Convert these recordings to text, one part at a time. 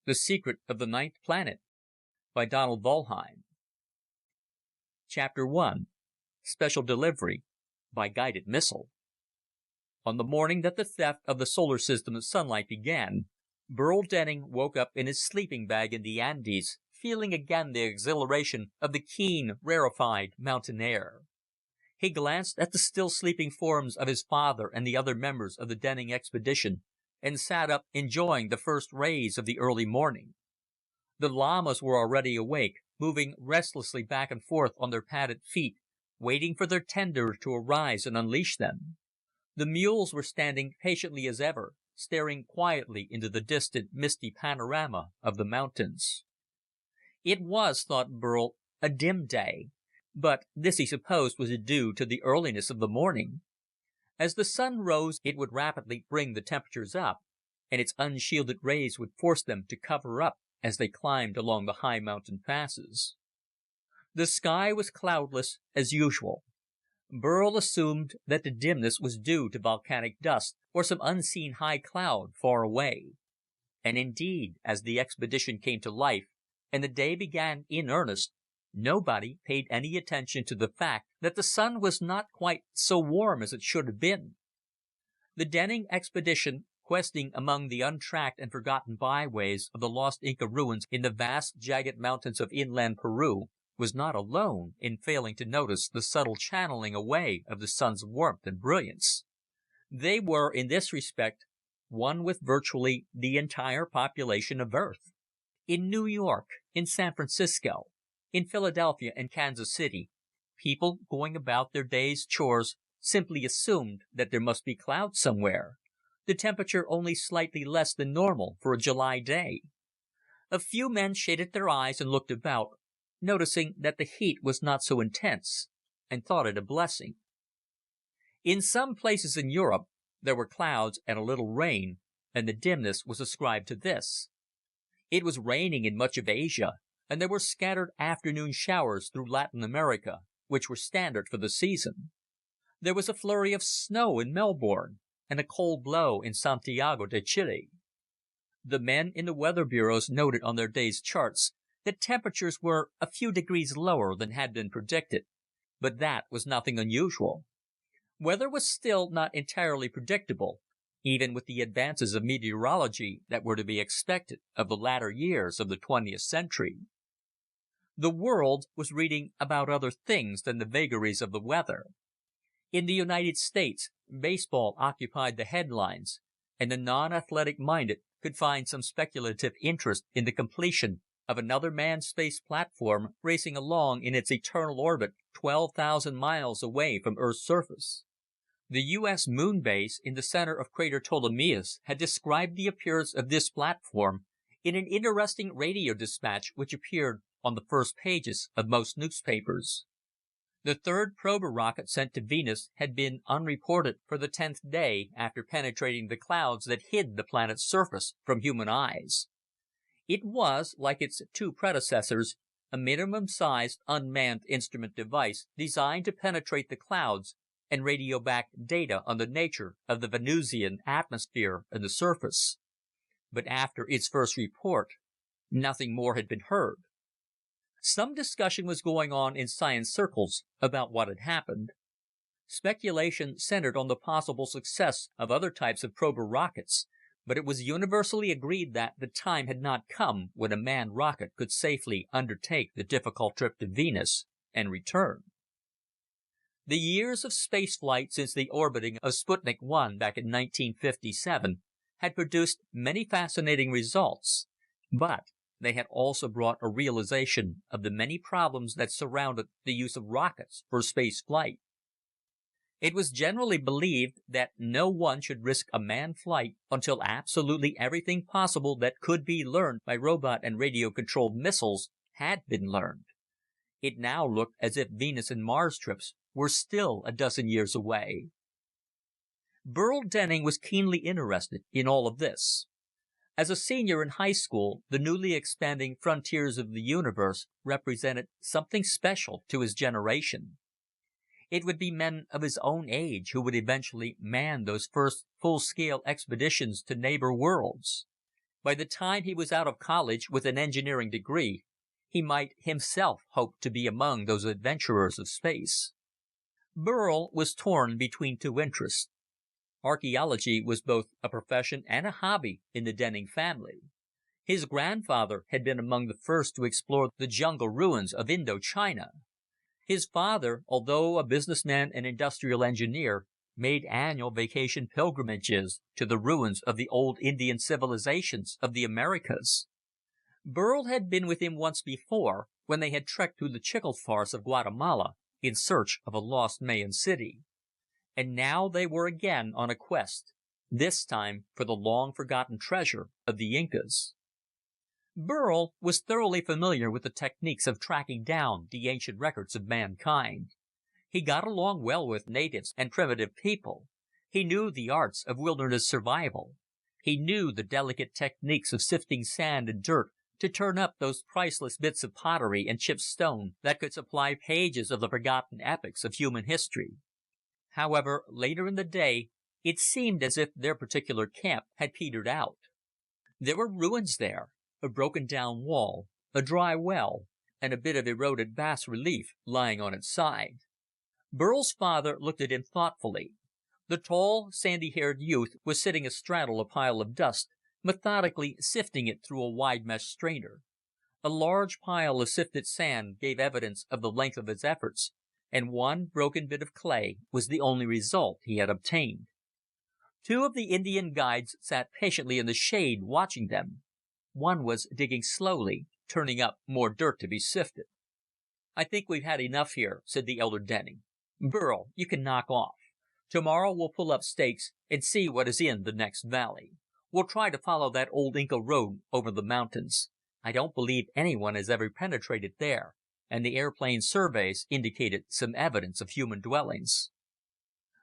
The Secret of the Ninth Planet by Donald Wollheim. Chapter 1. Special Delivery by Guided Missile. On the morning that the theft of the solar system's sunlight began, Burl Denning woke up in his sleeping bag in the Andes, feeling again the exhilaration of the keen, rarefied mountain air. He glanced at the still sleeping forms of his father and the other members of the Denning expedition, and sat up enjoying the first rays of the early morning. The llamas were already awake, moving restlessly back and forth on their padded feet, waiting for their tender to arise and unleash them. The mules were standing patiently as ever, staring quietly into the distant, misty panorama of the mountains. It was, thought Burl, a dim day, but this he supposed was due to the earliness of the morning. As the sun rose, it would rapidly bring the temperatures up, and its unshielded rays would force them to cover up as they climbed along the high mountain passes. The sky was cloudless as usual. Burl assumed that the dimness was due to volcanic dust or some unseen high cloud far away. And indeed, as the expedition came to life and the day began in earnest, nobody paid any attention to the fact that the sun was not quite so warm as it should have been. The Denning expedition, questing among the untracked and forgotten byways of the lost Inca ruins in the vast, jagged mountains of inland Peru, was not alone in failing to notice the subtle channeling away of the sun's warmth and brilliance. They were, in this respect, one with virtually the entire population of Earth. In New York, in San Francisco, in Philadelphia and Kansas City, people going about their day's chores simply assumed that there must be clouds somewhere, the temperature only slightly less than normal for a July day. A few men shaded their eyes and looked about, noticing that the heat was not so intense, and thought it a blessing. In some places in Europe, there were clouds and a little rain, and the dimness was ascribed to this. It was raining in much of Asia, and there were scattered afternoon showers through Latin America, which were standard for the season. There was a flurry of snow in Melbourne, and a cold blow in Santiago de Chile. The men in the weather bureaus noted on their day's charts that temperatures were a few degrees lower than had been predicted, but that was nothing unusual. Weather was still not entirely predictable, even with the advances of meteorology that were to be expected of the latter years of the 20th century. The world was reading about other things than the vagaries of the weather. In the United States, baseball occupied the headlines, and the non-athletic minded could find some speculative interest in the completion of another manned space platform racing along in its eternal orbit 12,000 miles away from Earth's surface. The U.S. moon base in the center of crater Ptolemaeus had described the appearance of this platform in an interesting radio dispatch which appeared on the first pages of most newspapers. The third probe rocket sent to Venus had been unreported for the 10th day after penetrating the clouds that hid the planet's surface from human eyes. It was, like its two predecessors, a minimum-sized unmanned instrument device designed to penetrate the clouds and radio back data on the nature of the Venusian atmosphere and the surface. But after its first report, nothing more had been heard. Some discussion was going on in science circles about what had happened. Speculation centered on the possible success of other types of probe rockets, but it was universally agreed that the time had not come when a manned rocket could safely undertake the difficult trip to Venus and return. The years of spaceflight since the orbiting of Sputnik 1 back in 1957 had produced many fascinating results, but they had also brought a realization of the many problems that surrounded the use of rockets for space flight. It was generally believed that no one should risk a manned flight until absolutely everything possible that could be learned by robot and radio-controlled missiles had been learned. It now looked as if Venus and Mars trips were still a dozen years away. Burl Denning was keenly interested in all of this. As a senior in high school, the newly expanding frontiers of the universe represented something special to his generation. It would be men of his own age who would eventually man those first full-scale expeditions to neighbor worlds. By the time he was out of college with an engineering degree, he might himself hope to be among those adventurers of space. Burl was torn between two interests. Archaeology was both a profession and a hobby in the Denning family. His grandfather had been among the first to explore the jungle ruins of Indochina. His father, although a businessman and industrial engineer, made annual vacation pilgrimages to the ruins of the old Indian civilizations of the Americas. Burl had been with him once before, when they had trekked through the chicle forests of Guatemala in search of a lost Mayan city. And now they were again on a quest, this time for the long-forgotten treasure of the Incas. Burl was thoroughly familiar with the techniques of tracking down the ancient records of mankind. He got along well with natives and primitive people. He knew the arts of wilderness survival. He knew the delicate techniques of sifting sand and dirt to turn up those priceless bits of pottery and chipped stone that could supply pages of the forgotten epics of human history. However, later in the day, it seemed as if their particular camp had petered out. There were ruins there, a broken-down wall, a dry well, and a bit of eroded bas-relief lying on its side. Burl's father looked at him thoughtfully. The tall, sandy-haired youth was sitting astraddle a pile of dust, methodically sifting it through a wide-mesh strainer. A large pile of sifted sand gave evidence of the length of his efforts, and one broken bit of clay was the only result he had obtained. Two of the Indian guides sat patiently in the shade, watching them. One was digging slowly, turning up more dirt to be sifted. "I think we've had enough here," said the elder Denning. "Burl, you can knock off. Tomorrow we'll pull up stakes and see what is in the next valley. We'll try to follow that old Inca road over the mountains. I don't believe anyone has ever penetrated there, and the airplane surveys indicated some evidence of human dwellings."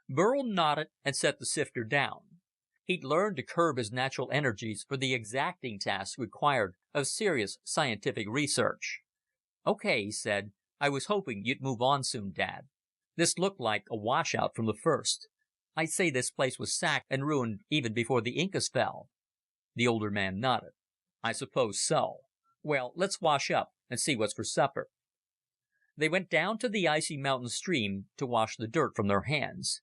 Burl nodded and set the sifter down. He'd learned to curb his natural energies for the exacting tasks required of serious scientific research. "Okay," he said. "I was hoping you'd move on soon, Dad. This looked like a washout from the first. I'd say this place was sacked and ruined even before the Incas fell." The older man nodded. "I suppose so. Well, let's wash up and see what's for supper." They went down to the icy mountain stream to wash the dirt from their hands.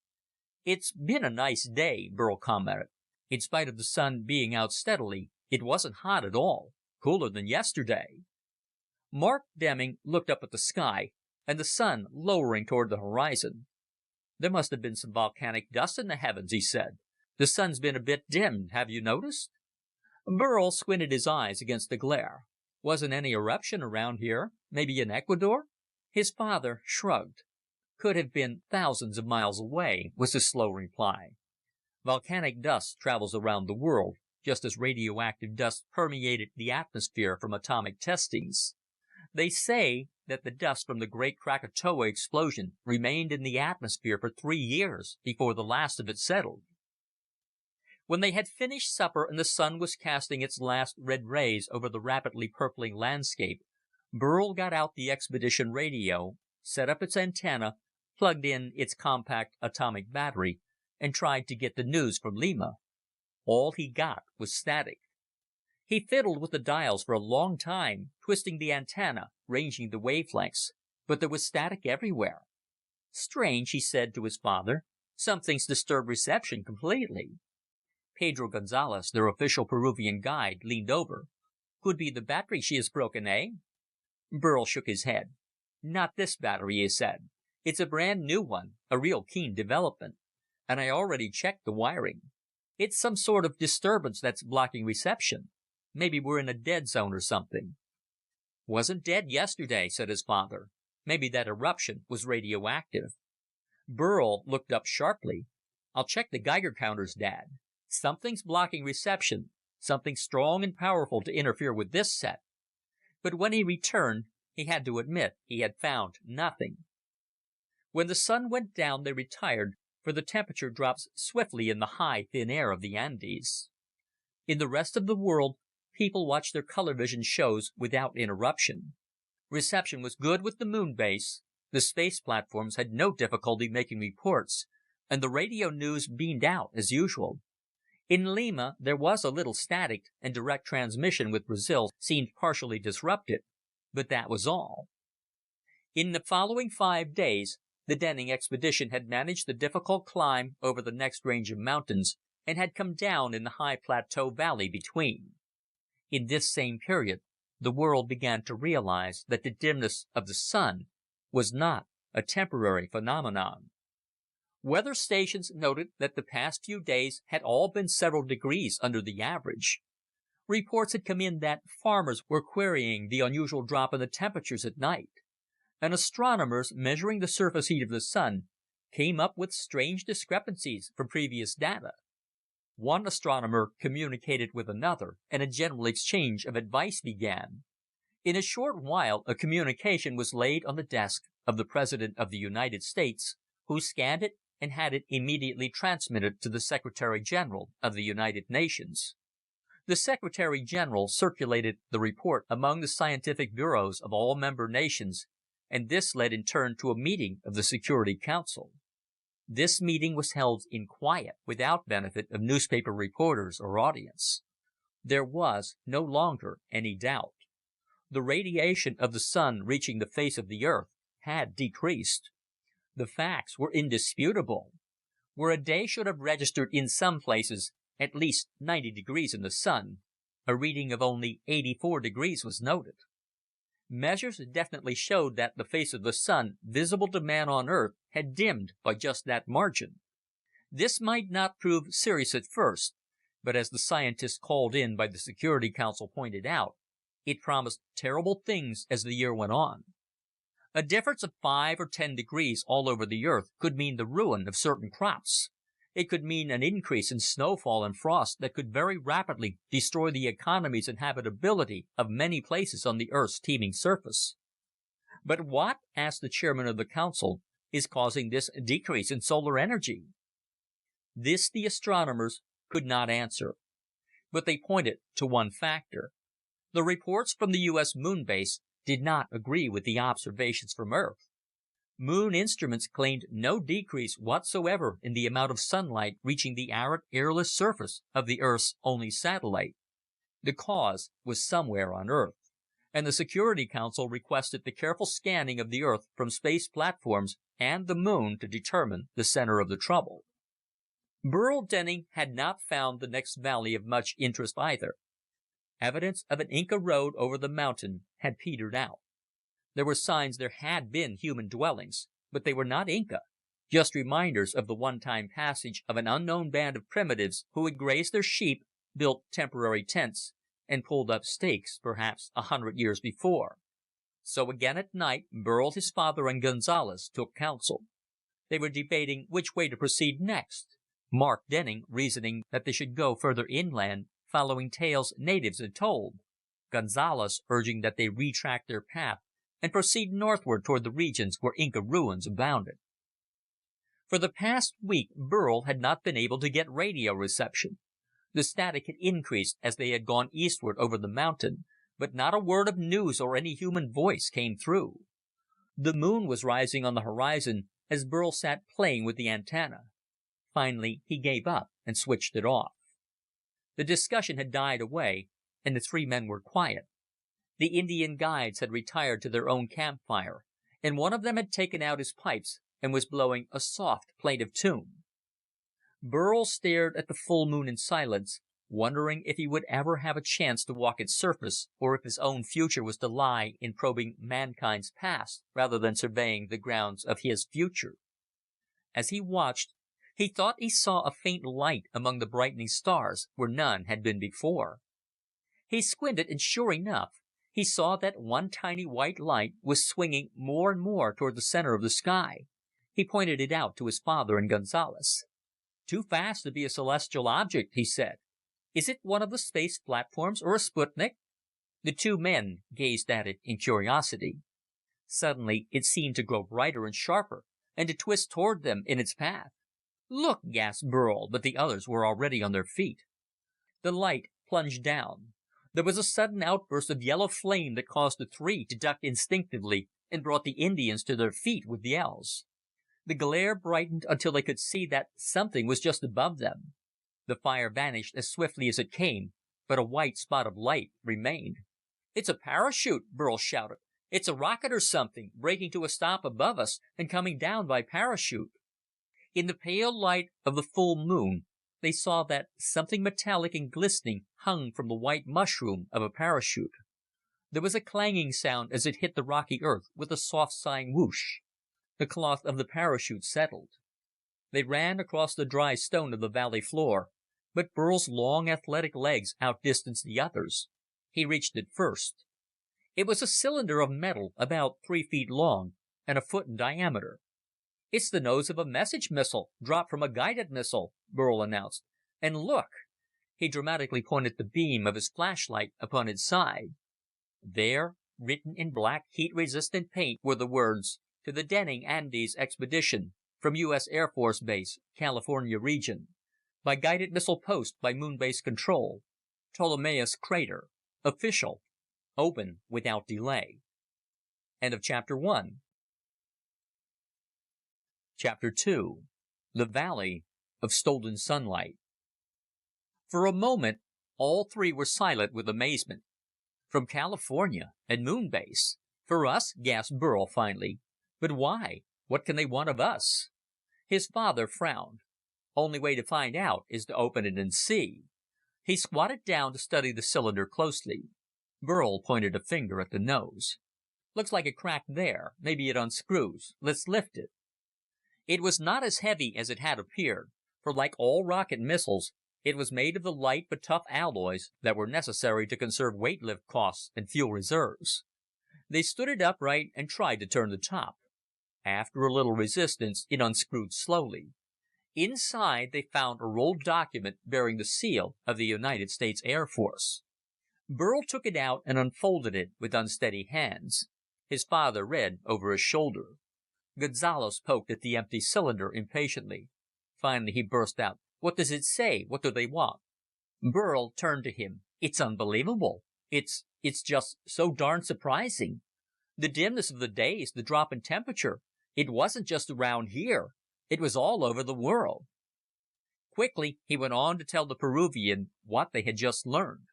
"It's been a nice day," Burl commented. "In spite of the sun being out steadily, it wasn't hot at all. Cooler than yesterday." Mark Deming looked up at the sky and the sun lowering toward the horizon. "There must have been some volcanic dust in the heavens," he said. "The sun's been a bit dimmed, have you noticed?" Burl squinted his eyes against the glare. "Wasn't any eruption around here? Maybe in Ecuador?" His father shrugged. "Could have been thousands of miles away," was his slow reply. "Volcanic dust travels around the world, just as radioactive dust permeated the atmosphere from atomic testings. They say that the dust from the great Krakatoa explosion remained in the atmosphere for 3 years before the last of it settled." When they had finished supper and the sun was casting its last red rays over the rapidly purpling landscape, Burl got out the expedition radio, set up its antenna, plugged in its compact atomic battery, and tried to get the news from Lima. All he got was static. He fiddled with the dials for a long time, twisting the antenna, ranging the wavelengths, but there was static everywhere. "Strange," he said to his father. "Something's disturbed reception completely." Pedro Gonzalez, their official Peruvian guide, leaned over. "Could be the battery she has broken, eh?" Burl shook his head. "Not this battery," he said. "It's a brand new one, a real keen development. And I already checked the wiring. It's some sort of disturbance that's blocking reception. Maybe we're in a dead zone or something." "Wasn't dead yesterday," said his father. "Maybe that eruption was radioactive." Burl looked up sharply. "I'll check the Geiger counters, Dad. Something's blocking reception, something strong and powerful to interfere with this set." But when he returned, he had to admit he had found nothing. When the sun went down, they retired, for the temperature drops swiftly in the high, thin air of the Andes. In the rest of the world, people watched their color vision shows without interruption. Reception was good with the moon base, the space platforms had no difficulty making reports, and the radio news beamed out as usual. In Lima, there was a little static, and direct transmission with Brazil seemed partially disrupted, but that was all. In the following 5 days, the Denning expedition had managed the difficult climb over the next range of mountains, and had come down in the high plateau valley between. In this same period, the world began to realize that the dimness of the sun was not a temporary phenomenon. Weather stations noted that the past few days had all been several degrees under the average. Reports had come in that farmers were querying the unusual drop in the temperatures at night, and astronomers measuring the surface heat of the sun came up with strange discrepancies from previous data. One astronomer communicated with another, and a general exchange of advice began. In a short while, a communication was laid on the desk of the President of the United States, who scanned it and had it immediately transmitted to the Secretary General of the United Nations. The Secretary General circulated the report among the scientific bureaus of all member nations, and this led in turn to a meeting of the Security Council. This meeting was held in quiet, without benefit of newspaper reporters or audience. There was no longer any doubt. The radiation of the sun reaching the face of the Earth had decreased. The facts were indisputable. Where a day should have registered in some places at least 90 degrees in the sun, a reading of only 84 degrees was noted. Measures definitely showed that the face of the sun visible to man on Earth had dimmed by just that margin. This might not prove serious at first, but as the scientists called in by the Security Council pointed out, it promised terrible things as the year went on. A difference of 5 or 10 degrees all over the Earth could mean the ruin of certain crops. It could mean an increase in snowfall and frost that could very rapidly destroy the economies and habitability of many places on the Earth's teeming surface. But what, asked the chairman of the council, is causing this decrease in solar energy? This the astronomers could not answer, but they pointed to one factor. The reports from the U.S. moon base did not agree with the observations from Earth. Moon instruments claimed no decrease whatsoever in the amount of sunlight reaching the arid, airless surface of the Earth's only satellite. The cause was somewhere on Earth, and the Security Council requested the careful scanning of the Earth from space platforms and the Moon to determine the center of the trouble. Burl Denning had not found the next valley of much interest either. Evidence of an Inca road over the mountain had petered out. There were signs there had been human dwellings, but they were not Inca, just reminders of the one-time passage of an unknown band of primitives who had grazed their sheep, built temporary tents, and pulled up stakes perhaps 100 years before. So again at night, Burl, his father, and Gonzales took counsel. They were debating which way to proceed next. Mark Denning reasoning that they should go further inland, following tales natives had told. Gonzales urging that they retrack their path and proceed northward toward the regions where Inca ruins abounded. For the past week, Burl had not been able to get radio reception. The static had increased as they had gone eastward over the mountain, but not a word of news or any human voice came through. The moon was rising on the horizon as Burl sat playing with the antenna. Finally, he gave up and switched it off. The discussion had died away, and the three men were quiet. The Indian guides had retired to their own campfire, and one of them had taken out his pipes and was blowing a soft, plaintive tune. Burl stared at the full moon in silence, wondering if he would ever have a chance to walk its surface, or if his own future was to lie in probing mankind's past rather than surveying the grounds of his future. As he watched, he thought he saw a faint light among the brightening stars where none had been before. He squinted, and sure enough, he saw that one tiny white light was swinging more and more toward the center of the sky. He pointed it out to his father and Gonzales. "Too fast to be a celestial object," he said. "Is it one of the space platforms or a Sputnik?" The two men gazed at it in curiosity. Suddenly it seemed to grow brighter and sharper, and to twist toward them in its path. "Look!" gasped Burl, but the others were already on their feet. The light plunged down. There was a sudden outburst of yellow flame that caused the three to duck instinctively and brought the Indians to their feet with yells. The glare brightened until they could see that something was just above them. The fire vanished as swiftly as it came, but a white spot of light remained. "It's a parachute!" Burl shouted. "It's a rocket or something, braking to a stop above us and coming down by parachute." In the pale light of the full moon, they saw that something metallic and glistening hung from the white mushroom of a parachute. There was a clanging sound as it hit the rocky earth with a soft sighing whoosh. The cloth of the parachute settled. They ran across the dry stone of the valley floor, but Burl's long, athletic legs outdistanced the others. He reached it first. It was a cylinder of metal about 3 feet long and a foot in diameter. "It's the nose of a message missile, dropped from a guided missile," Burl announced. "And look!" He dramatically pointed the beam of his flashlight upon its side. There, written in black, heat-resistant paint, were the words, "To the Denning Andes Expedition, from U.S. Air Force Base, California Region. By guided missile post by Moon Base Control. Ptolemaeus Crater. Official. Open without delay." End of Chapter 1. Chapter 2. The Valley of Stolen Sunlight. For a moment, all three were silent with amazement. "From California and Moon Base. For us?" gasped Burl finally. "But why? What can they want of us?" His father frowned. "Only way to find out is to open it and see." He squatted down to study the cylinder closely. Burl pointed a finger at the nose. "Looks like a crack there. Maybe it unscrews. Let's lift it." It was not as heavy as it had appeared, for like all rocket missiles, it was made of the light but tough alloys that were necessary to conserve weight lift costs and fuel reserves. They stood it upright and tried to turn the top. After a little resistance, it unscrewed slowly. Inside, they found a rolled document bearing the seal of the United States Air Force. Burl took it out and unfolded it with unsteady hands. His father read over his shoulder. Gonzalez poked at the empty cylinder impatiently. Finally, he burst out, "What does it say? What do they want?" Burl turned to him. "It's unbelievable. It's just so darn surprising. The dimness of the days, the drop in temperature. It wasn't just around here. It was all over the world." Quickly, he went on to tell the Peruvian what they had just learned.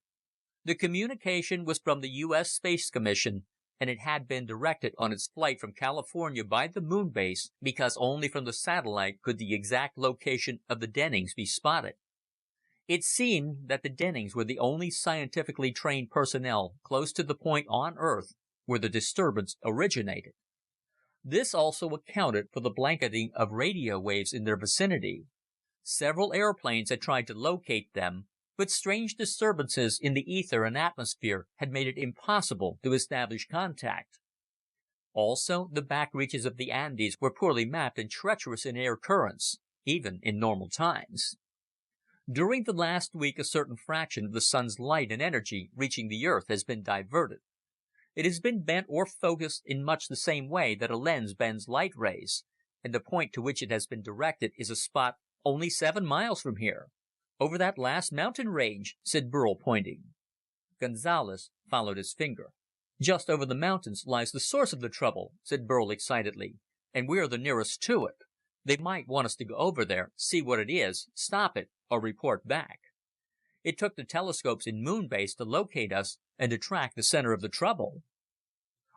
The communication was from the U.S. Space Commission, and it had been directed on its flight from California by the moon base because only from the satellite could the exact location of the Dennings be spotted. It seemed that the Dennings were the only scientifically trained personnel close to the point on Earth where the disturbance originated. This also accounted for the blanketing of radio waves in their vicinity. Several airplanes had tried to locate them, but strange disturbances in the ether and atmosphere had made it impossible to establish contact. Also, the back reaches of the Andes were poorly mapped and treacherous in air currents, even in normal times. During the last week, a certain fraction of the sun's light and energy reaching the Earth has been diverted. It has been bent or focused in much the same way that a lens bends light rays, and the point to which it has been directed is a spot only 7 miles from here. "Over that last mountain range," said Burl, pointing. Gonzalez followed his finger. "Just over the mountains lies the source of the trouble," said Burl excitedly, "and we're the nearest to it. They might want us to go over there, see what it is, stop it, or report back. It took the telescopes in Moon Base to locate us and to track the center of the trouble."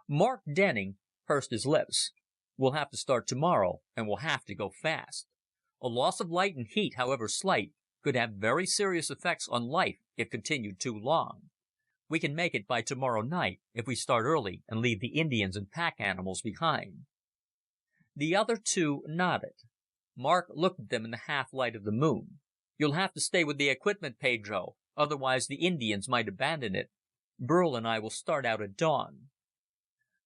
Mark Denning pursed his lips. "We'll have to start tomorrow, and we'll have to go fast. A loss of light and heat, however slight, could have very serious effects on life if continued too long. We can make it by tomorrow night if we start early and leave the Indians and pack animals behind." The other two nodded. Mark looked at them in the half-light of the moon. "You'll have to stay with the equipment, Pedro, otherwise the Indians might abandon it. Burl and I will start out at dawn."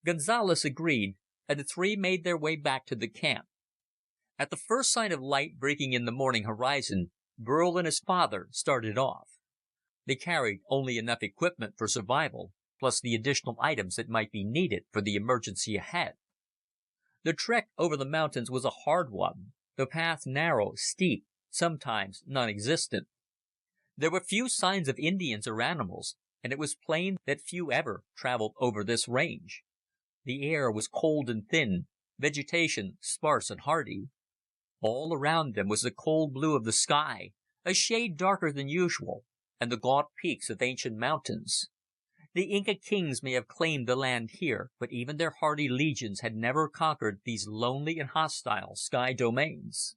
Gonzalez agreed, and the three made their way back to the camp. At the first sign of light breaking in the morning horizon, Burl and his father started off. They carried only enough equipment for survival, plus the additional items that might be needed for the emergency ahead. The trek over the mountains was a hard one, the path narrow, steep, sometimes non-existent. There were few signs of Indians or animals, and it was plain that few ever traveled over this range. The air was cold and thin, vegetation sparse and hardy. All around them was the cold blue of the sky, a shade darker than usual, and the gaunt peaks of ancient mountains. The Inca kings may have claimed the land here, but even their hardy legions had never conquered these lonely and hostile sky domains.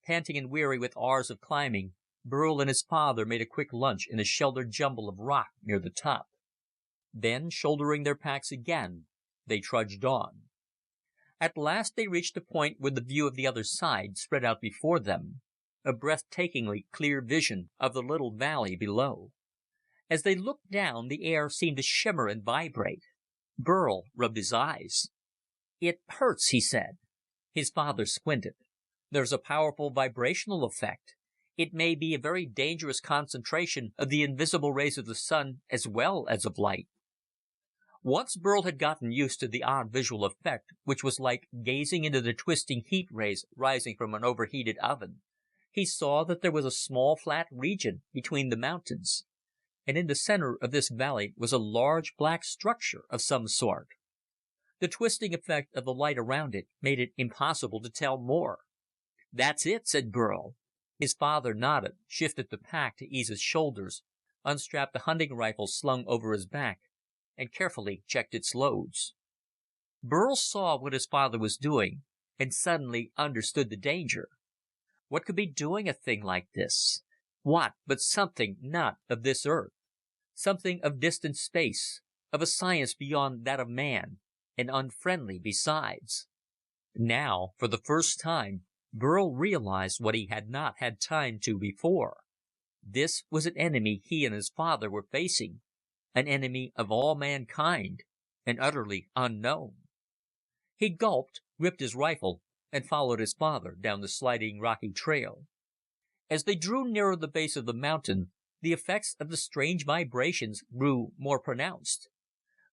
Panting and weary with hours of climbing, Burl and his father made a quick lunch in a sheltered jumble of rock near the top. Then, shouldering their packs again, they trudged on. At last they reached a point where the view of the other side spread out before them, a breathtakingly clear vision of the little valley below. As they looked down, the air seemed to shimmer and vibrate. Burl rubbed his eyes. "It hurts," he said. His father squinted. "There's a powerful vibrational effect. It may be a very dangerous concentration of the invisible rays of the sun as well as of light." Once Burl had gotten used to the odd visual effect, which was like gazing into the twisting heat rays rising from an overheated oven, he saw that there was a small flat region between the mountains. And in the center of this valley was a large black structure of some sort. The twisting effect of the light around it made it impossible to tell more. "That's it," said Burl. His father nodded, shifted the pack to ease his shoulders, unstrapped the hunting rifle slung over his back, and carefully checked its loads. Burl saw what his father was doing, and suddenly understood the danger. What could be doing a thing like this? What but something not of this Earth? Something of distant space, of a science beyond that of man, and unfriendly besides. Now, for the first time, Burl realized what he had not had time to before. This was an enemy he and his father were facing, an enemy of all mankind, and utterly unknown. He gulped, gripped his rifle, and followed his father down the sliding rocky trail. As they drew nearer the base of the mountain, the effects of the strange vibrations grew more pronounced.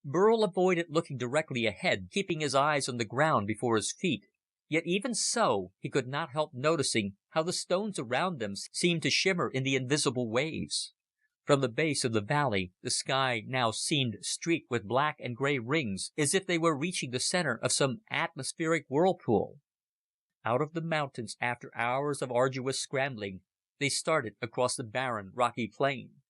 Burl avoided looking directly ahead, keeping his eyes on the ground before his feet, yet even so, he could not help noticing how the stones around them seemed to shimmer in the invisible waves. From the base of the valley, the sky now seemed streaked with black and gray rings, as if they were reaching the center of some atmospheric whirlpool. Out of the mountains, after hours of arduous scrambling, they started across the barren, rocky plain.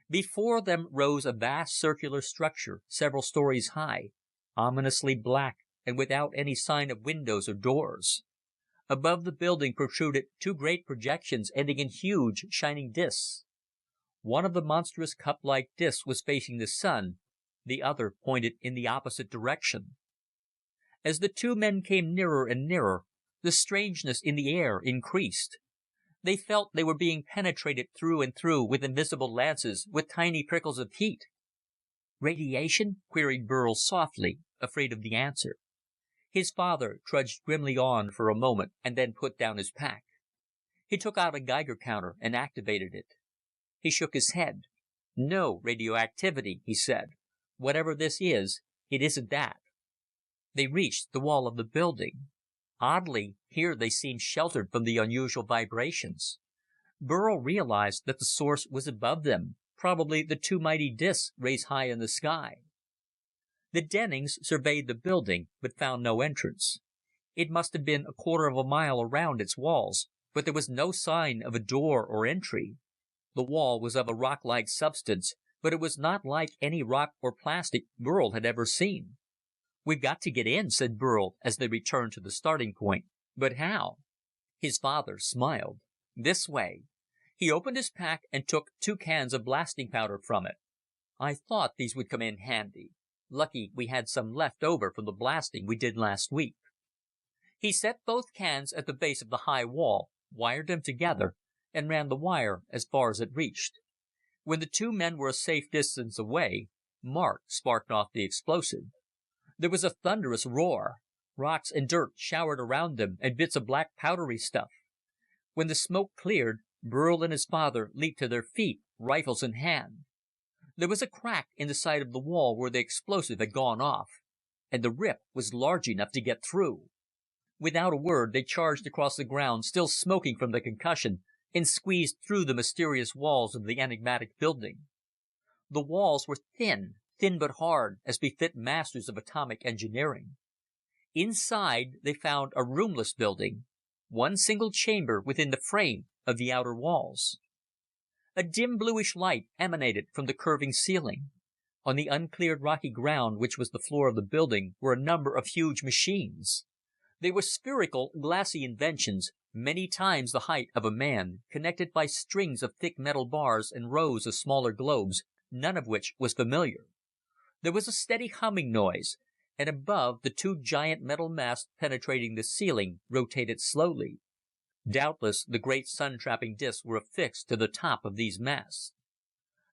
Before them rose a vast circular structure several stories high, ominously black and without any sign of windows or doors. Above the building protruded two great projections ending in huge, shining discs. One of the monstrous cup-like discs was facing the sun, the other pointed in the opposite direction. As the two men came nearer and nearer, the strangeness in the air increased. They felt they were being penetrated through and through with invisible lances, with tiny prickles of heat. "Radiation?" queried Burl softly, afraid of the answer. His father trudged grimly on for a moment and then put down his pack. He took out a Geiger counter and activated it. He shook his head. "No radioactivity," he said. "Whatever this is, it isn't that." They reached the wall of the building. Oddly, here they seemed sheltered from the unusual vibrations. Burl realized that the source was above them, probably the two mighty discs raised high in the sky. The Dennings surveyed the building, but found no entrance. It must have been a quarter of a mile around its walls, but there was no sign of a door or entry. The wall was of a rock-like substance, but it was not like any rock or plastic Burl had ever seen. "We've got to get in," said Burl as they returned to the starting point. "But how?" His father smiled. "This way." He opened his pack and took 2 cans of blasting powder from it. "I thought these would come in handy. Lucky we had some left over from the blasting we did last week." He set both cans at the base of the high wall, wired them together, and ran the wire as far as it reached. When the two men were a safe distance away, Mark sparked off the explosive. There was a thunderous roar. Rocks and dirt showered around them, and bits of black powdery stuff. When the smoke cleared, Burl and his father leaped to their feet, rifles in hand. There was a crack in the side of the wall where the explosive had gone off, and the rip was large enough to get through. Without a word, they charged across the ground, still smoking from the concussion, and squeezed through the mysterious walls of the enigmatic building. The walls were thin but hard, as befit masters of atomic engineering. Inside, they found a roomless building. one single chamber within the frame of the outer walls. A dim bluish light emanated from the curving ceiling. On the uncleared rocky ground which was the floor of the building were a number of huge machines. They were spherical, glassy inventions, many times the height of a man, connected by strings of thick metal bars and rows of smaller globes, none of which was familiar. There was a steady humming noise, and above, the two giant metal masts penetrating the ceiling rotated slowly. Doubtless the great sun-trapping discs were affixed to the top of these masts.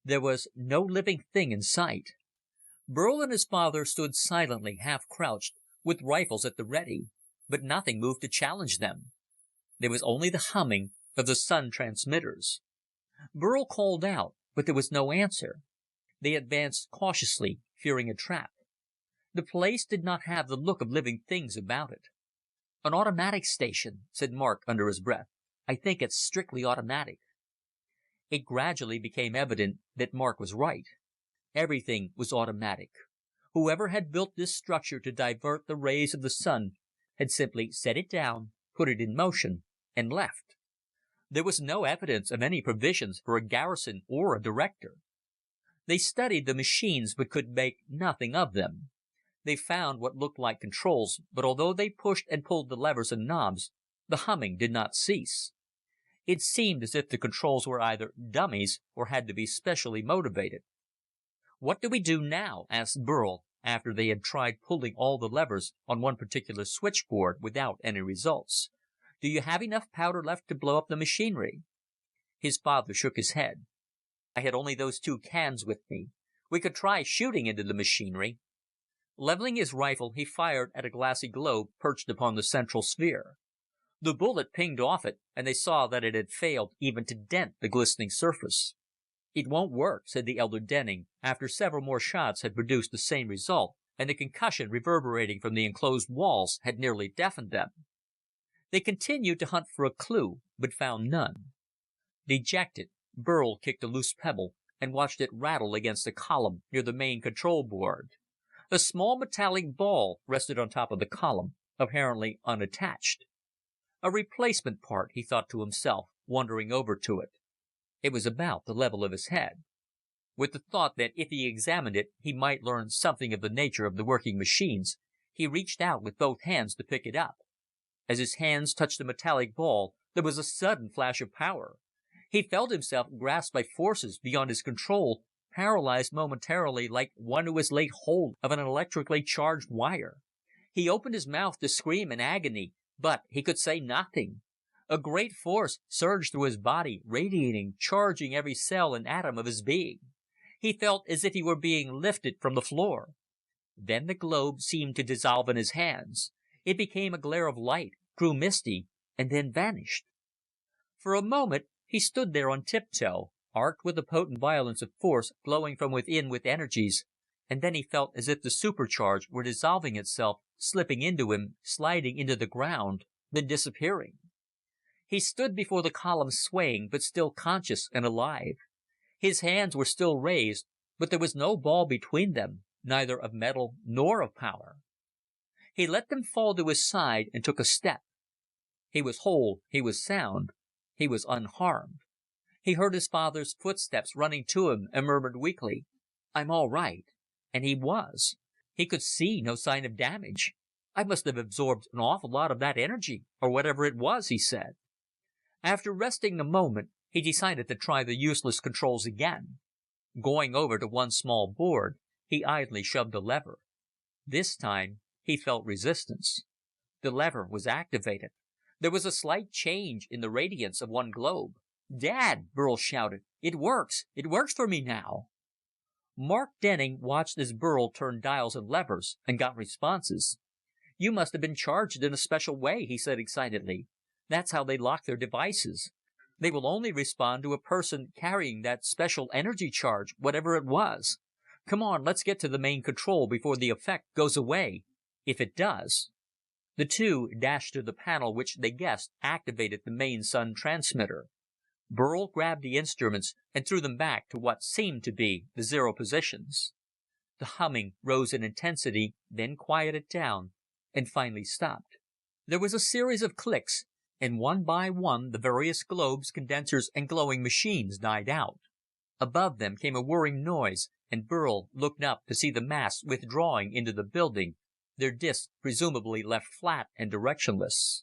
There was no living thing in sight. Burl and his father stood silently, half-crouched, with rifles at the ready, but nothing moved to challenge them. There was only the humming of the sun transmitters. Burl called out, but there was no answer. They advanced cautiously, fearing a trap. The place did not have the look of living things about it. "An automatic station," said Mark under his breath. "I think it's strictly automatic." It gradually became evident that Mark was right. Everything was automatic. Whoever had built this structure to divert the rays of the sun had simply set it down, put it in motion, and left. There was no evidence of any provisions for a garrison or a director. They studied the machines but could make nothing of them. They found what looked like controls, but although they pushed and pulled the levers and knobs, the humming did not cease. It seemed as if the controls were either dummies or had to be specially motivated. "What do we do now?" asked Burl, after they had tried pulling all the levers on one particular switchboard without any results. "Do you have enough powder left to blow up the machinery?" His father shook his head. "I had only those 2 cans with me. We could try shooting into the machinery." Leveling his rifle, he fired at a glassy globe perched upon the central sphere. The bullet pinged off it, and they saw that it had failed even to dent the glistening surface. "It won't work," said the elder Denning, after several more shots had produced the same result, and the concussion reverberating from the enclosed walls had nearly deafened them. They continued to hunt for a clue, but found none. Dejected, Burl kicked a loose pebble and watched it rattle against a column near the main control board. A small metallic ball rested on top of the column, apparently unattached. A replacement part, he thought to himself, wandering over to it. It was about the level of his head. With the thought that if he examined it, he might learn something of the nature of the working machines, he reached out with both hands to pick it up. As his hands touched the metallic ball, there was a sudden flash of power. He felt himself grasped by forces beyond his control, paralyzed momentarily like one who has laid hold of an electrically charged wire. He opened his mouth to scream in agony, but he could say nothing. A great force surged through his body, radiating, charging every cell and atom of his being. He felt as if he were being lifted from the floor. Then the globe seemed to dissolve in his hands. It became a glare of light, grew misty, and then vanished. For a moment he stood there on tiptoe, arced with the potent violence of force glowing from within with energies, and then he felt as if the supercharge were dissolving itself, slipping into him, sliding into the ground, then disappearing. He stood before the column swaying, but still conscious and alive. His hands were still raised, but there was no ball between them, neither of metal nor of power. He let them fall to his side and took a step. He was whole, he was sound, he was unharmed. He heard his father's footsteps running to him and murmured weakly, "I'm all right." And he was. He could see no sign of damage. "I must have absorbed an awful lot of that energy, or whatever it was," he said. After resting a moment, he decided to try the useless controls again. Going over to one small board, he idly shoved a lever. This time, he felt resistance. The lever was activated. There was a slight change in the radiance of one globe. "Dad!" Burl shouted. "It works! It works for me now!" Mark Denning watched as Burl turned dials and levers and got responses. "You must have been charged in a special way," he said excitedly. "That's how they lock their devices. They will only respond to a person carrying that special energy charge, whatever it was. Come on, let's get to the main control before the effect goes away. If it does." The two dashed to the panel which they guessed activated the main sun transmitter. Burl grabbed the instruments and threw them back to what seemed to be the zero positions. The humming rose in intensity, then quieted down, and finally stopped. There was a series of clicks, and one by one the various globes, condensers, and glowing machines died out. Above them came a whirring noise, and Burl looked up to see the masts withdrawing into the building, their discs presumably left flat and directionless.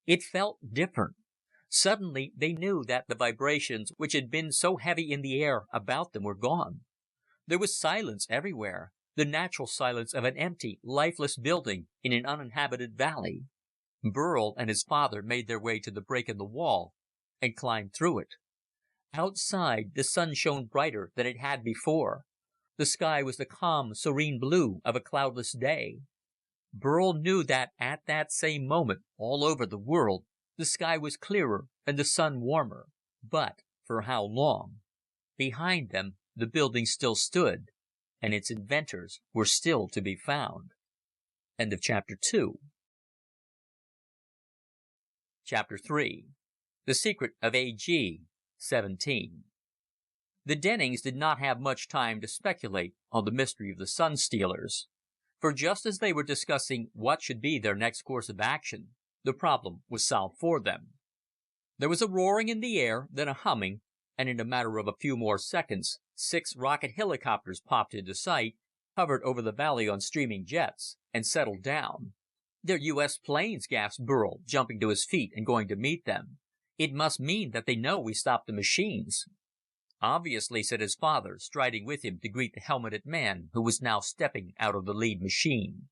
It felt different. Suddenly they knew that the vibrations which had been so heavy in the air about them were gone. There was silence everywhere, the natural silence of an empty, lifeless building in an uninhabited valley. Burl and his father made their way to the break in the wall and climbed through it. Outside, the sun shone brighter than it had before. The sky was the calm, serene blue of a cloudless day. Burl knew that at that same moment, all over the world, the sky was clearer and the sun warmer. But for how long? Behind them, the building still stood, and its inventors were still to be found. End of Chapter 2. Chapter 3. The Secret of AG-17. The Dennings did not have much time to speculate on the mystery of the Sun Stealers. For just as they were discussing what should be their next course of action, the problem was solved for them. There was a roaring in the air, then a humming, and in a matter of a few more seconds, 6 rocket helicopters popped into sight, hovered over the valley on streaming jets, and settled down. "They're U.S. planes," gasped Burl, jumping to his feet and going to meet them. "It must mean that they know we stopped the machines." "Obviously," said his father, striding with him to greet the helmeted man who was now stepping out of the lead machine.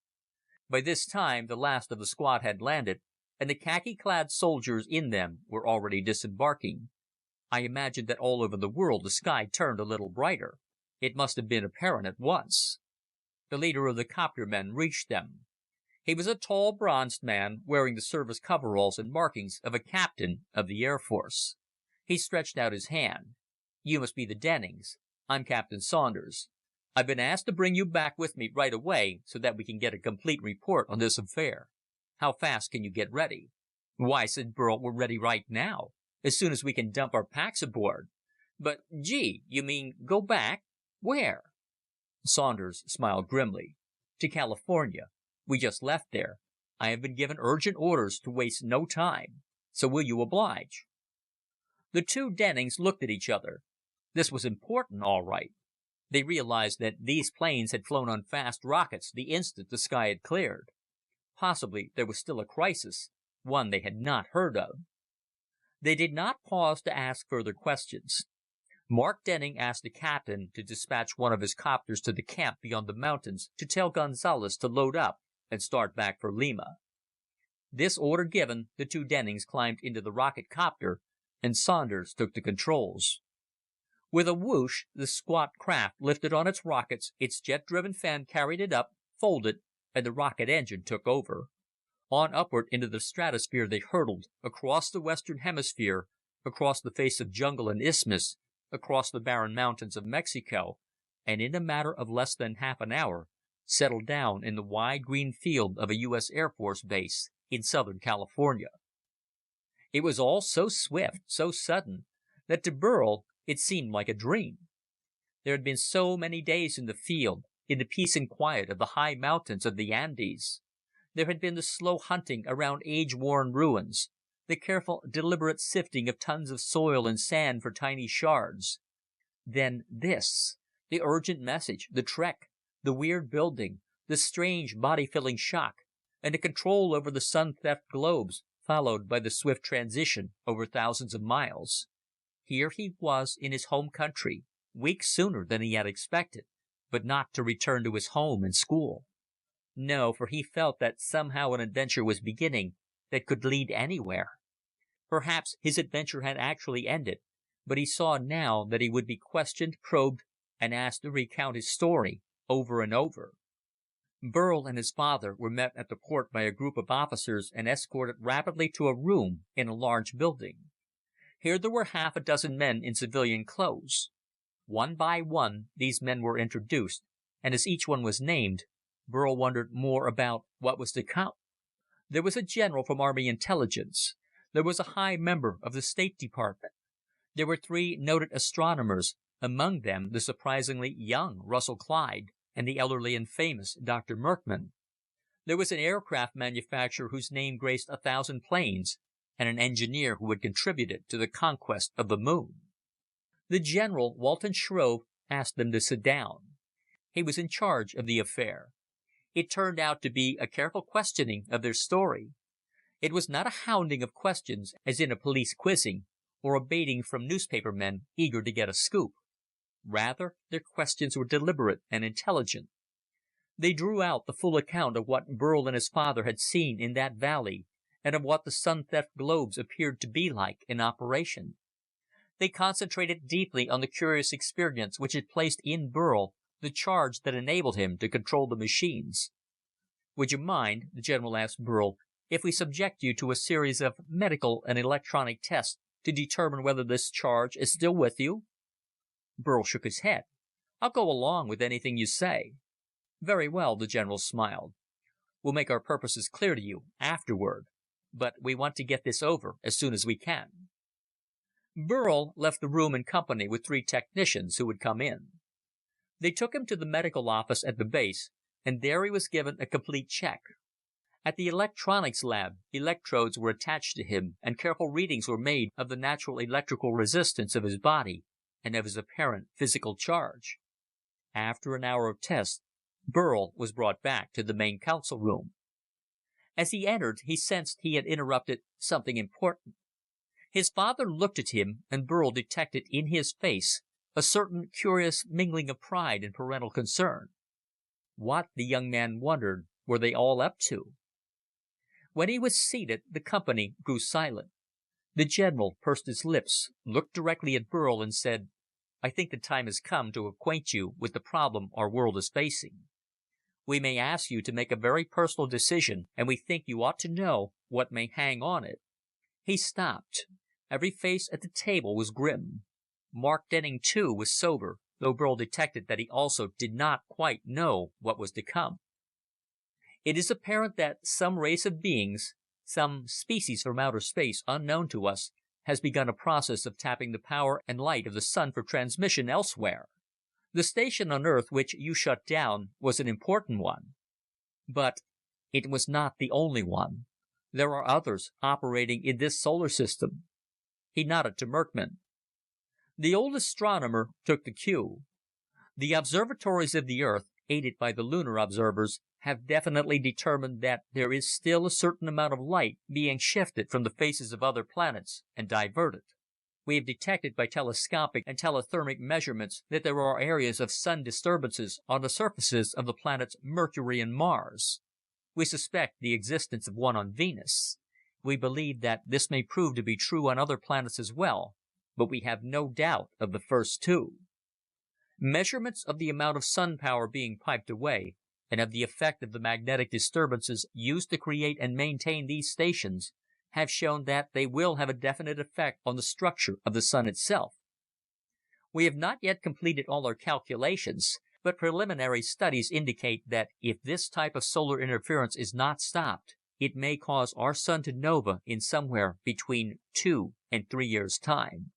By this time, the last of the squad had landed, and the khaki-clad soldiers in them were already disembarking. I imagine that all over the world the sky turned a little brighter. It must have been apparent at once. The leader of the copter men reached them. He was a tall, bronzed man, wearing the service coveralls and markings of a captain of the Air Force. He stretched out his hand. "You must be the Dennings. I'm Captain Saunders. I've been asked to bring you back with me right away so that we can get a complete report on this affair. How fast can you get ready?" "Why," said Burl, "we're ready right now. As soon as we can dump our packs aboard." "But, gee, you mean go back? Where?" Saunders smiled grimly. "To California. We just left there. I have been given urgent orders to waste no time. So will you oblige?" The two Dennings looked at each other. This was important, all right. They realized that these planes had flown on fast rockets the instant the sky had cleared. Possibly there was still a crisis, one they had not heard of. They did not pause to ask further questions. Mark Denning asked the captain to dispatch one of his copters to the camp beyond the mountains to tell Gonzalez to load up and start back for Lima. This order given, the two Dennings climbed into the rocket copter, and Saunders took the controls. With a whoosh, the squat craft lifted on its rockets, its jet-driven fan carried it up, folded, and the rocket engine took over. On upward into the stratosphere they hurtled, across the western hemisphere, across the face of jungle and isthmus, across the barren mountains of Mexico, and in a matter of less than half an hour, settled down in the wide green field of a U.S. Air Force base in Southern California. It was all so swift, so sudden, that to Burl it seemed like a dream. There had been so many days in the field, in the peace and quiet of the high mountains of the Andes. There had been the slow hunting around age-worn ruins, the careful, deliberate sifting of tons of soil and sand for tiny shards. Then this, the urgent message, the trek, the weird building, the strange body-filling shock, and the control over the sun-theft globes, followed by the swift transition over thousands of miles. Here he was in his home country, weeks sooner than he had expected, but not to return to his home and school. No, for he felt that somehow an adventure was beginning that could lead anywhere. Perhaps his adventure had actually ended, but he saw now that he would be questioned, probed, and asked to recount his story over and over. Burl and his father were met at the port by a group of officers and escorted rapidly to a room in a large building. Here there were half a dozen men in civilian clothes. One by one, these men were introduced, and as each one was named, Burl wondered more about what was to come. There was a general from Army Intelligence. There was a high member of the State Department. There were 3 noted astronomers, among them the surprisingly young Russell Clyde and the elderly and famous Dr. Merkman. There was an aircraft manufacturer whose name graced 1,000 planes, and an engineer who had contributed to the conquest of the moon. The general, Walton Shrove, asked them to sit down. He was in charge of the affair. It turned out to be a careful questioning of their story. It was not a hounding of questions, as in a police quizzing, or a baiting from newspaper men eager to get a scoop. Rather, their questions were deliberate and intelligent. They drew out the full account of what Burl and his father had seen in that valley, and of what the sun theft globes appeared to be like in operation. They concentrated deeply on the curious experience which had placed in Burl the charge that enabled him to control the machines. "Would you mind," the general asked Burl, "if we subject you to a series of medical and electronic tests to determine whether this charge is still with you?" Burl shook his head. "I'll go along with anything you say." "Very well," the general smiled. "We'll make our purposes clear to you afterward. But we want to get this over as soon as we can." Burl left the room in company with 3 technicians who had come in. They took him to the medical office at the base, and there he was given a complete check. At the electronics lab, electrodes were attached to him, and careful readings were made of the natural electrical resistance of his body and of his apparent physical charge. After an hour of tests, Burl was brought back to the main council room. As he entered, he sensed he had interrupted something important. His father looked at him, and Burl detected in his face a certain curious mingling of pride and parental concern. What, the young man wondered, were they all up to? When he was seated, the company grew silent. The general pursed his lips, looked directly at Burl, and said, "I think the time has come to acquaint you with the problem our world is facing. We may ask you to make a very personal decision, and we think you ought to know what may hang on it." He stopped. Every face at the table was grim. Mark Denning, too, was sober, though Burl detected that he also did not quite know what was to come. "It is apparent that some race of beings, some species from outer space unknown to us, has begun a process of tapping the power and light of the sun for transmission elsewhere. The station on Earth which you shut down was an important one. But it was not the only one. There are others operating in this solar system." He nodded to Merkman. The old astronomer took the cue. "The observatories of the Earth, aided by the lunar observers, have definitely determined that there is still a certain amount of light being shifted from the faces of other planets and diverted. We have detected by telescopic and telethermic measurements that there are areas of sun disturbances on the surfaces of the planets Mercury and Mars. We suspect the existence of one on Venus. We believe that this may prove to be true on other planets as well, but we have no doubt of the first 2. Measurements of the amount of sun power being piped away, and of the effect of the magnetic disturbances used to create and maintain these stations, have shown that they will have a definite effect on the structure of the sun itself. We have not yet completed all our calculations, but preliminary studies indicate that if this type of solar interference is not stopped, it may cause our sun to nova in somewhere between 2 and 3 years' time."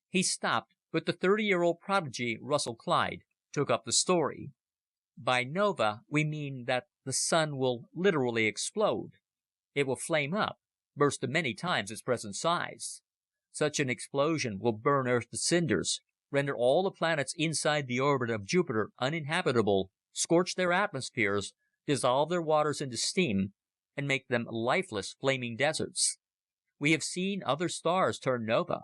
He stopped, but the 30-year-old prodigy, Russell Clyde, took up the story. "By nova, we mean that the sun will literally explode. It will flame up, burst to many times its present size. Such an explosion will burn Earth to cinders, render all the planets inside the orbit of Jupiter uninhabitable, scorch their atmospheres, dissolve their waters into steam, and make them lifeless, flaming deserts. We have seen other stars turn nova.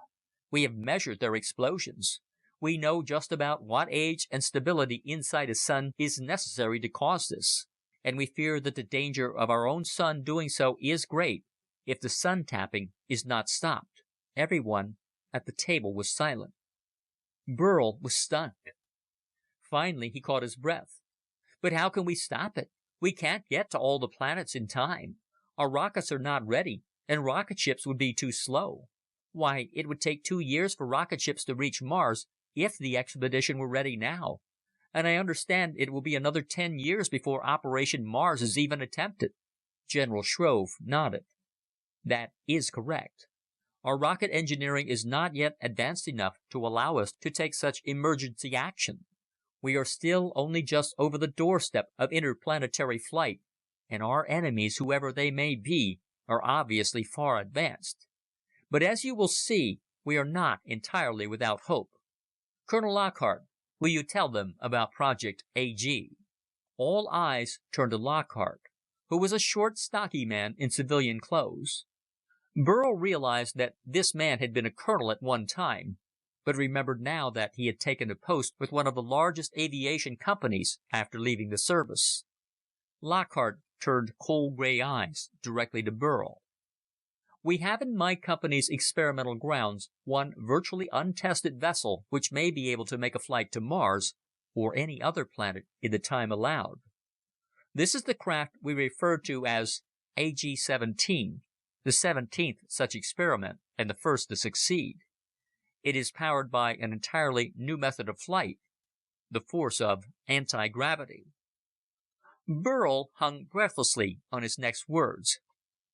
We have measured their explosions. We know just about what age and stability inside a sun is necessary to cause this. And we fear that the danger of our own sun doing so is great if the sun tapping is not stopped." Everyone at the table was silent. Burl was stunned. Finally, he caught his breath. "But how can we stop it? We can't get to all the planets in time. Our rockets are not ready, and rocket ships would be too slow. Why, it would take 2 years for rocket ships to reach Mars if the expedition were ready now. And I understand it will be another 10 years before Operation Mars is even attempted." General Shrove nodded. "That is correct. Our rocket engineering is not yet advanced enough to allow us to take such emergency action. We are still only just over the doorstep of interplanetary flight, and our enemies, whoever they may be, are obviously far advanced. But as you will see, we are not entirely without hope. Colonel Lockhart, will you tell them about Project AG?" All eyes turned to Lockhart, who was a short, stocky man in civilian clothes. Burl realized that this man had been a colonel at one time, but remembered now that he had taken a post with one of the largest aviation companies after leaving the service. Lockhart turned cold gray eyes directly to Burl. "We have in my company's experimental grounds one virtually untested vessel which may be able to make a flight to Mars, or any other planet in the time allowed. This is the craft we refer to as AG-17, the 17th such experiment and the first to succeed. It is powered by an entirely new method of flight, the force of anti-gravity." Burl hung breathlessly on his next words.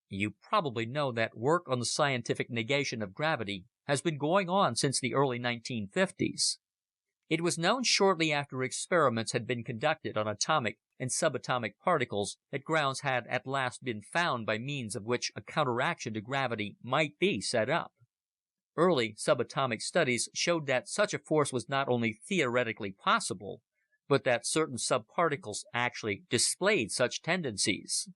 "You probably know that work on the scientific negation of gravity has been going on since the early 1950s. It was known shortly after experiments had been conducted on atomic and subatomic particles that grounds had at last been found by means of which a counteraction to gravity might be set up. Early subatomic studies showed that such a force was not only theoretically possible, but that certain subparticles actually displayed such tendencies.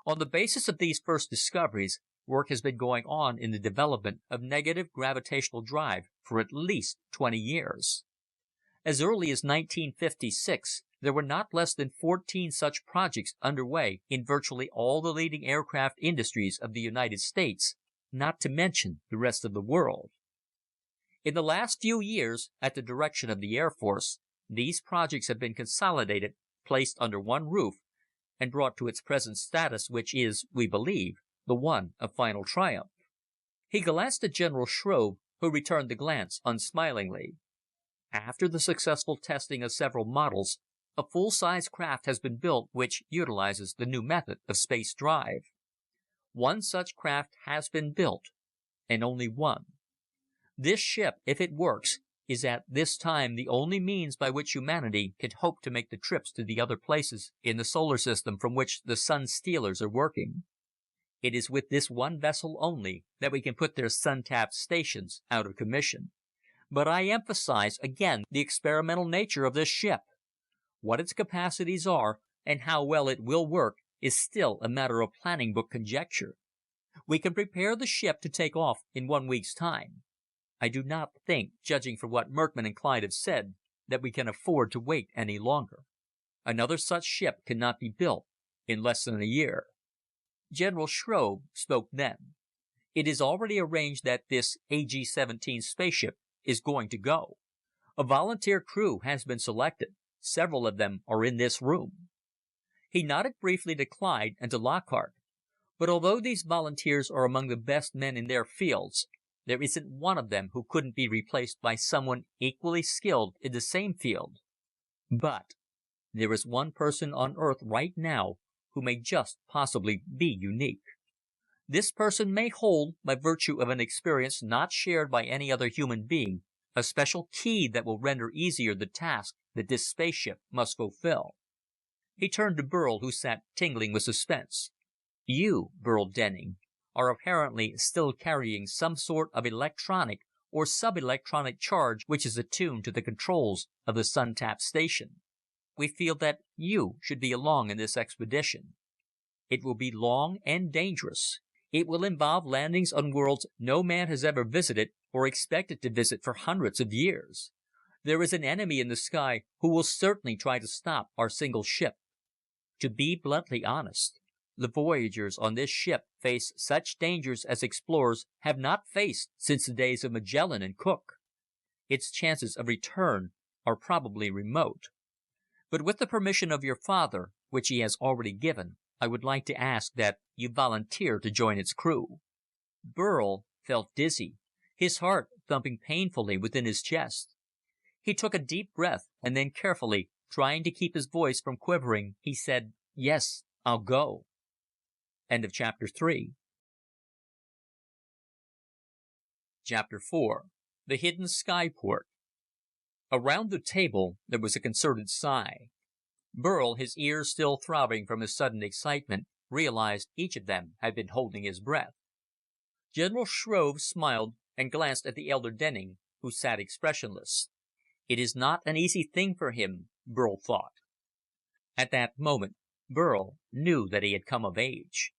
On the basis of these first discoveries, work has been going on in the development of negative gravitational drive for at least 20 years. As early as 1956, there were not less than 14 such projects underway in virtually all the leading aircraft industries of the United States, not to mention the rest of the world. In the last few years, at the direction of the Air Force, these projects have been consolidated, placed under one roof, and brought to its present status, which is, we believe, the one of final triumph." He glanced at General Shrove, who returned the glance unsmilingly. "After the successful testing of several models, a full-size craft has been built which utilizes the new method of space drive. One such craft has been built, and only one. This ship, if it works, is at this time the only means by which humanity can hope to make the trips to the other places in the solar system from which the Sun Stealers are working. It is with this one vessel only that we can put their sun-tapped stations out of commission. But I emphasize again the experimental nature of this ship. What its capacities are, and how well it will work, is still a matter of planning book conjecture. We can prepare the ship to take off in 1 week's time. I do not think, judging from what Merckman and Clyde have said, that we can afford to wait any longer. Another such ship cannot be built in less than a year." General Shrove spoke then. "It is already arranged that this AG-17 spaceship is going to go. A volunteer crew has been selected. Several of them are in this room." He nodded briefly to Clyde and to Lockhart. "But although these volunteers are among the best men in their fields, there isn't one of them who couldn't be replaced by someone equally skilled in the same field. But there is one person on Earth right now who may just possibly be unique. This person may hold, by virtue of an experience not shared by any other human being, a special key that will render easier the task that this spaceship must fulfill." He turned to Burl, who sat tingling with suspense. "You, Burl Denning, are apparently still carrying some sort of electronic or sub-electronic charge which is attuned to the controls of the Sun-Tap station. We feel that you should be along in this expedition. It will be long and dangerous. It will involve landings on worlds no man has ever visited or expected to visit for hundreds of years. There is an enemy in the sky who will certainly try to stop our single ship. To be bluntly honest, the voyagers on this ship face such dangers as explorers have not faced since the days of Magellan and Cook. Its chances of return are probably remote. But with the permission of your father, which he has already given, I would like to ask that you volunteer to join its crew." Burl felt dizzy, his heart thumping painfully within his chest. He took a deep breath, and then carefully, trying to keep his voice from quivering, he said, "Yes, I'll go." End of Chapter 3. Chapter 4. The Hidden Skyport. Around the table there was a concerted sigh. Burl, his ears still throbbing from his sudden excitement, realized each of them had been holding his breath. General Shrove smiled and glanced at the elder Denning, who sat expressionless. It is not an easy thing for him, Burl thought. At that moment, Burl knew that he had come of age.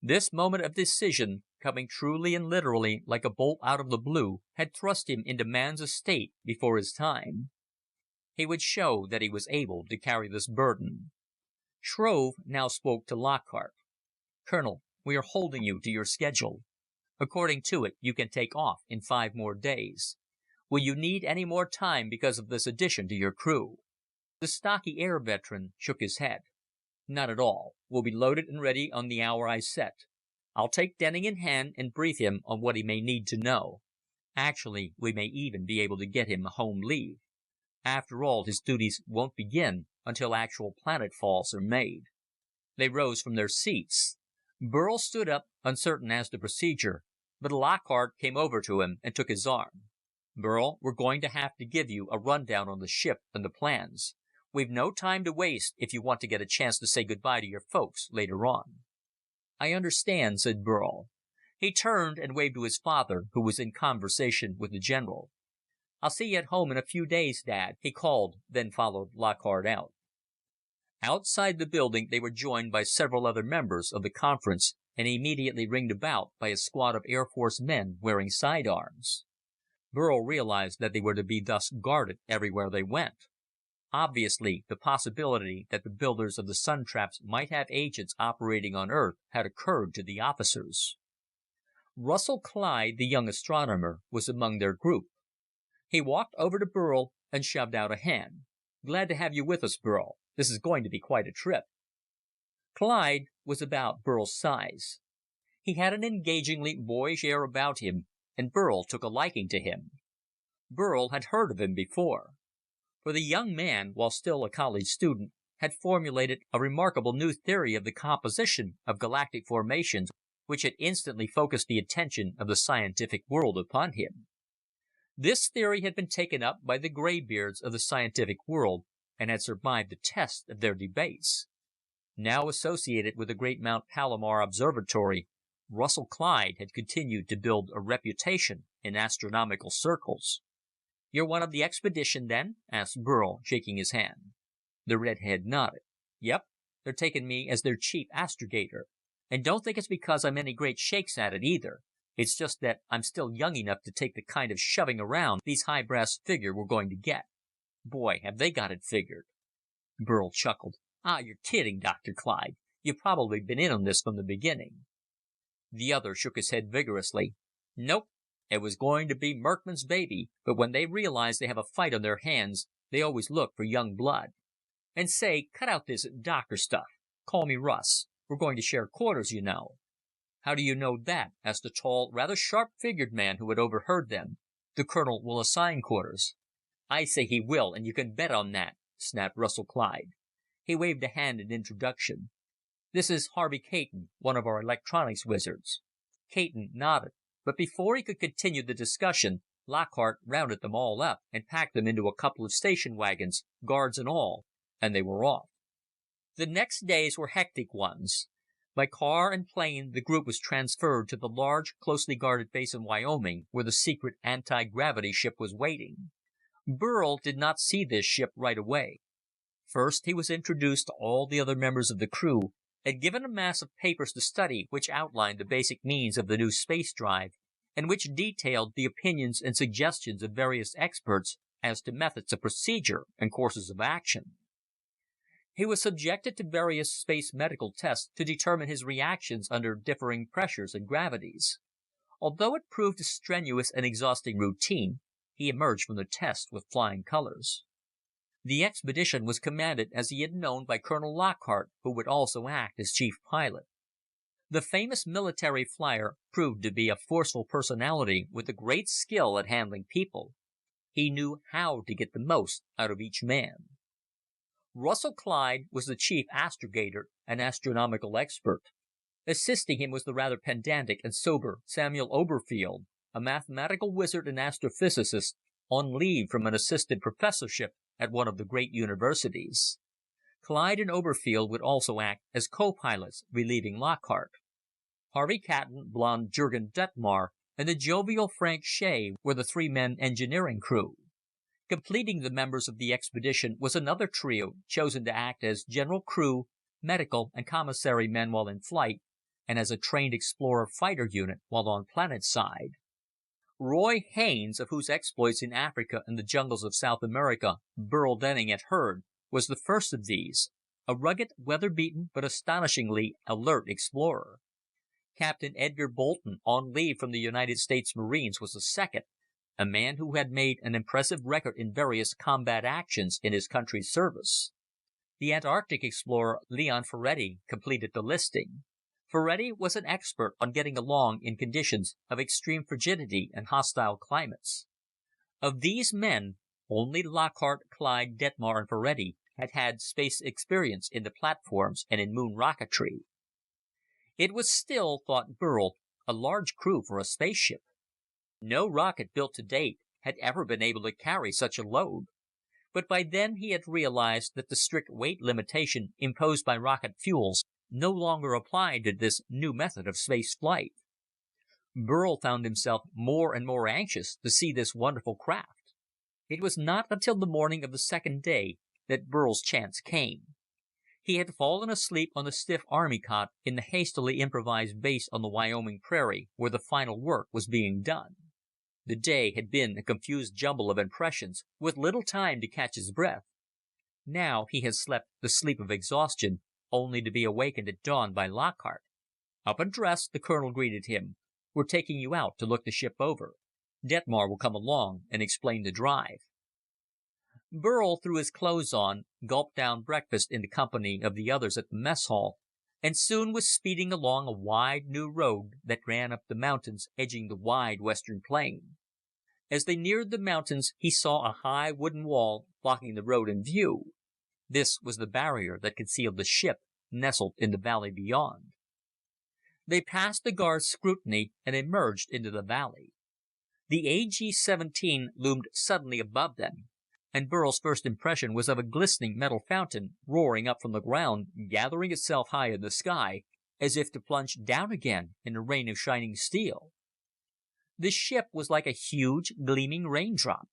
This moment of decision, coming truly and literally like a bolt out of the blue, had thrust him into man's estate before his time. He would show that he was able to carry this burden. Shrove now spoke to Lockhart. "Colonel, we are holding you to your schedule. According to it, you can take off in 5 more days. Will you need any more time because of this addition to your crew?" The stocky air veteran shook his head. "Not at all. We'll be loaded and ready on the hour I set. I'll take Denning in hand and brief him on what he may need to know. Actually, we may even be able to get him a home leave. After all, his duties won't begin until actual planetfalls are made." They rose from their seats. Burl stood up, uncertain as to procedure, but Lockhart came over to him and took his arm. "Burl, we're going to have to give you a rundown on the ship and the plans. We've no time to waste if you want to get a chance to say goodbye to your folks later on." "I understand," said Burl. He turned and waved to his father, who was in conversation with the general. "I'll see you at home in a few days, Dad," he called, then followed Lockhart out. Outside the building, they were joined by several other members of the conference, and immediately ringed about by a squad of Air Force men wearing sidearms. Burl realized that they were to be thus guarded everywhere they went. Obviously, the possibility that the builders of the sun traps might have agents operating on Earth had occurred to the officers. Russell Clyde, the young astronomer, was among their group. He walked over to Burl and shoved out a hand. "Glad to have you with us, Burl. This is going to be quite a trip." Clyde was about Burl's size. He had an engagingly boyish air about him, and Burl took a liking to him. Burl had heard of him before. For the young man, while still a college student, had formulated a remarkable new theory of the composition of galactic formations which had instantly focused the attention of the scientific world upon him. This theory had been taken up by the graybeards of the scientific world and had survived the test of their debates. Now associated with the great Mount Palomar Observatory, Russell Clyde had continued to build a reputation in astronomical circles. "You're one of the expedition, then?" asked Burl, shaking his hand. The redhead nodded. "Yep. They're taking me as their chief astrogator. And don't think it's because I'm any great shakes at it, either. It's just that I'm still young enough to take the kind of shoving around these high-brass figure we're going to get. Boy, have they got it figured." Burl chuckled. "Ah, you're kidding, Dr. Clyde. You've probably been in on this from the beginning." The other shook his head vigorously. "Nope. It was going to be Merkman's baby, but when they realize they have a fight on their hands, they always look for young blood. And say, cut out this doctor stuff. Call me Russ. We're going to share quarters, you know." "How do you know that?" asked a tall, rather sharp-figured man who had overheard them. "The colonel will assign quarters." "I say he will, and you can bet on that," snapped Russell Clyde. He waved a hand in introduction. "This is Harvey Caton, one of our electronics wizards." Caton nodded, but before he could continue the discussion, Lockhart rounded them all up and packed them into a couple of station wagons, guards and all, and they were off. The next days were hectic ones. By car and plane, the group was transferred to the large, closely guarded base in Wyoming, where the secret anti-gravity ship was waiting. Burl did not see this ship right away. First, he was introduced to all the other members of the crew and given a mass of papers to study which outlined the basic means of the new space drive and which detailed the opinions and suggestions of various experts as to methods of procedure and courses of action. He was subjected to various space medical tests to determine his reactions under differing pressures and gravities. Although it proved a strenuous and exhausting routine, he emerged from the test with flying colors. The expedition was commanded as he had known by Colonel Lockhart, who would also act as chief pilot. The famous military flyer proved to be a forceful personality with a great skill at handling people. He knew how to get the most out of each man. Russell Clyde was the chief astrogator and astronomical expert. Assisting him was the rather pedantic and sober Samuel Oberfield, a mathematical wizard and astrophysicist on leave from an assistant professorship at one of the great universities. Clyde and Oberfield would also act as co-pilots, relieving Lockhart. Harvey Catton, blonde Jurgen Detmar, and the jovial Frank Shea were the three-men engineering crew. Completing the members of the expedition was another trio, chosen to act as general crew, medical and commissary men while in flight, and as a trained explorer fighter unit while on planetside. Roy Haynes, of whose exploits in Africa and the jungles of South America Burl Denning had heard, was the first of these, a rugged, weather-beaten but astonishingly alert explorer. Captain Edgar Bolton, on leave from the United States Marines, was the second, a man who had made an impressive record in various combat actions in his country's service. The Antarctic explorer, Leon Ferretti, completed the listing. Ferretti was an expert on getting along in conditions of extreme frigidity and hostile climates. Of these men, only Lockhart, Clyde, Detmar, and Ferretti had had space experience in the platforms and in moon rocketry. It was still, thought Burl, a large crew for a spaceship. No rocket built to date had ever been able to carry such a load. But by then he had realized that the strict weight limitation imposed by rocket fuels no longer applied to this new method of space flight. Burl found himself more and more anxious to see this wonderful craft. It was not until the morning of the second day that Burl's chance came. He had fallen asleep on the stiff army cot in the hastily improvised base on the Wyoming prairie where the final work was being done. The day had been a confused jumble of impressions, with little time to catch his breath. Now he had slept the sleep of exhaustion, only to be awakened at dawn by Lockhart. "Up and dressed," the colonel greeted him. "We're taking you out to look the ship over. Detmar will come along and explain the drive." Burl threw his clothes on, gulped down breakfast in the company of the others at the mess hall, and soon was speeding along a wide new road that ran up the mountains edging the wide western plain. As they neared the mountains, he saw a high wooden wall blocking the road in view. This was the barrier that concealed the ship, nestled in the valley beyond. They passed the guard's scrutiny and emerged into the valley. The AG-17 loomed suddenly above them, and Burl's first impression was of a glistening metal fountain roaring up from the ground, gathering itself high in the sky, as if to plunge down again in a rain of shining steel. The ship was like a huge, gleaming raindrop.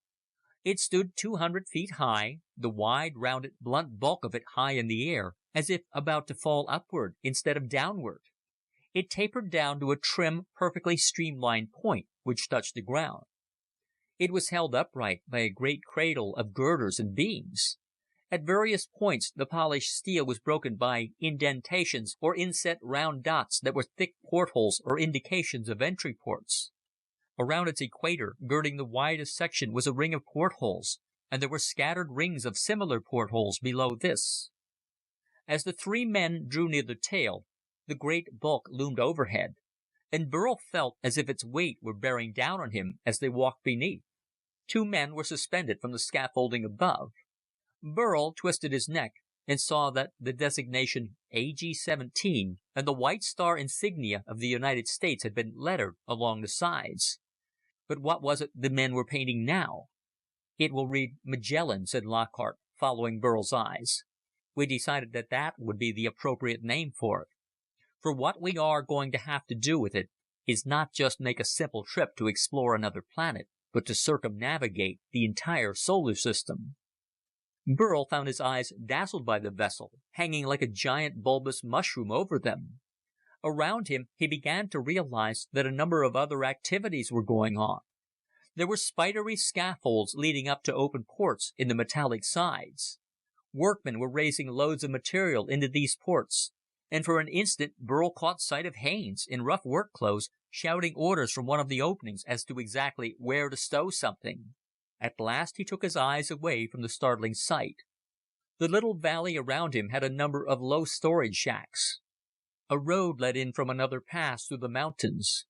It stood 200 feet high, the wide, rounded, blunt bulk of it high in the air, as if about to fall upward instead of downward. It tapered down to a trim, perfectly streamlined point which touched the ground. It was held upright by a great cradle of girders and beams. At various points, the polished steel was broken by indentations or inset round dots that were thick portholes or indications of entry ports. Around its equator, girding the widest section, was a ring of portholes, and there were scattered rings of similar portholes below this. As the three men drew near the tail, the great bulk loomed overhead, and Burl felt as if its weight were bearing down on him as they walked beneath. 2 men were suspended from the scaffolding above. Burl twisted his neck and saw that the designation AG-17 and the white star insignia of the United States had been lettered along the sides. But what was it the men were painting now? "It will read Magellan," said Lockhart, following Burl's eyes. "We decided that that would be the appropriate name for it. For what we are going to have to do with it is not just make a simple trip to explore another planet, but to circumnavigate the entire solar system." Burl found his eyes dazzled by the vessel, hanging like a giant bulbous mushroom over them. Around him, he began to realize that a number of other activities were going on. There were spidery scaffolds leading up to open ports in the metallic sides. Workmen were raising loads of material into these ports, and for an instant Burl caught sight of Haines, in rough work clothes, shouting orders from one of the openings as to exactly where to stow something. At last he took his eyes away from the startling sight. The little valley around him had a number of low storage shacks. A road led in from another pass through the mountains.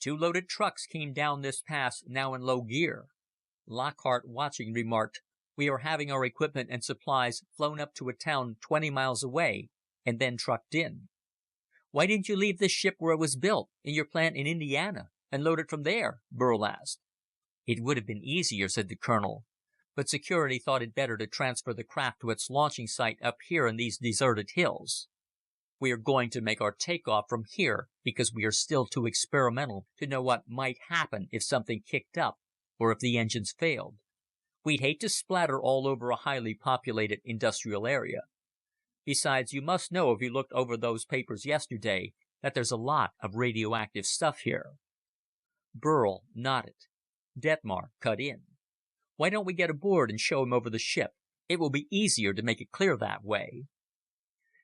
2 loaded trucks came down this pass, now in low gear. Lockhart, watching, remarked, "We are having our equipment and supplies flown up to a town 20 miles away, and then trucked in." "Why didn't you leave this ship where it was built, in your plant in Indiana, and load it from there?" Burl asked. "It would have been easier," said the colonel. but security thought it better to transfer the craft to its launching site up here in these deserted hills. We are going to make our takeoff from here because we are still too experimental to know what might happen if something kicked up or if the engines failed. We'd hate to splatter all over a highly populated industrial area. Besides, you must know if you looked over those papers yesterday that there's a lot of radioactive stuff here." Burl nodded. Detmar cut in. "Why don't we get aboard and show him over the ship? It will be easier to make it clear that way."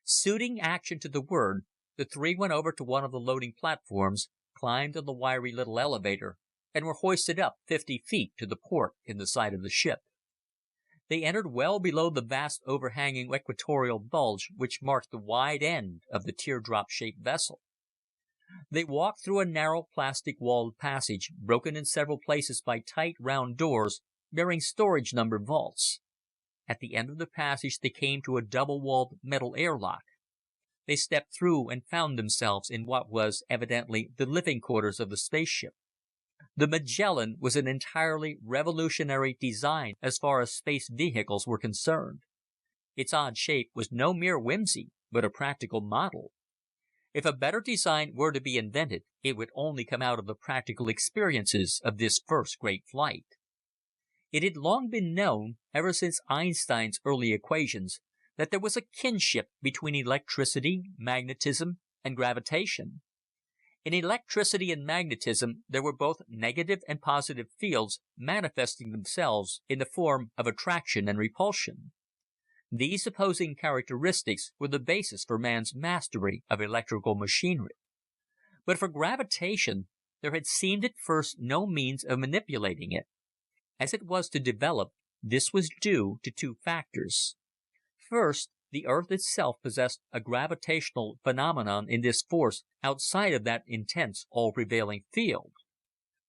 Suiting action to the word, the three went over to one of the loading platforms, climbed on the wiry little elevator, and were hoisted up 50 feet to the port in the side of the ship. They entered well below the vast overhanging equatorial bulge which marked the wide end of the teardrop-shaped vessel. They walked through a narrow plastic-walled passage, broken in several places by tight, round doors bearing storage-number vaults. At the end of the passage they came to a double-walled metal airlock. They stepped through and found themselves in what was evidently the living quarters of the spaceship. The Magellan was an entirely revolutionary design as far as space vehicles were concerned. Its odd shape was no mere whimsy, but a practical model. If a better design were to be invented, it would only come out of the practical experiences of this first great flight. It had long been known, ever since Einstein's early equations, that there was a kinship between electricity, magnetism, and gravitation. In electricity and magnetism, there were both negative and positive fields manifesting themselves in the form of attraction and repulsion. These opposing characteristics were the basis for man's mastery of electrical machinery. But for gravitation, there had seemed at first no means of manipulating it. As it was to develop, this was due to two factors. First, the Earth itself possessed a gravitational phenomenon in this force outside of that intense, all-prevailing field.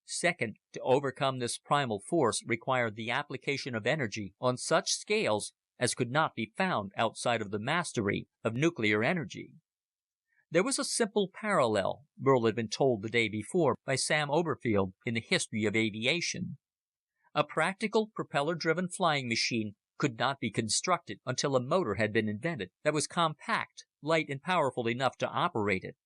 Second, to overcome this primal force required the application of energy on such scales as could not be found outside of the mastery of nuclear energy. There was a simple parallel, Burl had been told the day before by Sam Oberfield in the history of aviation. A practical propeller-driven flying machine could not be constructed until a motor had been invented that was compact, light, and powerful enough to operate it.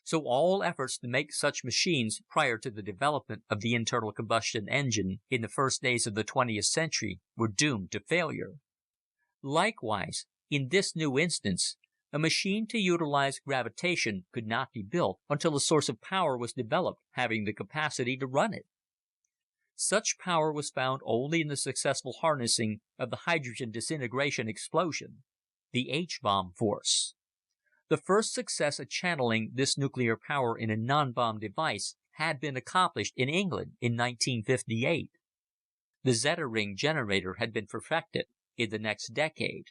So all efforts to make such machines prior to the development of the internal combustion engine in the first days of the 20th century were doomed to failure. Likewise, in this new instance, a machine to utilize gravitation could not be built until a source of power was developed having the capacity to run it. Such power was found only in the successful harnessing of the hydrogen disintegration explosion, the H-bomb force. The first success at channeling this nuclear power in a non-bomb device had been accomplished in England in 1958. The Zeta ring generator had been perfected in the next decade.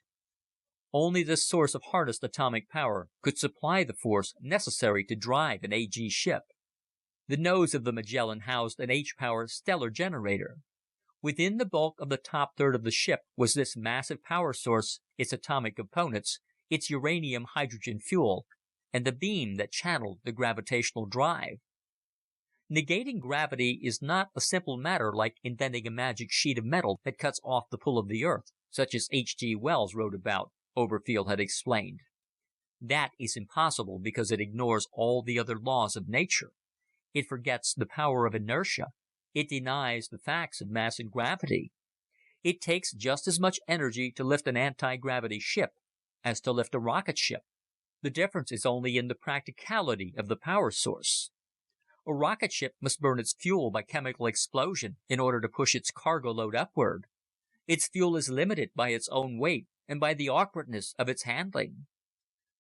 Only this source of harnessed atomic power could supply the force necessary to drive an AG ship. The nose of the Magellan housed an H-power stellar generator. Within the bulk of the top third of the ship was this massive power source, its atomic components, its uranium-hydrogen fuel, and the beam that channeled the gravitational drive. Negating gravity is not a simple matter like inventing a magic sheet of metal that cuts off the pull of the Earth, such as H.G. Wells wrote about, Oberfield had explained. That is impossible because it ignores all the other laws of nature. It forgets the power of inertia. It denies the facts of mass and gravity. It takes just as much energy to lift an anti-gravity ship as to lift a rocket ship. The difference is only in the practicality of the power source. A rocket ship must burn its fuel by chemical explosion in order to push its cargo load upward. Its fuel is limited by its own weight and by the awkwardness of its handling.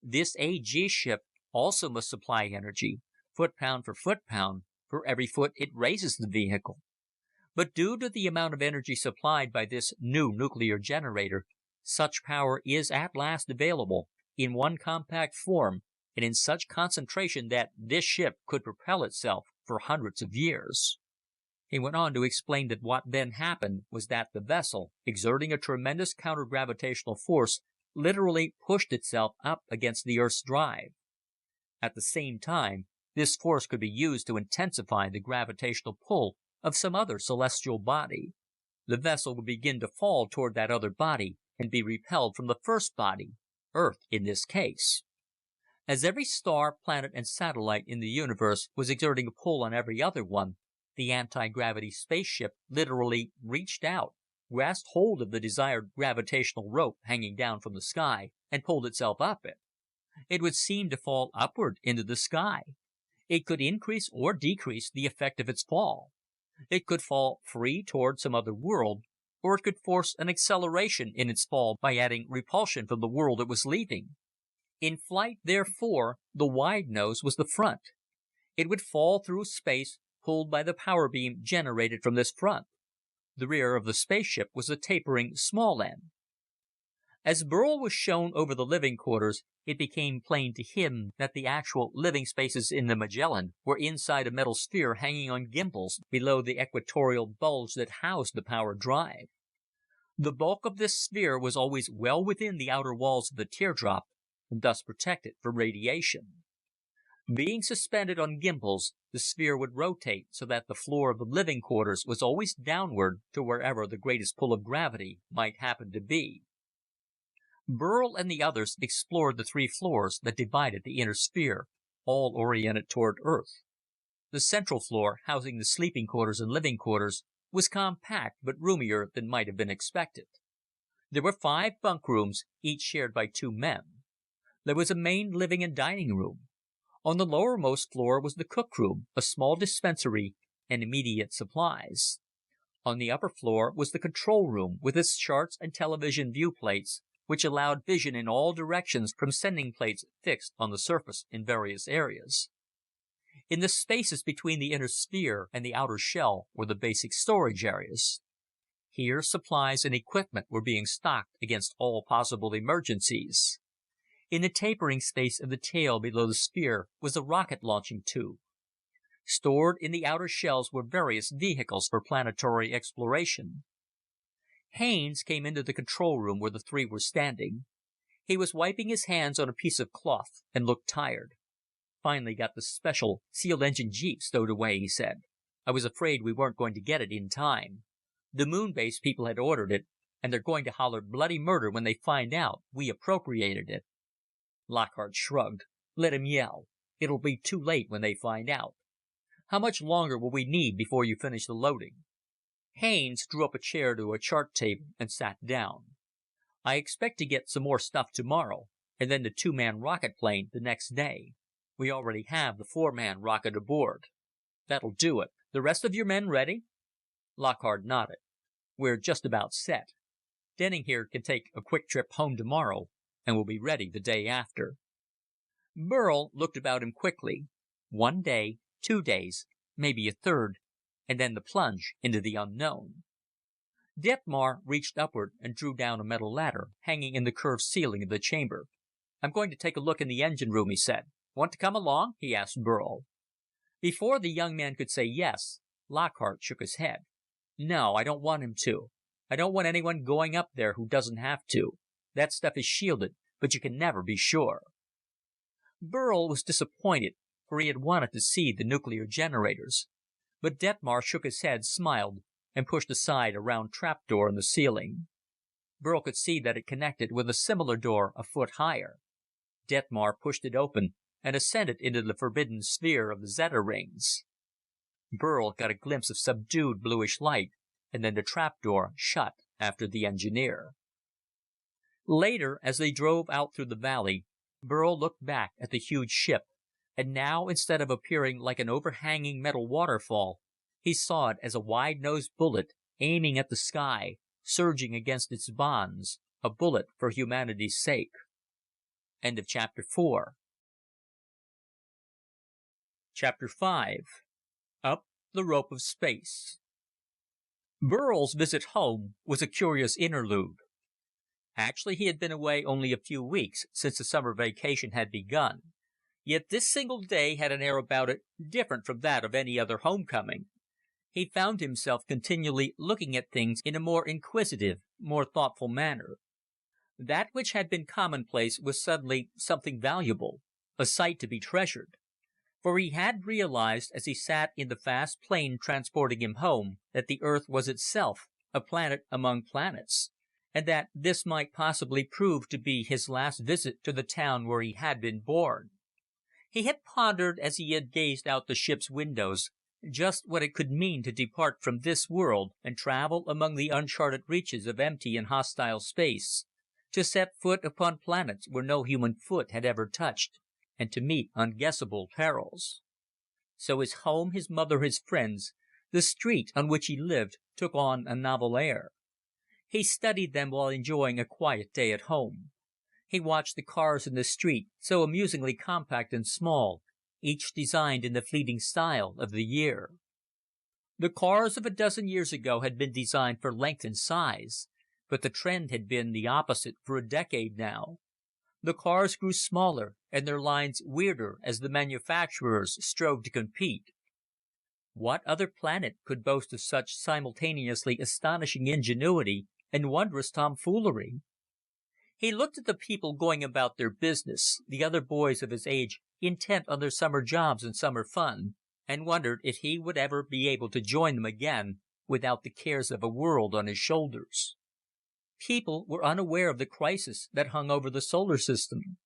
This AG ship also must supply energy, foot-pound, for every foot it raises the vehicle. But due to the amount of energy supplied by this new nuclear generator, such power is at last available in one compact form and in such concentration that this ship could propel itself for hundreds of years. He went on to explain that what then happened was that the vessel, exerting a tremendous counter-gravitational force, literally pushed itself up against the Earth's drive. At the same time, this force could be used to intensify the gravitational pull of some other celestial body. The vessel would begin to fall toward that other body and be repelled from the first body, Earth in this case. As every star, planet, and satellite in the universe was exerting a pull on every other one, the anti-gravity spaceship literally reached out, grasped hold of the desired gravitational rope hanging down from the sky, and pulled itself up it. It would seem to fall upward into the sky. It could increase or decrease the effect of its fall. It could fall free toward some other world, or it could force an acceleration in its fall by adding repulsion from the world it was leaving. In flight, therefore, the wide nose was the front. It would fall through space, pulled by the power beam generated from this front. The rear of the spaceship was the tapering small end. As Burl was shown over the living quarters, it became plain to him that the actual living spaces in the Magellan were inside a metal sphere hanging on gimbals below the equatorial bulge that housed the power drive. The bulk of this sphere was always well within the outer walls of the teardrop, and thus protected from radiation. Being suspended on gimbals, the sphere would rotate so that the floor of the living quarters was always downward to wherever the greatest pull of gravity might happen to be. Burl and the others explored the 3 floors that divided the inner sphere, all oriented toward Earth. The central floor, housing the sleeping quarters and living quarters, was compact but roomier than might have been expected. There were 5 bunk rooms, each shared by 2 men. There was a main living and dining room. On the lowermost floor was the cook room, a small dispensary, and immediate supplies. On the upper floor was the control room with its charts and television viewplates, which allowed vision in all directions from sending plates fixed on the surface in various areas. In the spaces between the inner sphere and the outer shell were the basic storage areas. Here supplies and equipment were being stocked against all possible emergencies. In the tapering space of the tail below the sphere was a rocket launching tube. Stored in the outer shells were various vehicles for planetary exploration. Haines came into the control room where the 3 were standing. He was wiping his hands on a piece of cloth and looked tired. Finally got the special sealed-engine Jeep stowed away, he said. I was afraid we weren't going to get it in time. The moon base people had ordered it, and they're going to holler bloody murder when they find out we appropriated it. Lockhart shrugged. Let him yell. It'll be too late when they find out. How much longer will we need before you finish the loading? Haines drew up a chair to a chart table and sat down. I expect to get some more stuff tomorrow, and then the 2-man rocket plane the next day. We already have the 4-man rocket aboard. That'll do it. The rest of your men ready? Lockhart nodded. We're just about set. Denning here can take a quick trip home tomorrow, and we'll be ready the day after. Burl looked about him quickly. 1 day, 2 days, maybe a third, and then the plunge into the unknown. Detmar reached upward and drew down a metal ladder hanging in the curved ceiling of the chamber. I'm going to take a look in the engine room, he said. Want to come along? He asked Burl. Before the young man could say yes, Lockhart shook his head. No, I don't want him to. I don't want anyone going up there who doesn't have to. That stuff is shielded, but you can never be sure. Burl was disappointed, for he had wanted to see the nuclear generators. But Detmar shook his head, smiled, and pushed aside a round trapdoor in the ceiling. Burl could see that it connected with a similar door a foot higher. Detmar pushed it open and ascended into the forbidden sphere of the Zeta rings. Burl got a glimpse of subdued bluish light, and then the trapdoor shut after the engineer. Later, as they drove out through the valley, Burl looked back at the huge ship, and now, instead of appearing like an overhanging metal waterfall, he saw it as a wide-nosed bullet aiming at the sky, surging against its bonds, a bullet for humanity's sake. End of Chapter 4. Chapter 5. Up the Rope of Space. Burl's visit home was a curious interlude. Actually, he had been away only a few weeks since the summer vacation had begun, yet this single day had an air about it different from that of any other homecoming. He found himself continually looking at things in a more inquisitive, more thoughtful manner. That which had been commonplace was suddenly something valuable, a sight to be treasured. For he had realized, as he sat in the fast plane transporting him home, that the Earth was itself a planet among planets, and that this might possibly prove to be his last visit to the town where he had been born. He had pondered, as he had gazed out the ship's windows, just what it could mean to depart from this world and travel among the uncharted reaches of empty and hostile space, to set foot upon planets where no human foot had ever touched, and to meet unguessable perils. So his home, his mother, his friends, the street on which he lived, took on a novel air. He studied them while enjoying a quiet day at home. He watched the cars in the street, so amusingly compact and small, each designed in the fleeting style of the year. The cars of a dozen years ago had been designed for length and size, but the trend had been the opposite for a decade now. The cars grew smaller and their lines weirder as the manufacturers strove to compete. What other planet could boast of such simultaneously astonishing ingenuity and wondrous tomfoolery? He looked at the people going about their business, the other boys of his age intent on their summer jobs and summer fun, and wondered if he would ever be able to join them again without the cares of a world on his shoulders. People were unaware of the crisis that hung over the solar system.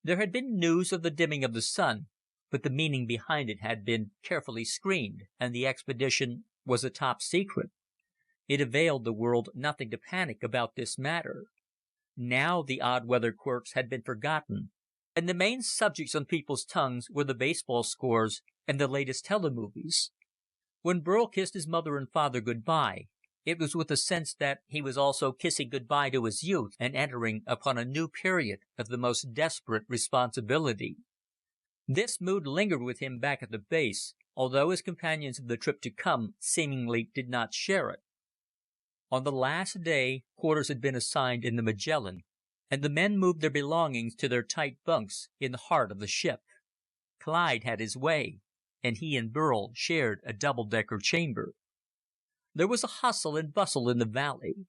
There had been news of the dimming of the sun, but the meaning behind it had been carefully screened, and the expedition was a top secret. It availed the world nothing to panic about this matter. Now the odd weather quirks had been forgotten, and the main subjects on people's tongues were the baseball scores and the latest telemovies. When Burl kissed his mother and father goodbye, it was with a sense that he was also kissing goodbye to his youth and entering upon a new period of the most desperate responsibility. This mood lingered with him back at the base, although his companions of the trip to come seemingly did not share it. On the last day, quarters had been assigned in the Magellan, and the men moved their belongings to their tight bunks in the heart of the ship. Clyde had his way, and he and Burl shared a double-decker chamber. There was a hustle and bustle in the valley.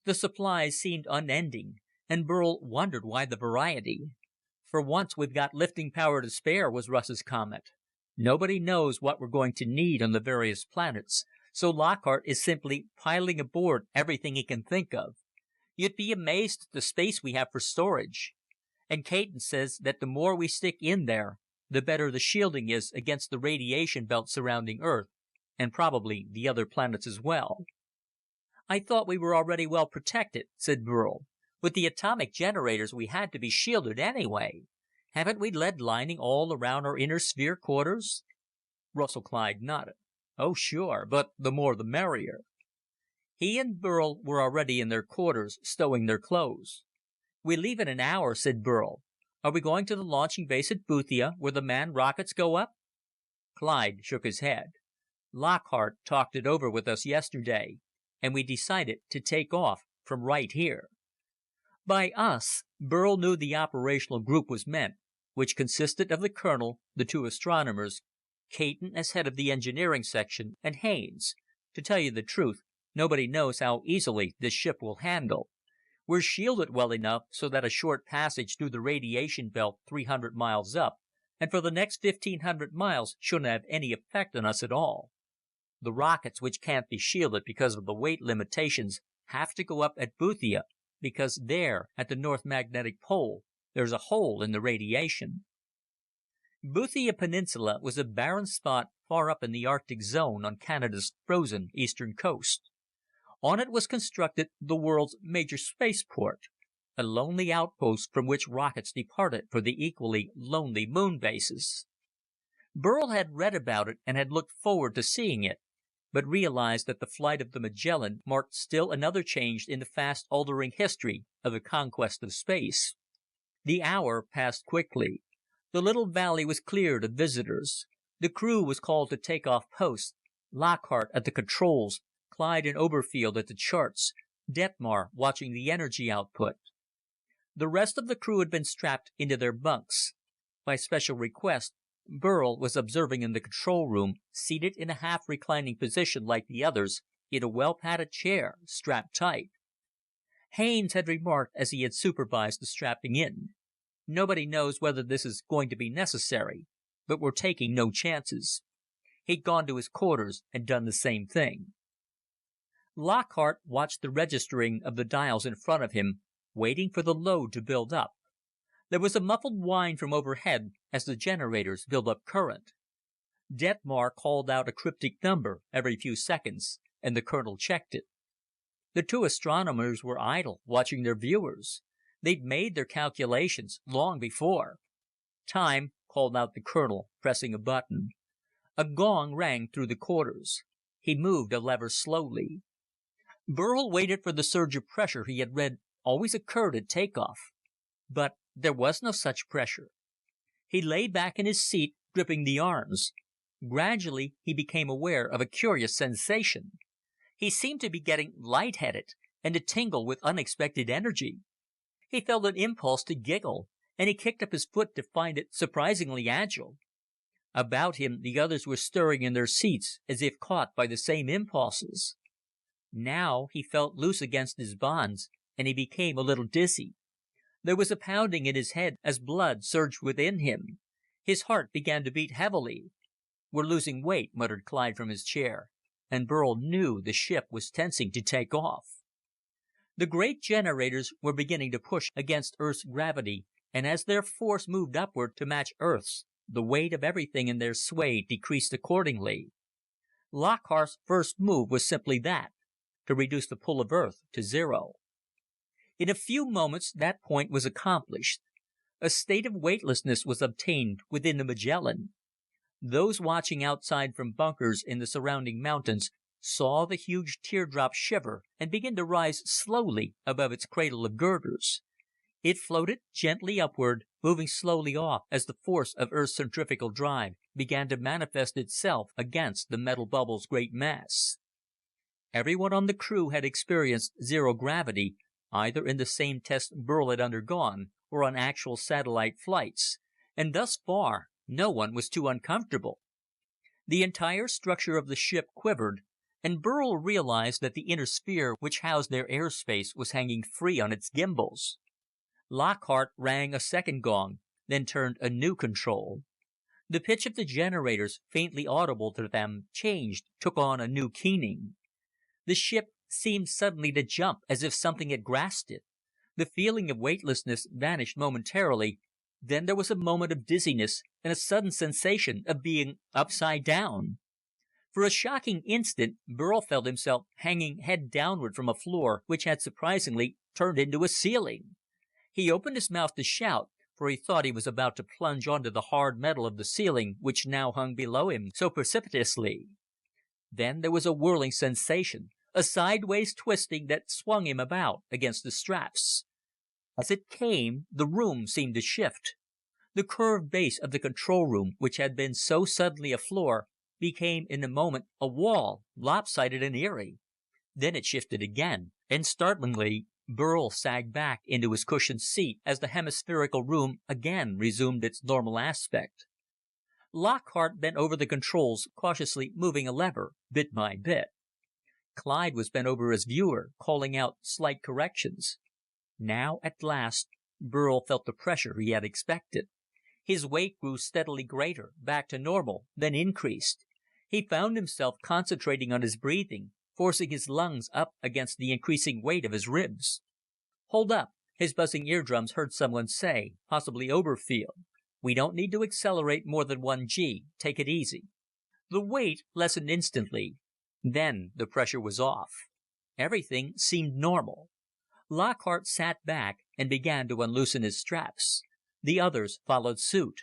The supplies seemed unending, and Burl wondered why the variety. "For once we've got lifting power to spare," was Russ's comment. "Nobody knows what we're going to need on the various planets, so Lockhart is simply piling aboard everything he can think of. You'd be amazed at the space we have for storage. And Caton says that the more we stick in there, the better the shielding is against the radiation belt surrounding Earth, and probably the other planets as well." "I thought we were already well protected," said Burl. "With the atomic generators, we had to be shielded anyway. Haven't we lead lining all around our inner sphere quarters?" Russell Clyde nodded. "Oh, sure, but the more the merrier." He and Burl were already in their quarters, stowing their clothes. "We leave in an hour," said Burl. "Are we going to the launching base at Boothia, where the manned rockets go up?" Clyde shook his head. "Lockhart talked it over with us yesterday, and we decided to take off from right here." By us, Burl knew the operational group was meant, which consisted of the colonel, the two astronomers, Caton as head of the engineering section, and Haines. To tell you the truth, nobody knows how easily this ship will handle. We're shielded well enough so that a short passage through the radiation belt 300 miles up, and for the next 1,500 miles shouldn't have any effect on us at all. The rockets, which can't be shielded because of the weight limitations, have to go up at Boothia, because there, at the North Magnetic Pole, there's a hole in the radiation. Boothia Peninsula was a barren spot far up in the Arctic zone on Canada's frozen eastern coast. On it was constructed the world's major spaceport, a lonely outpost from which rockets departed for the equally lonely moon bases. Burl had read about it and had looked forward to seeing it, but realized that the flight of the Magellan marked still another change in the fast-altering history of the conquest of space. The hour passed quickly. The little valley was cleared of visitors. The crew was called to take off post, Lockhart at the controls, Clyde and Oberfield at the charts, Detmar watching the energy output. The rest of the crew had been strapped into their bunks. By special request, Burl was observing in the control room, seated in a half-reclining position like the others, in a well-padded chair, strapped tight. Haines had remarked as he had supervised the strapping in, "Nobody knows whether this is going to be necessary, but we're taking no chances." He'd gone to his quarters and done the same thing. Lockhart watched the registering of the dials in front of him, waiting for the load to build up. There was a muffled whine from overhead as the generators built up current. Detmar called out a cryptic number every few seconds, and the colonel checked it. The two astronomers were idle, watching their viewers. They'd made their calculations long before. "Time," called out the colonel, pressing a button. A gong rang through the quarters. He moved a lever slowly. Burl waited for the surge of pressure he had read always occurred at takeoff. But there was no such pressure. He lay back in his seat, gripping the arms. Gradually, he became aware of a curious sensation. He seemed to be getting lightheaded, and to tingle with unexpected energy. He felt an impulse to giggle, and he kicked up his foot to find it surprisingly agile. About him, the others were stirring in their seats as if caught by the same impulses. Now he felt loose against his bonds, and he became a little dizzy. There was a pounding in his head as blood surged within him. His heart began to beat heavily. "We're losing weight," muttered Clyde from his chair, and Burl knew the ship was tensing to take off. The great generators were beginning to push against Earth's gravity, and as their force moved upward to match Earth's, the weight of everything in their sway decreased accordingly. Lockhart's first move was simply that, to reduce the pull of Earth to zero. In a few moments, that point was accomplished. A state of weightlessness was obtained within the Magellan. Those watching outside from bunkers in the surrounding mountains saw the huge teardrop shiver and begin to rise slowly above its cradle of girders. It floated gently upward, moving slowly off as the force of Earth's centrifugal drive began to manifest itself against the metal bubble's great mass. Everyone on the crew had experienced zero gravity, either in the same test Burl had undergone or on actual satellite flights, and thus far no one was too uncomfortable. The entire structure of the ship quivered, and Burl realized that the inner sphere which housed their airspace was hanging free on its gimbals. Lockhart rang a second gong, then turned a new control. The pitch of the generators, faintly audible to them, changed, took on a new keening. The ship seemed suddenly to jump as if something had grasped it. The feeling of weightlessness vanished momentarily, then there was a moment of dizziness and a sudden sensation of being upside down. For a shocking instant, Burl felt himself hanging head downward from a floor which had surprisingly turned into a ceiling. He opened his mouth to shout, for he thought he was about to plunge onto the hard metal of the ceiling which now hung below him so precipitously. Then there was a whirling sensation, a sideways twisting that swung him about against the straps. As it came, the room seemed to shift. The curved base of the control room, which had been so suddenly a floor, became in a moment a wall, lopsided and eerie. Then it shifted again, and startlingly, Burl sagged back into his cushioned seat as the hemispherical room again resumed its normal aspect. Lockhart bent over the controls, cautiously moving a lever, bit by bit. Clyde was bent over his viewer, calling out slight corrections. Now, at last, Burl felt the pressure he had expected. His weight grew steadily greater, back to normal, then increased. He found himself concentrating on his breathing, forcing his lungs up against the increasing weight of his ribs. "Hold up," his buzzing eardrums heard someone say, possibly Oberfield. "We don't need to accelerate more than 1 g. Take it easy." The weight lessened instantly. Then the pressure was off. Everything seemed normal. Lockhart sat back and began to unloosen his straps. The others followed suit.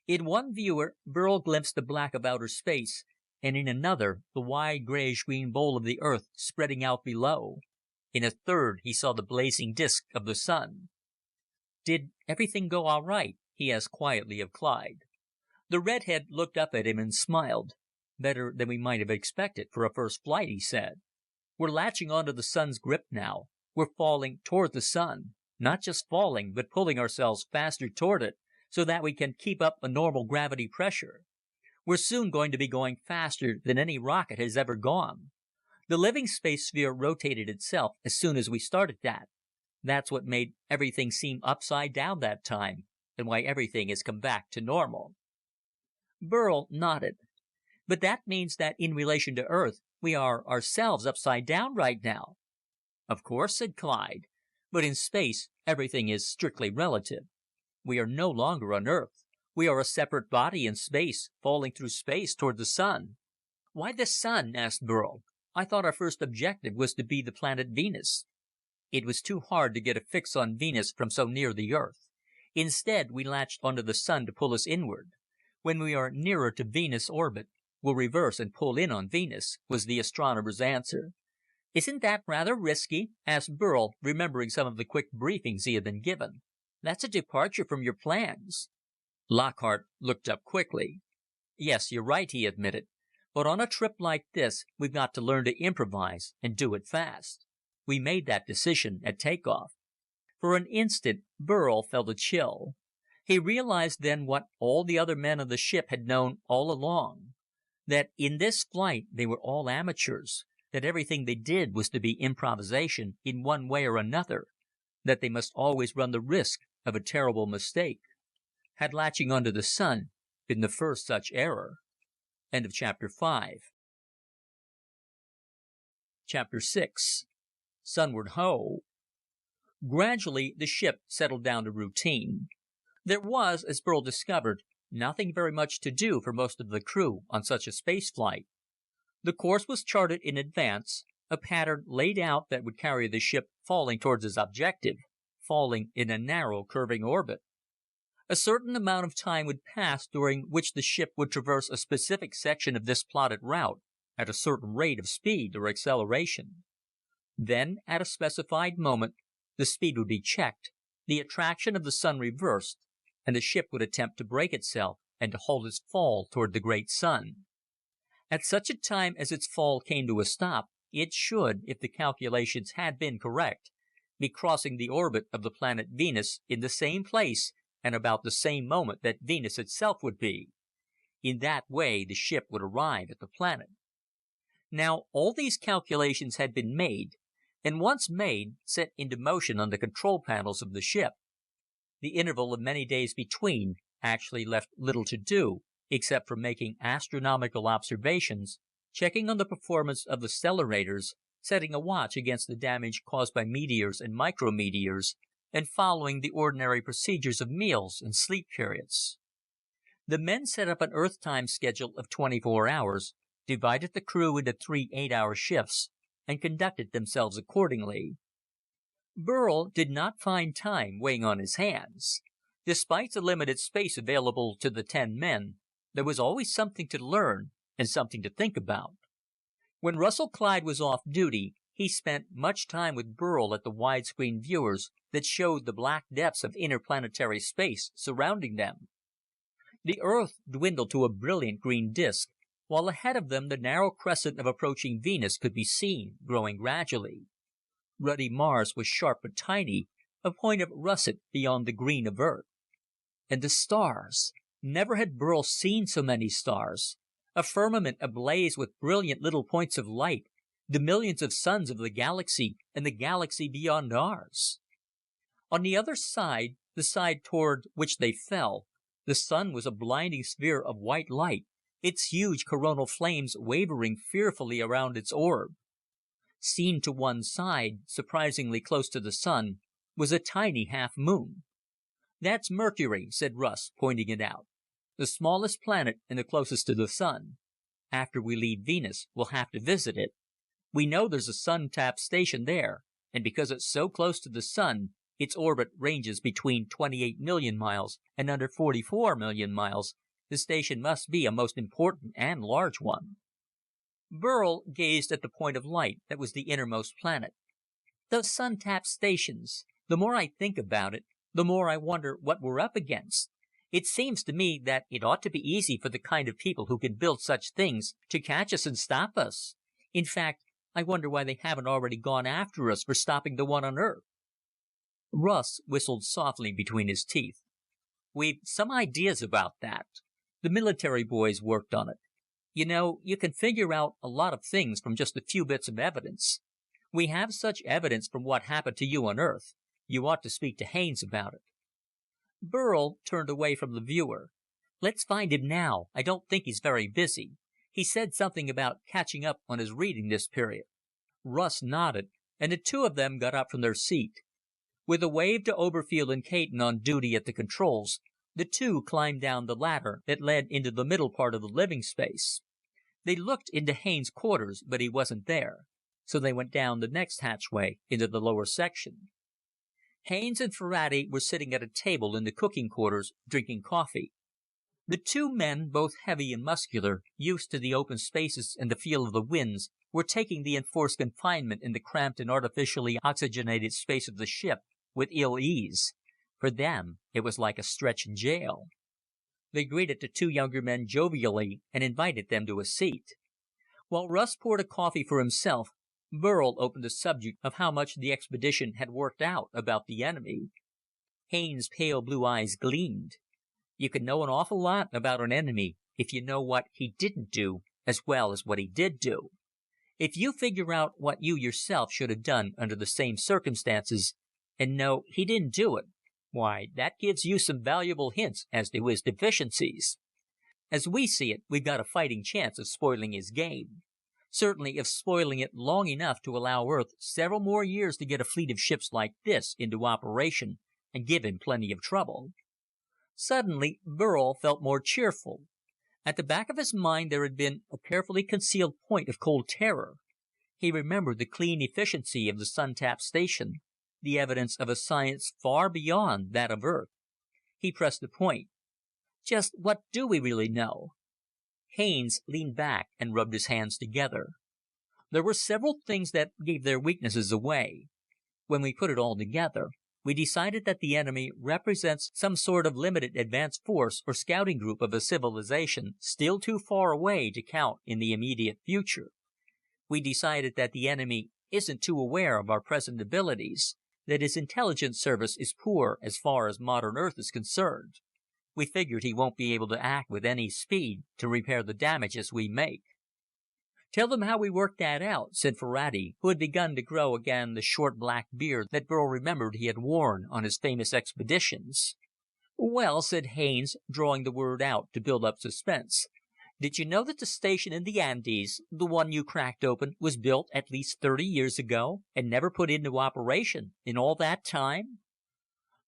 In one viewer, Burl glimpsed the black of outer space, and in another, the wide grayish-green bowl of the Earth spreading out below. In a third, he saw the blazing disk of the sun. "Did everything go all right?" he asked quietly of Clyde. The redhead looked up at him and smiled. "Better than we might have expected for a first flight," he said. "We're latching onto the sun's grip now. We're falling toward the sun. Not just falling, but pulling ourselves faster toward it, so that we can keep up a normal gravity pressure. We're soon going to be going faster than any rocket has ever gone. The living space sphere rotated itself as soon as we started that. That's what made everything seem upside down that time, and why everything has come back to normal." Burl nodded. "But that means that in relation to Earth, We are ourselves upside down right now." "Of course," said Clyde. "But in space, everything is strictly relative. We are no longer on Earth. We are a separate body in space, falling through space toward the Sun." "Why the Sun?" asked Burl. "I thought our first objective was to be the planet Venus." "It was too hard to get a fix on Venus from so near the Earth. Instead, we latched onto the Sun to pull us inward. When we are nearer to Venus' orbit, we'll reverse and pull in on Venus," was the astronomer's answer. "Isn't that rather risky?" asked Burl, remembering some of the quick briefings he had been given. "That's a departure from your plans." Lockhart looked up quickly. "Yes, you're right," he admitted. "But on a trip like this, we've got to learn to improvise and do it fast. We made that decision at takeoff." For an instant, Burl felt a chill. He realized then what all the other men on the ship had known all along. That in this flight they were all amateurs, that everything they did was to be improvisation in one way or another, that they must always run the risk of a terrible mistake. Had latching onto the Sun been the first such error? End of Chapter 5. Chapter 6. Sunward Ho. Gradually, the ship settled down to routine. There was, as Burl discovered, nothing very much to do for most of the crew on such a space flight. The course was charted in advance, a pattern laid out that would carry the ship falling towards its objective, falling in a narrow, curving orbit. A certain amount of time would pass during which the ship would traverse a specific section of this plotted route at a certain rate of speed or acceleration. Then, at a specified moment, the speed would be checked, the attraction of the Sun reversed, and the ship would attempt to brake itself and to halt its fall toward the great Sun. At such a time as its fall came to a stop, it should, if the calculations had been correct, be crossing the orbit of the planet Venus in the same place and about the same moment that Venus itself would be. In that way, the ship would arrive at the planet. Now, all these calculations had been made, and once made, set into motion on the control panels of the ship. The interval of many days between actually left little to do except for making astronomical observations, checking on the performance of the stellarators, setting a watch against the damage caused by meteors and micrometeors, and following the ordinary procedures of meals and sleep periods. The men set up an Earth time schedule of 24 hours, divided the crew into 3 8-hour shifts, and conducted themselves accordingly. Burl did not find time weighing on his hands. Despite the limited space available to the 10 men, there was always something to learn and something to think about. When Russell Clyde was off duty, he spent much time with Burl at the widescreen viewers that showed the black depths of interplanetary space surrounding them. The Earth dwindled to a brilliant green disk, while ahead of them the narrow crescent of approaching Venus could be seen, growing gradually. Ruddy Mars was sharp but tiny, a point of russet beyond the green of Earth. And the stars! Never had Burl seen so many stars. A firmament ablaze with brilliant little points of light, the millions of suns of the galaxy and the galaxy beyond ours. On the other side, the side toward which they fell, the Sun was a blinding sphere of white light, its huge coronal flames wavering fearfully around its orb. Seen to one side, surprisingly close to the Sun, was a tiny half-moon. "That's Mercury," said Russ, pointing it out. "The smallest planet and the closest to the Sun. After we leave Venus, we'll have to visit it. We know there's a sun-tapped station there, and because it's so close to the Sun, its orbit ranges between 28 million miles and under 44 million miles, the station must be a most important and large one." Burl gazed at the point of light that was the innermost planet. "Those sun-tapped stations. The more I think about it, the more I wonder what we're up against. It seems to me that it ought to be easy for the kind of people who can build such things to catch us and stop us. In fact, I wonder why they haven't already gone after us for stopping the one on Earth." Russ whistled softly between his teeth. "We've some ideas about that. The military boys worked on it. You know, you can figure out a lot of things from just a few bits of evidence. We have such evidence from what happened to you on Earth. You ought to speak to Haines about it." Burl turned away from the viewer. "Let's find him now. I don't think he's very busy. He said something about catching up on his reading this period. Russ nodded, and the two of them got up from their seat. With a wave to Oberfield and Caton on duty at the controls, the two climbed down the ladder that led into the middle part of the living space. They looked into Haines' quarters, but he wasn't there, so they went down the next hatchway into the lower section. Haines and Ferrati were sitting at a table in the cooking quarters, drinking coffee. The two men, both heavy and muscular, used to the open spaces and the feel of the winds, were taking the enforced confinement in the cramped and artificially oxygenated space of the ship with ill ease. For them, it was like a stretch in jail. They greeted the two younger men jovially and invited them to a seat. While Russ poured a coffee for himself, Burl opened the subject of how much the expedition had worked out about the enemy. Haines' pale blue eyes gleamed. You can know an awful lot about an enemy if you know what he didn't do as well as what he did do. If you figure out what you yourself should have done under the same circumstances, and know he didn't do it, why, that gives you some valuable hints as to his deficiencies. As we see it, we've got a fighting chance of spoiling his game. Certainly of spoiling it long enough to allow Earth several more years to get a fleet of ships like this into operation and give him plenty of trouble. Suddenly, Burl felt more cheerful. At the back of his mind there had been a carefully concealed point of cold terror. He remembered the clean efficiency of the Sun-Tap station, the evidence of a science far beyond that of Earth. He pressed the point. Just what do we really know? Haines leaned back and rubbed his hands together. There were several things that gave their weaknesses away. When we put it all together, we decided that the enemy represents some sort of limited advanced force or scouting group of a civilization still too far away to count in the immediate future. We decided that the enemy isn't too aware of our present abilities, that his intelligence service is poor as far as modern Earth is concerned. We figured he won't be able to act with any speed to repair the damages we make. Tell them how we worked that out, said Ferrati, who had begun to grow again the short black beard that Burl remembered he had worn on his famous expeditions. Well, said Haines, drawing the word out to build up suspense, did you know that the station in the Andes, the one you cracked open, was built at least 30 years ago and never put into operation in all that time?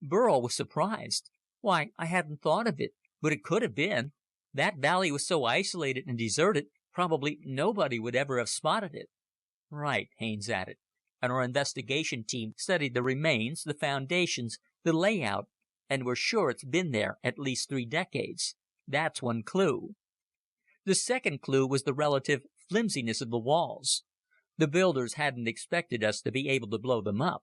Burl was surprised. Why, I hadn't thought of it, but it could have been. That valley was so isolated and deserted, probably nobody would ever have spotted it. Right, Haines added. And our investigation team studied the remains, the foundations, the layout, and we're sure it's been there at least 3 decades. That's one clue. The second clue was the relative flimsiness of the walls. The builders hadn't expected us to be able to blow them up.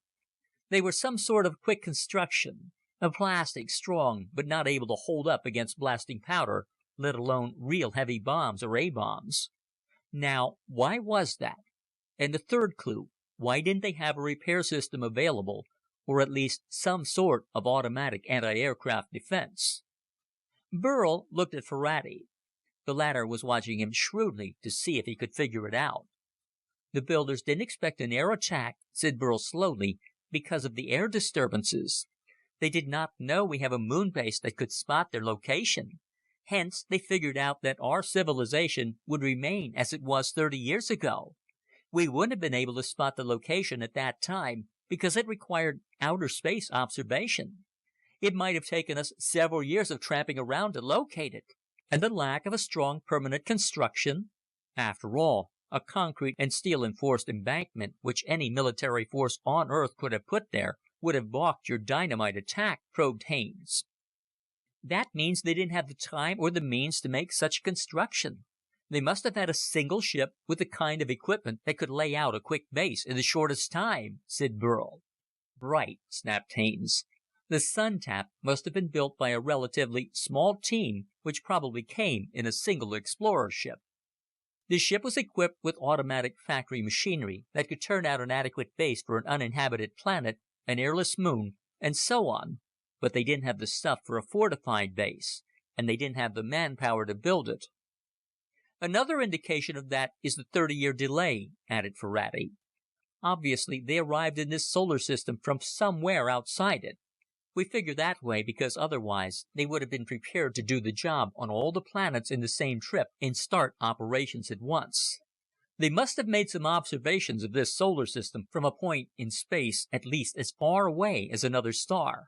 They were some sort of quick construction. A plastic, strong, but not able to hold up against blasting powder, let alone real heavy bombs or A-bombs. Now, why was that? And the third clue, why didn't they have a repair system available, or at least some sort of automatic anti-aircraft defense? Burl looked at Ferrati. The latter was watching him shrewdly to see if he could figure it out. The builders didn't expect an air attack, said Burl slowly, because of the air disturbances. They did not know we have a moon base that could spot their location. Hence, they figured out that our civilization would remain as it was 30 years ago. We wouldn't have been able to spot the location at that time because it required outer space observation. It might have taken us several years of tramping around to locate it. And the lack of a strong permanent construction? After all, a concrete and steel enforced embankment which any military force on Earth could have put there would have balked your dynamite attack, probed Haines. That means they didn't have the time or the means to make such a construction. They must have had a single ship with the kind of equipment that could lay out a quick base in the shortest time, said Burl. Right, snapped Haines. The Sun-Tap must have been built by a relatively small team which probably came in a single explorer ship. The ship was equipped with automatic factory machinery that could turn out an adequate base for an uninhabited planet, an airless moon, and so on, but they didn't have the stuff for a fortified base, and they didn't have the manpower to build it. Another indication of that is the 30-year delay, added Ferrati. Obviously, they arrived in this solar system from somewhere outside it. We figure that way because otherwise they would have been prepared to do the job on all the planets in the same trip and start operations at once. They must have made some observations of this solar system from a point in space at least as far away as another star.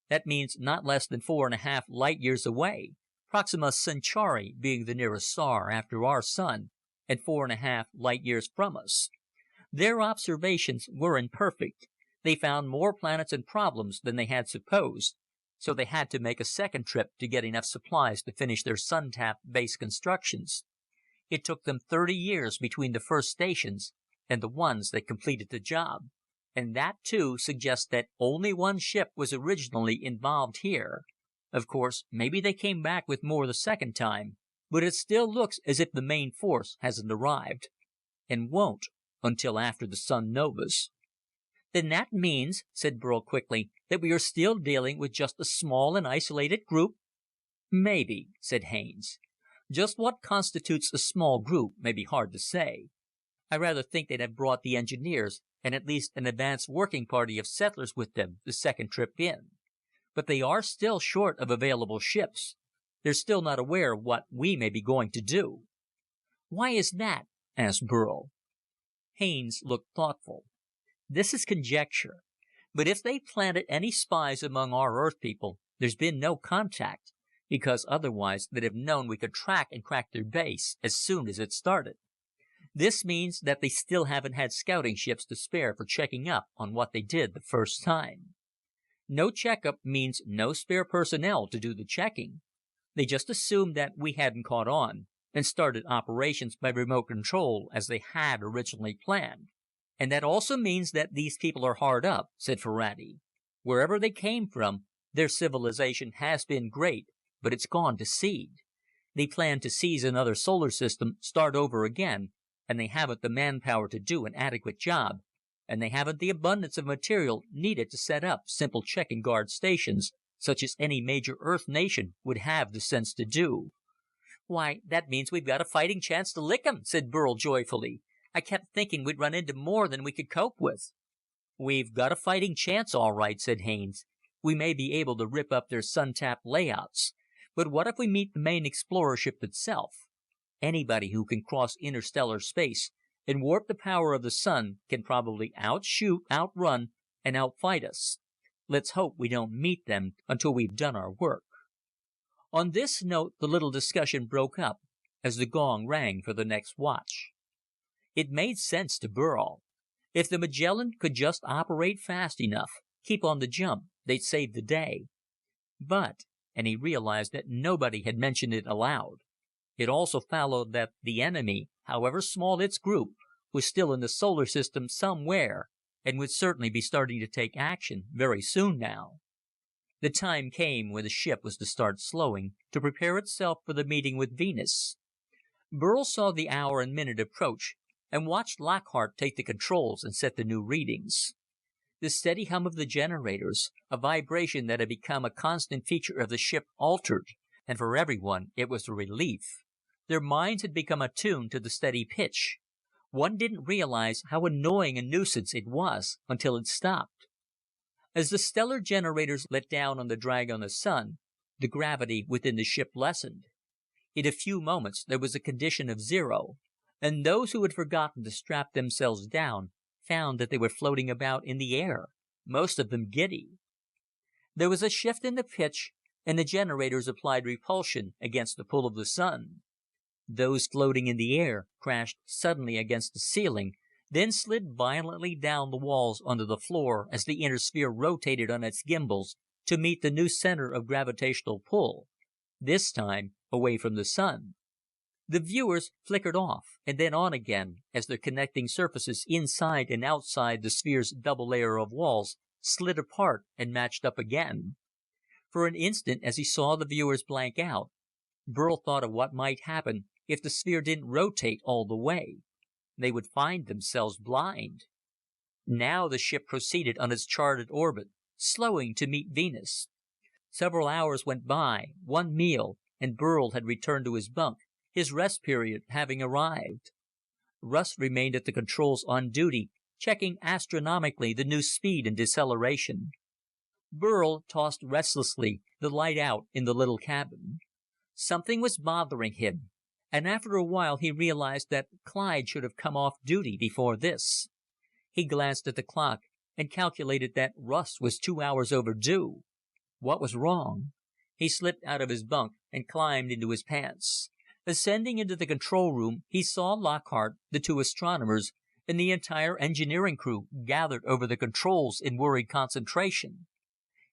That means not less than 4.5 light years away, Proxima Centauri being the nearest star after our sun, and 4.5 light years from us. Their observations were imperfect. They found more planets and problems than they had supposed, so they had to make a second trip to get enough supplies to finish their sun-tap base constructions. It took them 30 years between the first stations and the ones that completed the job. And that, too, suggests that only one ship was originally involved here. Of course, maybe they came back with more the second time, but it still looks as if the main force hasn't arrived. And won't until after the sun novas. "Then that means," said Burl quickly, "that we are still dealing with just a small and isolated group?" "Maybe," said Haines. "Just what constitutes a small group may be hard to say. I rather think they'd have brought the engineers and at least an advanced working party of settlers with them the second trip in. But they are still short of available ships. They're still not aware of what we may be going to do." "Why is that?" asked Burl. Haines looked thoughtful. "This is conjecture. But if they planted any spies among our Earth people, there's been no contact, because otherwise they'd have known we could track and crack their base as soon as it started. This means that they still haven't had scouting ships to spare for checking up on what they did the first time. No checkup means no spare personnel to do the checking. They just assumed that we hadn't caught on, and started operations by remote control as they had originally planned." "And that also means that these people are hard up," said Ferrati. "Wherever they came from, their civilization has been great, but it's gone to seed. They plan to seize another solar system, start over again, and they haven't the manpower to do an adequate job, and they haven't the abundance of material needed to set up simple check and guard stations, such as any major Earth nation would have the sense to do." "Why, that means we've got a fighting chance to lick 'em," said Burl joyfully. "I kept thinking we'd run into more than we could cope with." "We've got a fighting chance, all right," said Haines. "We may be able to rip up their sun-tap layouts. But what if we meet the main explorer ship itself? Anybody who can cross interstellar space and warp the power of the sun can probably outshoot, outrun, and outfight us. Let's hope we don't meet them until we've done our work." On this note, the little discussion broke up as the gong rang for the next watch. It made sense to Burl. If the Magellan could just operate fast enough, keep on the jump, they'd save the day. But, and he realized that nobody had mentioned it aloud, it also followed that the enemy, however small its group, was still in the solar system somewhere, and would certainly be starting to take action very soon now. The time came when the ship was to start slowing, to prepare itself for the meeting with Venus. Burl saw the hour and minute approach, and watched Lockhart take the controls and set the new readings. The steady hum of the generators, a vibration that had become a constant feature of the ship, altered, and for everyone it was a relief. Their minds had become attuned to the steady pitch. One didn't realize how annoying a nuisance it was until it stopped. As the stellar generators let down on the drag on the sun, the gravity within the ship lessened. In a few moments there was a condition of zero, and those who had forgotten to strap themselves down found that they were floating about in the air, most of them giddy. There was a shift in the pitch, and the generators applied repulsion against the pull of the sun. Those floating in the air crashed suddenly against the ceiling, then slid violently down the walls onto the floor as the inner sphere rotated on its gimbals to meet the new center of gravitational pull, this time away from the sun. The viewers flickered off and then on again as their connecting surfaces inside and outside the sphere's double layer of walls slid apart and matched up again. For an instant, as he saw the viewers blank out, Burl thought of what might happen if the sphere didn't rotate all the way. They would find themselves blind. Now the ship proceeded on its charted orbit, slowing to meet Venus. Several hours went by, one meal, and Burl had returned to his bunk, his rest period having arrived. Russ remained at the controls on duty, checking astronomically the new speed and deceleration. Burl tossed restlessly, the light out in the little cabin. Something was bothering him, and after a while he realized that Clyde should have come off duty before this. He glanced at the clock and calculated that Russ was 2 hours overdue. What was wrong? He slipped out of his bunk and climbed into his pants. Ascending into the control room, he saw Lockhart, the 2 astronomers, and the entire engineering crew gathered over the controls in worried concentration.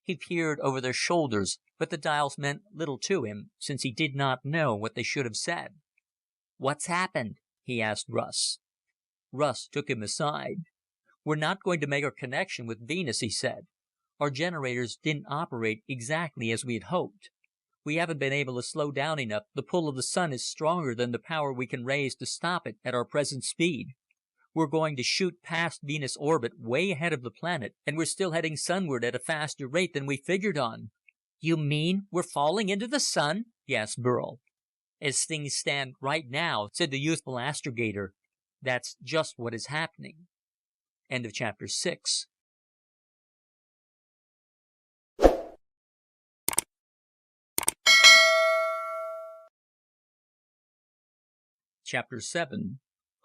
He peered over their shoulders, but the dials meant little to him, since he did not know what they should have said. "What's happened?" he asked Russ. Russ took him aside. "We're not going to make our connection with Venus," he said. "Our generators didn't operate exactly as we had hoped. We haven't been able to slow down enough. The pull of the sun is stronger than the power we can raise to stop it at our present speed. We're going to shoot past Venus orbit way ahead of the planet, and we're still heading sunward at a faster rate than we figured on." "You mean we're falling into the sun?" gasped Burl. "As things stand right now," said the youthful astrogator, "that's just what is happening." End of chapter 6. Chapter 7.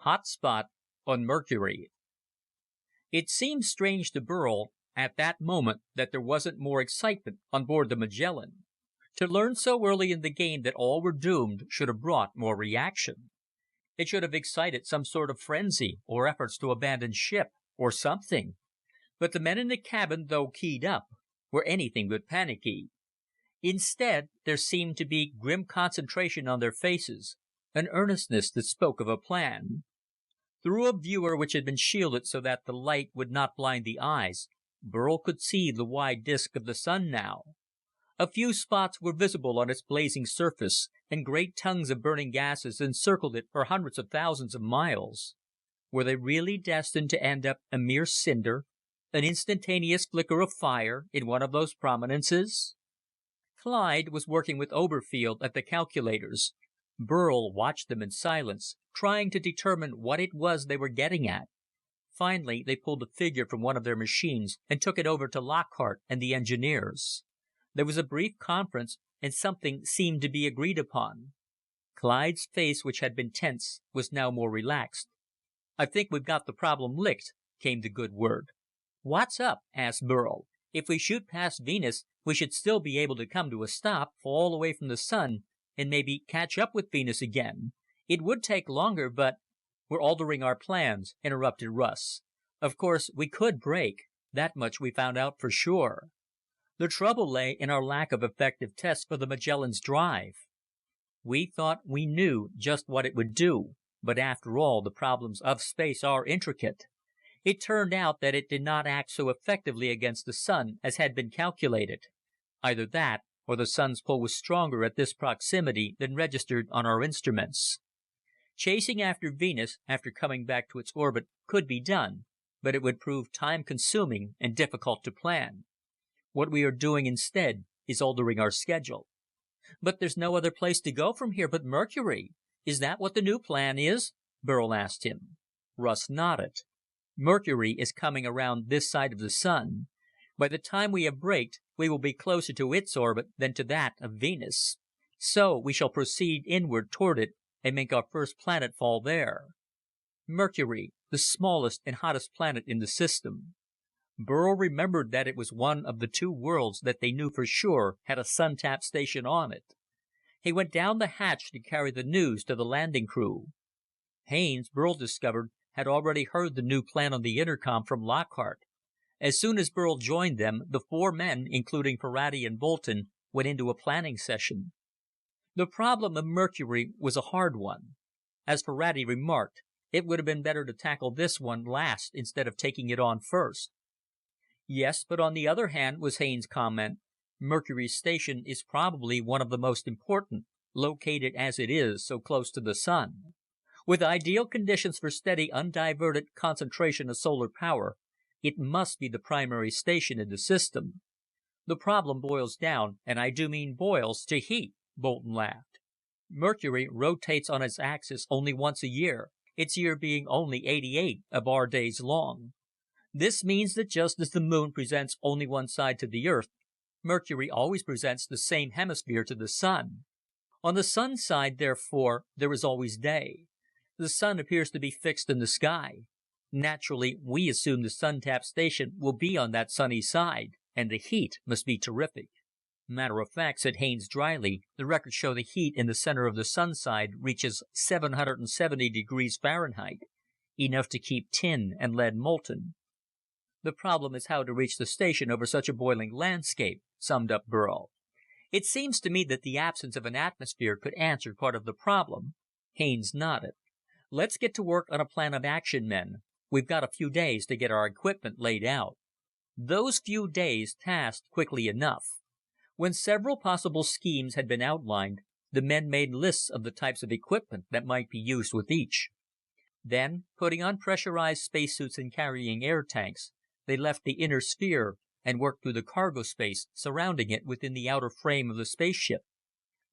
Hotspot on Mercury. It seemed strange to Burl at that moment that there wasn't more excitement on board the Magellan. To learn so early in the game that all were doomed should have brought more reaction. It should have excited some sort of frenzy, or efforts to abandon ship, or something. But the men in the cabin, though keyed up, were anything but panicky. Instead, there seemed to be grim concentration on their faces, an earnestness that spoke of a plan. Through a viewer which had been shielded so that the light would not blind the eyes, Burl could see the wide disk of the sun now. A few spots were visible on its blazing surface, and great tongues of burning gases encircled it for hundreds of thousands of miles. Were they really destined to end up a mere cinder, an instantaneous flicker of fire in one of those prominences? Clyde was working with Oberfield at the calculators. Burl watched them in silence, trying to determine what it was they were getting at. Finally, they pulled a figure from one of their machines and took it over to Lockhart and the engineers. There was a brief conference, and something seemed to be agreed upon. Clyde's face, which had been tense, was now more relaxed. "I think we've got the problem licked," came the good word. "What's up?" asked Burl. "If we shoot past Venus, we should still be able to come to a stop, fall away from the sun, and maybe catch up with Venus again. It would take longer, but—" "We're altering our plans," interrupted Russ. "Of course, we could break. That much we found out for sure. The trouble lay in our lack of effective tests for the Magellan's drive. We thought we knew just what it would do, but after all, the problems of space are intricate. It turned out that it did not act so effectively against the sun as had been calculated. Either that, or the sun's pull was stronger at this proximity than registered on our instruments. Chasing after Venus, after coming back to its orbit, could be done, but it would prove time-consuming and difficult to plan. What we are doing instead is altering our schedule." "But there's no other place to go from here but Mercury. Is that what the new plan is?" Burl asked him. Russ nodded. "Mercury is coming around this side of the sun. By the time we have braked, we will be closer to its orbit than to that of Venus. So we shall proceed inward toward it and make our first planetfall there. Mercury, the smallest and hottest planet in the system." Burl remembered that it was one of the 2 worlds that they knew for sure had a sun-tap station on it. He went down the hatch to carry the news to the landing crew. Haines, Burl discovered, had already heard the new plan on the intercom from Lockhart. As soon as Burl joined them, the 4 men, including Ferrati and Bolton, went into a planning session. The problem of Mercury was a hard one. As Ferrati remarked, it would have been better to tackle this one last instead of taking it on first. "Yes, but on the other hand," was Haines' comment, "Mercury's station is probably one of the most important, located as it is so close to the sun. With ideal conditions for steady, undiverted concentration of solar power, it must be the primary station in the system. The problem boils down, and I do mean boils, to heat," Bolton laughed. "Mercury rotates on its axis only once a year, its year being only 88 of our days long. This means that just as the moon presents only one side to the Earth, Mercury always presents the same hemisphere to the sun. On the sun's side, therefore, there is always day. The sun appears to be fixed in the sky. Naturally, we assume the sun-tapped station will be on that sunny side, and the heat must be terrific. Matter of fact, said Haines dryly, the records show the heat in the center of the sun side reaches 770 degrees Fahrenheit, enough to keep tin and lead molten. The problem is how to reach the station over such a boiling landscape, summed up Burl. It seems to me that the absence of an atmosphere could answer part of the problem. Haines nodded. Let's get to work on a plan of action, men. We've got a few days to get our equipment laid out. Those few days passed quickly enough. When several possible schemes had been outlined, the men made lists of the types of equipment that might be used with each. Then, putting on pressurized spacesuits and carrying air tanks, they left the inner sphere and worked through the cargo space surrounding it within the outer frame of the spaceship.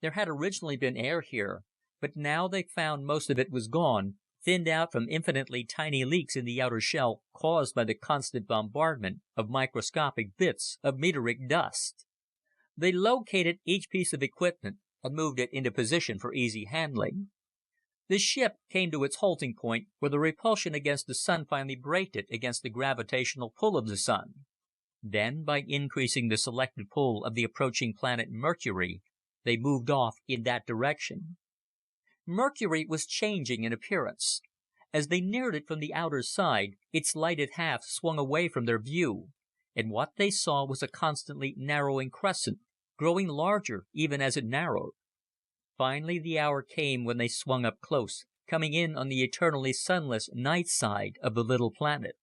There had originally been air here, but now they found most of it was gone, thinned out from infinitely tiny leaks in the outer shell caused by the constant bombardment of microscopic bits of meteoric dust. They located each piece of equipment and moved it into position for easy handling. The ship came to its halting point, where the repulsion against the sun finally braked it against the gravitational pull of the sun. Then, by increasing the selected pull of the approaching planet Mercury, they moved off in that direction. Mercury was changing in appearance. As they neared it from the outer side, its lighted half swung away from their view, and what they saw was a constantly narrowing crescent, growing larger even as it narrowed. Finally, the hour came when they swung up close, coming in on the eternally sunless night side of the little planet.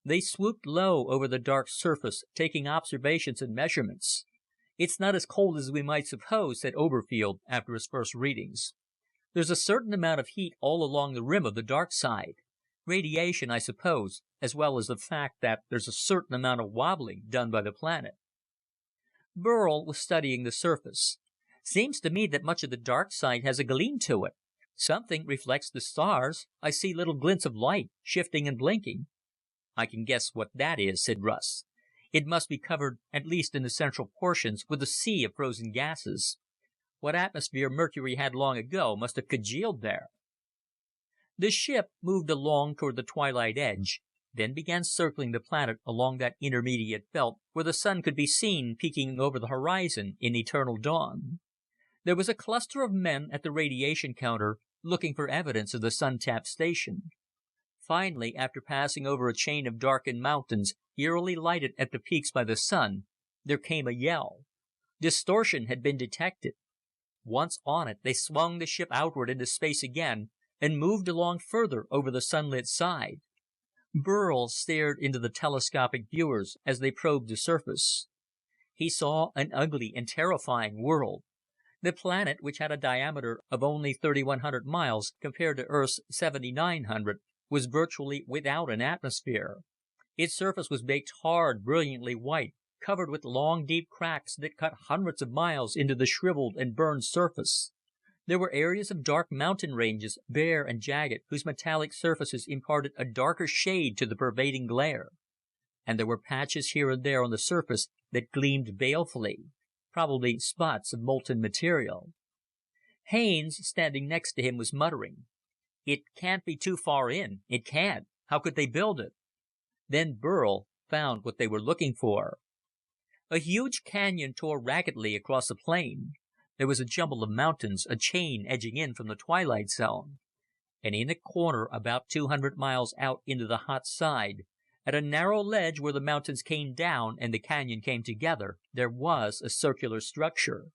They swooped low over the dark surface, taking observations and measurements. "It's not as cold as we might suppose," said Oberfield after his first readings. "There's a certain amount of heat all along the rim of the dark side. Radiation, I suppose, as well as the fact that there's a certain amount of wobbling done by the planet." Burl was studying the surface. "Seems to me that much of the dark side has a gleam to it. Something reflects the stars. I see little glints of light, shifting and blinking." "I can guess what that is," said Russ. "It must be covered, at least in the central portions, with a sea of frozen gases. What atmosphere Mercury had long ago must have congealed there." The ship moved along toward the twilight edge, then began circling the planet along that intermediate belt where the sun could be seen peeking over the horizon in eternal dawn. There was a cluster of men at the radiation counter looking for evidence of the sun-tapped station. Finally, after passing over a chain of darkened mountains eerily lighted at the peaks by the sun, there came a yell. Distortion had been detected. Once on it, they swung the ship outward into space again and moved along further over the sunlit side. Burl stared into the telescopic viewers as they probed the surface. He saw an ugly and terrifying world. The planet, which had a diameter of only 3,100 miles compared to Earth's 7,900, was virtually without an atmosphere. Its surface was baked hard, brilliantly white, covered with long, deep cracks that cut hundreds of miles into the shriveled and burned surface. There were areas of dark mountain ranges, bare and jagged, whose metallic surfaces imparted a darker shade to the pervading glare. And there were patches here and there on the surface that gleamed balefully, probably spots of molten material. Haines, standing next to him, was muttering, "It can't be too far in. It can't. How could they build it?" Then Burl found what they were looking for. A huge canyon tore raggedly across the plain. There was a jumble of mountains, a chain edging in from the twilight zone. And in a corner about 200 miles out into the hot side, at a narrow ledge where the mountains came down and the canyon came together, there was a circular structure.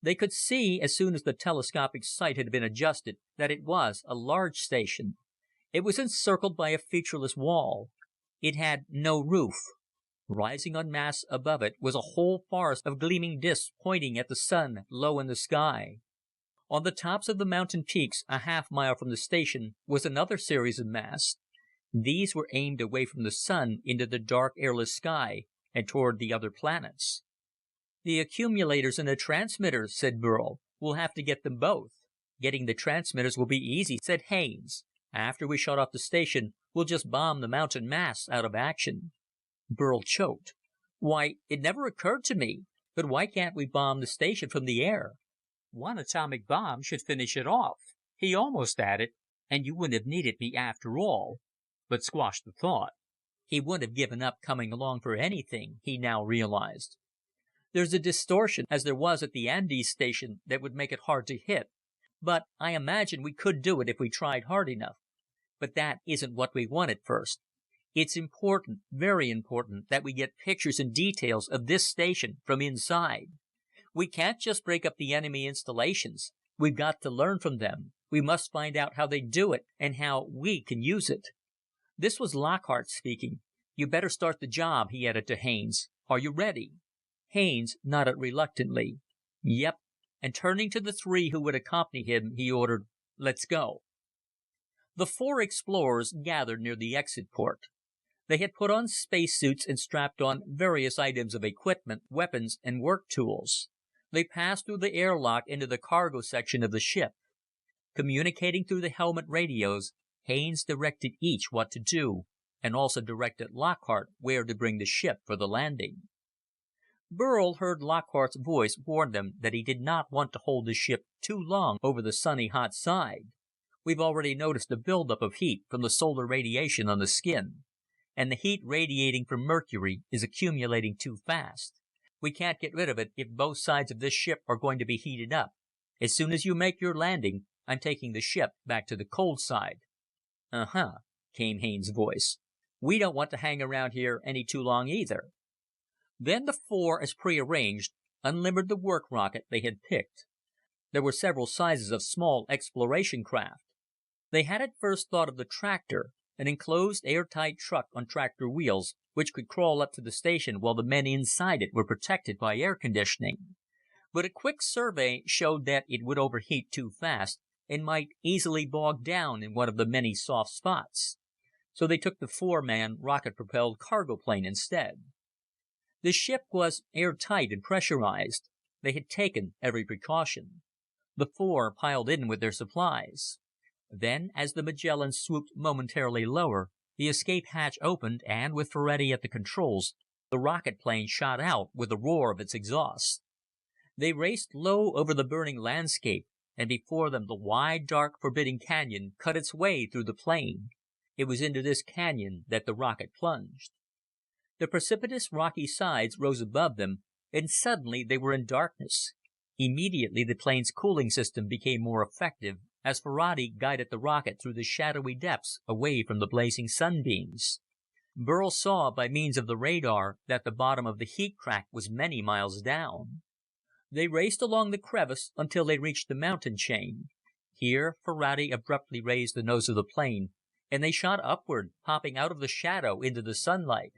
They could see, as soon as the telescopic sight had been adjusted, that it was a large station. It was encircled by a featureless wall. It had no roof. Rising en masse above it was a whole forest of gleaming disks pointing at the sun low in the sky. On the tops of the mountain peaks, a half-mile from the station, was another series of masts. These were aimed away from the sun into the dark, airless sky and toward the other planets. "The accumulators and the transmitters," said Burl. "We'll have to get them both." "Getting the transmitters will be easy," said Haines. After we shut off the station, we'll just bomb the mountain mass out of action." Burl choked. "Why, it never occurred to me. But why can't we bomb the station from the air?" "One atomic bomb should finish it off." He almost added, "and you wouldn't have needed me after all," but squashed the thought. He wouldn't have given up coming along for anything, he now realized. "There's a distortion, as there was at the Andes station, that would make it hard to hit. But I imagine we could do it if we tried hard enough. But that isn't what we want at first. It's important, very important, that we get pictures and details of this station from inside. We can't just break up the enemy installations. We've got to learn from them. We must find out how they do it, and how we can use it." This was Lockhart speaking. "You better start the job," he added to Haines. "Are you ready?" Haines nodded reluctantly. "Yep," and turning to the three who would accompany him, he ordered, "Let's go." The four explorers gathered near the exit port. They had put on spacesuits and strapped on various items of equipment, weapons, and work tools. They passed through the airlock into the cargo section of the ship. Communicating through the helmet radios, Haines directed each what to do, and also directed Lockhart where to bring the ship for the landing. Burl heard Lockhart's voice warn them that he did not want to hold the ship too long over the sunny hot side. "We've already noticed a buildup of heat from the solar radiation on the skin. And the heat radiating from Mercury is accumulating too fast. We can't get rid of it if both sides of this ship are going to be heated up. As soon as you make your landing, I'm taking the ship back to the cold side." "Uh-huh," came Haines' voice. "We don't want to hang around here any too long either." Then the four, as prearranged, unlimbered the work rocket they had picked. There were several sizes of small exploration craft. They had at first thought of the tractor, an enclosed airtight truck on tractor wheels, which could crawl up to the station while the men inside it were protected by air conditioning. But a quick survey showed that it would overheat too fast and might easily bog down in one of the many soft spots. So they took the four-man rocket-propelled cargo plane instead. The ship was airtight and pressurized. They had taken every precaution. The four piled in with their supplies. Then, as the Magellan swooped momentarily lower, the escape hatch opened, and, with Ferretti at the controls, the rocket plane shot out with a roar of its exhaust. They raced low over the burning landscape, and before them the wide, dark, forbidding canyon cut its way through the plain. It was into this canyon that the rocket plunged. The precipitous rocky sides rose above them, and suddenly they were in darkness. Immediately the plane's cooling system became more effective, as Ferrati guided the rocket through the shadowy depths away from the blazing sunbeams. Burl saw, by means of the radar, that the bottom of the heat crack was many miles down. They raced along the crevice until they reached the mountain chain. Here, Ferrati abruptly raised the nose of the plane, and they shot upward, popping out of the shadow into the sunlight.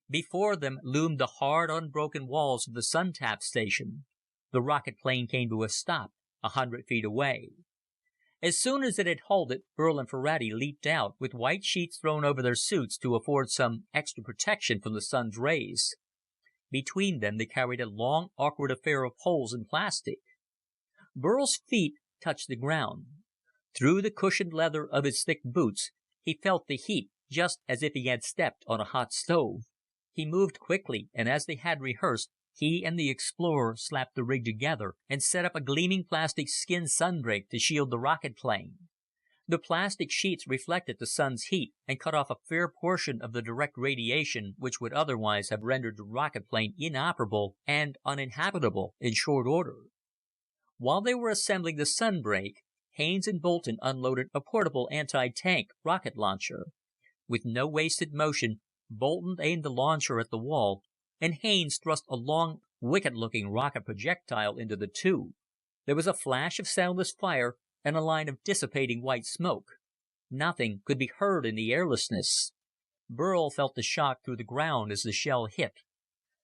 Before them loomed the hard, unbroken walls of the sun-tap station. The rocket plane came to a stop 100 feet away. As soon as it had halted, Burl and Ferrati leaped out, with white sheets thrown over their suits to afford some extra protection from the sun's rays. Between them they carried a long, awkward affair of poles and plastic. Burl's feet touched the ground. Through the cushioned leather of his thick boots, he felt the heat just as if he had stepped on a hot stove. He moved quickly, and as they had rehearsed, he and the explorer slapped the rig together and set up a gleaming plastic skin sunbreak to shield the rocket plane. The plastic sheets reflected the sun's heat and cut off a fair portion of the direct radiation which would otherwise have rendered the rocket plane inoperable and uninhabitable in short order. While they were assembling the sunbreak, Haines and Bolton unloaded a portable anti-tank rocket launcher. With no wasted motion, Bolton aimed the launcher at the wall, and Haines thrust a long, wicked-looking rocket projectile into the tube. There was a flash of soundless fire and a line of dissipating white smoke. Nothing could be heard in the airlessness. Burl felt the shock through the ground as the shell hit.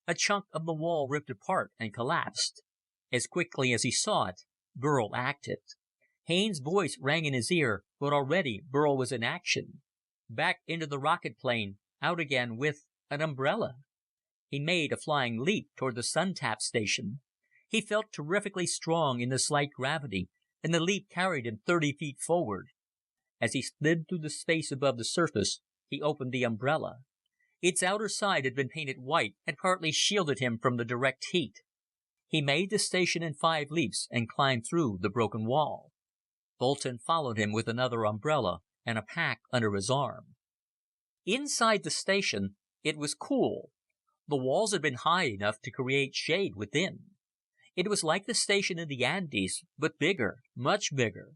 A chunk of the wall ripped apart and collapsed. As quickly as he saw it, Burl acted. Haines' voice rang in his ear, but already Burl was in action. Back into the rocket plane, out again with an umbrella. He made a flying leap toward the sun-tap station. He felt terrifically strong in the slight gravity, and the leap carried him 30 feet forward. As he slid through the space above the surface, he opened the umbrella. Its outer side had been painted white and partly shielded him from the direct heat. He made the station in 5 leaps and climbed through the broken wall. Bolton followed him with another umbrella and a pack under his arm. Inside the station, it was cool. The walls had been high enough to create shade within. It was like the station in the Andes, but bigger, much bigger.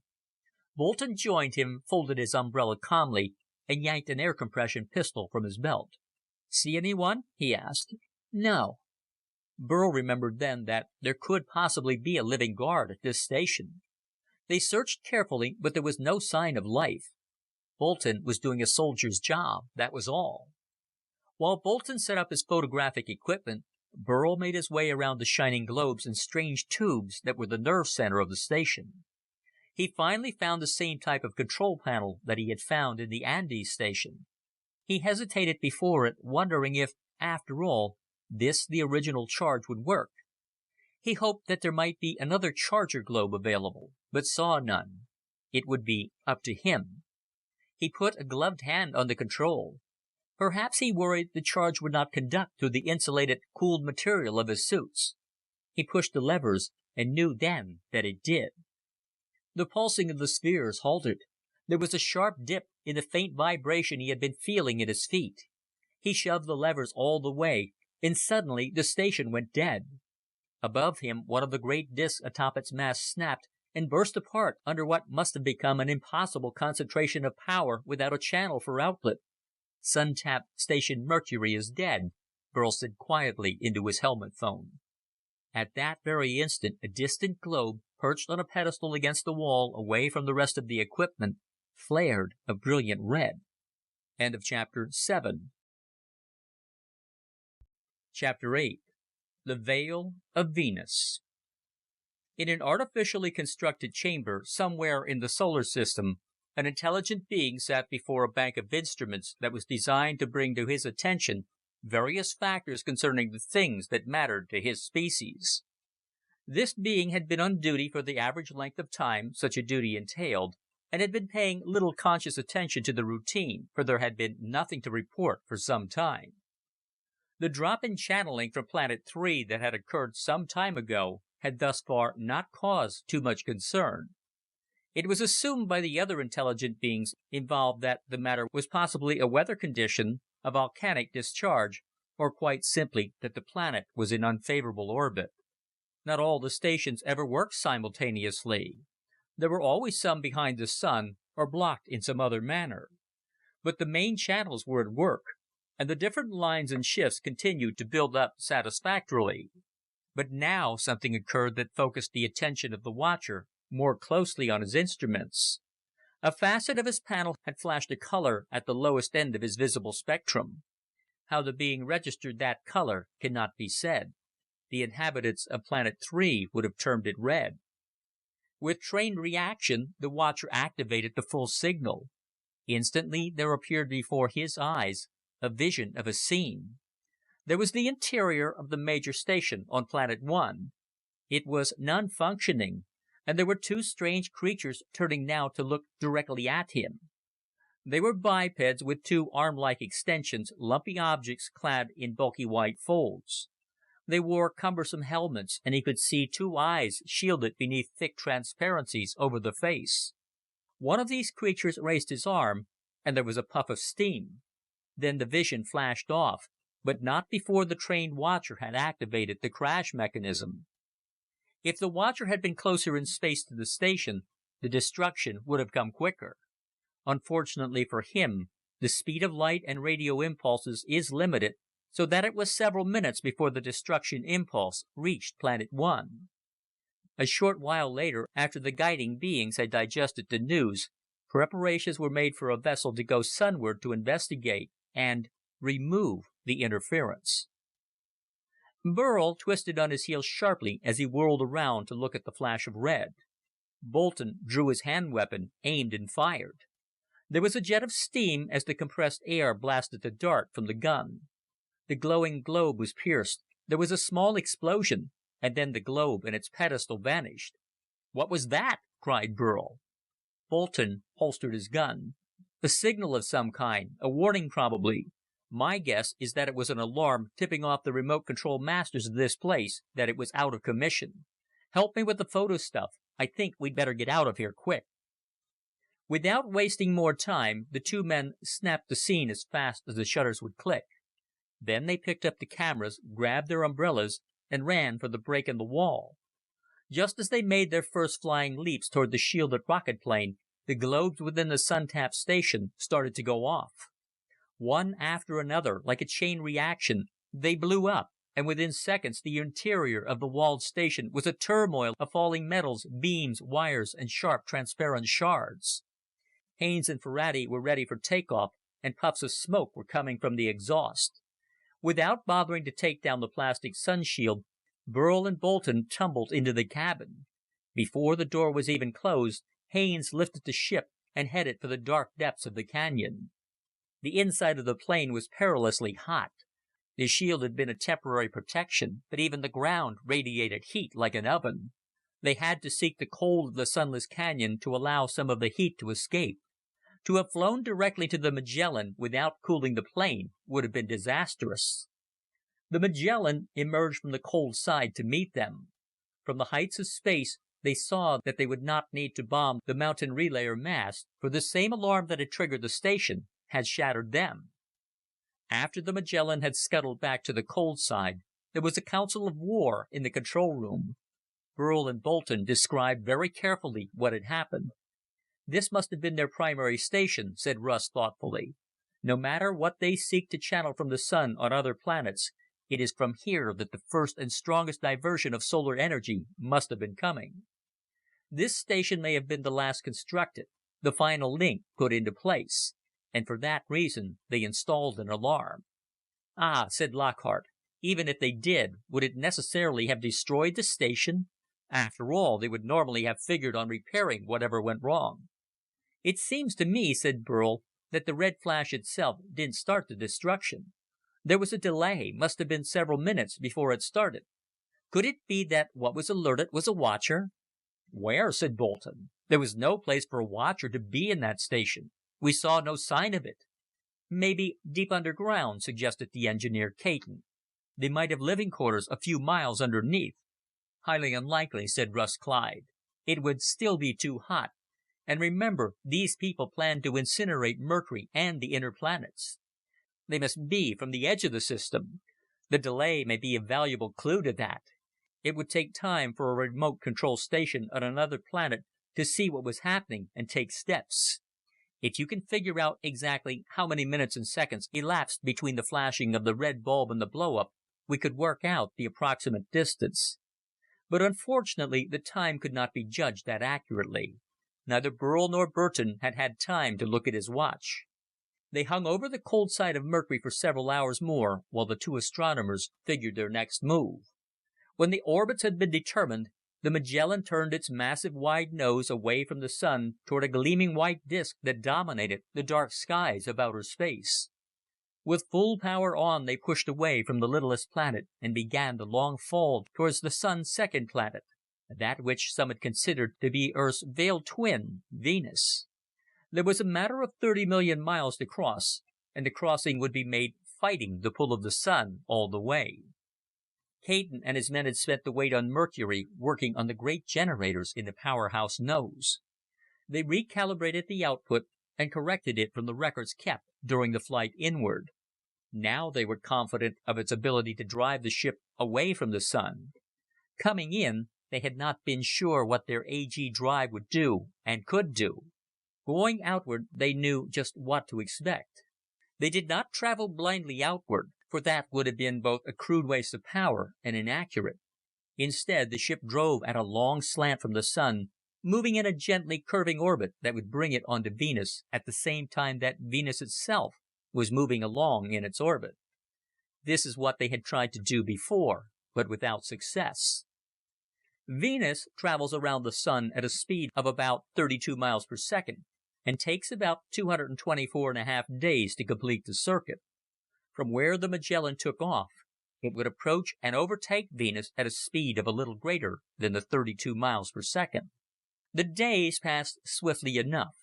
Bolton joined him, folded his umbrella calmly, and yanked an air compression pistol from his belt. "See anyone?" he asked. "No." Burl remembered then that there could possibly be a living guard at this station. They searched carefully, but there was no sign of life. Bolton was doing a soldier's job, that was all. While Bolton set up his photographic equipment, Burl made his way around the shining globes and strange tubes that were the nerve center of the station. He finally found the same type of control panel that he had found in the Andes station. He hesitated before it, wondering if, after all, this, the original charge, would work. He hoped that there might be another charger globe available, but saw none. It would be up to him. He put a gloved hand on the control. Perhaps he worried the charge would not conduct through the insulated, cooled material of his suits. He pushed the levers and knew then that it did. The pulsing of the spheres halted. There was a sharp dip in the faint vibration he had been feeling at his feet. He shoved the levers all the way, and suddenly the station went dead. Above him, one of the great discs atop its mast snapped and burst apart under what must have become an impossible concentration of power without a channel for outlet. "Sun-tapped station Mercury is dead," Burl said quietly into his helmet phone. At that very instant, a distant globe, perched on a pedestal against the wall away from the rest of the equipment, flared a brilliant red. End of Chapter 7. Chapter 8. The Veil of Venus. In an artificially constructed chamber somewhere in the solar system, an intelligent being sat before a bank of instruments that was designed to bring to his attention various factors concerning the things that mattered to his species. This being had been on duty for the average length of time such a duty entailed, and had been paying little conscious attention to the routine, for there had been nothing to report for some time. The drop in channeling from Planet 3 that had occurred some time ago had thus far not caused too much concern. It was assumed by the other intelligent beings involved that the matter was possibly a weather condition, a volcanic discharge, or quite simply that the planet was in unfavorable orbit. Not all the stations ever worked simultaneously. There were always some behind the sun, or blocked in some other manner. But the main channels were at work, and the different lines and shifts continued to build up satisfactorily. But now something occurred that focused the attention of the watcher more closely on his instruments. A facet of his panel had flashed a color at the lowest end of his visible spectrum. How the being registered that color cannot be said. The inhabitants of Planet 3 would have termed it red. With trained reaction, the watcher activated the full signal. Instantly there appeared before his eyes a vision of a scene. There was the interior of the major station on Planet 1. It was non-functioning, and there were 2 strange creatures turning now to look directly at him. They were bipeds with 2 arm-like extensions, lumpy objects clad in bulky white folds. They wore cumbersome helmets, and he could see 2 eyes shielded beneath thick transparencies over the face. One of these creatures raised his arm, and there was a puff of steam. Then the vision flashed off, but not before the trained watcher had activated the crash mechanism. If the watcher had been closer in space to the station, the destruction would have come quicker. Unfortunately for him, the speed of light and radio impulses is limited, so that it was several minutes before the destruction impulse reached Planet 1. A short while later, after the guiding beings had digested the news, preparations were made for a vessel to go sunward to investigate and remove the interference. Burl twisted on his heel sharply as he whirled around to look at the flash of red. Bolton drew his hand weapon, aimed and fired. There was a jet of steam as the compressed air blasted the dart from the gun. The glowing globe was pierced. There was a small explosion, and then the globe and its pedestal vanished. "What was that?" cried Burl. Bolton holstered his gun. A signal of some kind, a warning probably. My guess is that it was an alarm tipping off the remote control masters of this place that it was out of commission. Help me with the photo stuff. I think we'd better get out of here quick. Without wasting more time, the two men snapped the scene as fast as the shutters would click. Then they picked up the cameras, grabbed their umbrellas, and ran for the break in the wall. Just as they made their first flying leaps toward the shielded rocket plane, the globes within the sun-tapped station started to go off. One after another, like a chain reaction, they blew up, and within seconds the interior of the walled station was a turmoil of falling metals, beams, wires, and sharp, transparent shards. Haines and Ferrati were ready for takeoff, and puffs of smoke were coming from the exhaust. Without bothering to take down the plastic sun shield, Burl and Bolton tumbled into the cabin. Before the door was even closed, Haines lifted the ship and headed for the dark depths of the canyon. The inside of the plane was perilously hot. The shield had been a temporary protection, but even the ground radiated heat like an oven. They had to seek the cold of the sunless canyon to allow some of the heat to escape. To have flown directly to the Magellan without cooling the plane would have been disastrous. The Magellan emerged from the cold side to meet them. From the heights of space, they saw that they would not need to bomb the mountain relayer mast, for the same alarm that had triggered the station had shattered them. After the Magellan had scuttled back to the cold side, there was a council of war in the control room. Burl and Bolton described very carefully what had happened. This must have been their primary station, said Russ thoughtfully. No matter what they seek to channel from the sun on other planets, it is from here that the first and strongest diversion of solar energy must have been coming. This station may have been the last constructed, the final link put into place, and for that reason they installed an alarm. Ah, said Lockhart, even if they did, would it necessarily have destroyed the station? After all, they would normally have figured on repairing whatever went wrong. It seems to me, said Burl, that the red flash itself didn't start the destruction. There was a delay, must have been several minutes before it started. Could it be that what was alerted was a watcher? Where? Said Bolton. There was no place for a watcher to be in that station. We saw no sign of it. Maybe deep underground, suggested the engineer, Caton. They might have living quarters a few miles underneath. Highly unlikely, said Russ Clyde. It would still be too hot. And remember, these people plan to incinerate Mercury and the inner planets. They must be from the edge of the system. The delay may be a valuable clue to that. It would take time for a remote control station on another planet to see what was happening and take steps. If you can figure out exactly how many minutes and seconds elapsed between the flashing of the red bulb and the blow-up, we could work out the approximate distance. But unfortunately, the time could not be judged that accurately. Neither Burl nor Burton had had time to look at his watch. They hung over the cold side of Mercury for several hours more while the two astronomers figured their next move. When the orbits had been determined, the Magellan turned its massive wide nose away from the sun toward a gleaming white disk that dominated the dark skies of outer space. With full power on, they pushed away from the littlest planet and began the long fall towards the sun's second planet, that which some had considered to be Earth's veiled twin, Venus. There was a matter of 30 million miles to cross, and the crossing would be made fighting the pull of the sun all the way. Caton and his men had spent the wait on Mercury working on the great generators in the powerhouse nose. They recalibrated the output and corrected it from the records kept during the flight inward. Now they were confident of its ability to drive the ship away from the sun. Coming in, they had not been sure what their AG drive would do and could do. Going outward, they knew just what to expect. They did not travel blindly outward, for that would have been both a crude waste of power and inaccurate. Instead, the ship drove at a long slant from the sun, moving in a gently curving orbit that would bring it onto Venus at the same time that Venus itself was moving along in its orbit. This is what they had tried to do before, but without success. Venus travels around the sun at a speed of about 32 miles per second and takes about 224.5 days to complete the circuit. From where the Magellan took off, it would approach and overtake Venus at a speed of a little greater than the 32 miles per second. The days passed swiftly enough.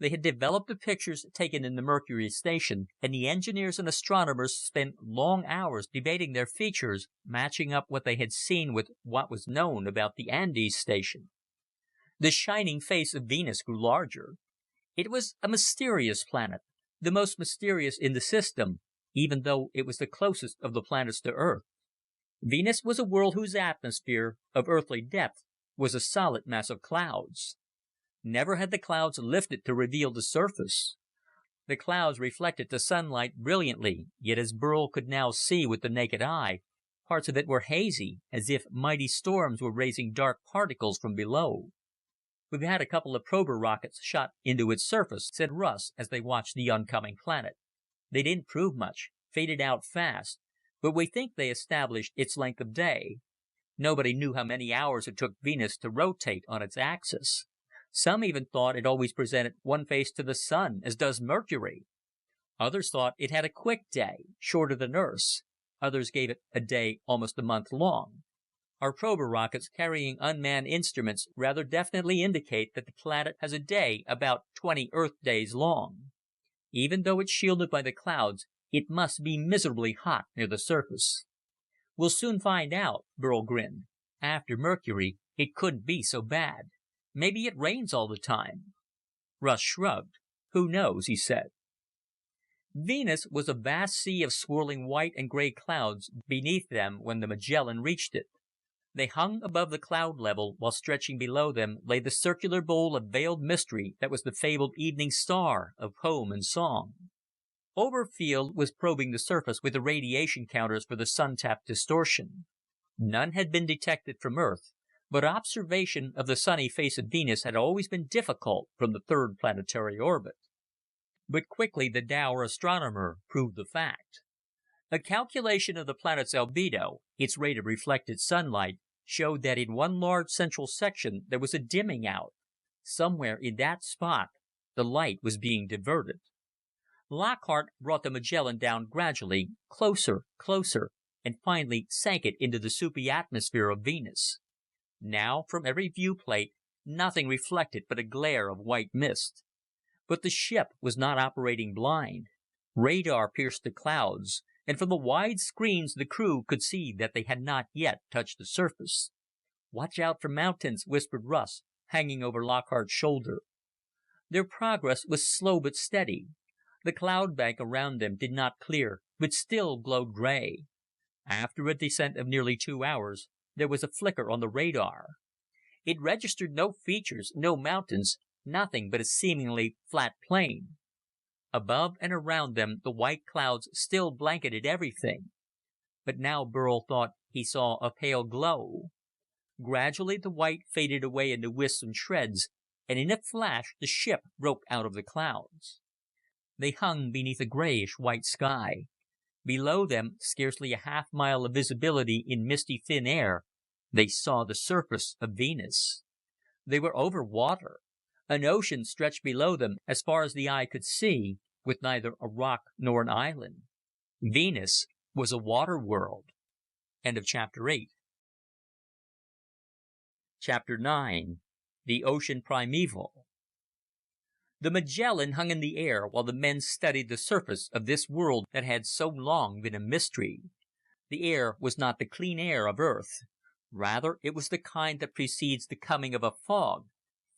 They had developed the pictures taken in the Mercury station, and the engineers and astronomers spent long hours debating their features, matching up what they had seen with what was known about the Andes station. The shining face of Venus grew larger. It was a mysterious planet, the most mysterious in the system, even though it was the closest of the planets to Earth. Venus was a world whose atmosphere, of earthly depth, was a solid mass of clouds. Never had the clouds lifted to reveal the surface. The clouds reflected the sunlight brilliantly, yet as Burl could now see with the naked eye, parts of it were hazy, as if mighty storms were raising dark particles from below. "We've had a couple of prober rockets shot into its surface," said Russ as they watched the oncoming planet. "They didn't prove much, faded out fast, but we think they established its length of day. Nobody knew how many hours it took Venus to rotate on its axis. Some even thought it always presented one face to the sun, as does Mercury. Others thought it had a quick day, shorter than Earth's. Others gave it a day almost a month long. Our prober rockets carrying unmanned instruments rather definitely indicate that the planet has a day about 20 Earth days long. Even though it's shielded by the clouds, it must be miserably hot near the surface." "We'll soon find out," Burl grinned. "After Mercury, it couldn't be so bad. Maybe it rains all the time." Russ shrugged. "Who knows?" he said. Venus was a vast sea of swirling white and gray clouds beneath them when the Magellan reached it. They hung above the cloud level, while stretching below them lay the circular bowl of veiled mystery that was the fabled evening star of poem and song. Oberfield was probing the surface with the radiation counters for the sun-tapped distortion. None had been detected from Earth, but observation of the sunny face of Venus had always been difficult from the third planetary orbit. But quickly the dour astronomer proved the fact. A calculation of the planet's albedo, its rate of reflected sunlight, showed that in one large central section there was a dimming out. Somewhere in that spot, the light was being diverted. Lockhart brought the Magellan down gradually, closer, closer, and finally sank it into the soupy atmosphere of Venus. Now, from every viewplate, nothing reflected but a glare of white mist. But the ship was not operating blind. Radar pierced the clouds, and from the wide screens the crew could see that they had not yet touched the surface. "Watch out for mountains," whispered Russ, hanging over Lockhart's shoulder. Their progress was slow but steady. The cloud bank around them did not clear, but still glowed gray. After a descent of nearly 2 hours, there was a flicker on the radar. It registered no features, no mountains, nothing but a seemingly flat plain. Above and around them, the white clouds still blanketed everything. But now Burl thought he saw a pale glow. Gradually the white faded away into wisps and shreds, and in a flash the ship broke out of the clouds. They hung beneath a grayish-white sky. Below them, scarcely a half-mile of visibility in misty thin air, they saw the surface of Venus. They were over water. An ocean stretched below them as far as the eye could see, with neither a rock nor an island. Venus was a water world. End of Chapter 8. Chapter 9. The Ocean Primeval. The Magellan hung in the air while the men studied the surface of this world that had so long been a mystery. The air was not the clean air of Earth. Rather, it was the kind that precedes the coming of a fog,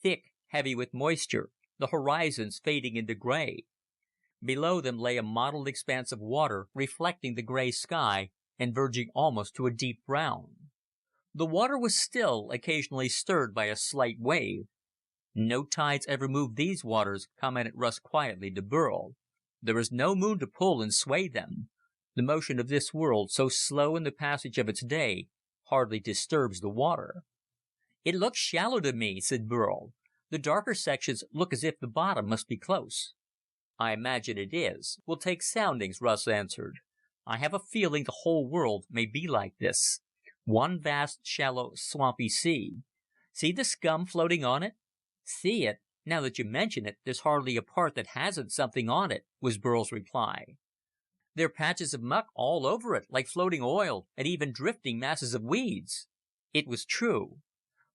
thick, heavy with moisture, the horizons fading into gray. Below them lay a mottled expanse of water, reflecting the gray sky and verging almost to a deep brown. The water was still, occasionally stirred by a slight wave. "No tides ever moved these waters," commented Russ quietly to Burl. "There is no moon to pull and sway them. The motion of this world, so slow in the passage of its day, hardly disturbs the water." "It looks shallow to me," said Burl. "The darker sections look as if the bottom must be close." "I imagine it is. We'll take soundings," Russ answered. "I have a feeling the whole world may be like this. One vast, shallow, swampy sea. See the scum floating on it?" "See it? Now that you mention it, there's hardly a part that hasn't something on it," was Burl's reply. "There are patches of muck all over it, like floating oil, and even drifting masses of weeds." It was true.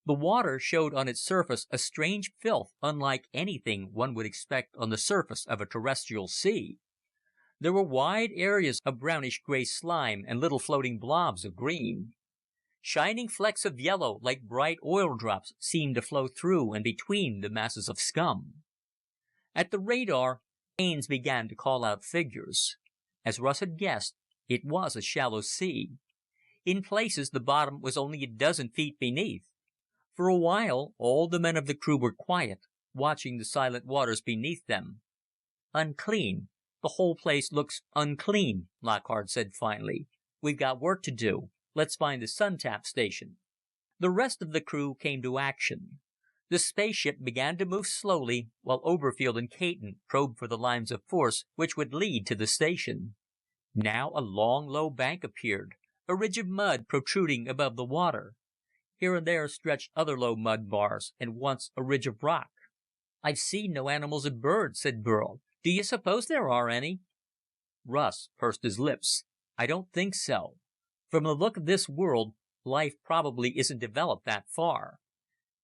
The water showed on its surface a strange filth unlike anything one would expect on the surface of a terrestrial sea. There were wide areas of brownish-gray slime and little floating blobs of green. Shining flecks of yellow, like bright oil drops, seemed to flow through and between the masses of scum. At the radar, Haines began to call out figures. As Russ had guessed, it was a shallow sea. In places, the bottom was only a dozen feet beneath. For a while, all the men of the crew were quiet, watching the silent waters beneath them. "Unclean. The whole place looks unclean," Lockhart said finally. "We've got work to do. Let's find the sun tap station." The rest of the crew came to action. The spaceship began to move slowly, while Oberfield and Caton probed for the lines of force which would lead to the station. Now a long, low bank appeared, a ridge of mud protruding above the water. Here and there stretched other low mud bars, and once a ridge of rock. "I've seen no animals or birds," said Burl. "Do you suppose there are any?" Russ pursed his lips. "I don't think so. From the look of this world, life probably isn't developed that far.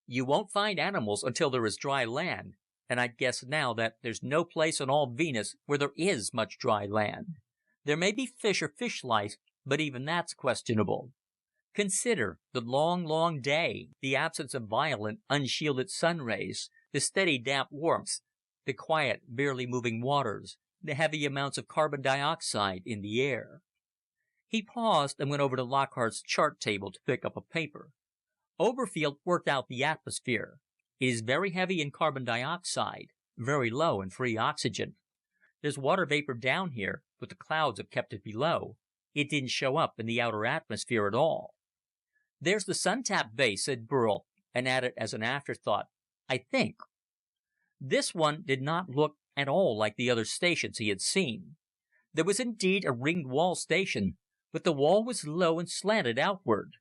You won't find animals until there is dry land, and I'd guess now that there's no place on all Venus where there is much dry land. There may be fish or fish life, but even that's questionable. Consider the long, long day, the absence of violent, unshielded sun rays, the steady, damp warmth, the quiet, barely moving waters, the heavy amounts of carbon dioxide in the air." He paused and went over to Lockhart's chart table to pick up a paper. "Oberfield worked out the atmosphere. It is very heavy in carbon dioxide, very low in free oxygen. There's water vapor down here, but the clouds have kept it below. It didn't show up in the outer atmosphere at all." "There's the sun tap base," said Burl, and added as an afterthought, "I think." This one did not look at all like the other stations he had seen. There was indeed a ringed wall station, but the wall was low and slanted outward.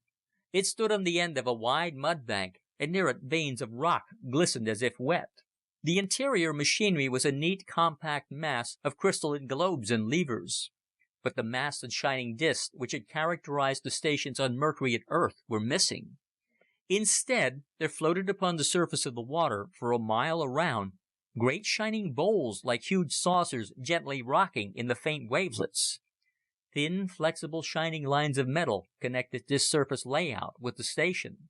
It stood on the end of a wide mud bank, and near it veins of rock glistened as if wet. The interior machinery was a neat, compact mass of crystalline globes and levers. But the masts and shining discs which had characterized the stations on Mercury and Earth were missing. Instead, there floated upon the surface of the water, for a mile around, great shining bowls like huge saucers gently rocking in the faint wavelets. Thin, flexible, shining lines of metal connected this surface layout with the station.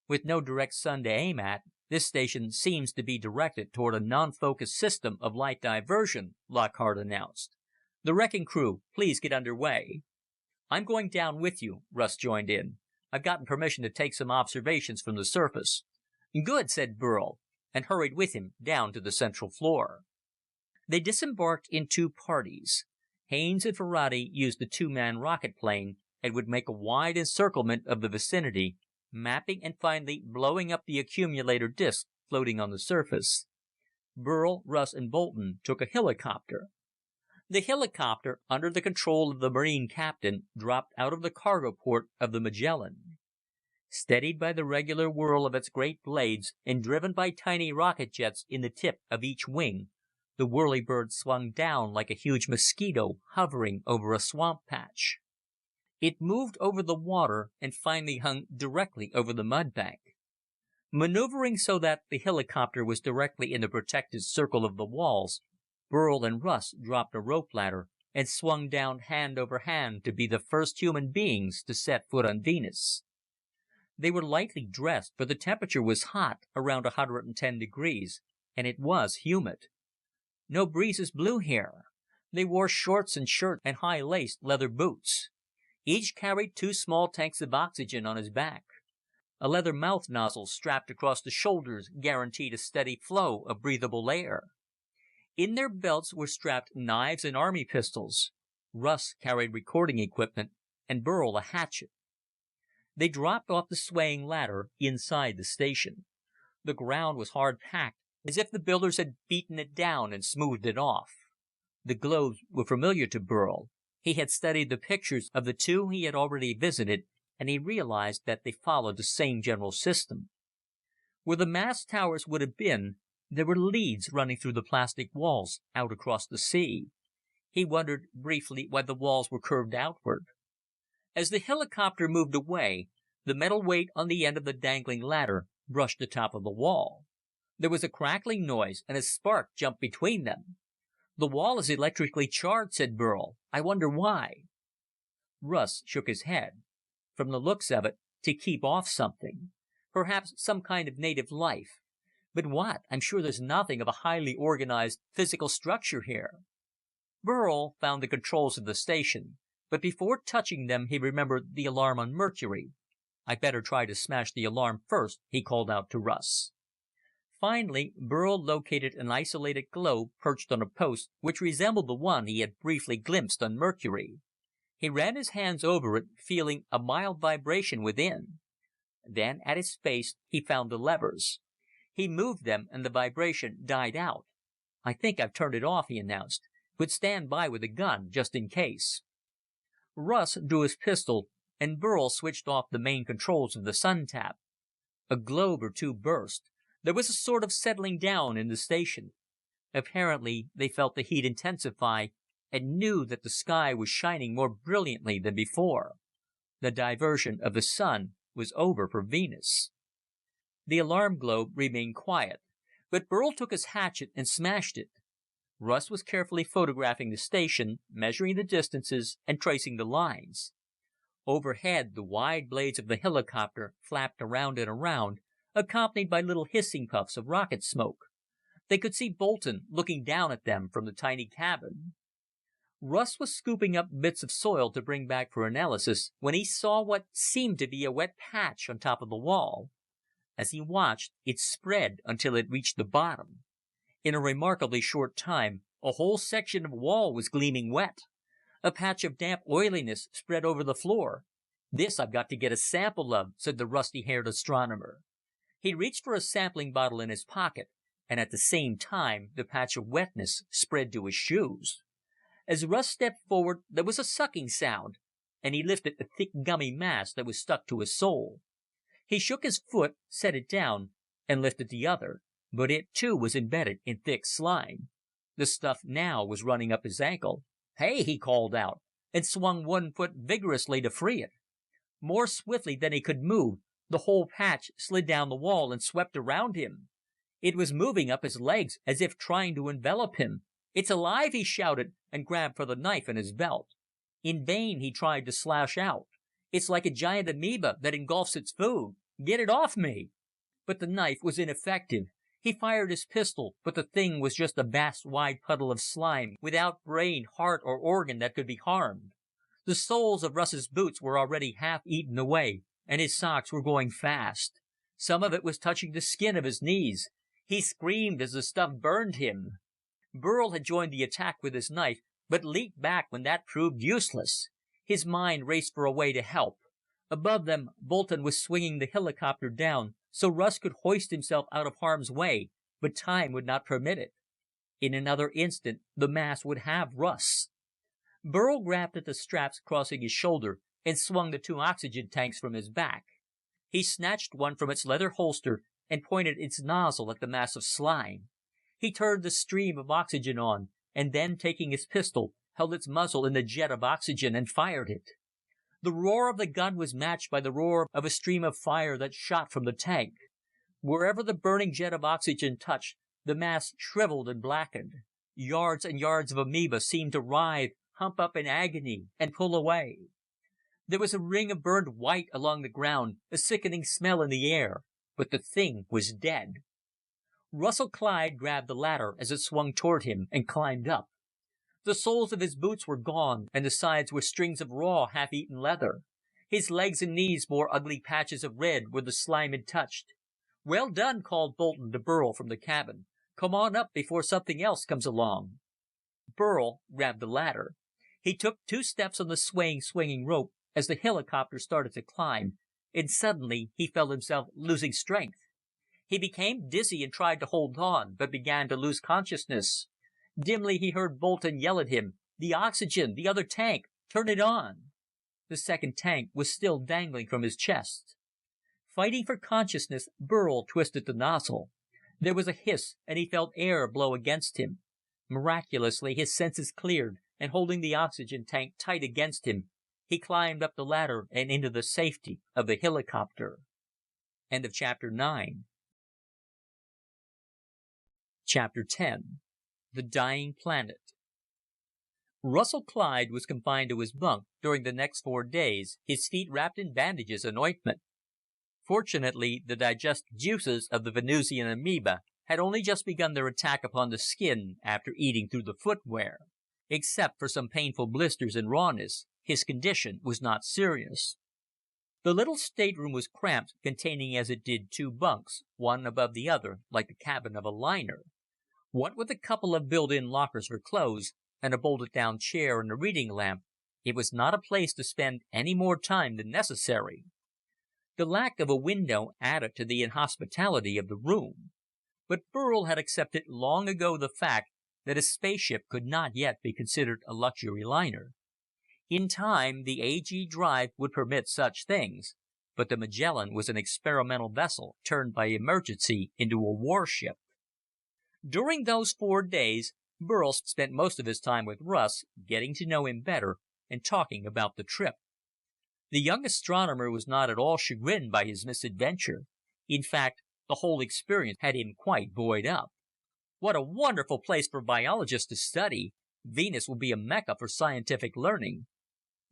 "With no direct sun to aim at, this station seems to be directed toward a non-focused system of light diversion," Lockhart announced. "The wrecking crew, please get under way." "I'm going down with you," Russ joined in. "I've gotten permission to take some observations from the surface." "Good," said Burl, and hurried with him down to the central floor. They disembarked in two parties. Haines and Ferrati used the two-man rocket plane and would make a wide encirclement of the vicinity, mapping and finally blowing up the accumulator disk floating on the surface. Burl, Russ, and Bolton took a helicopter. The helicopter, under the control of the Marine captain, dropped out of the cargo port of the Magellan. Steadied by the regular whirl of its great blades and driven by tiny rocket jets in the tip of each wing, the whirlybird swung down like a huge mosquito hovering over a swamp patch. It moved over the water and finally hung directly over the mud bank. Maneuvering so that the helicopter was directly in the protected circle of the walls, Burl and Russ dropped a rope ladder and swung down hand over hand to be the first human beings to set foot on Venus. They were lightly dressed, for the temperature was hot, around 110 degrees, and it was humid. No breezes blew here. They wore shorts and shirts and high-laced leather boots. Each carried 2 small tanks of oxygen on his back. A leather mouth nozzle strapped across the shoulders guaranteed a steady flow of breathable air. In their belts were strapped knives and army pistols. Russ carried recording equipment, and Burl a hatchet. They dropped off the swaying ladder inside the station. The ground was hard-packed, as if the builders had beaten it down and smoothed it off. The globes were familiar to Burl. He had studied the pictures of the 2 he had already visited, and he realized that they followed the same general system. Where the mast towers would have been, there were leads running through the plastic walls out across the sea. He wondered briefly why the walls were curved outward. As the helicopter moved away, The metal weight on the end of the dangling ladder brushed the top of the wall. There was a crackling noise, and a spark jumped between them. "The wall is electrically charged," said Burl. "I wonder why." Russ shook his head. "From the looks of it, to keep off something. Perhaps some kind of native life. But what? I'm sure there's nothing of a highly organized physical structure here." Burl found the controls of the station, but before touching them he remembered the alarm on Mercury. "I'd better try to smash the alarm first," he called out to Russ. Finally, Burl located an isolated globe perched on a post which resembled the one he had briefly glimpsed on Mercury. He ran his hands over it, feeling a mild vibration within. Then, at its base, he found the levers. He moved them, and the vibration died out. "I think I've turned it off," he announced, "but stand by with a gun, just in case." Russ drew his pistol, and Burl switched off the main controls of the Sun tap. A globe or two burst. There was a sort of settling down in the station. Apparently, they felt the heat intensify, and knew that the sky was shining more brilliantly than before. The diversion of the Sun was over for Venus. The alarm globe remained quiet, but Burl took his hatchet and smashed it. Russ was carefully photographing the station, measuring the distances, and tracing the lines. Overhead, the wide blades of the helicopter flapped around and around, accompanied by little hissing puffs of rocket smoke. They could see Bolton looking down at them from the tiny cabin. Russ was scooping up bits of soil to bring back for analysis when he saw what seemed to be a wet patch on top of the wall. As he watched, it spread until it reached the bottom. In a remarkably short time, a whole section of wall was gleaming wet. A patch of damp oiliness spread over the floor. "This I've got to get a sample of," said the rusty-haired astronomer. He reached for a sampling bottle in his pocket, and at the same time the patch of wetness spread to his shoes. As Russ stepped forward, there was a sucking sound, and he lifted a thick gummy mass that was stuck to his sole. He shook his foot, set it down, and lifted the other, but it too was embedded in thick slime. The stuff now was running up his ankle. "Hey!" he called out, and swung one foot vigorously to free it. More swiftly than he could move, the whole patch slid down the wall and swept around him. It was moving up his legs as if trying to envelop him. "It's alive!" he shouted, and grabbed for the knife in his belt. In vain he tried to slash out. "It's like a giant amoeba that engulfs its food. Get it off me!" But the knife was ineffective. He fired his pistol, but the thing was just a vast wide puddle of slime, without brain, heart, or organ that could be harmed. The soles of Russ's boots were already half eaten away, and his socks were going fast. Some of it was touching the skin of his knees. He screamed as the stuff burned him. Burl had joined the attack with his knife, but leaped back when that proved useless. His mind raced for a way to help. Above them, Bolton was swinging the helicopter down so Russ could hoist himself out of harm's way, but time would not permit it. In another instant, the mass would have Russ. Burl grabbed at the straps crossing his shoulder and swung the 2 oxygen tanks from his back. He snatched one from its leather holster and pointed its nozzle at the mass of slime. He turned the stream of oxygen on, and then, taking his pistol, held its muzzle in the jet of oxygen and fired it. The roar of the gun was matched by the roar of a stream of fire that shot from the tank. Wherever the burning jet of oxygen touched, the mass shriveled and blackened. Yards and yards of amoeba seemed to writhe, hump up in agony, and pull away. There was a ring of burned white along the ground, a sickening smell in the air, but the thing was dead. Russell Clyde grabbed the ladder as it swung toward him and climbed up. The soles of his boots were gone, and the sides were strings of raw, half-eaten leather. His legs and knees bore ugly patches of red where the slime had touched. "Well done," called Bolton to Burl from the cabin. "Come on up before something else comes along." Burl grabbed the ladder. He took 2 steps on the swinging rope as the helicopter started to climb, and suddenly he felt himself losing strength. He became dizzy and tried to hold on, but began to lose consciousness. Dimly he heard Bolton yell at him, "The oxygen! The other tank! Turn it on!" The second tank was still dangling from his chest. Fighting for consciousness, Burl twisted the nozzle. There was a hiss, and he felt air blow against him. Miraculously, his senses cleared, and holding the oxygen tank tight against him, He climbed up the ladder and into the safety of the helicopter. End of Chapter 9. Chapter 10. The Dying Planet. Russell Clyde was confined to his bunk during the next 4 days, his feet wrapped in bandages and ointment. Fortunately, the digestive juices of the Venusian amoeba had only just begun their attack upon the skin after eating through the footwear. Except for some painful blisters and rawness, his condition was not serious. The little stateroom was cramped, containing as it did 2 bunks, one above the other, like the cabin of a liner. What with a couple of built-in lockers for clothes, and a bolted-down chair and a reading lamp, it was not a place to spend any more time than necessary. The lack of a window added to the inhospitality of the room. But Burl had accepted long ago the fact that a spaceship could not yet be considered a luxury liner. In time, the AG drive would permit such things, but the Magellan was an experimental vessel turned by emergency into a warship. During those 4 days, Burl spent most of his time with Russ, getting to know him better and talking about the trip. The young astronomer was not at all chagrined by his misadventure. In fact, the whole experience had him quite buoyed up. What a wonderful place for biologists to study! Venus will be a mecca for scientific learning.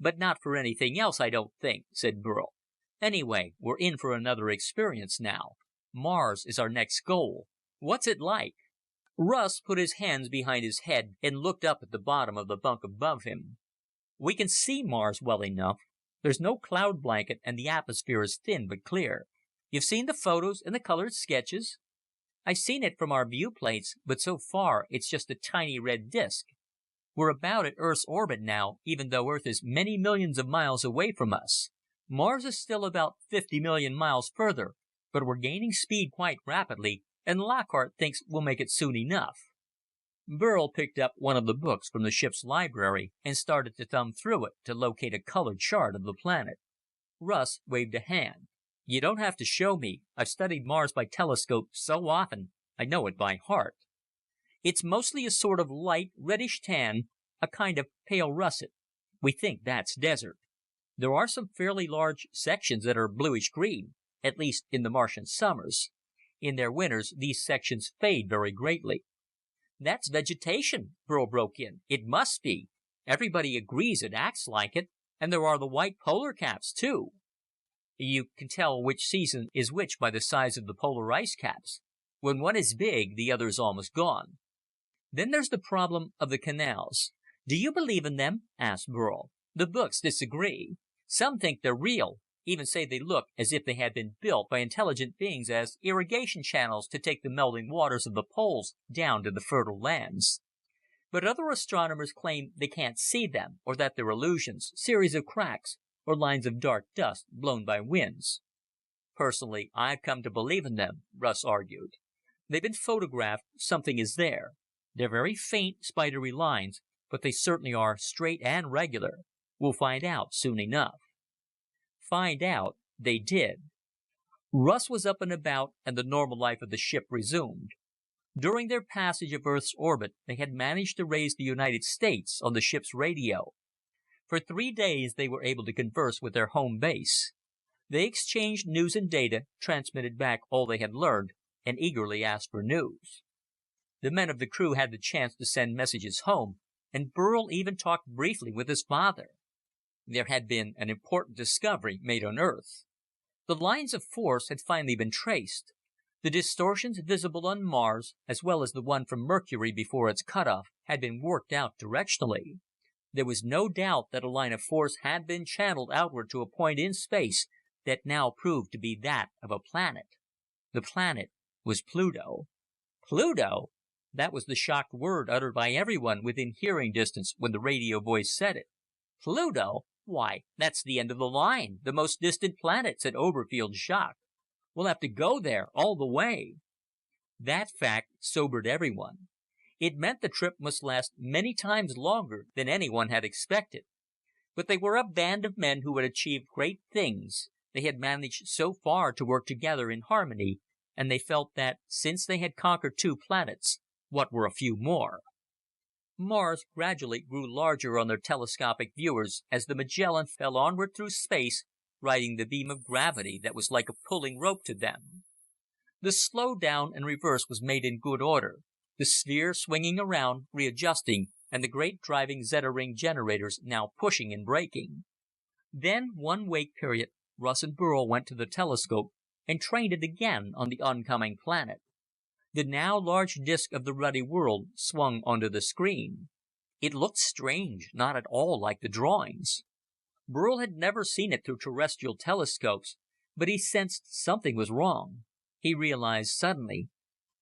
But not for anything else, I don't think, said Burl. Anyway, we're in for another experience now. Mars is our next goal. What's it like? Russ put his hands behind his head and looked up at the bottom of the bunk above him. We can see Mars well enough. There's no cloud blanket and the atmosphere is thin but clear. You've seen the photos and the colored sketches? I've seen it from our viewplates, but so far it's just a tiny red disk. We're about at Earth's orbit now, even though Earth is many millions of miles away from us. Mars is still about 50 million miles further, but we're gaining speed quite rapidly, and Lockhart thinks we'll make it soon enough. Burl picked up one of the books from the ship's library and started to thumb through it to locate a colored chart of the planet. Russ waved a hand. You don't have to show me. I've studied Mars by telescope so often, I know it by heart. It's mostly a sort of light, reddish tan, a kind of pale russet. We think that's desert. There are some fairly large sections that are bluish-green, at least in the Martian summers. In their winters, these sections fade very greatly. That's vegetation, Burl broke in. It must be. Everybody agrees it acts like it, and there are the white polar caps, too. You can tell which season is which by the size of the polar ice caps. When one is big, the other is almost gone. Then there's the problem of the canals. Do you believe in them? Asked Burl. The books disagree. Some think they're real, even say they look as if they had been built by intelligent beings as irrigation channels to take the melting waters of the poles down to the fertile lands. But other astronomers claim they can't see them, or that they're illusions, series of cracks, or lines of dark dust blown by winds. Personally, I've come to believe in them, Russ argued. They've been photographed, something is there. They're very faint, spidery lines, but they certainly are straight and regular. We'll find out soon enough. Find out they did. Russ was up and about, and the normal life of the ship resumed. During their passage of Earth's orbit, they had managed to raise the United States on the ship's radio. For 3 days they were able to converse with their home base. They exchanged news and data, transmitted back all they had learned, and eagerly asked for news. The men of the crew had the chance to send messages home, and Burl even talked briefly with his father. There had been an important discovery made on Earth. The lines of force had finally been traced. The distortions visible on Mars, as well as the one from Mercury before its cutoff, had been worked out directionally. There was no doubt that a line of force had been channeled outward to a point in space that now proved to be that of a planet. The planet was Pluto. Pluto? That was the shocked word uttered by everyone within hearing distance when the radio voice said it. Pluto? Why, that's the end of the line, the most distant planet, said Oberfield, shocked. We'll have to go there all the way. That fact sobered everyone. It meant the trip must last many times longer than anyone had expected. But they were a band of men who had achieved great things. They had managed so far to work together in harmony, and they felt that since they had conquered 2 planets, what were a few more? Mars gradually grew larger on their telescopic viewers as the Magellan fell onward through space, riding the beam of gravity that was like a pulling rope to them. The slowdown and reverse was made in good order, the sphere swinging around, readjusting, and the great driving Zeta ring generators now pushing and braking. Then, one wake period, Russ and Burl went to the telescope and trained it again on the oncoming planet. The now large disk of the ruddy world swung onto the screen. It looked strange, not at all like the drawings. Burl had never seen it through terrestrial telescopes, but he sensed something was wrong. He realized suddenly,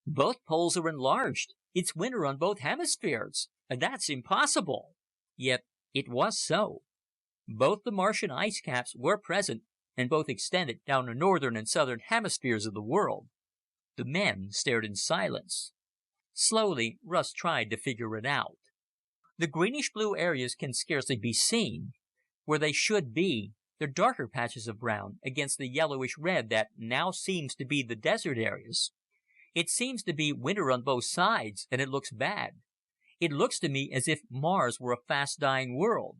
both poles are enlarged. It's winter on both hemispheres. That's impossible. Yet it was so. Both the Martian ice caps were present, and both extended down the northern and southern hemispheres of the world. The men stared in silence. Slowly, Russ tried to figure it out. The greenish-blue areas can scarcely be seen. Where they should be, they're darker patches of brown against the yellowish-red that now seems to be the desert areas. It seems to be winter on both sides, and it looks bad. It looks to me as if Mars were a fast-dying world.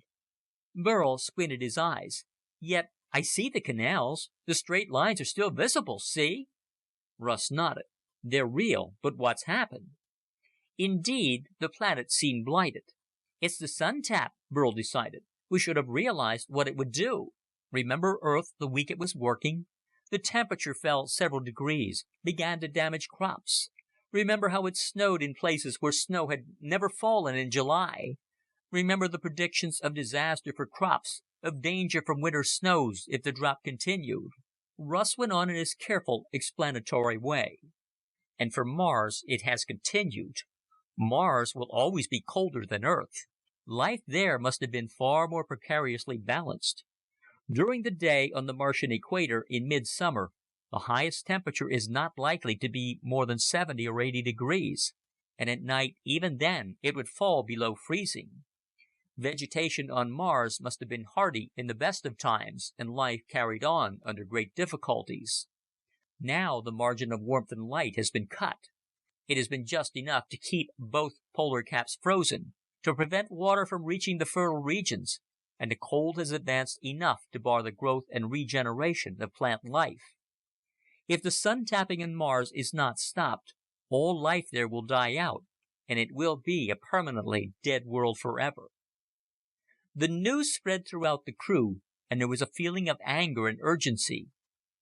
Burl squinted his eyes. Yet I see the canals. The straight lines are still visible, see? Russ nodded. They're real, but what's happened? Indeed, the planet seemed blighted. It's the sun tap, Burl decided. We should have realized what it would do. Remember Earth the week it was working? The temperature fell several degrees, began to damage crops. Remember how it snowed in places where snow had never fallen in July. Remember the predictions of disaster for crops, of danger from winter snows if the drought continued. Russ went on in his careful, explanatory way. And for Mars, it has continued. Mars will always be colder than Earth. Life there must have been far more precariously balanced. During the day on the Martian equator in midsummer, the highest temperature is not likely to be more than 70 or 80 degrees, and at night, even then, it would fall below freezing. Vegetation on Mars must have been hardy in the best of times, and life carried on under great difficulties. Now the margin of warmth and light has been cut. It has been just enough to keep both polar caps frozen, to prevent water from reaching the fertile regions, and the cold has advanced enough to bar the growth and regeneration of plant life. If the sun tapping on Mars is not stopped, all life there will die out, and it will be a permanently dead world forever. The news spread throughout the crew, and there was a feeling of anger and urgency.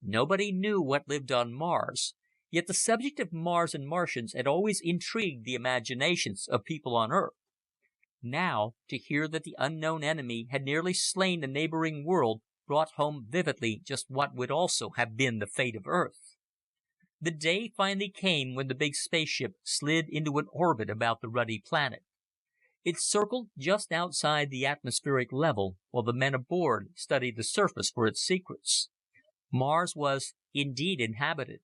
Nobody knew what lived on Mars, yet the subject of Mars and Martians had always intrigued the imaginations of people on Earth. Now, to hear that the unknown enemy had nearly slain the neighboring world brought home vividly just what would also have been the fate of Earth. The day finally came when the big spaceship slid into an orbit about the ruddy planet. It circled just outside the atmospheric level while the men aboard studied the surface for its secrets. Mars was indeed inhabited.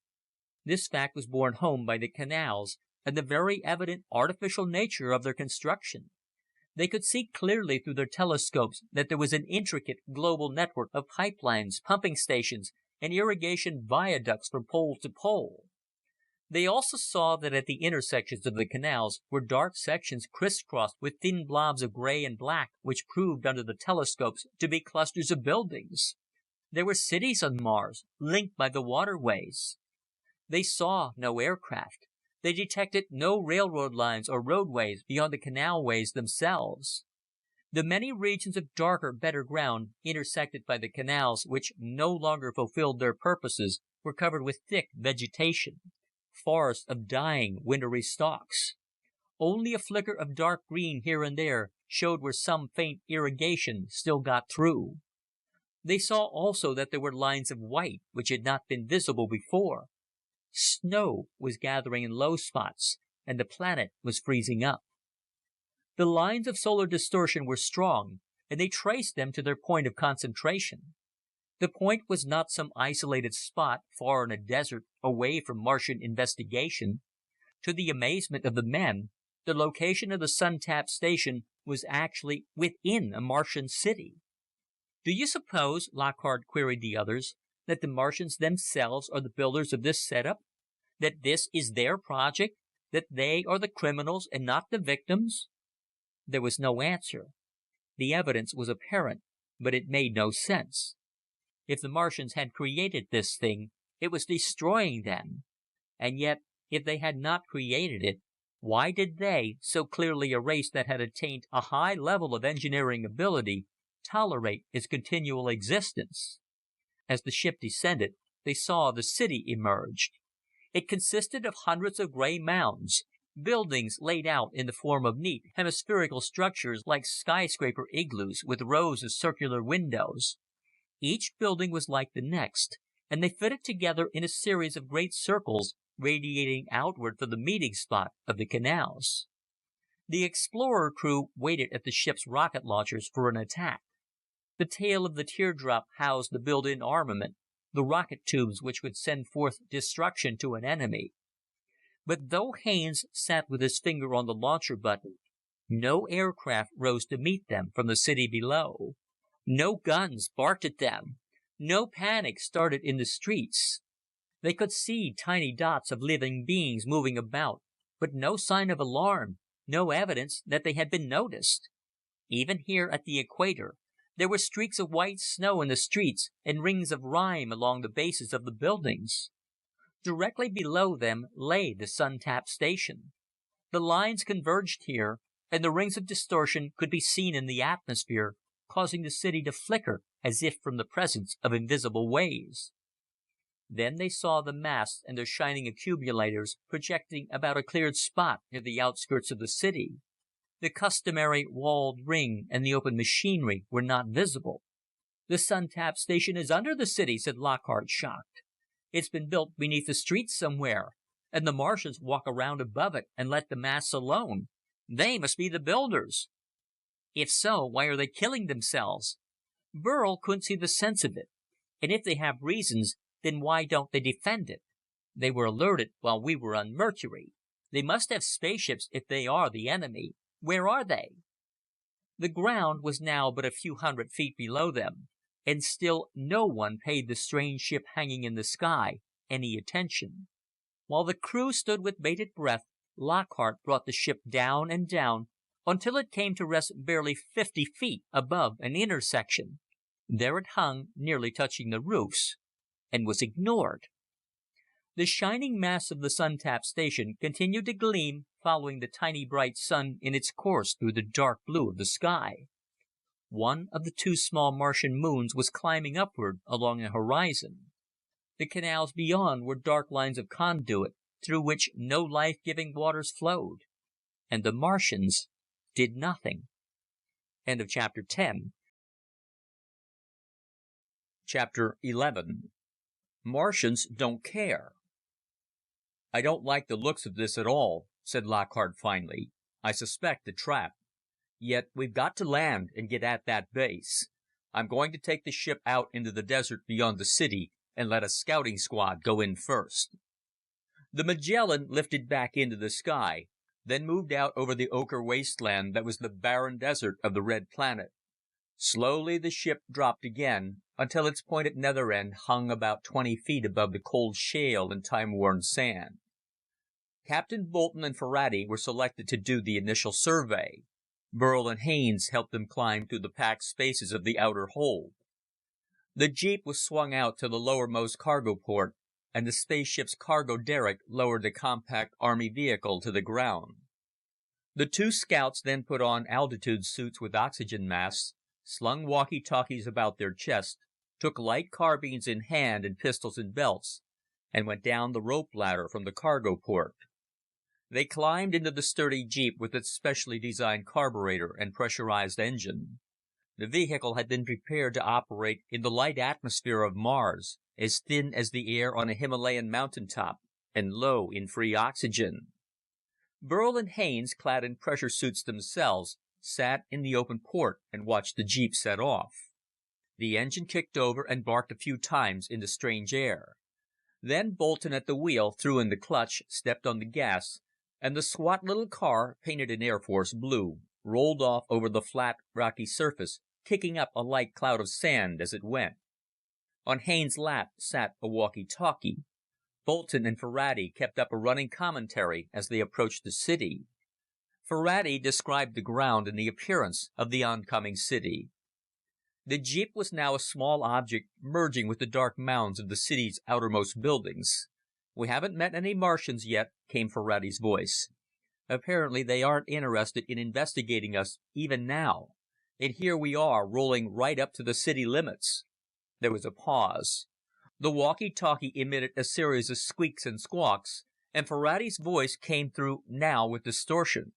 This fact was borne home by the canals and the very evident artificial nature of their construction. They could see clearly through their telescopes that there was an intricate global network of pipelines, pumping stations, and irrigation viaducts from pole to pole. They also saw that at the intersections of the canals were dark sections crisscrossed with thin blobs of gray and black which proved under the telescopes to be clusters of buildings. There were cities on Mars, linked by the waterways. They saw no aircraft. They detected no railroad lines or roadways beyond the canalways themselves. The many regions of darker, better ground, intersected by the canals which no longer fulfilled their purposes, were covered with thick vegetation. Forests of dying, wintry stalks. Only a flicker of dark green here and there showed where some faint irrigation still got through. They saw also that there were lines of white which had not been visible before. Snow was gathering in low spots, and the planet was freezing up. The lines of solar distortion were strong, and they traced them to their point of concentration. The point was not some isolated spot far in a desert, away from Martian investigation. To the amazement of the men, the location of the sun-tapped station was actually within a Martian city. "Do you suppose," Lockhart queried the others, "that the Martians themselves are the builders of this setup? That this is their project? That they are the criminals and not the victims?" There was no answer. The evidence was apparent, but it made no sense. If the Martians had created this thing, it was destroying them. And yet, if they had not created it, why did they, so clearly a race that had attained a high level of engineering ability, tolerate its continual existence? As the ship descended, they saw the city emerged. It consisted of hundreds of gray mounds, buildings laid out in the form of neat, hemispherical structures like skyscraper igloos with rows of circular windows. Each building was like the next, and they fitted together in a series of great circles radiating outward from the meeting spot of the canals. The explorer crew waited at the ship's rocket launchers for an attack. The tail of the teardrop housed the built-in armament, the rocket tubes which would send forth destruction to an enemy. But though Haines sat with his finger on the launcher button, no aircraft rose to meet them from the city below. No guns barked at them. No panic started in the streets. They could see tiny dots of living beings moving about, but no sign of alarm, no evidence that they had been noticed. Even here at the equator, there were streaks of white snow in the streets and rings of rime along the bases of the buildings. Directly below them lay the sun-tapped station. The lines converged here, and the rings of distortion could be seen in the atmosphere, causing the city to flicker as if from the presence of invisible waves. Then they saw the masts and their shining accumulators projecting about a cleared spot near the outskirts of the city. The customary walled ring and the open machinery were not visible. "The sun-tapped station is under the city," said Lockhart, shocked. "It's been built beneath the streets somewhere, and the Martians walk around above it and let the masts alone. They must be the builders." "If so, why are they killing themselves?" Burl couldn't see the sense of it. "And if they have reasons, then why don't they defend it? They were alerted while we were on Mercury. They must have spaceships if they are the enemy. Where are they?" The ground was now but a few hundred feet below them, and still no one paid the strange ship hanging in the sky any attention. While the crew stood with bated breath, Lockhart brought the ship down and down until it came to rest barely 50 feet above an intersection. There it hung, nearly touching the roofs, and was ignored. The shining mass of the sun-tapped station continued to gleam, following the tiny bright sun in its course through the dark blue of the sky. One of the two small Martian moons was climbing upward along the horizon. The canals beyond were dark lines of conduit through which no life-giving waters flowed. And the Martians did nothing. End of Chapter 10. Chapter 11. Martians don't care. "I don't like the looks of this at all," said Lockhart finally. "I suspect a trap. Yet we've got to land and get at that base. I'm going to take the ship out into the desert beyond the city and let a scouting squad go in first." The Magellan lifted back into the sky, then moved out over the ochre wasteland that was the barren desert of the red planet. Slowly the ship dropped again, until its pointed nether end hung about 20 feet above the cold shale and time-worn sand. Captain Bolton and Ferrati were selected to do the initial survey. Burl and Haines helped them climb through the packed spaces of the outer hold. The jeep was swung out to the lowermost cargo port, and the spaceship's cargo derrick lowered the compact Army vehicle to the ground. The two scouts then put on altitude suits with oxygen masks, slung walkie-talkies about their chests, took light carbines in hand and pistols in belts, and went down the rope ladder from the cargo port. They climbed into the sturdy jeep with its specially designed carburetor and pressurized engine. The vehicle had been prepared to operate in the light atmosphere of Mars, as thin as the air on a Himalayan mountaintop, and low in free oxygen. Burl and Haines, clad in pressure suits themselves, sat in the open port and watched the jeep set off. The engine kicked over and barked a few times in the strange air. Then Bolton at the wheel threw in the clutch, stepped on the gas, and the squat little car, painted in Air Force blue, rolled off over the flat, rocky surface, kicking up a light cloud of sand as it went. On Haines' lap sat a walkie-talkie. Bolton and Ferrati kept up a running commentary as they approached the city. Ferrati described the ground and the appearance of the oncoming city. The jeep was now a small object merging with the dark mounds of the city's outermost buildings. "We haven't met any Martians yet," came Ferrati's voice. "Apparently they aren't interested in investigating us even now. And here we are, rolling right up to the city limits." There was a pause. The walkie-talkie emitted a series of squeaks and squawks, and Ferrati's voice came through now with distortion.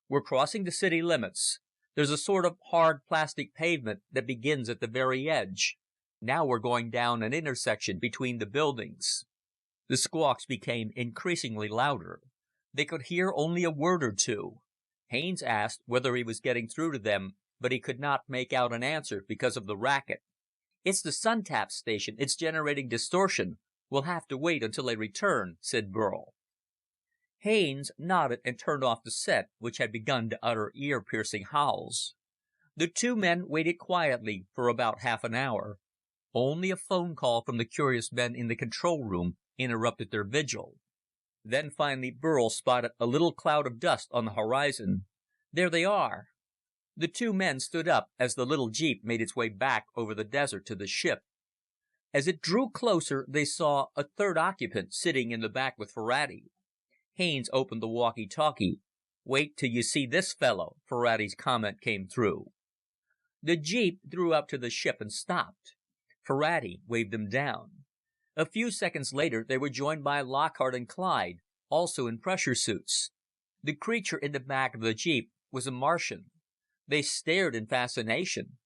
"We're crossing the city limits. There's a sort of hard plastic pavement that begins at the very edge. Now we're going down an intersection between the buildings." The squawks became increasingly louder. They could hear only a word or two. Haines asked whether he was getting through to them, but he could not make out an answer because of the racket. "It's the Suntap station. It's generating distortion. We'll have to wait until they return," said Burl. Haines nodded and turned off the set, which had begun to utter ear-piercing howls. The two men waited quietly for about half an hour. Only a phone call from the curious men in the control room interrupted their vigil. Then finally Burl spotted a little cloud of dust on the horizon. "There they are." The two men stood up as the little jeep made its way back over the desert to the ship. As it drew closer, they saw a third occupant sitting in the back with Ferrati. Haines opened the walkie-talkie. "Wait till you see this fellow," Ferrati's comment came through. The jeep drew up to the ship and stopped. Ferrati waved them down. A few seconds later, they were joined by Lockhart and Clyde, also in pressure suits. The creature in the back of the jeep was a Martian. They stared in fascination.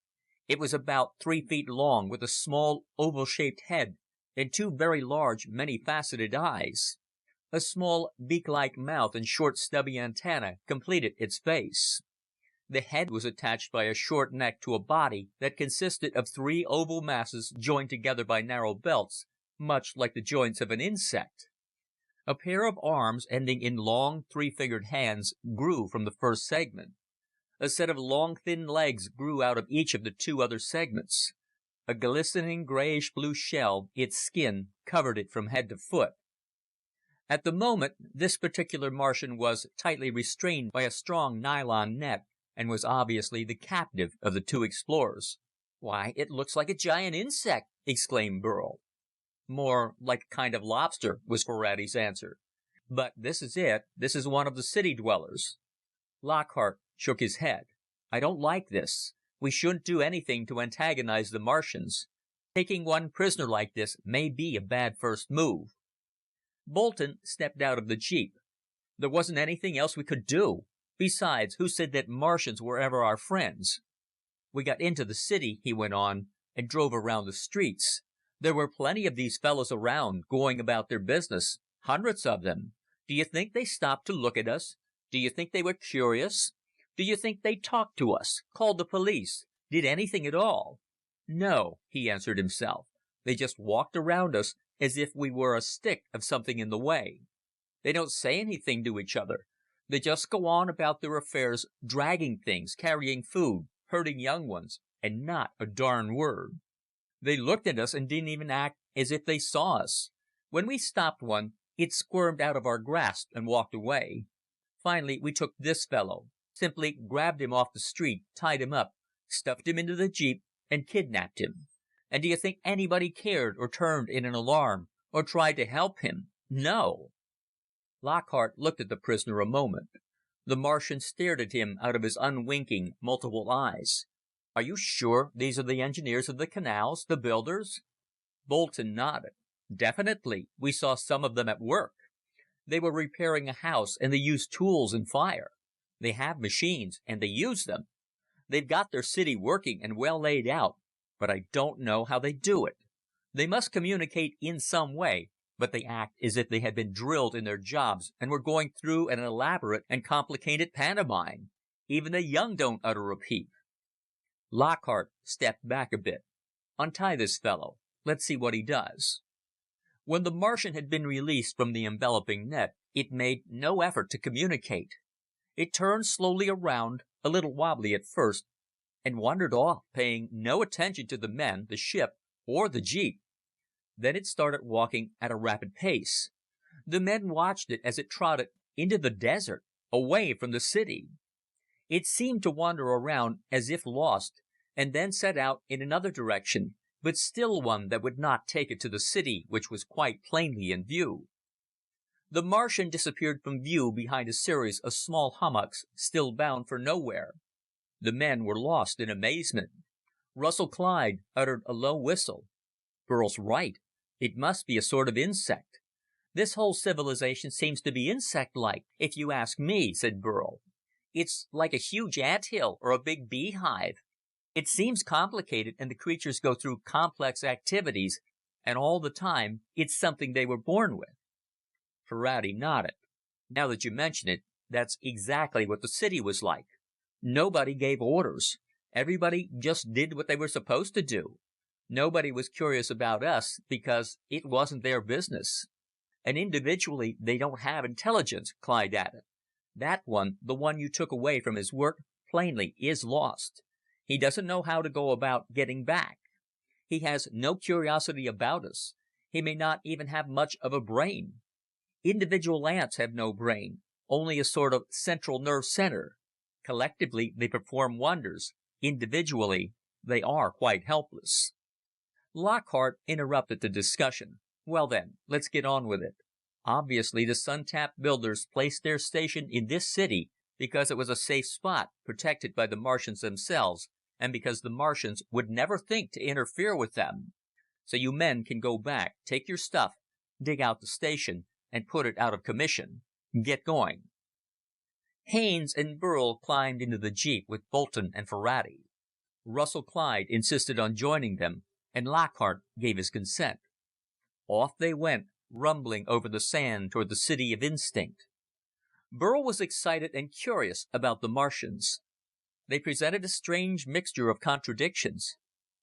It was about 3 feet long, with a small, oval-shaped head and two very large, many-faceted eyes. A small, beak-like mouth and short, stubby antennae completed its face. The head was attached by a short neck to a body that consisted of 3 oval masses joined together by narrow belts, much like the joints of an insect. A pair of arms, ending in long, 3-fingered hands, grew from the first segment. A set of long, thin legs grew out of each of the 2 other segments. A glistening grayish-blue shell, its skin, covered it from head to foot. At the moment, this particular Martian was tightly restrained by a strong nylon net, and was obviously the captive of the 2 explorers. "Why, it looks like a giant insect!" exclaimed Burl. "More like a kind of lobster," was Ferrati's answer. "But this is it. This is one of the city dwellers." Lockhart shook his head. "I don't like this. We shouldn't do anything to antagonize the Martians. Taking one prisoner like this may be a bad first move." Bolton stepped out of the jeep. "There wasn't anything else we could do. Besides, who said that Martians were ever our friends?" "We got into the city," he went on, "and drove around the streets. There were plenty of these fellows around, going about their business. Hundreds of them. Do you think they stopped to look at us? Do you think they were curious? Do you think they talked to us, called the police, did anything at all? No," he answered himself. "They just walked around us as if we were a stick of something in the way. They don't say anything to each other. They just go on about their affairs, dragging things, carrying food, herding young ones, and not a darn word. They looked at us and didn't even act as if they saw us. When we stopped one, it squirmed out of our grasp and walked away. Finally, we took this fellow, simply grabbed him off the street, tied him up, stuffed him into the jeep, and kidnapped him. And do you think anybody cared or turned in an alarm or tried to help him? No." Lockhart looked at the prisoner a moment. The Martian stared at him out of his unwinking, multiple eyes. "Are you sure these are the engineers of the canals, the builders?" Bolton nodded. "Definitely. We saw some of them at work. They were repairing a house, and they used tools and fire. They have machines, and they use them. They've got their city working and well laid out, but I don't know how they do it. They must communicate in some way, but they act as if they had been drilled in their jobs and were going through an elaborate and complicated pantomime. Even the young don't utter a peep." Lockhart stepped back a bit. "Untie this fellow. Let's see what he does." When the Martian had been released from the enveloping net, it made no effort to communicate. It turned slowly around, a little wobbly at first, and wandered off, paying no attention to the men, the ship, or the jeep. Then it started walking at a rapid pace. The men watched it as it trotted into the desert, away from the city. It seemed to wander around as if lost, and then set out in another direction, but still one that would not take it to the city, which was quite plainly in view. The Martian disappeared from view behind a series of small hummocks, still bound for nowhere. The men were lost in amazement. Russell Clyde uttered a low whistle. Burl's right. It must be a sort of insect. This whole civilization seems to be insect-like, if you ask me, said Burl. It's like a huge ant-hill or a big beehive. It seems complicated, and the creatures go through complex activities, and all the time, it's something they were born with. Ferrati nodded. Now that you mention it, that's exactly what the city was like. Nobody gave orders. Everybody just did what they were supposed to do. Nobody was curious about us because it wasn't their business. And individually, they don't have intelligence, Clyde added. That one, the one you took away from his work, plainly is lost. He doesn't know how to go about getting back. He has no curiosity about us. He may not even have much of a brain. Individual ants have no brain, only a sort of central nerve center. Collectively, they perform wonders. Individually, they are quite helpless. Lockhart interrupted the discussion. Well then, let's get on with it. Obviously, the Suntap builders placed their station in this city because it was a safe spot, protected by the Martians themselves, and because the Martians would never think to interfere with them. So you men can go back, take your stuff, dig out the station, and put it out of commission. Get going. Haines and Burl climbed into the jeep with Bolton and Ferrati. Russell Clyde insisted on joining them, and Lockhart gave his consent. Off they went, rumbling over the sand toward the city of instinct. Burl was excited and curious about the Martians. They presented a strange mixture of contradictions.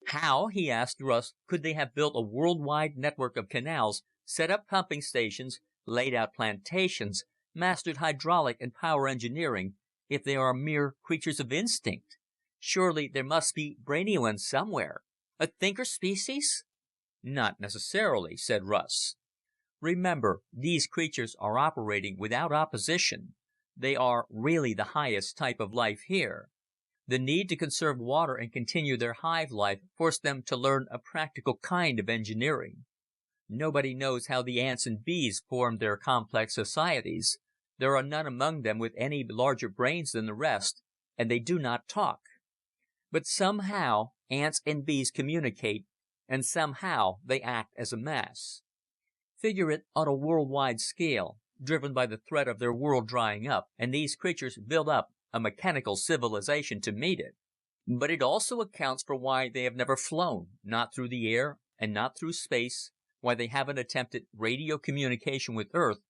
How, he asked Russ, could they have built a worldwide network of canals, set up pumping stations, laid out plantations, mastered hydraulic and power engineering, if they are mere creatures of instinct? Surely there must be brainy ones somewhere. A thinker species? Not necessarily, said Russ. Remember, these creatures are operating without opposition. They are really the highest type of life here. The need to conserve water and continue their hive life forced them to learn a practical kind of engineering. Nobody knows how the ants and bees formed their complex societies. There are none among them with any larger brains than the rest, and they do not talk. But somehow, ants and bees communicate, and somehow they act as a mass. Figure it on a worldwide scale, driven by the threat of their world drying up, and these creatures build up a mechanical civilization to meet it. But it also accounts for why they have never flown, not through the air and not through space, why they haven't attempted radio communication with Earth,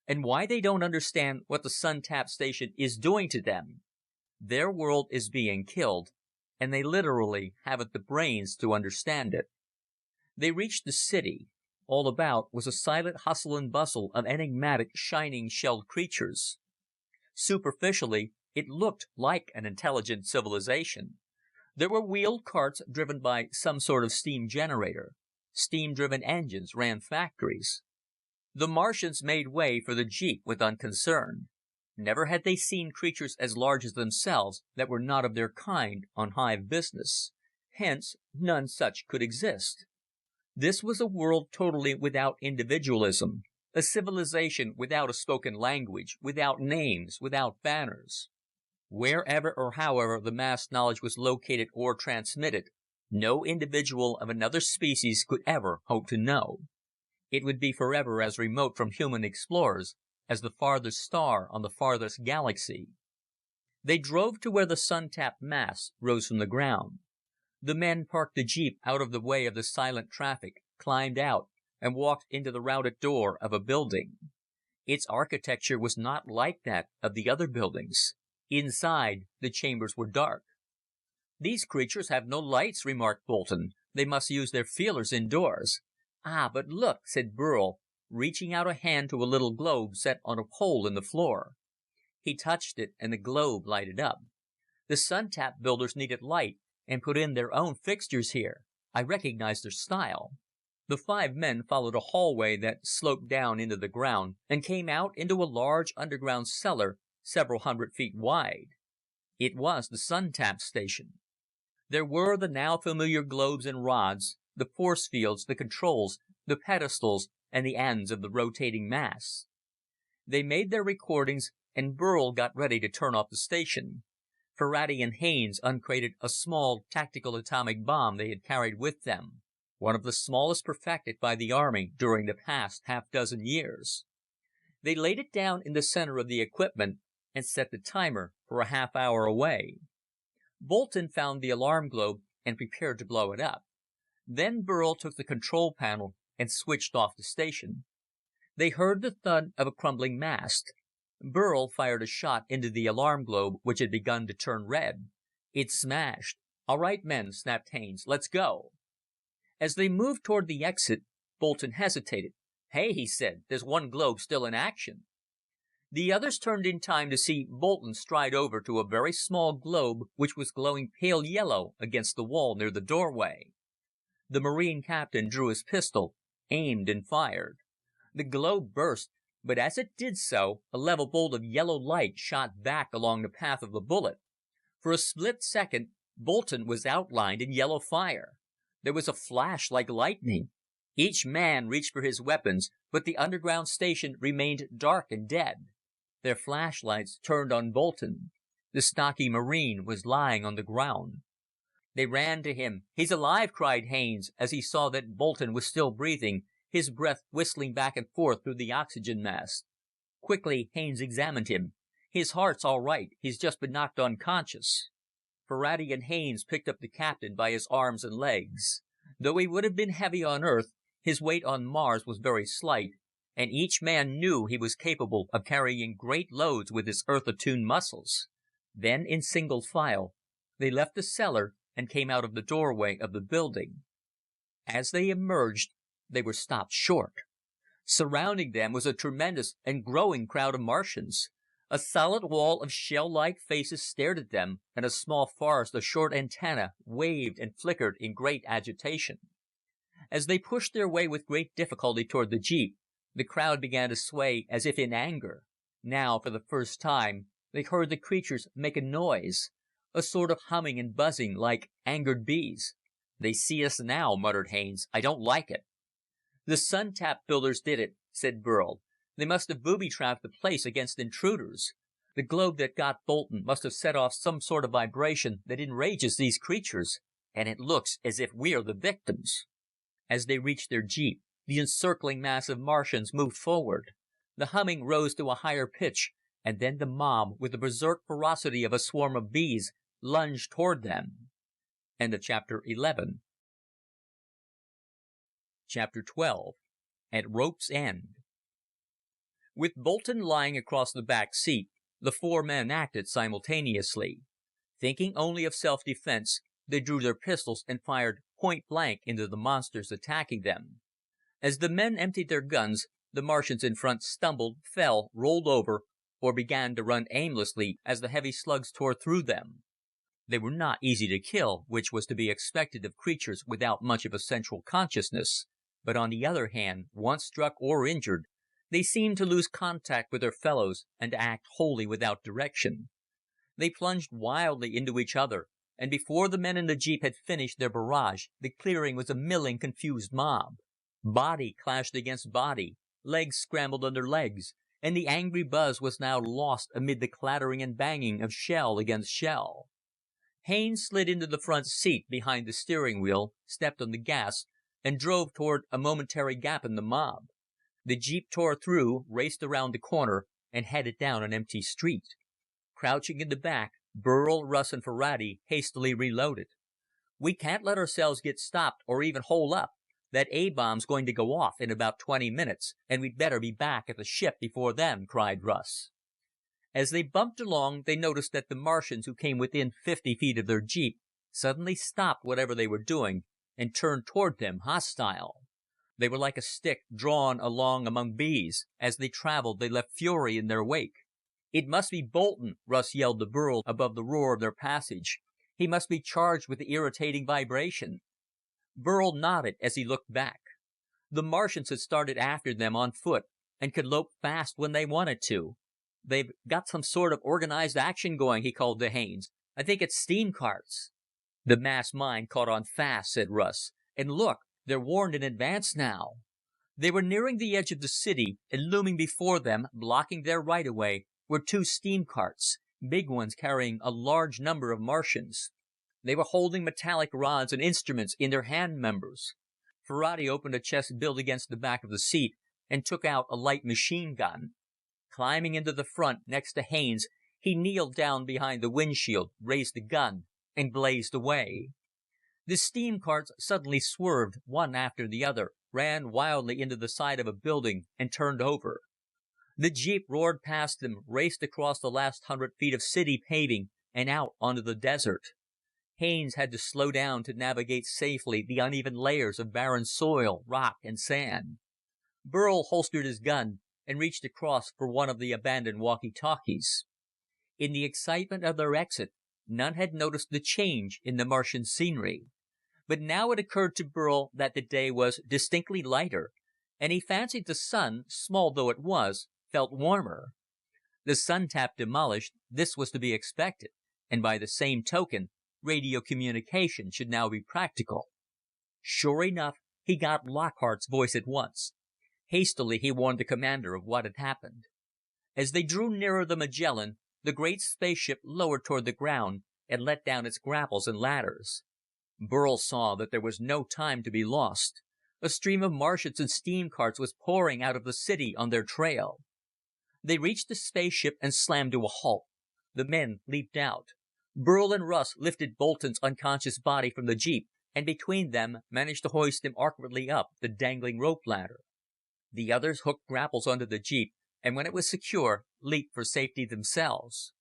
and why they don't understand what the Suntap station is doing to them. Their world is being killed, and they literally haven't the brains to understand it. They reached the city. All about was a silent hustle and bustle of enigmatic, shining shelled creatures. Superficially, it looked like an intelligent civilization. There were wheeled carts driven by some sort of steam generator. Steam-driven engines ran factories. The Martians made way for the jeep with unconcern. Never had they seen creatures as large as themselves that were not of their kind on hive business. Hence, none such could exist. This was a world totally without individualism, a civilization without a spoken language, without names, without banners. Wherever or however the mass knowledge was located or transmitted, no individual of another species could ever hope to know. It would be forever as remote from human explorers as the farthest star on the farthest galaxy. They drove to where the Suntap mass rose from the ground. The men parked the jeep out of the way of the silent traffic, climbed out, and walked into the routed door of a building. Its architecture was not like that of the other buildings. Inside, the chambers were dark. "These creatures have no lights," remarked Bolton. "They must use their feelers indoors." "Ah, but look," said Burl, reaching out a hand to a little globe set on a pole in the floor. He touched it, and the globe lighted up. "The Suntap builders needed light, and put in their own fixtures here. I recognize their style." The five men followed a hallway that sloped down into the ground, and came out into a large underground cellar, several 100 feet wide. It was the Sun-Tap station. There were the now familiar globes and rods, the force fields, the controls, the pedestals, and the ends of the rotating masts. They made their recordings, and Burl got ready to turn off the station. Ferrati and Haines uncrated a small tactical atomic bomb they had carried with them, one of the smallest perfected by the Army during the past half-dozen years. They laid it down in the center of the equipment and set the timer for a half-hour away. Bolton found the alarm globe and prepared to blow it up. Then Burl took the control panel and switched off the station. They heard the thud of a crumbling mast. Burl fired a shot into the alarm globe, which had begun to turn red. It smashed. "All right, men," snapped Haines. "Let's go." As they moved toward the exit, Bolton hesitated. "Hey," he said, "there's one globe still in action." The others turned in time to see Bolton stride over to a very small globe which was glowing pale yellow against the wall near the doorway. The Marine captain drew his pistol, aimed, and fired. The globe burst, but as it did so, a level bolt of yellow light shot back along the path of the bullet. For a split second, Bolton was outlined in yellow fire. There was a flash like lightning. Each man reached for his weapons, but the underground station remained dark and dead. Their flashlights turned on Bolton. The stocky Marine was lying on the ground. They ran to him. "He's alive!" cried Haines, as he saw that Bolton was still breathing, his breath whistling back and forth through the oxygen mask. Quickly, Haines examined him. "His heart's all right. He's just been knocked unconscious." Ferrati and Haines picked up the captain by his arms and legs. Though he would have been heavy on Earth, his weight on Mars was very slight, and each man knew he was capable of carrying great loads with his Earth-attuned muscles. Then, in single file, they left the cellar and came out of the doorway of the building. As they emerged, they were stopped short. Surrounding them was a tremendous and growing crowd of Martians. A solid wall of shell-like faces stared at them, and a small forest of short antennae waved and flickered in great agitation. As they pushed their way with great difficulty toward the jeep, the crowd began to sway as if in anger. Now, for the first time, they heard the creatures make a noise, a sort of humming and buzzing like angered bees. "They see us now," muttered Haines. "I don't like it." "The Sun-Tap builders did it," said Burl. "They must have booby-trapped the place against intruders. The globe that got Bolton must have set off some sort of vibration that enrages these creatures, and it looks as if we're the victims." As they reached their jeep, the encircling mass of Martians moved forward. The humming rose to a higher pitch, and then the mob, with the berserk ferocity of a swarm of bees, lunged toward them. End of Chapter 11. Chapter 12. At Rope's End. With Bolton lying across the back seat, the four men acted simultaneously. Thinking only of self-defense, they drew their pistols and fired point-blank into the monsters attacking them. As the men emptied their guns, the Martians in front stumbled, fell, rolled over, or began to run aimlessly as the heavy slugs tore through them. They were not easy to kill, which was to be expected of creatures without much of a central consciousness, but on the other hand, once struck or injured, they seemed to lose contact with their fellows and to act wholly without direction. They plunged wildly into each other, and before the men in the jeep had finished their barrage, the clearing was a milling, confused mob. Body clashed against body, legs scrambled under legs, and the angry buzz was now lost amid the clattering and banging of shell against shell. Haines slid into the front seat behind the steering wheel, stepped on the gas, and drove toward a momentary gap in the mob. The jeep tore through, raced around the corner, and headed down an empty street. Crouching in the back, Burl, Russ, and Ferrati hastily reloaded. "We can't let ourselves get stopped or even hole up. That A-bomb's going to go off in about 20 minutes, and we'd better be back at the ship before then," cried Russ. As they bumped along, they noticed that the Martians who came within 50 feet of their jeep suddenly stopped whatever they were doing and turned toward them, hostile. They were like a stick drawn along among bees. As they traveled, they left fury in their wake. "It must be Bolton," Russ yelled to Burl above the roar of their passage. "He must be charged with the irritating vibration." Burl nodded as he looked back. The Martians had started after them on foot and could lope fast when they wanted to. "They've got some sort of organized action going," he called to Haines. "I think it's steam carts." "The mass mind caught on fast," said Russ. "And look, they're warned in advance now." They were nearing the edge of the city, and looming before them, blocking their right-of-way, were two steam carts, big ones carrying a large number of Martians. They were holding metallic rods and instruments in their hand members. Ferrati opened a chest built against the back of the seat and took out a light machine gun. Climbing into the front next to Haines, he kneeled down behind the windshield, raised the gun, and blazed away. The steam carts suddenly swerved, one after the other, ran wildly into the side of a building, and turned over. The jeep roared past them, raced across the last 100 feet of city paving, and out onto the desert. Haines had to slow down to navigate safely the uneven layers of barren soil, rock, and sand. Burl holstered his gun and reached across for one of the abandoned walkie-talkies. In the excitement of their exit, none had noticed the change in the Martian scenery. But now it occurred to Burl that the day was distinctly lighter, and he fancied the sun, small though it was, felt warmer. The sun tap demolished, this was to be expected, and by the same token, radio communication should now be practical. Sure enough, he got Lockhart's voice at once. Hastily, he warned the commander of what had happened. As they drew nearer the Magellan, the great spaceship lowered toward the ground and let down its grapples and ladders. Burl saw that there was no time to be lost. A stream of Martians and steam carts was pouring out of the city on their trail. They reached the spaceship and slammed to a halt. The men leaped out. Burl and Russ lifted Bolton's unconscious body from the jeep, and between them managed to hoist him awkwardly up the dangling rope ladder. The others hooked grapples onto the jeep, and when it was secure, leaped for safety themselves.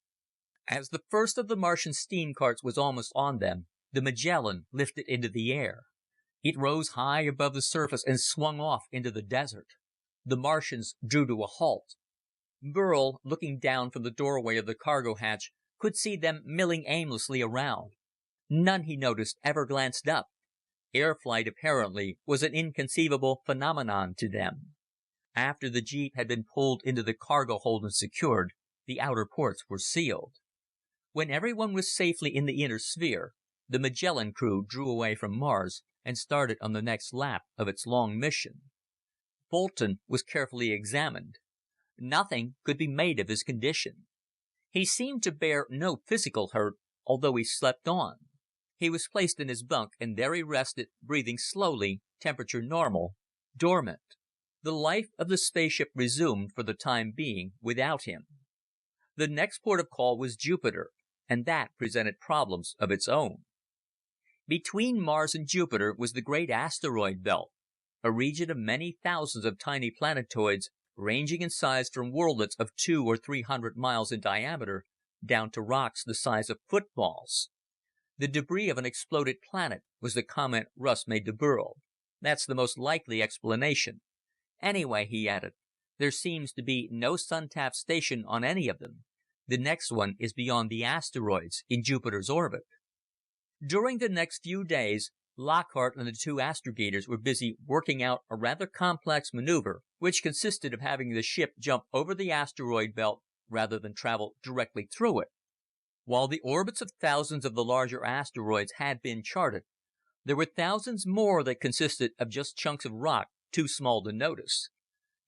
As the first of the Martian steam carts was almost on them, the Magellan lifted into the air. It rose high above the surface and swung off into the desert. The Martians drew to a halt. Burl, looking down from the doorway of the cargo hatch, could see them milling aimlessly around. None, he noticed, ever glanced up. Air flight, apparently, was an inconceivable phenomenon to them. After the jeep had been pulled into the cargo hold and secured, the outer ports were sealed. When everyone was safely in the inner sphere, the Magellan crew drew away from Mars and started on the next lap of its long mission. Bolton was carefully examined. Nothing could be made of his condition. He seemed to bear no physical hurt, although he slept on. He was placed in his bunk, and there he rested, breathing slowly, temperature normal, dormant. The life of the spaceship resumed for the time being without him. The next port of call was Jupiter, and that presented problems of its own. Between Mars and Jupiter was the great asteroid belt, a region of many thousands of tiny planetoids, ranging in size from worldlets of 200 or 300 miles in diameter down to rocks the size of footballs. The debris of an exploded planet was the comment Russ made to Burl. That's the most likely explanation. Anyway, he added, there seems to be no sun-tapped station on any of them. The next one is beyond the asteroids in Jupiter's orbit. During the next few days, Lockhart and the two astrogators were busy working out a rather complex maneuver, which consisted of having the ship jump over the asteroid belt rather than travel directly through it. While the orbits of thousands of the larger asteroids had been charted, there were thousands more that consisted of just chunks of rock too small to notice.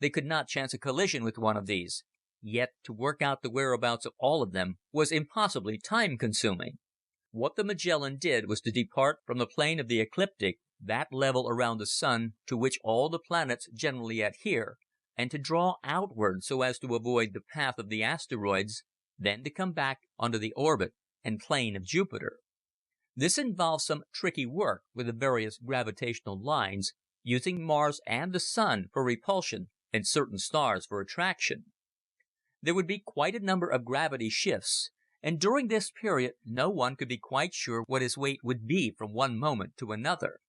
They could not chance a collision with one of these, yet to work out the whereabouts of all of them was impossibly time-consuming. What the Magellan did was to depart from the plane of the ecliptic, that level around the sun to which all the planets generally adhere, and to draw outward so as to avoid the path of the asteroids, then to come back onto the orbit and plane of Jupiter. This involved some tricky work with the various gravitational lines, using Mars and the Sun for repulsion and certain stars for attraction. There would be quite a number of gravity shifts, and during this period no one could be quite sure what his weight would be from one moment to another.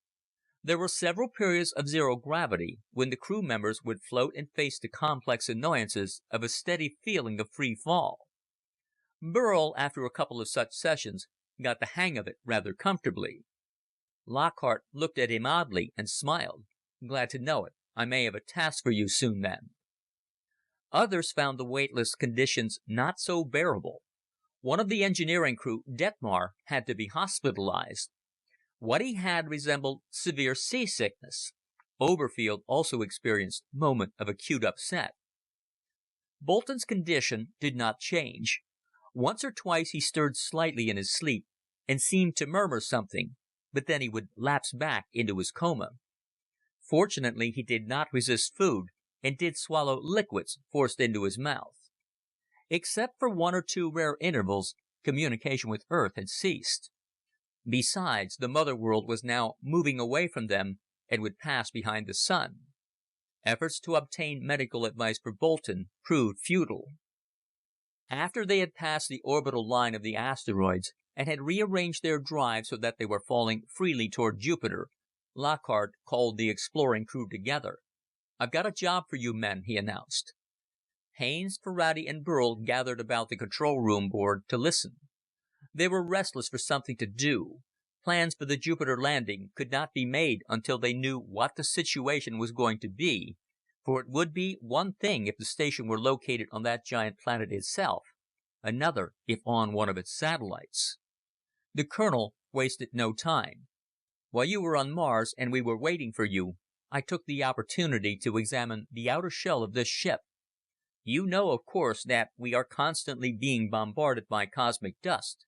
There were several periods of zero gravity, when the crew members would float and face the complex annoyances of a steady feeling of free fall. Burl, after a couple of such sessions, got the hang of it rather comfortably. Lockhart looked at him oddly and smiled. Glad to know it. I may have a task for you soon then. Others found the weightless conditions not so bearable. One of the engineering crew, Detmar, had to be hospitalized. What he had resembled severe seasickness. Oberfield also experienced a moment of acute upset. Bolton's condition did not change. Once or twice he stirred slightly in his sleep and seemed to murmur something, but then he would lapse back into his coma. Fortunately, he did not resist food and did swallow liquids forced into his mouth. Except for one or two rare intervals, communication with Earth had ceased. Besides, the mother world was now moving away from them and would pass behind the sun. Efforts to obtain medical advice for Bolton proved futile. After they had passed the orbital line of the asteroids and had rearranged their drive so that they were falling freely toward Jupiter, Lockhart called the exploring crew together. "I've got a job for you men," he announced. Haines, Ferrati, and Burl gathered about the control room board to listen. They were restless for something to do. Plans for the Jupiter landing could not be made until they knew what the situation was going to be, for it would be one thing if the station were located on that giant planet itself, another if on one of its satellites. The colonel wasted no time. "While you were on Mars and we were waiting for you, I took the opportunity to examine the outer shell of this ship. You know, of course, that we are constantly being bombarded by cosmic dust,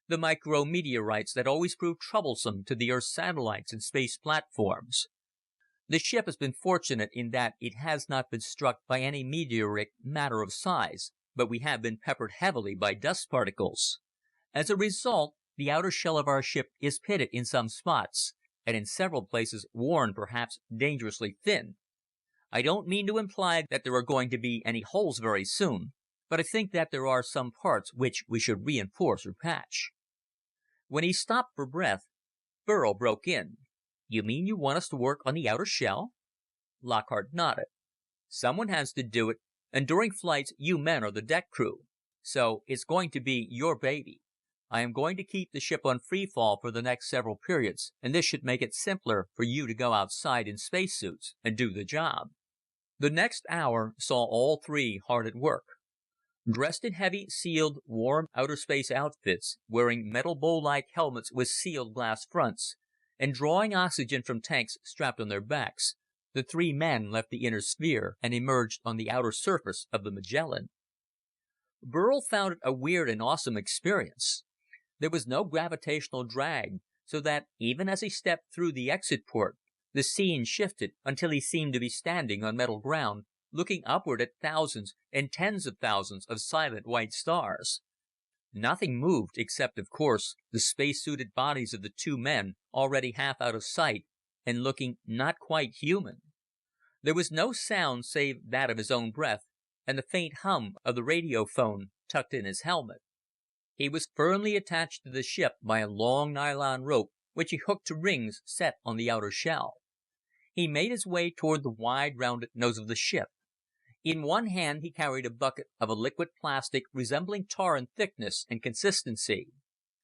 the micrometeorites that always prove troublesome to the Earth's satellites and space platforms. The ship has been fortunate in that it has not been struck by any meteoric matter of size, but we have been peppered heavily by dust particles. As a result, the outer shell of our ship is pitted in some spots, and in several places worn perhaps dangerously thin. I don't mean to imply that there are going to be any holes very soon, but I think that there are some parts which we should reinforce or patch." When he stopped for breath, Burl broke in. "You mean you want us to work on the outer shell?" Lockhart nodded. "Someone has to do it, and during flights you men are the deck crew. So it's going to be your baby. I am going to keep the ship on free fall for the next several periods, and this should make it simpler for you to go outside in spacesuits and do the job." The next hour saw all three hard at work. Dressed in heavy, sealed, warm outer space outfits, wearing metal bowl-like helmets with sealed glass fronts, and drawing oxygen from tanks strapped on their backs, the three men left the inner sphere and emerged on the outer surface of the Magellan. Burl found it a weird and awesome experience. There was no gravitational drag, so that even as he stepped through the exit port, the scene shifted until he seemed to be standing on metal ground, looking upward at thousands and tens of thousands of silent white stars. Nothing moved except, of course, the space-suited bodies of the two men, already half out of sight and looking not quite human. There was no sound save that of his own breath and the faint hum of the radiophone tucked in his helmet. He was firmly attached to the ship by a long nylon rope which he hooked to rings set on the outer shell. He made his way toward the wide, rounded nose of the ship. In one hand he carried a bucket of a liquid plastic resembling tar in thickness and consistency.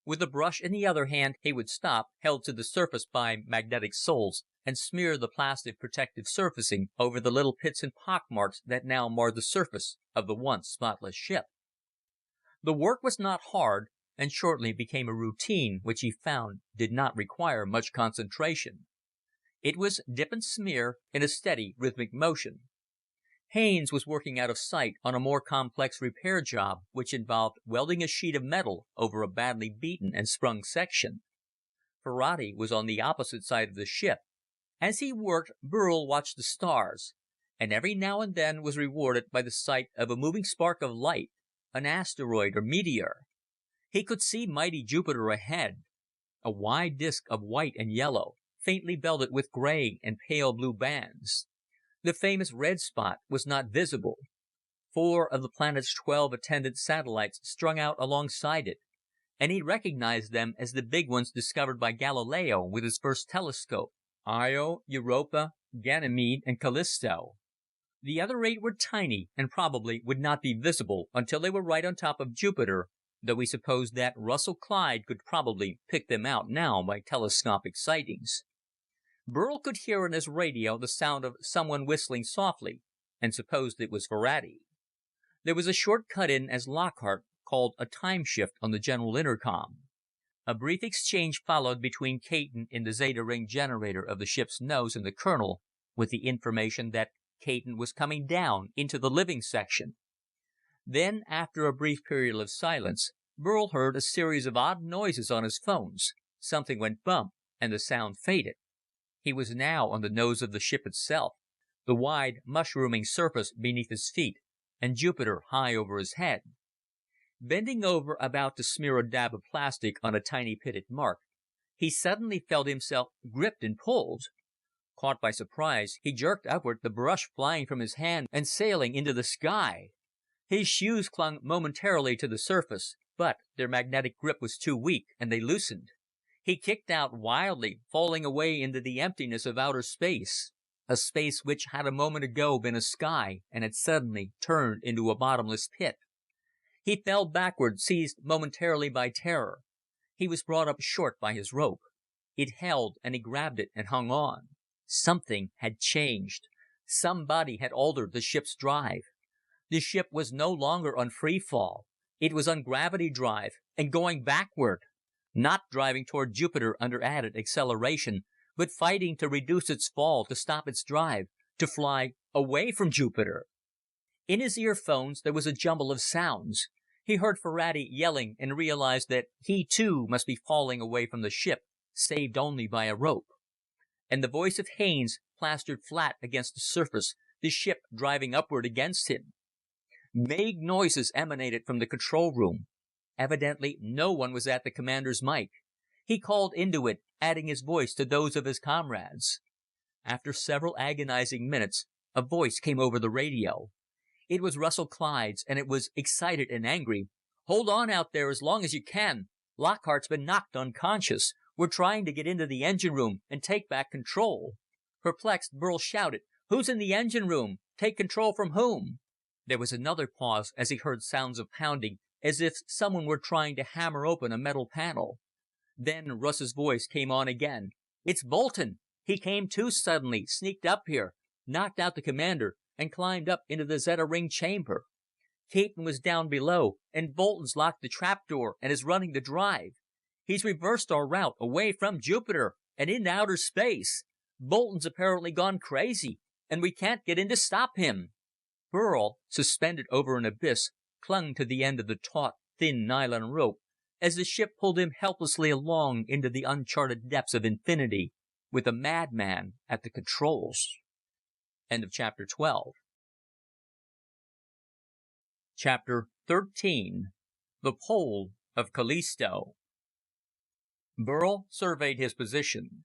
With a brush in the other hand he would stop, held to the surface by magnetic soles, and smear the plastic protective surfacing over the little pits and pockmarks that now marred the surface of the once spotless ship. The work was not hard, and shortly became a routine which he found did not require much concentration. It was dip and smear in a steady, rhythmic motion. Haines was working out of sight on a more complex repair job which involved welding a sheet of metal over a badly beaten and sprung section. Ferrati was on the opposite side of the ship. As he worked, Burl watched the stars, and every now and then was rewarded by the sight of a moving spark of light, an asteroid or meteor. He could see mighty Jupiter ahead, a wide disk of white and yellow, faintly belted with gray and pale blue bands. The famous red spot was not visible. 4 of the planet's 12 attendant satellites strung out alongside it, and he recognized them as the big ones discovered by Galileo with his first telescope: Io, Europa, Ganymede, and Callisto. The other 8 were tiny and probably would not be visible until they were right on top of Jupiter, though he supposed that Russell Clyde could probably pick them out now by telescopic sightings. Burl could hear in his radio the sound of someone whistling softly, and supposed it was Ferrati. There was a short cut-in as Lockhart called a time shift on the general intercom. A brief exchange followed between Caton in the Zeta Ring generator of the ship's nose and the colonel, with the information that Caton was coming down into the living section. Then, after a brief period of silence, Burl heard a series of odd noises on his phones. Something went bump, and the sound faded. He was now on the nose of the ship itself, the wide, mushrooming surface beneath his feet, and Jupiter high over his head. Bending over, about to smear a dab of plastic on a tiny pitted mark, he suddenly felt himself gripped and pulled. Caught by surprise, he jerked upward, the brush flying from his hand and sailing into the sky. His shoes clung momentarily to the surface, but their magnetic grip was too weak, and they loosened. He kicked out wildly, falling away into the emptiness of outer space, a space which had a moment ago been a sky and had suddenly turned into a bottomless pit. He fell backward, seized momentarily by terror. He was brought up short by his rope. It held, and he grabbed it and hung on. Something had changed. Somebody had altered the ship's drive. The ship was no longer on free fall. It was on gravity drive, and going backward. Not driving toward Jupiter under added acceleration, but fighting to reduce its fall, to stop its drive, to fly away from Jupiter. In his earphones there was a jumble of sounds. He heard Ferrati yelling and realized that he too must be falling away from the ship, saved only by a rope. And the voice of Haines plastered flat against the surface, the ship driving upward against him. Vague noises emanated from the control room. Evidently no one was at the commander's mic. He called into it, adding his voice to those of his comrades. After several agonizing minutes, a voice came over the radio. It was Russell Clyde's, and it was excited and angry. "Hold on out there as long as you can. Lockhart's been knocked unconscious. We're trying to get into the engine room and take back control." Perplexed, Burl shouted, "Who's in the engine room? Take control from whom?" There was another pause as he heard sounds of pounding, as if someone were trying to hammer open a metal panel. Then Russ's voice came on again. "It's Bolton. He came to suddenly, sneaked up here, knocked out the commander, and climbed up into the Zeta Ring chamber. Caton was down below, and Bolton's locked the trapdoor and is running the drive. He's reversed our route away from Jupiter and into outer space. Bolton's apparently gone crazy, and we can't get in to stop him." Burl, suspended over an abyss, clung to the end of the taut, thin nylon rope as the ship pulled him helplessly along into the uncharted depths of infinity, with a madman at the controls. End of Chapter 12. Chapter 13. The Pole of Callisto. Burl surveyed his position.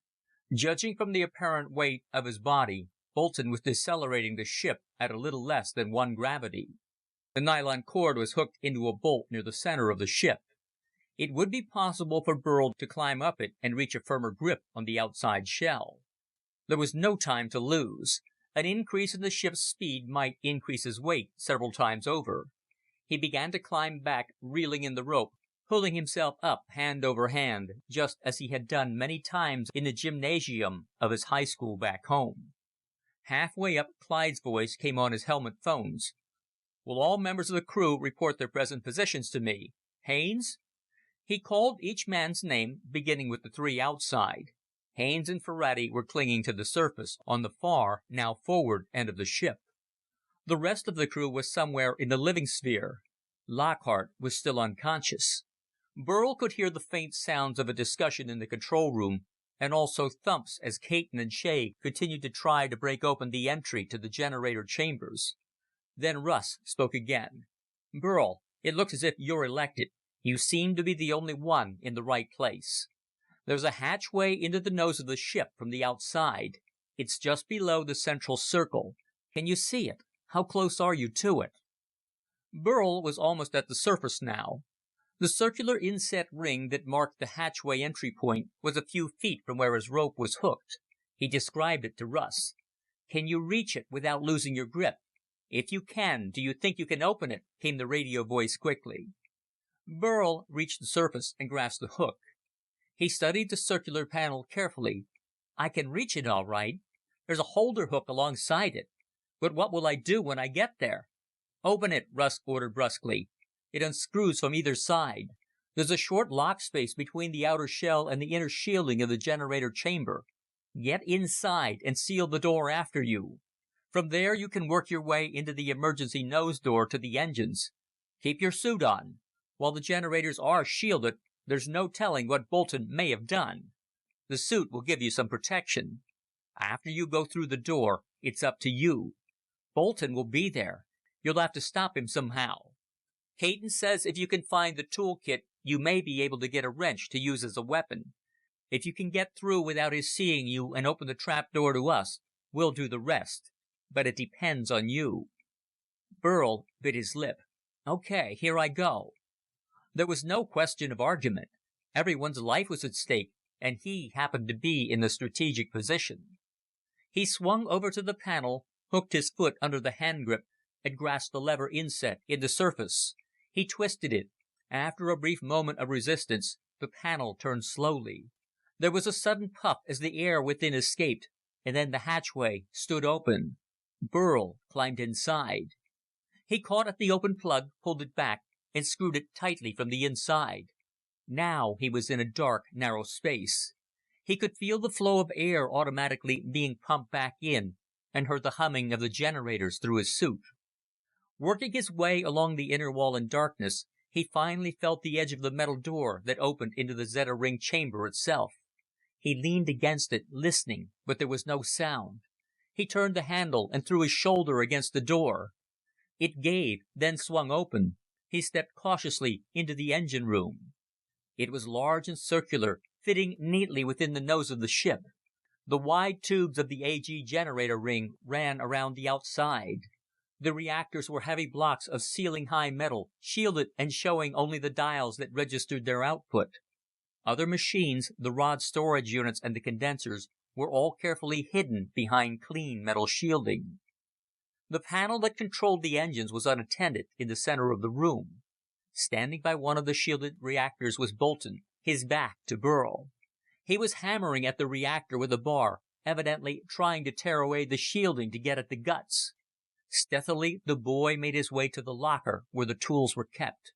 Judging from the apparent weight of his body, Bolton was decelerating the ship at a little less than 1 gravity. The nylon cord was hooked into a bolt near the center of the ship. It would be possible for Burl to climb up it and reach a firmer grip on the outside shell. There was no time to lose. An increase in the ship's speed might increase his weight several times over. He began to climb back, reeling in the rope, pulling himself up hand over hand, just as he had done many times in the gymnasium of his high school back home. Halfway up, Clyde's voice came on his helmet phones. "Will all members of the crew report their present positions to me? Haines?" He called each man's name, beginning with the 3 outside. Haines and Ferrati were clinging to the surface on the far, now forward, end of the ship. The rest of the crew was somewhere in the living sphere. Lockhart was still unconscious. Burl could hear the faint sounds of a discussion in the control room, and also thumps as Caton and Shea continued to try to break open the entry to the generator chambers. Then Russ spoke again. "Burl, it looks as if you're elected. You seem to be the only one in the right place. There's a hatchway into the nose of the ship from the outside. It's just below the central circle. Can you see it? How close are you to it?" Burl was almost at the surface now. The circular inset ring that marked the hatchway entry point was a few feet from where his rope was hooked. He described it to Russ. "Can you reach it without losing your grip? If you can, do you think you can open it?" came the radio voice quickly. Burl reached the surface and grasped the hook. He studied the circular panel carefully. "I can reach it all right. There's a holder hook alongside it. But what will I do when I get there?" Open it, Rusk ordered brusquely. It unscrews from either side. There's a short lock space between the outer shell and the inner shielding of the generator chamber. Get inside and seal the door after you. From there you can work your way into the emergency nose door to the engines. Keep your suit on. While the generators are shielded, there's no telling what Bolton may have done. The suit will give you some protection. After you go through the door, it's up to you. Bolton will be there. You'll have to stop him somehow. Caton says if you can find the toolkit, you may be able to get a wrench to use as a weapon. If you can get through without his seeing you and open the trapdoor to us, we'll do the rest. But it depends on you. Burl bit his lip. Okay, here I go. There was no question of argument. Everyone's life was at stake, and he happened to be in the strategic position. He swung over to the panel, hooked his foot under the hand grip, and grasped the lever inset in the surface. He twisted it. After a brief moment of resistance, the panel turned slowly. There was a sudden puff as the air within escaped, and then the hatchway stood open. Burl climbed inside. He caught at the open plug, pulled it back, and screwed it tightly from the inside. Now he was in a dark, narrow space. He could feel the flow of air automatically being pumped back in, and heard the humming of the generators through his suit. Working his way along the inner wall in darkness, he finally felt the edge of the metal door that opened into the Zeta Ring chamber itself. He leaned against it, listening, but there was no sound. He turned the handle and threw his shoulder against the door. It gave, then swung open. He stepped cautiously into the engine room. It was large and circular, fitting neatly within the nose of the ship. The wide tubes of the AG generator ring ran around the outside. The reactors were heavy blocks of ceiling-high metal, shielded and showing only the dials that registered their output. Other machines, the rod storage units and the condensers, were all carefully hidden behind clean metal shielding. The panel that controlled the engines was unattended in the center of the room. Standing by one of the shielded reactors was Bolton, his back to Burl. He was hammering at the reactor with a bar, evidently trying to tear away the shielding to get at the guts. Stealthily, the boy made his way to the locker where the tools were kept.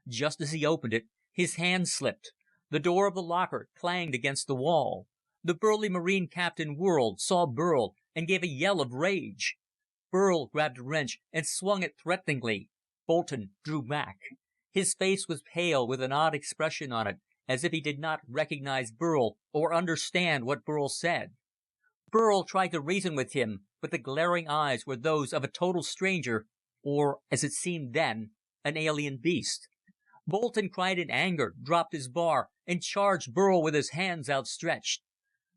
Just as he opened it, his hand slipped. The door of the locker clanged against the wall. The burly Marine captain whirled, saw Burl, and gave a yell of rage. Burl grabbed a wrench and swung it threateningly. Bolton drew back. His face was pale with an odd expression on it, as if he did not recognize Burl or understand what Burl said. Burl tried to reason with him, but the glaring eyes were those of a total stranger, or, as it seemed then, an alien beast. Bolton cried in anger, dropped his bar, and charged Burl with his hands outstretched.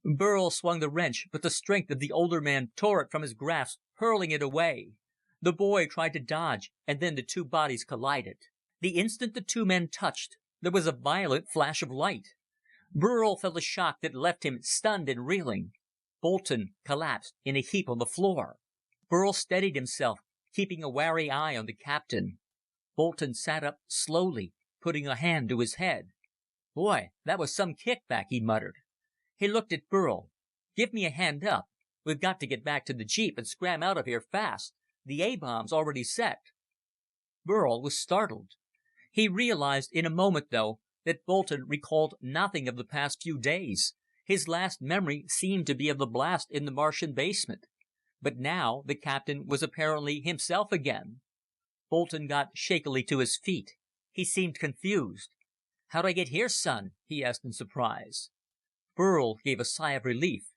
Burl swung the wrench, but the strength of the older man tore it from his grasp, hurling it away. The boy tried to dodge, and then the two bodies collided. The instant the two men touched, there was a violent flash of light. Burl felt a shock that left him stunned and reeling. Bolton collapsed in a heap on the floor. Burl steadied himself, keeping a wary eye on the captain. Bolton sat up slowly, putting a hand to his head. "Boy, that was some kickback," he muttered. He looked at Burl. "Give me a hand up. We've got to get back to the jeep and scram out of here fast. The A-bomb's already set." Burl was startled. He realized in a moment, though, that Bolton recalled nothing of the past few days. His last memory seemed to be of the blast in the Martian basement. But now the captain was apparently himself again. Bolton got shakily to his feet. He seemed confused. "How'd I get here, son?" he asked in surprise. Burl gave a sigh of relief.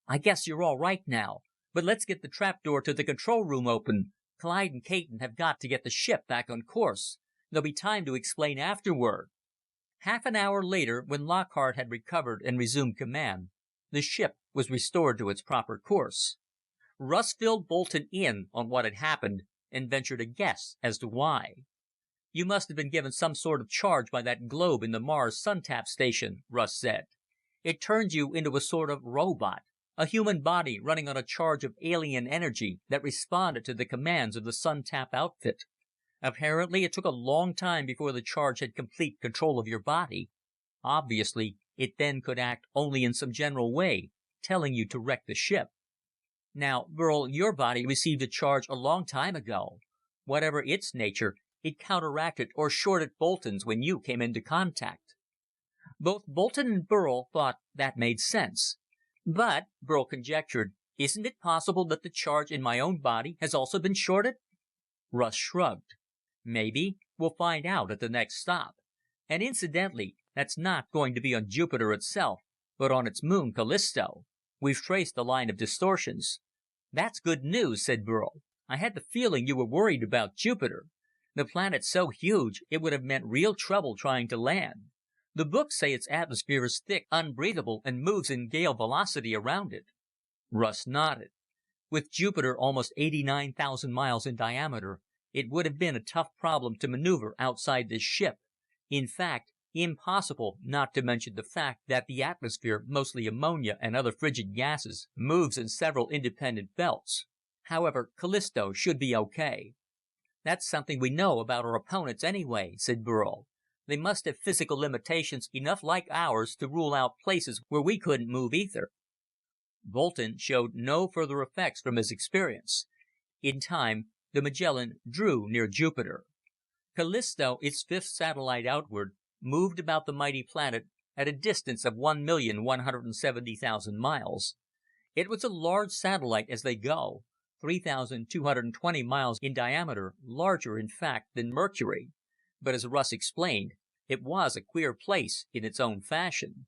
"I guess you're all right now. But let's get the trapdoor to the control room open. Clyde and Caton have got to get the ship back on course. There'll be time to explain afterward." Half an hour later, when Lockhart had recovered and resumed command, the ship was restored to its proper course. Russ filled Bolton in on what had happened and ventured a guess as to why. "You must have been given some sort of charge by that globe in the Mars Suntap station," Russ said. "It turned you into a sort of robot, a human body running on a charge of alien energy that responded to the commands of the Suntap outfit. Apparently, it took a long time before the charge had complete control of your body. Obviously, it then could act only in some general way, telling you to wreck the ship. Now, Burl, your body received a charge a long time ago. Whatever its nature, it counteracted or shorted Bolton's when you came into contact. Both Bolton and Burl thought that made sense. But, Burl conjectured, isn't it possible that the charge in my own body has also been shorted? Russ shrugged. Maybe. We'll find out at the next stop. And incidentally, that's not going to be on Jupiter itself, but on its moon, Callisto. We've traced the line of distortions. That's good news, said Burl. I had the feeling you were worried about Jupiter. The planet's so huge, it would have meant real trouble trying to land. The books say its atmosphere is thick, unbreathable, and moves in gale velocity around it. Russ nodded. With Jupiter almost 89,000 miles in diameter, it would have been a tough problem to maneuver outside this ship. In fact, impossible, not to mention the fact that the atmosphere, mostly ammonia and other frigid gases, moves in several independent belts. However, Callisto should be okay. That's something we know about our opponents anyway, said Burl. They must have physical limitations enough like ours to rule out places where we couldn't move either. Bolton showed no further effects from his experience. In time, the Magellan drew near Jupiter. Callisto, its fifth satellite outward, moved about the mighty planet at a distance of 1,170,000 miles. It was a large satellite as they go, 3,220 miles in diameter, larger, in fact, than Mercury. But as Russ explained, it was a queer place in its own fashion.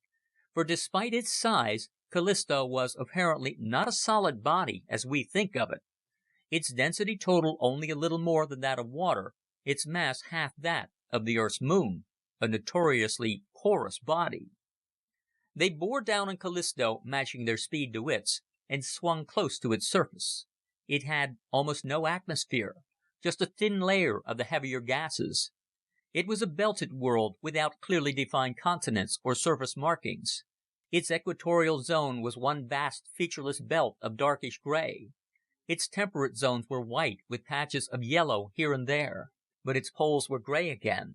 For despite its size, Callisto was apparently not a solid body as we think of it. Its density totaled only a little more than that of water, its mass half that of the Earth's moon, a notoriously porous body. They bore down on Callisto, matching their speed to its, and swung close to its surface. It had almost no atmosphere, just a thin layer of the heavier gases. It was a belted world without clearly defined continents or surface markings. Its equatorial zone was one vast featureless belt of darkish gray. Its temperate zones were white, with patches of yellow here and there, but its poles were gray again.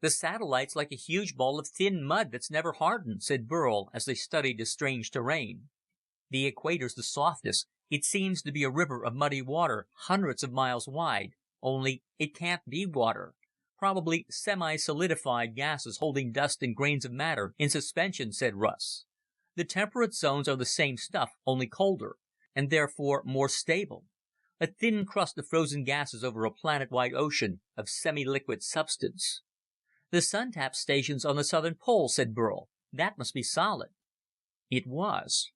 The satellite's like a huge ball of thin mud that's never hardened, said Burl as they studied the strange terrain. The equator's the softest. It seems to be a river of muddy water, hundreds of miles wide, only it can't be water. Probably semi-solidified gases holding dust and grains of matter in suspension, said Russ. The temperate zones are the same stuff, only colder, and therefore more stable. A thin crust of frozen gases over a planet-wide ocean of semi-liquid substance. The sun-tap station's on the southern pole, said Burl. That must be solid. It was.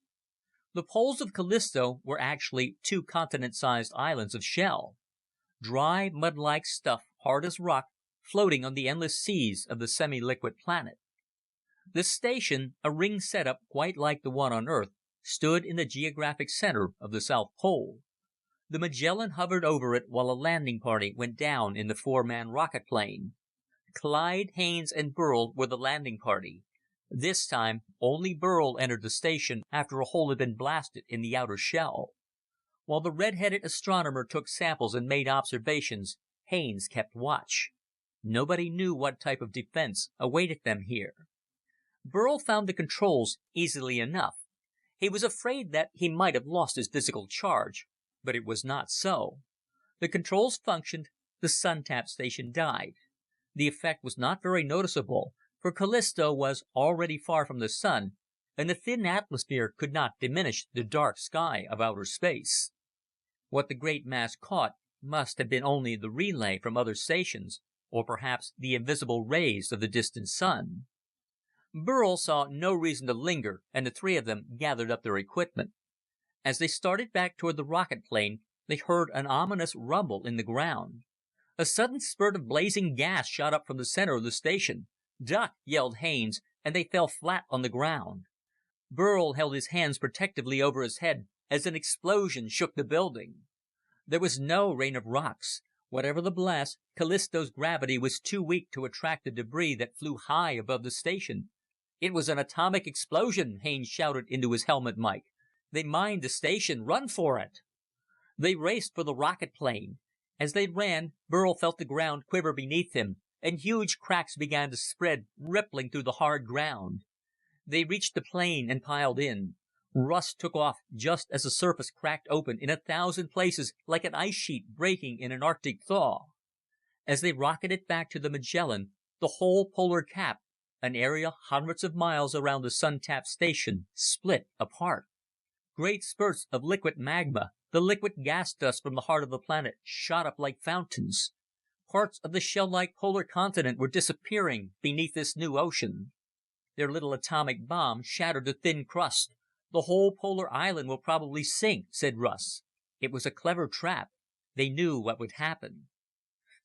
The poles of Callisto were actually two continent-sized islands of shell. Dry, mud-like stuff, hard as rock, floating on the endless seas of the semi-liquid planet. The station, a ring setup quite like the one on Earth, stood in the geographic center of the South Pole. The Magellan hovered over it while a landing party went down in the four-man rocket plane. Clyde, Haines, and Burl were the landing party. This time, only Burl entered the station after a hole had been blasted in the outer shell. While the red-headed astronomer took samples and made observations, Haines kept watch. Nobody knew what type of defense awaited them here. Burl found the controls easily enough. He was afraid that he might have lost his physical charge, but it was not so. The controls functioned, the sun-tap station died. The effect was not very noticeable, for Callisto was already far from the sun, and the thin atmosphere could not diminish the dark sky of outer space. What the great mass caught must have been only the relay from other stations, or perhaps the invisible rays of the distant sun. Burl saw no reason to linger, and the three of them gathered up their equipment. As they started back toward the rocket plane, they heard an ominous rumble in the ground. A sudden spurt of blazing gas shot up from the center of the station. "Duck!" yelled Haines, and they fell flat on the ground. Burl held his hands protectively over his head as an explosion shook the building. There was no rain of rocks. Whatever the blast, Callisto's gravity was too weak to attract the debris that flew high above the station. "It was an atomic explosion!" Haines shouted into his helmet mic. "They mined the station! Run for it!" They raced for the rocket plane. As they ran, Burl felt the ground quiver beneath him, and huge cracks began to spread, rippling through the hard ground. They reached the plane and piled in. Russ took off just as the surface cracked open in 1,000 places like an ice sheet breaking in an Arctic thaw. As they rocketed back to the Magellan, the whole polar cap, an area hundreds of miles around the sun-tapped station, split apart. Great spurts of liquid magma, the liquid gas dust from the heart of the planet, shot up like fountains. Parts of the shell-like polar continent were disappearing beneath this new ocean. Their little atomic bomb shattered the thin crust. The whole polar island will probably sink, said Russ. It was a clever trap. They knew what would happen.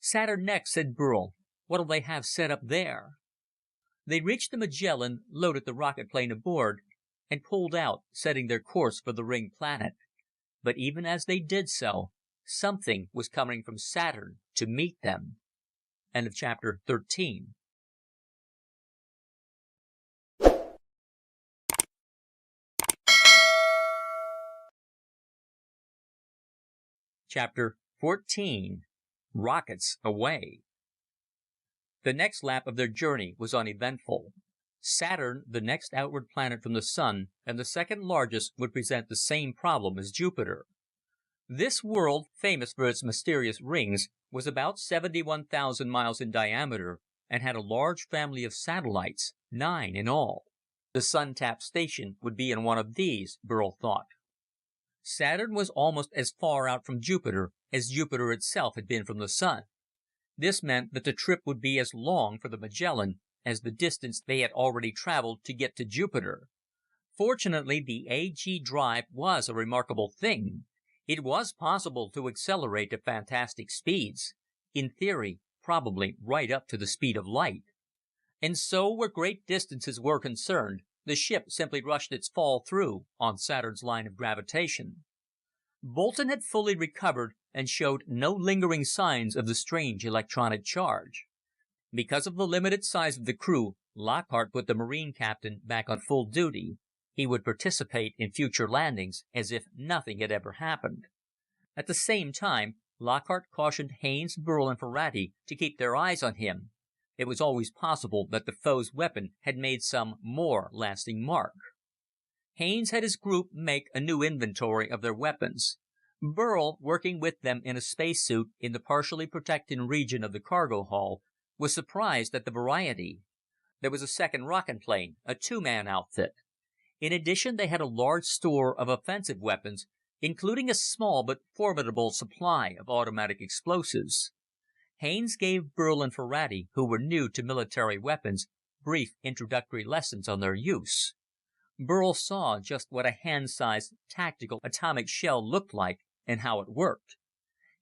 Saturn next, said Burl. What'll they have set up there? They reached the Magellan, loaded the rocket plane aboard, and pulled out, setting their course for the ring planet. But even as they did so, something was coming from Saturn to meet them. End of chapter 13. Chapter 14. Rockets Away. The next lap of their journey was uneventful. Saturn, the next outward planet from the Sun, and the second largest, would present the same problem as Jupiter. This world, famous for its mysterious rings, was about 71,000 miles in diameter and had a large family of satellites, 9 in all. The sun-tapped station would be in one of these, Burl thought. Saturn was almost as far out from Jupiter as Jupiter itself had been from the Sun. This meant that the trip would be as long for the Magellan as the distance they had already traveled to get to Jupiter. Fortunately, the AG drive was a remarkable thing. It was possible to accelerate to fantastic speeds. In theory, probably right up to the speed of light. And so, where great distances were concerned, the ship simply rushed its fall through on Saturn's line of gravitation. Bolton had fully recovered and showed no lingering signs of the strange electronic charge. Because of the limited size of the crew, Lockhart put the Marine captain back on full duty. He would participate in future landings as if nothing had ever happened. At the same time, Lockhart cautioned Haines, Burl, and Ferrati to keep their eyes on him. It was always possible that the foe's weapon had made some more lasting mark. Haines had his group make a new inventory of their weapons. Burl, working with them in a spacesuit in the partially protected region of the cargo hull, was surprised at the variety. There was a second rocket plane, a 2-man outfit. In addition, they had a large store of offensive weapons, including a small but formidable supply of automatic explosives. Haines gave Burl and Ferrati, who were new to military weapons, brief introductory lessons on their use. Burl saw just what a hand-sized tactical atomic shell looked like and how it worked.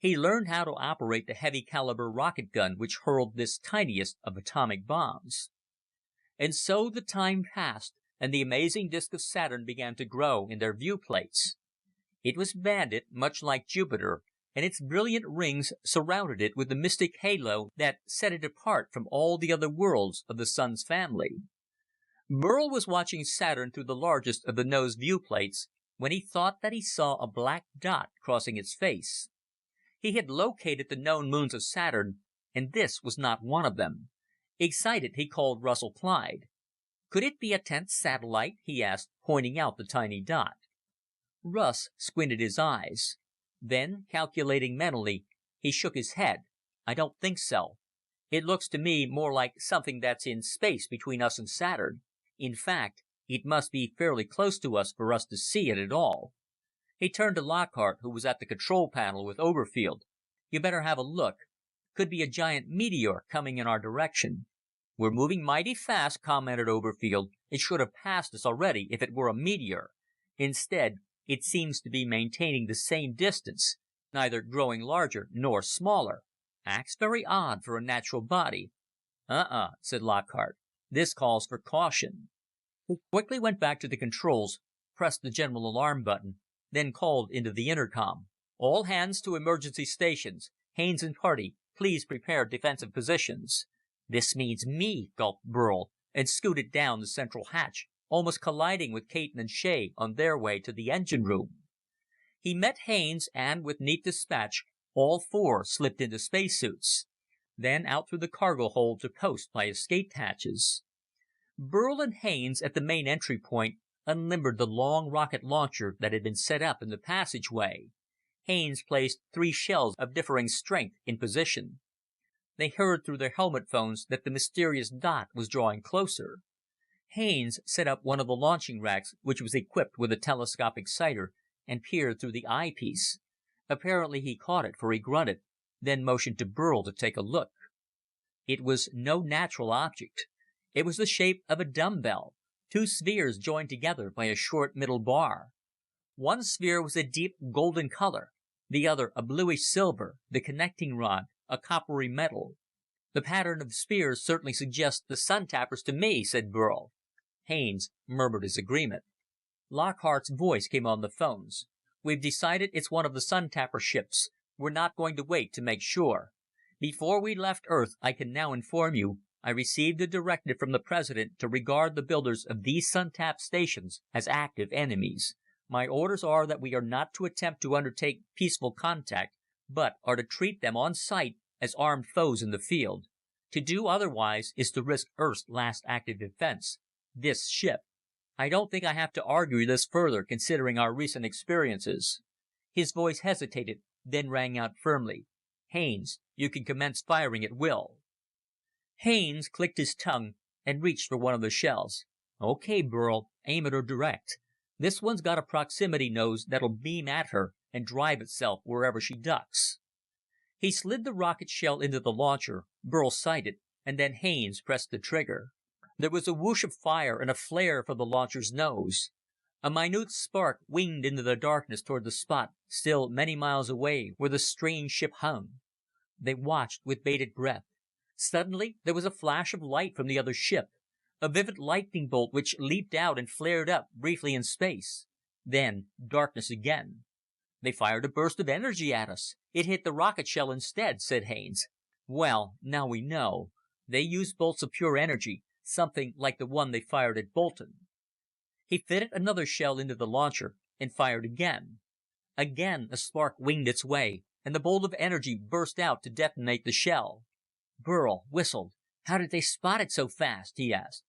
He learned how to operate the heavy-caliber rocket gun which hurled this tiniest of atomic bombs. And so the time passed, and the amazing disk of Saturn began to grow in their viewplates. It was banded, much like Jupiter, and its brilliant rings surrounded it with the mystic halo that set it apart from all the other worlds of the Sun's family. Burl was watching Saturn through the largest of the nose viewplates when he thought that he saw a black dot crossing its face. He had located the known moons of Saturn, and this was not one of them. Excited, he called Russell Clyde. Could it be a 10th satellite? He asked, pointing out the tiny dot. Russ squinted his eyes. Then, calculating mentally, he shook his head. I don't think so. It looks to me more like something that's in space between us and Saturn. In fact, it must be fairly close to us for us to see it at all. He turned to Lockhart, who was at the control panel with Oberfield. You better have a look. Could be a giant meteor coming in our direction. We're moving mighty fast, commented Oberfield. It should have passed us already if it were a meteor. Instead, it seems to be maintaining the same distance, neither growing larger nor smaller. Acts very odd for a natural body. Said Lockhart. This calls for caution. He quickly went back to the controls, pressed the general alarm button, then called into the intercom. All hands to emergency stations. Haines and party, please prepare defensive positions. This means me, gulped Burl, and scooted down the central hatch, almost colliding with Caton and Shea on their way to the engine room. He met Haines, and with neat dispatch, all four slipped into spacesuits. Then out through the cargo hold to post by escape hatches. Burl and Haines, at the main entry point, unlimbered the long rocket launcher that had been set up in the passageway. Haines placed 3 shells of differing strength in position. They heard through their helmet phones that the mysterious dot was drawing closer. Haines set up one of the launching racks, which was equipped with a telescopic sighter, and peered through the eyepiece. Apparently he caught it, for he grunted, then motioned to Burl to take a look. It was no natural object. It was the shape of a dumbbell, 2 spheres joined together by a short middle bar. One sphere was a deep golden color, the other a bluish silver, the connecting rod a coppery metal. "The pattern of spheres certainly suggests the Sun Tappers to me," said Burl. Haines murmured his agreement. Lockhart's voice came on the phones. "We've decided it's one of the Sun Tapper ships. We're not going to wait to make sure. Before we left Earth, I can now inform you, I received a directive from the President to regard the builders of these Sun Tap stations as active enemies. My orders are that we are not to attempt to undertake peaceful contact, but are to treat them on sight as armed foes in the field. To do otherwise is to risk Earth's last active defense, this ship. I don't think I have to argue this further, considering our recent experiences." His voice hesitated, then rang out firmly. "Haines, you can commence firing at will." Haines clicked his tongue and reached for one of the shells. "Okay, Burl, aim at her direct. This one's got a proximity nose that'll beam at her and drive itself wherever she ducks." He slid the rocket shell into the launcher, Burl sighted, and then Haines pressed the trigger. There was a whoosh of fire and a flare from the launcher's nose. A minute spark winged into the darkness toward the spot, still many miles away, where the strange ship hung. They watched with bated breath. Suddenly, there was a flash of light from the other ship, a vivid lightning bolt which leaped out and flared up briefly in space. Then, darkness again. "They fired a burst of energy at us. It hit the rocket shell instead," said Haines. "Well, now we know. They used bolts of pure energy, something like the one they fired at Bolton." He fitted another shell into the launcher and fired again. Again a spark winged its way, and the bolt of energy burst out to detonate the shell. Burl whistled. "How did they spot it so fast?" he asked.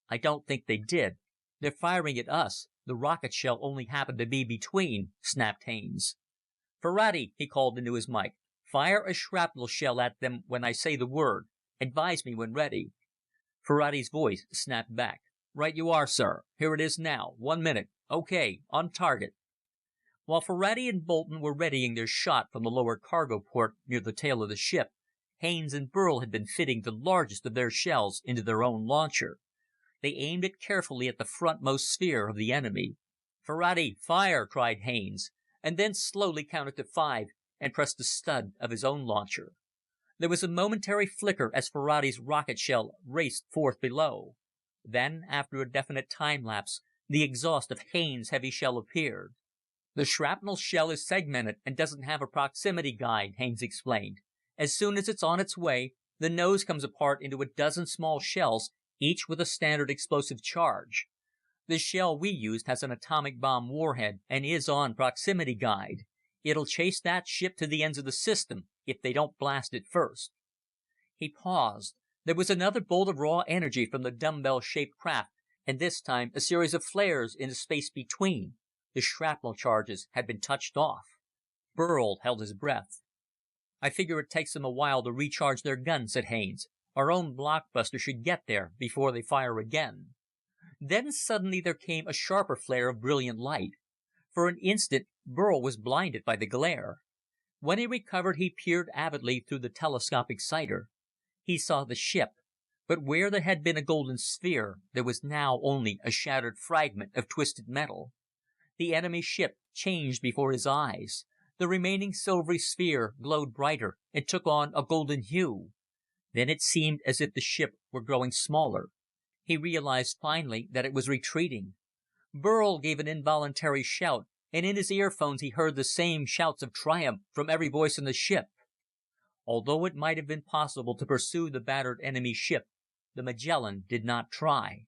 "I don't think they did. They're firing at us. The rocket shell only happened to be between," snapped Haines. "Ferrati," he called into his mic, "fire a shrapnel shell at them when I say the word. Advise me when ready." Ferrati's voice snapped back. "Right you are, sir. Here it is now. 1 minute. Okay, on target." While Ferrati and Bolton were readying their shot from the lower cargo port near the tail of the ship, Haines and Burl had been fitting the largest of their shells into their own launcher. They aimed it carefully at the frontmost sphere of the enemy. "Ferrati, fire!" cried Haines, and then slowly counted to 5 and pressed the stud of his own launcher. There was a momentary flicker as Ferrati's rocket shell raced forth below. Then, after a definite time lapse, the exhaust of Haines' heavy shell appeared. "The shrapnel shell is segmented and doesn't have a proximity guide," Haines explained. "As soon as it's on its way, the nose comes apart into a dozen small shells, each with a standard explosive charge. The shell we used has an atomic bomb warhead and is on proximity guide. It'll chase that ship to the ends of the system if they don't blast it first." He paused. There was another bolt of raw energy from the dumbbell-shaped craft, and this time a series of flares in the space between. The shrapnel charges had been touched off. Burl held his breath. "I figure it takes them a while to recharge their guns," said Haines. "Our own blockbuster should get there before they fire again." Then suddenly there came a sharper flare of brilliant light. For an instant, Burl was blinded by the glare. When he recovered, he peered avidly through the telescopic sighter. He saw the ship, but where there had been a golden sphere, there was now only a shattered fragment of twisted metal. The enemy ship changed before his eyes. The remaining silvery sphere glowed brighter and took on a golden hue. Then it seemed as if the ship were growing smaller. He realized finally that it was retreating. Burl gave an involuntary shout, and in his earphones he heard the same shouts of triumph from every voice in the ship. Although it might have been possible to pursue the battered enemy ship, the Magellan did not try.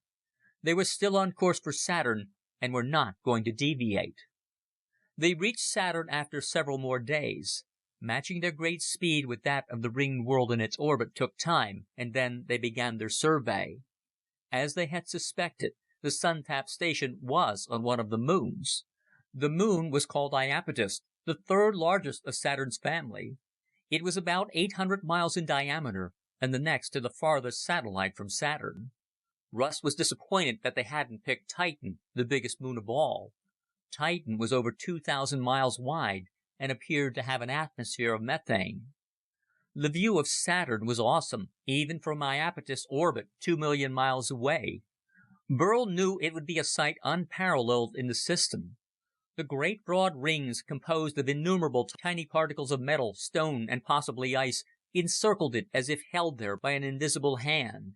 They were still on course for Saturn, and were not going to deviate. They reached Saturn after several more days. Matching their great speed with that of the ringed world in its orbit took time, and then they began their survey. As they had suspected, The sun-tapped station was on one of the moons. The moon was called Iapetus, the third largest of Saturn's family. It was about 800 miles in diameter, and the next to the farthest satellite from Saturn. Russ was disappointed that they hadn't picked Titan, the biggest moon of all. Titan was over 2,000 miles wide and appeared to have an atmosphere of methane. The view of Saturn was awesome, even from Iapetus' orbit 2 million miles away. Burl knew it would be a sight unparalleled in the system. The great broad rings, composed of innumerable tiny particles of metal, stone, and possibly ice, encircled it as if held there by an invisible hand.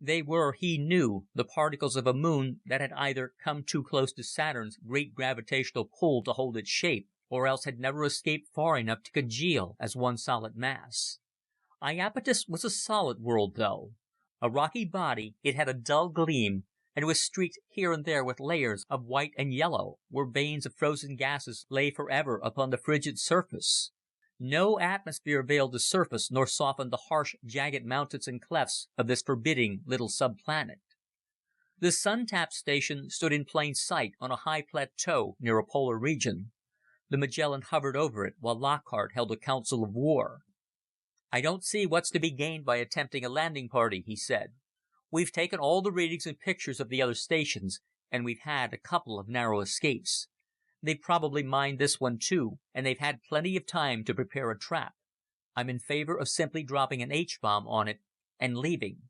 They were, he knew, the particles of a moon that had either come too close to Saturn's great gravitational pull to hold its shape, or else had never escaped far enough to congeal as one solid mass. Iapetus was a solid world, though. A rocky body, it had a dull gleam, and was streaked here and there with layers of white and yellow, where veins of frozen gases lay forever upon the frigid surface. No atmosphere veiled the surface nor softened the harsh, jagged mountains and clefts of this forbidding little subplanet. The sun-tapped station stood in plain sight on a high plateau near a polar region. The Magellan hovered over it while Lockhart held a council of war. "I don't see what's to be gained by attempting a landing party," he said. "We've taken all the readings and pictures of the other stations, and we've had a couple of narrow escapes. They've probably mined this one too, and they've had plenty of time to prepare a trap. I'm in favor of simply dropping an H-bomb on it and leaving."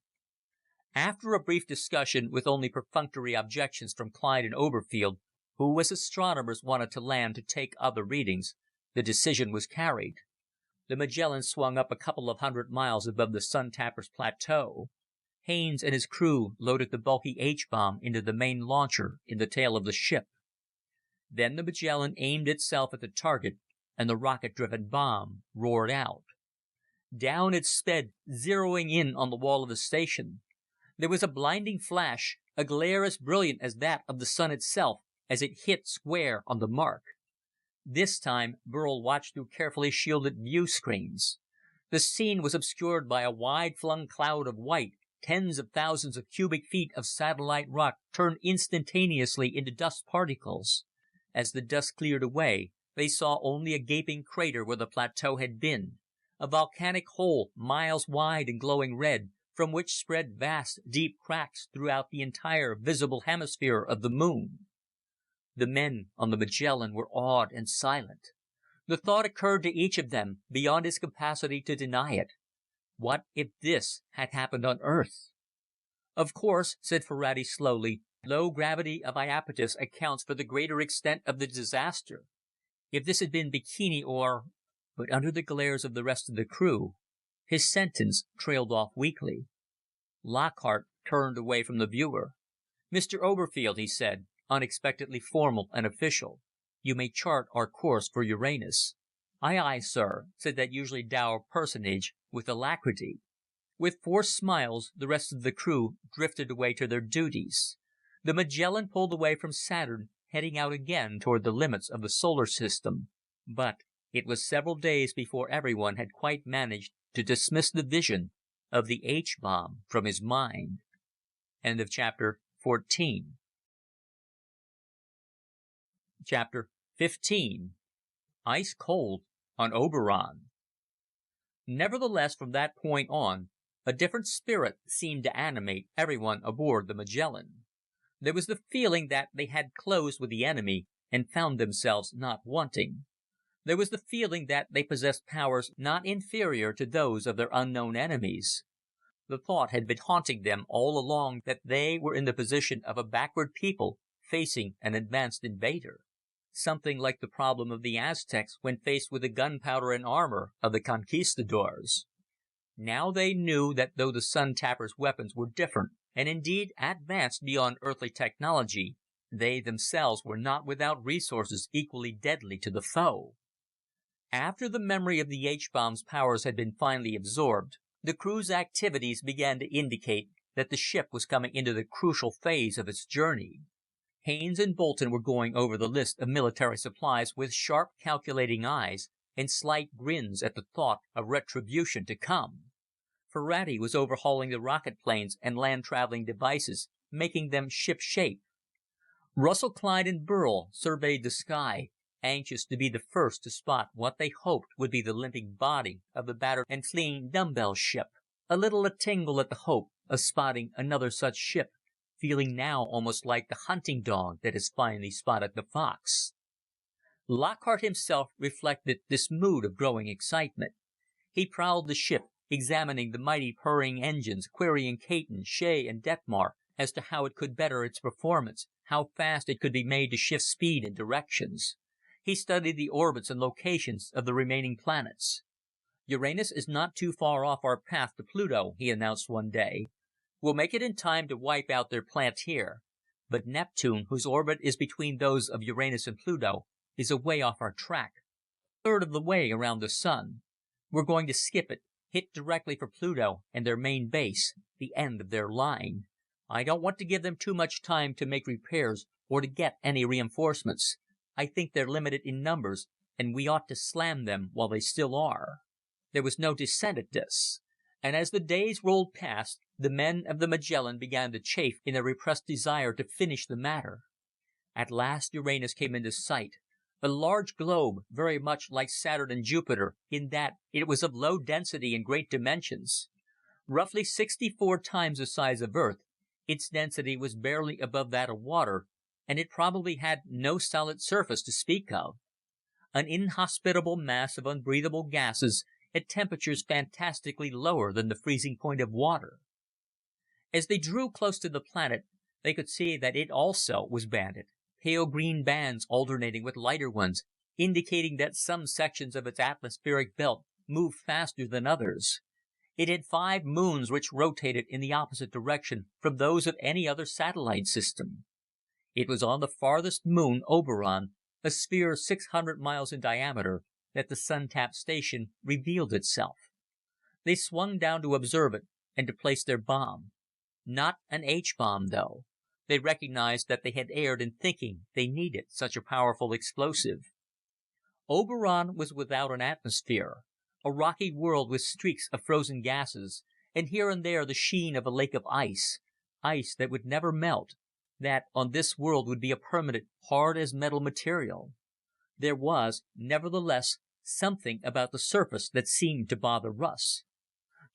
After a brief discussion, with only perfunctory objections from Clyde and Oberfield, who as astronomers wanted to land to take other readings, the decision was carried. The Magellan swung up a couple of 100 miles above the Sun-Tapper's plateau. Haines and his crew loaded the bulky H-bomb into the main launcher in the tail of the ship. Then the Magellan aimed itself at the target, and the rocket-driven bomb roared out. Down it sped, zeroing in on the wall of the station. There was a blinding flash, a glare as brilliant as that of the sun itself, as it hit square on the mark. This time, Burl watched through carefully shielded view screens. The scene was obscured by a wide-flung cloud of white, tens of thousands of cubic feet of satellite rock turned instantaneously into dust particles. As the dust cleared away, they saw only a gaping crater where the plateau had been, a volcanic hole miles wide and glowing red, from which spread vast, deep cracks throughout the entire visible hemisphere of the moon. The men on the Magellan were awed and silent. The thought occurred to each of them, beyond his capacity to deny it. What if this had happened on Earth? "Of course," said Ferrati slowly, "low gravity of Iapetus accounts for the greater extent of the disaster. If this had been Bikini or—" But under the glares of the rest of the crew, his sentence trailed off weakly. Lockhart turned away from the viewer. "Mr. Oberfield," he said, unexpectedly formal and official, "you may chart our course for Uranus." "Aye, aye, sir," said that usually dour personage, with alacrity. With forced smiles, the rest of the crew drifted away to their duties. The Magellan pulled away from Saturn, heading out again toward the limits of the solar system. But it was several days before everyone had quite managed to dismiss the vision of the H-bomb from his mind. End of chapter 14. Chapter 15. Ice Cold on Oberon. Nevertheless, from that point on, a different spirit seemed to animate everyone aboard the Magellan. There was the feeling that they had closed with the enemy and found themselves not wanting. There was the feeling that they possessed powers not inferior to those of their unknown enemies. The thought had been haunting them all along that they were in the position of a backward people facing an advanced invader. Something like the problem of the Aztecs when faced with the gunpowder and armor of the conquistadors. Now they knew that though the Sun-Tapper's weapons were different, and indeed advanced beyond earthly technology, they themselves were not without resources equally deadly to the foe. After the memory of the H-bomb's powers had been finally absorbed, the crew's activities began to indicate that the ship was coming into the crucial phase of its journey. Haines and Bolton were going over the list of military supplies with sharp, calculating eyes and slight grins at the thought of retribution to come. Ferrati was overhauling the rocket planes and land-traveling devices, making them ship-shape. Russell, Clyde, and Burl surveyed the sky, anxious to be the first to spot what they hoped would be the limping body of the battered and fleeing dumbbell ship, a little a-tingle at the hope of spotting another such ship, feeling now almost like the hunting dog that has finally spotted the fox. Lockhart himself reflected this mood of growing excitement. He prowled the ship, examining the mighty purring engines, querying Caton, Shea, and Detmar as to how it could better its performance, how fast it could be made to shift speed and directions. He studied the orbits and locations of the remaining planets. "Uranus is not too far off our path to Pluto," he announced one day. "We'll make it in time to wipe out their plant here. But Neptune, whose orbit is between those of Uranus and Pluto, is away off our track, a third of the way around the Sun. We're going to skip it, hit directly for Pluto and their main base, the end of their line. I don't want to give them too much time to make repairs or to get any reinforcements. I think they're limited in numbers, and we ought to slam them while they still are." There was no dissent at this, and as the days rolled past, the men of the Magellan began to chafe in their repressed desire to finish the matter. At last Uranus came into sight, a large globe, very much like Saturn and Jupiter in that it was of low density and great dimensions. Roughly 64 times the size of Earth, its density was barely above that of water, and it probably had no solid surface to speak of. An inhospitable mass of unbreathable gases at temperatures fantastically lower than the freezing point of water. As they drew close to the planet, they could see that it also was banded, pale green bands alternating with lighter ones, indicating that some sections of its atmospheric belt moved faster than others. It had 5 moons which rotated in the opposite direction from those of any other satellite system. It was on the farthest moon, Oberon, a sphere 600 miles in diameter, that the sun-tapped station revealed itself. They swung down to observe it and to place their bomb. Not an H-bomb, though. They recognized that they had erred in thinking they needed such a powerful explosive. Oberon was without an atmosphere, a rocky world with streaks of frozen gases, and here and there the sheen of a lake of ice, ice that would never melt, that on this world would be a permanent, hard-as-metal material. There was, nevertheless, something about the surface that seemed to bother Russ.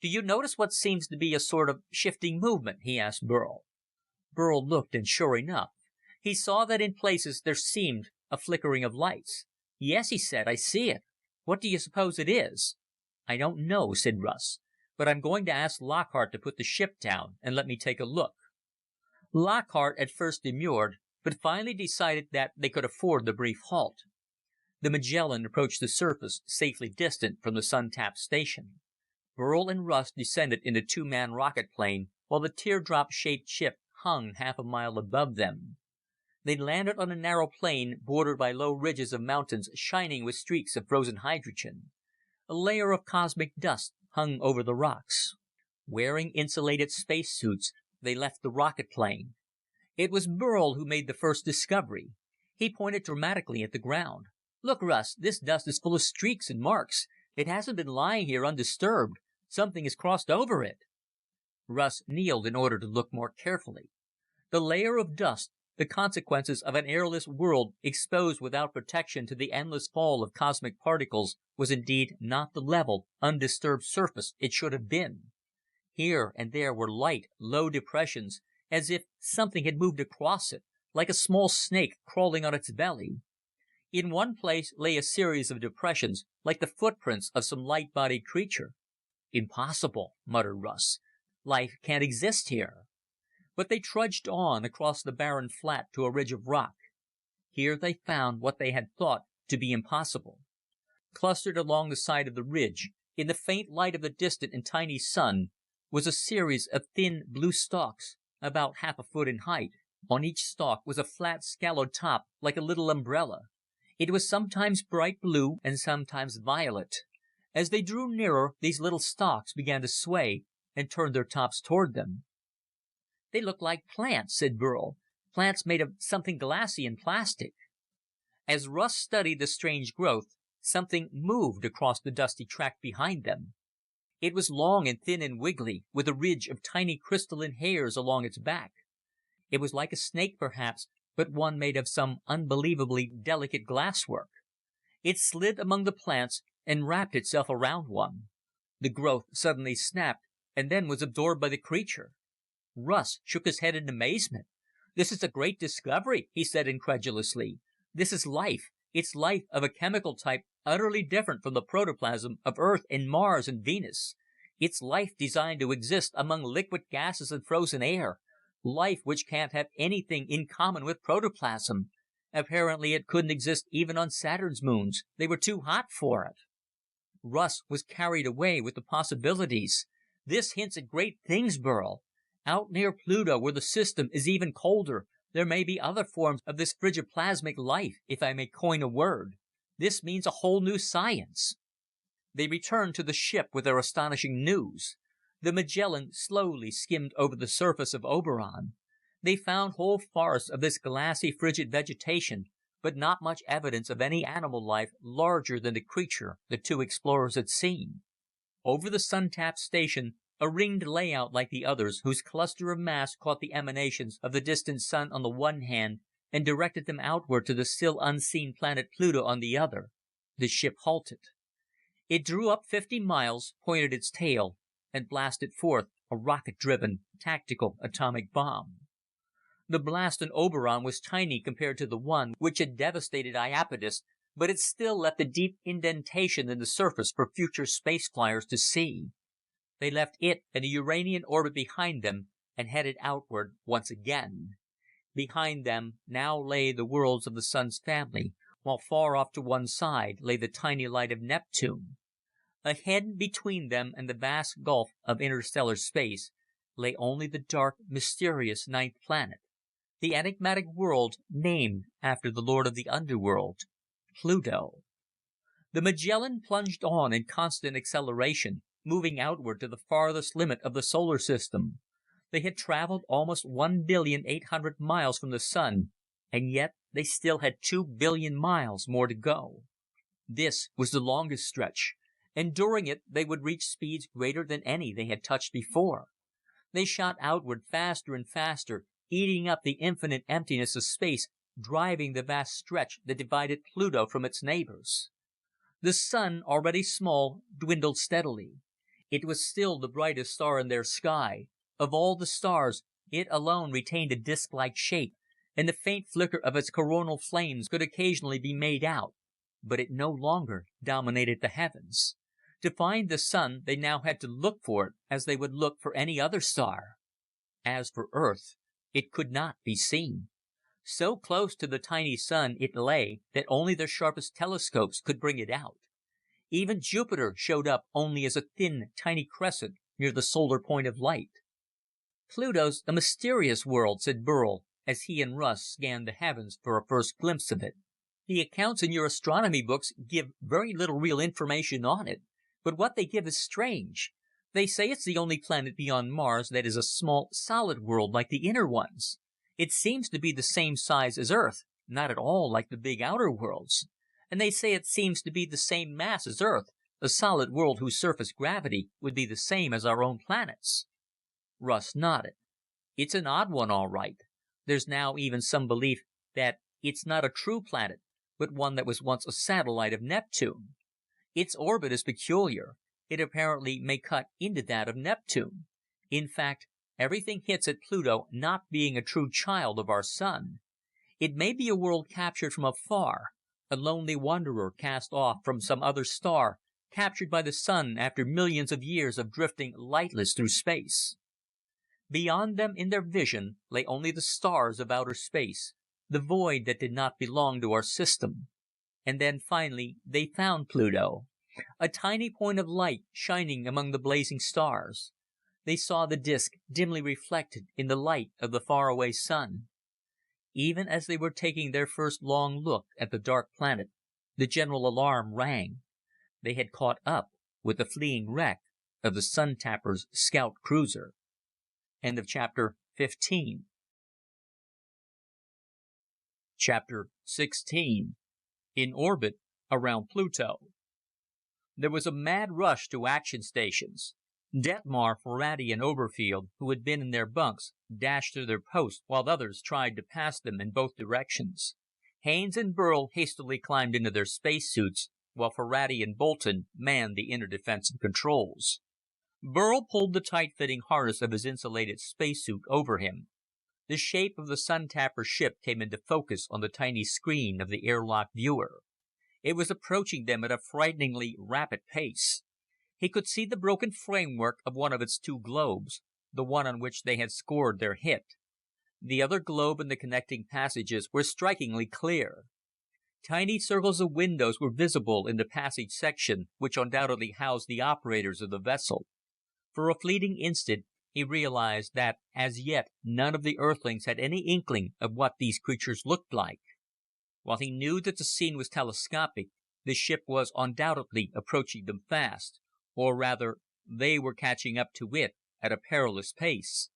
"Do you notice what seems to be a sort of shifting movement?" he asked Burl. Burl looked, and sure enough, he saw that in places there seemed a flickering of lights. "Yes," he said, "I see it. What do you suppose it is?" "I don't know," said Russ, "but I'm going to ask Lockhart to put the ship down and let me take a look." Lockhart at first demurred, but finally decided that they could afford the brief halt. The Magellan approached the surface, safely distant from the sun-tapped station. Burl and Russ descended in the 2-man rocket plane, while the teardrop-shaped ship hung half a mile above them. They landed on a narrow plain bordered by low ridges of mountains shining with streaks of frozen hydrogen. A layer of cosmic dust hung over the rocks. Wearing insulated spacesuits, they left the rocket plane. It was Burl who made the first discovery. He pointed dramatically at the ground. "Look, Russ, this dust is full of streaks and marks. It hasn't been lying here undisturbed. Something has crossed over it." Russ kneeled in order to look more carefully. The layer of dust, the consequences of an airless world exposed without protection to the endless fall of cosmic particles, was indeed not the level, undisturbed surface it should have been. Here and there were light, low depressions, as if something had moved across it, like a small snake crawling on its belly. In one place lay a series of depressions, like the footprints of some light-bodied creature. "Impossible," muttered Russ. "Life can't exist here." But they trudged on across the barren flat to a ridge of rock. Here they found what they had thought to be impossible. Clustered along the side of the ridge, in the faint light of the distant and tiny sun, was a series of thin blue stalks, about half a foot in height. On each stalk was a flat, scalloped top, like a little umbrella. It was sometimes bright blue and sometimes violet. As they drew nearer, these little stalks began to sway and turned their tops toward them. "They look like plants," said Burl. "Plants made of something glassy and plastic." As Russ studied the strange growth, something moved across the dusty track behind them. It was long and thin and wiggly, with a ridge of tiny crystalline hairs along its back. It was like a snake, perhaps, but one made of some unbelievably delicate glasswork. It slid among the plants and wrapped itself around one. The growth suddenly snapped and then was absorbed by the creature. Russ shook his head in amazement. "This is a great discovery," he said incredulously. "This is life. It's life of a chemical type utterly different from the protoplasm of Earth and Mars and Venus. It's life designed to exist among liquid gases and frozen air. Life which can't have anything in common with protoplasm. Apparently it couldn't exist even on Saturn's moons. They were too hot for it." Russ was carried away with the possibilities. "This hints at great things, Burl. Out near Pluto, where the system is even colder, there may be other forms of this frigoplasmic life, if I may coin a word. This means a whole new science." They returned to the ship with their astonishing news. The Magellan slowly skimmed over the surface of Oberon. They found whole forests of this glassy, frigid vegetation, but not much evidence of any animal life larger than the creature the two explorers had seen. Over the sun-tapped station, a ringed layout like the others, whose cluster of mass caught the emanations of the distant sun on the one hand and directed them outward to the still unseen planet Pluto on the other, the ship halted. It drew up 50 miles, pointed its tail, and blasted forth a rocket-driven tactical atomic bomb. The blast on Oberon was tiny compared to the one which had devastated Iapetus, but it still left a deep indentation in the surface for future space flyers to see. They left it and the Uranian orbit behind them and headed outward once again. Behind them now lay the worlds of the Sun's family, while far off to one side lay the tiny light of Neptune. Ahead, between them and the vast gulf of interstellar space, lay only the dark, mysterious ninth planet, the enigmatic world named after the lord of the underworld, Pluto. The Magellan plunged on in constant acceleration, moving outward to the farthest limit of the solar system. They had traveled almost 1,800,000,000 miles from the Sun, and yet they still had 2 billion miles more to go. This was the longest stretch, and during it they would reach speeds greater than any they had touched before. They shot outward faster and faster, eating up the infinite emptiness of space, driving the vast stretch that divided Pluto from its neighbors. The Sun, already small, dwindled steadily. It was still the brightest star in their sky. Of all the stars, it alone retained a disc-like shape, and the faint flicker of its coronal flames could occasionally be made out, but it no longer dominated the heavens. To find the Sun, they now had to look for it as they would look for any other star. As for Earth, it could not be seen. So close to the tiny Sun it lay that only their sharpest telescopes could bring it out. Even Jupiter showed up only as a thin, tiny crescent near the solar point of light. "Pluto's a mysterious world," said Burl, as he and Russ scanned the heavens for a first glimpse of it. "The accounts in your astronomy books give very little real information on it, but what they give is strange. They say it's the only planet beyond Mars that is a small, solid world like the inner ones. It seems to be the same size as Earth, not at all like the big outer worlds. And they say it seems to be the same mass as Earth, a solid world whose surface gravity would be the same as our own planet's." Russ nodded. "It's an odd one, all right. There's now even some belief that it's not a true planet, but one that was once a satellite of Neptune. Its orbit is peculiar. It apparently may cut into that of Neptune. In fact, everything hits at Pluto not being a true child of our Sun. It may be a world captured from afar, a lonely wanderer cast off from some other star, captured by the Sun after millions of years of drifting lightless through space." Beyond them in their vision lay only the stars of outer space, the void that did not belong to our system. And then finally they found Pluto, a tiny point of light shining among the blazing stars. They saw the disk dimly reflected in the light of the faraway Sun. Even as they were taking their first long look at the dark planet, the general alarm rang. They had caught up with the fleeing wreck of the Sun Tapper's scout cruiser. End of chapter 15. Chapter 16. In orbit around Pluto. There was a mad rush to action stations. Detmar, Ferrati, and Oberfield, who had been in their bunks, dashed to their posts while others tried to pass them in both directions. Haines and Burl hastily climbed into their spacesuits, while Ferrati and Bolton manned the inner defensive controls. Burl pulled the tight-fitting harness of his insulated spacesuit over him. The shape of the Sun-Tapper ship came into focus on the tiny screen of the airlock viewer. It was approaching them at a frighteningly rapid pace. He could see the broken framework of one of its two globes, the one on which they had scored their hit. The other globe and the connecting passages were strikingly clear. Tiny circles of windows were visible in the passage section, which undoubtedly housed the operators of the vessel. For a fleeting instant, he realized that as yet none of the Earthlings had any inkling of what these creatures looked like. While he knew that the scene was telescopic, the ship was undoubtedly approaching them fast, or rather, they were catching up to it at a perilous pace.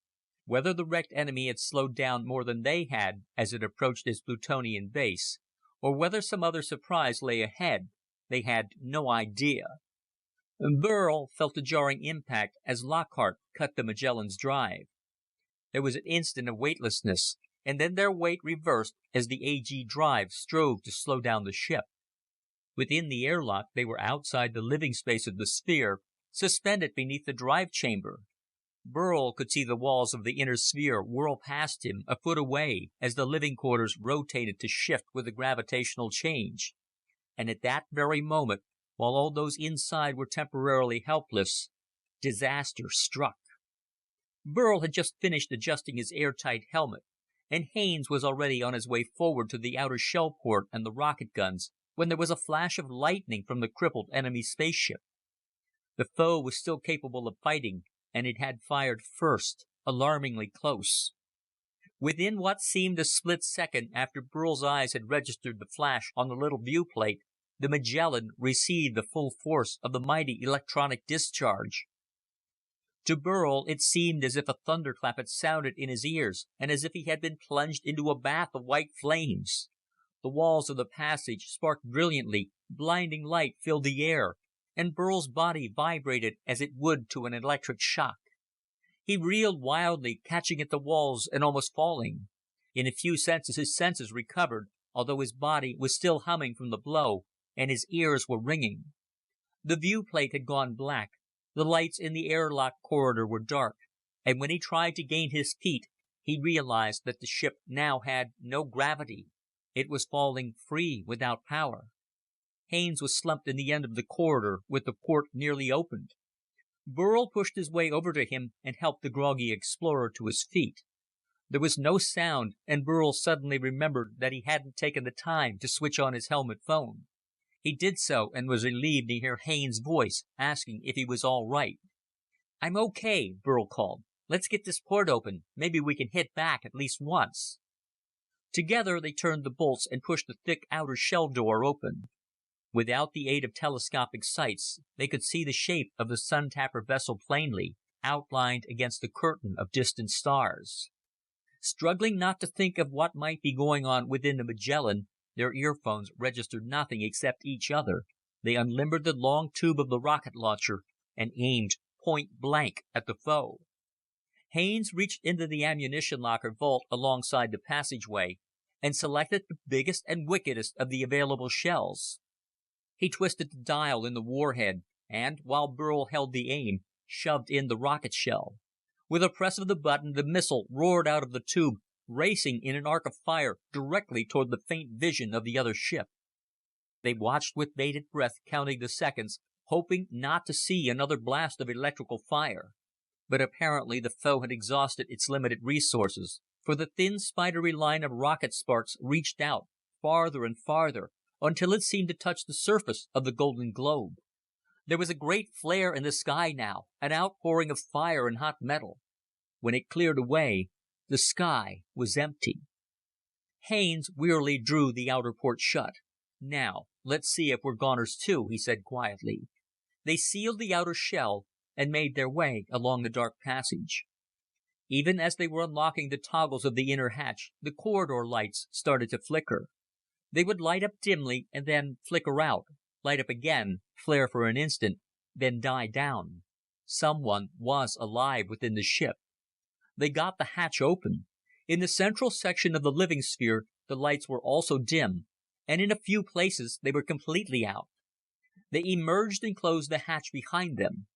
Whether the wrecked enemy had slowed down more than they had as it approached his Plutonian base, or whether some other surprise lay ahead, they had no idea. Burl felt a jarring impact as Lockhart cut the Magellan's drive. There was an instant of weightlessness, and then their weight reversed as the AG drive strove to slow down the ship. Within the airlock, they were outside the living space of the sphere, suspended beneath the drive chamber. Burl could see the walls of the inner sphere whirl past him, a foot away, as the living quarters rotated to shift with the gravitational change. And at that very moment, while all those inside were temporarily helpless, disaster struck. Burl had just finished adjusting his airtight helmet, and Haines was already on his way forward to the outer shell port and the rocket guns, when there was a flash of lightning from the crippled enemy spaceship. The foe was still capable of fighting, and it had fired first, alarmingly close. Within what seemed a split second after Burl's eyes had registered the flash on the little viewplate, the Magellan received the full force of the mighty electronic discharge. To Burl, it seemed as if a thunderclap had sounded in his ears, and as if he had been plunged into a bath of white flames. The walls of the passage sparked brilliantly, blinding light filled the air, and Burl's body vibrated as it would to an electric shock. He reeled wildly, catching at the walls and almost falling. In a few seconds his senses recovered, although his body was still humming from the blow, and his ears were ringing. The viewplate had gone black, the lights in the airlock corridor were dark, and when he tried to gain his feet, he realized that the ship now had no gravity. It was falling free without power. Haines was slumped in the end of the corridor, with the port nearly opened. Burl pushed his way over to him and helped the groggy explorer to his feet. There was no sound, and Burl suddenly remembered that he hadn't taken the time to switch on his helmet phone. He did so and was relieved to hear Haines' voice asking if he was all right. "I'm okay," Burl called. "Let's get this port open. Maybe we can hit back at least once." Together they turned the bolts and pushed the thick outer shell door open. Without the aid of telescopic sights, they could see the shape of the Sun-Tapper vessel plainly, outlined against the curtain of distant stars. Struggling not to think of what might be going on within the Magellan, their earphones registered nothing except each other, they unlimbered the long tube of the rocket launcher and aimed point blank at the foe. Haines reached into the ammunition locker vault alongside the passageway and selected the biggest and wickedest of the available shells. He twisted the dial in the warhead and, while Burl held the aim, shoved in the rocket shell. With a press of the button, the missile roared out of the tube, racing in an arc of fire directly toward the faint vision of the other ship. They watched with bated breath, counting the seconds, hoping not to see another blast of electrical fire. But apparently the foe had exhausted its limited resources, for the thin spidery line of rocket sparks reached out farther and farther, until it seemed to touch the surface of the golden globe. There was a great flare in the sky now, an outpouring of fire and hot metal. When it cleared away, the sky was empty. Haines wearily drew the outer port shut. "Now, let's see if we're goners too," he said quietly. They sealed the outer shell and made their way along the dark passage. Even as they were unlocking the toggles of the inner hatch, the corridor lights started to flicker. They would light up dimly and then flicker out, light up again, flare for an instant, then die down. Someone was alive within the ship. They got the hatch open. In the central section of the living sphere, the lights were also dim, and in a few places they were completely out. They emerged and closed the hatch behind them.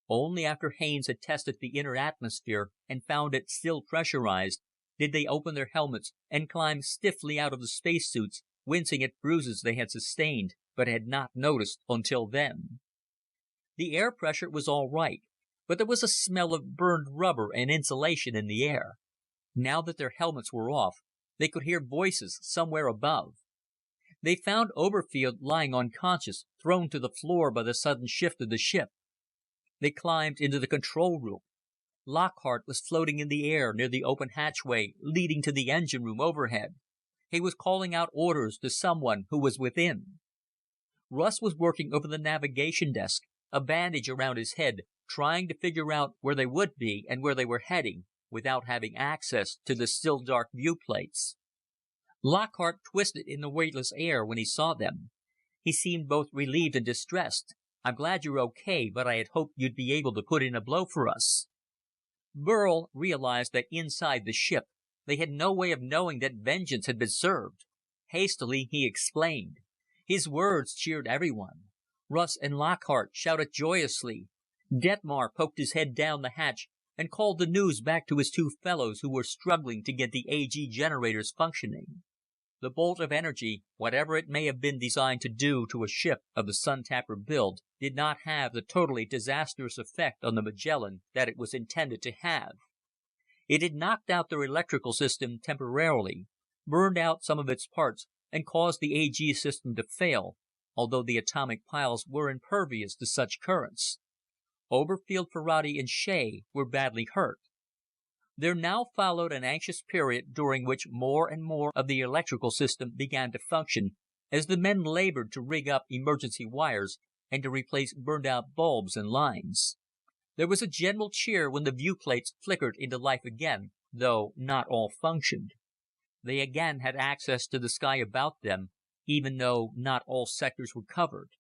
Only after Haines had tested the inner atmosphere and found it still pressurized did they open their helmets and climb stiffly out of the spacesuits, wincing at bruises they had sustained but had not noticed until then. The air pressure was all right, but there was a smell of burned rubber and insulation in the air. Now that their helmets were off, they could hear voices somewhere above. They found Oberfield lying unconscious, thrown to the floor by the sudden shift of the ship. They climbed into the control room. Lockhart was floating in the air near the open hatchway leading to the engine room overhead. He was calling out orders to someone who was within. Russ was working over the navigation desk, a bandage around his head, trying to figure out where they would be and where they were heading, without having access to the still dark viewplates. Lockhart twisted in the weightless air when he saw them. He seemed both relieved and distressed. "I'm glad you're okay, but I had hoped you'd be able to put in a blow for us." Burl realized that inside the ship they had no way of knowing that vengeance had been served. Hastily he explained. His words cheered everyone. Russ and Lockhart shouted joyously. Detmar poked his head down the hatch and called the news back to his two fellows who were struggling to get the AG generators functioning. The bolt of energy, whatever it may have been designed to do to a ship of the Sun Tapper build, did not have the totally disastrous effect on the Magellan that it was intended to have. It had knocked out their electrical system temporarily, burned out some of its parts, and caused the AG system to fail, although the atomic piles were impervious to such currents. Oberfield, Ferrati, and Shea were badly hurt. There now followed an anxious period during which more and more of the electrical system began to function as the men labored to rig up emergency wires and to replace burned-out bulbs and lines. There was a general cheer when the viewplates flickered into life again, though not all functioned. They again had access to the sky about them, even though not all sectors were covered.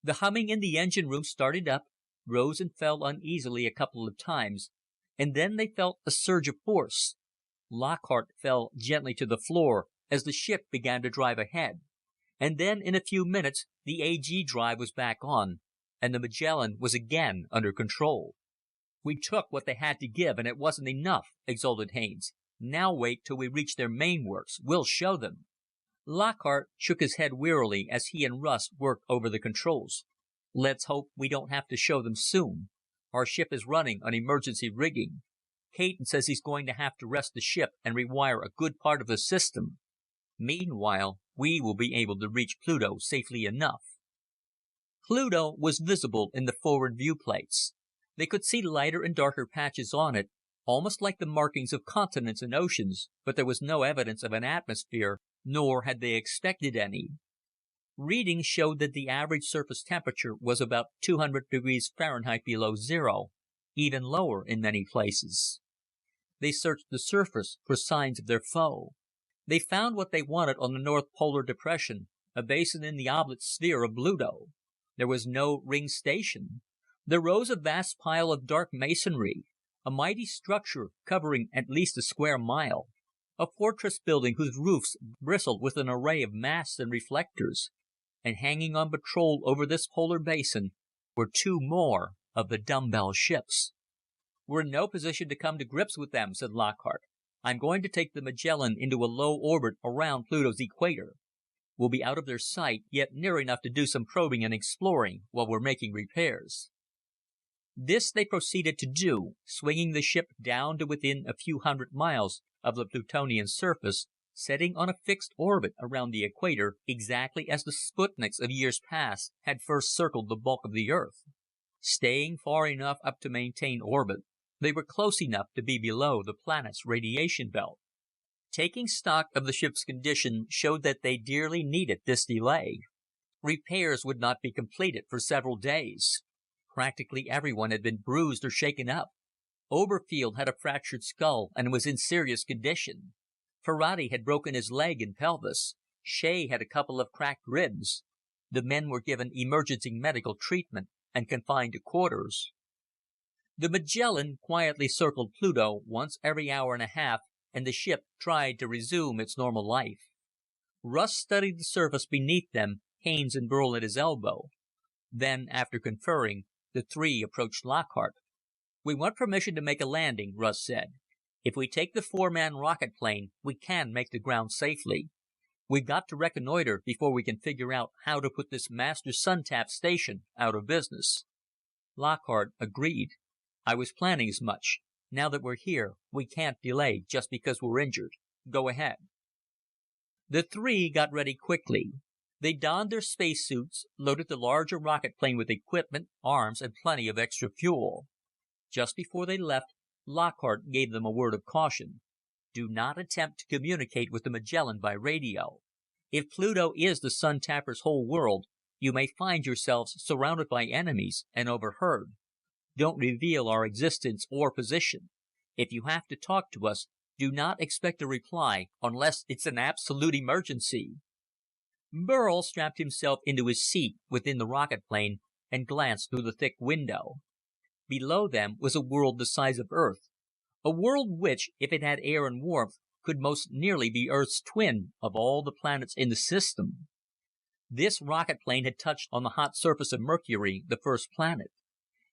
The humming in the engine room started up, rose and fell uneasily a couple of times, and then they felt a surge of force. Lockhart fell gently to the floor as the ship began to drive ahead. And then in a few minutes the AG drive was back on, and the Magellan was again under control. "We took what they had to give, and it wasn't enough," exulted Haines. "Now wait till we reach their main works. We'll show them." Lockhart shook his head wearily as he and Russ worked over the controls. "Let's hope we don't have to show them soon. Our ship is running on emergency rigging. Caton says he's going to have to rest the ship and rewire a good part of the system. Meanwhile, we will be able to reach Pluto safely enough." Pluto was visible in the forward viewplates. They could see lighter and darker patches on it, almost like the markings of continents and oceans, but there was no evidence of an atmosphere, nor had they expected any. Readings showed that the average surface temperature was about 200 degrees Fahrenheit below zero, even lower in many places. They searched the surface for signs of their foe. They found what they wanted on the North Polar Depression, a basin in the oblate sphere of Pluto. There was no ring station. There rose a vast pile of dark masonry, a mighty structure covering at least a square mile, a fortress building whose roofs bristled with an array of masts and reflectors. And hanging on patrol over this polar basin were two more of the dumbbell ships. "We're in no position to come to grips with them," said Lockhart. "I'm going to take the Magellan into a low orbit around Pluto's equator. We'll be out of their sight, yet near enough to do some probing and exploring while we're making repairs." This they proceeded to do, swinging the ship down to within a few hundred miles of the Plutonian surface, setting on a fixed orbit around the equator, exactly as the Sputniks of years past had first circled the bulk of the Earth. Staying far enough up to maintain orbit, they were close enough to be below the planet's radiation belt. Taking stock of the ship's condition showed that they dearly needed this delay. Repairs would not be completed for several days. Practically everyone had been bruised or shaken up. Oberfield had a fractured skull and was in serious condition. Ferrati had broken his leg and pelvis. Shea had a couple of cracked ribs. The men were given emergency medical treatment and confined to quarters. The Magellan quietly circled Pluto once every hour and a half, and the ship tried to resume its normal life. Russ studied the surface beneath them, Haines and Burl at his elbow. Then, after conferring, the three approached Lockhart. "We want permission to make a landing," Russ said. "If we take the four-man rocket plane, we can make the ground safely. We've got to reconnoiter before we can figure out how to put this master sun-tap station out of business." Lockhart agreed. "I was planning as much. Now that we're here, we can't delay just because we're injured. Go ahead." The three got ready quickly. They donned their spacesuits, loaded the larger rocket plane with equipment, arms, and plenty of extra fuel. Just before they left, Lockhart gave them a word of caution. "Do not attempt to communicate with the Magellan by radio. If Pluto is the Sun Tapper's whole world, you may find yourselves surrounded by enemies and overheard. Don't reveal our existence or position. If you have to talk to us, do not expect a reply unless it's an absolute emergency." Burl strapped himself into his seat within the rocket plane and glanced through the thick window. Below them was a world the size of Earth, a world which, if it had air and warmth, could most nearly be Earth's twin of all the planets in the system. This rocket plane had touched on the hot surface of Mercury, the first planet.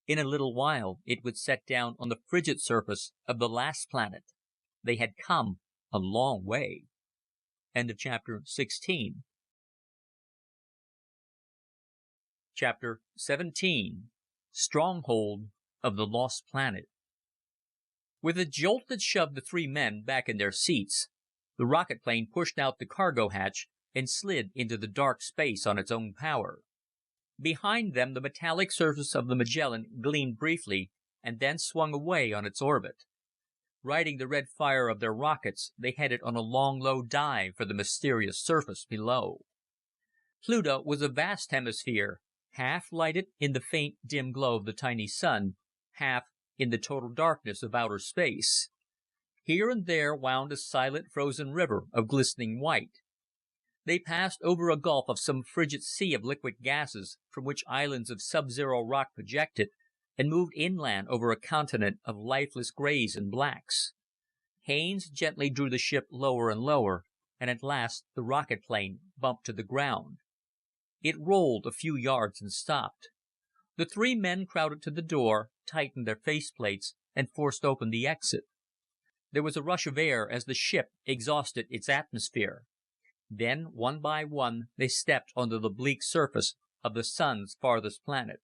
In a little while, it would set down on the frigid surface of the last planet. They had come a long way. End of chapter 16. Chapter 17. Stronghold of the Lost Planet. With a jolt that shoved the three men back in their seats, the rocket plane pushed out the cargo hatch and slid into the dark space on its own power. Behind them, the metallic surface of the Magellan gleamed briefly and then swung away on its orbit. Riding the red fire of their rockets, they headed on a long, low dive for the mysterious surface below. Pluto was a vast hemisphere, half lighted in the faint, dim glow of the tiny sun, half in the total darkness of outer space. Here and there wound a silent, frozen river of glistening white. They passed over a gulf of some frigid sea of liquid gases, from which islands of sub-zero rock projected, and moved inland over a continent of lifeless grays and blacks. Haines gently drew the ship lower and lower, and at last the rocket plane bumped to the ground. It rolled a few yards and stopped. The three men crowded to the door, tightened their faceplates, and forced open the exit. There was a rush of air as the ship exhausted its atmosphere. Then, one by one, they stepped onto the bleak surface of the sun's farthest planet.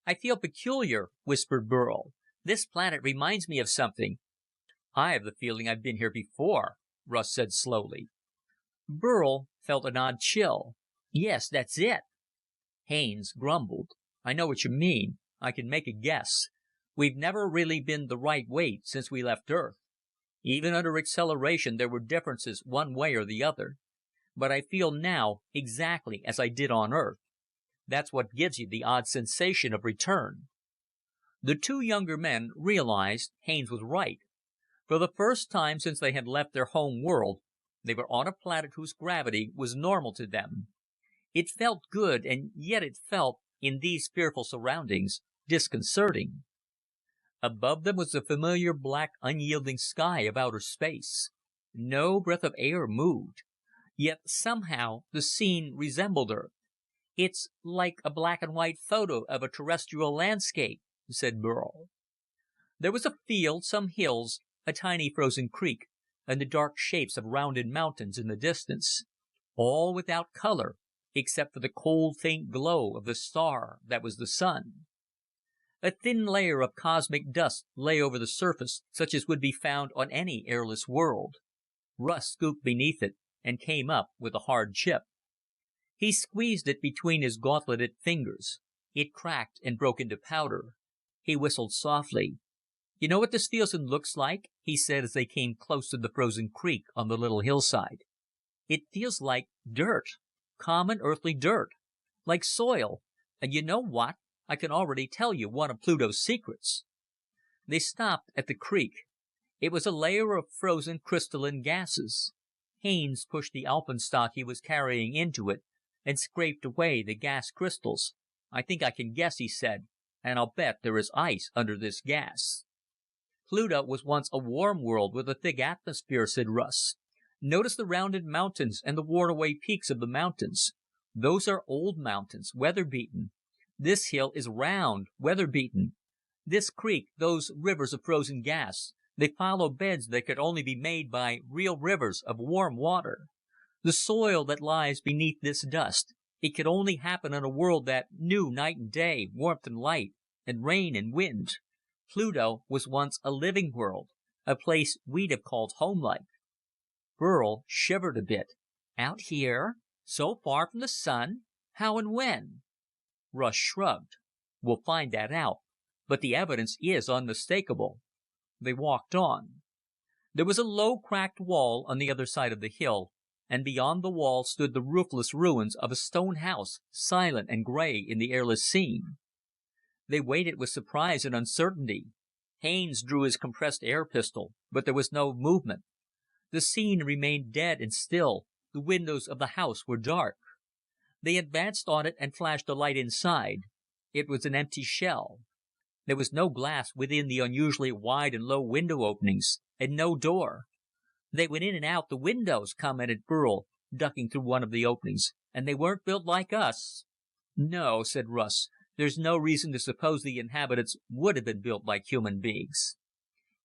"I feel peculiar," whispered Burl. "This planet reminds me of something." "I have the feeling I've been here before," Russ said slowly. Burl felt an odd chill. "Yes, that's it." Haines grumbled. "I know what you mean. I can make a guess. We've never really been the right weight since we left Earth. Even under acceleration, there were differences one way or the other. But I feel now exactly as I did on Earth. That's what gives you the odd sensation of return." The two younger men realized Haines was right. For the first time since they had left their home world, they were on a planet whose gravity was normal to them. It felt good, and yet it felt, in these fearful surroundings, disconcerting. Above them was the familiar black, unyielding sky of outer space. No breath of air moved. Yet somehow the scene resembled Earth. "It's like a black and white photo of a terrestrial landscape," said Burl. There was a field, some hills, a tiny frozen creek, and the dark shapes of rounded mountains in the distance. All without color, except for the cold, faint glow of the star that was the sun. A thin layer of cosmic dust lay over the surface, such as would be found on any airless world. Russ scooped beneath it and came up with a hard chip. He squeezed it between his gauntleted fingers. It cracked and broke into powder. He whistled softly. "You know what this feels and looks like?" he said as they came close to the frozen creek on the little hillside. "It feels like dirt. Common earthly dirt. Like soil. And you know what? I can already tell you one of Pluto's secrets." They stopped at the creek. It was a layer of frozen crystalline gases. Haines pushed the alpenstock he was carrying into it and scraped away the gas crystals. "I think I can guess," he said. and I'll bet there is ice under this gas." "Pluto was once a warm world with a thick atmosphere," said Russ. "Notice the rounded mountains and the worn-away peaks of the mountains. Those are old mountains, weather-beaten. This hill is round, weather-beaten. This creek, those rivers of frozen gas, they follow beds that could only be made by real rivers of warm water. The soil that lies beneath this dust, it could only happen on a world that knew night and day, warmth and light, and rain and wind. Pluto was once a living world, a place we'd have called homelike." Burl shivered a bit. "Out here? So far from the sun? How and when?" Russ shrugged. "We'll find that out, but the evidence is unmistakable." They walked on. There was a low, cracked wall on the other side of the hill, and beyond the wall stood the roofless ruins of a stone house, silent and gray in the airless scene. They waited with surprise and uncertainty. Haines drew his compressed air pistol, but there was no movement. The scene remained dead and still. The windows of the house were dark. They advanced on it and flashed a light inside. It was an empty shell. There was no glass within the unusually wide and low window openings, and no door. "They went in and out the windows," commented Burl, ducking through one of the openings. "And they weren't built like us." "No," said Russ. "There's no reason to suppose the inhabitants would have been built like human beings."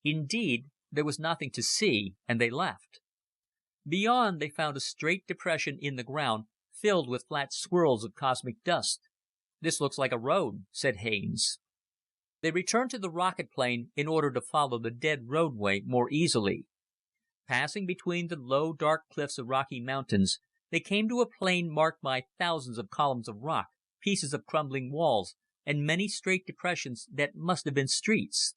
Indeed, there was nothing to see, and they left. Beyond, they found a straight depression in the ground filled with flat swirls of cosmic dust. "This looks like a road," said Haines. They returned to the rocket plane in order to follow the dead roadway more easily. Passing between the low, dark cliffs of Rocky Mountains, they came to a plain marked by thousands of columns of rock, pieces of crumbling walls, and many straight depressions that must have been streets.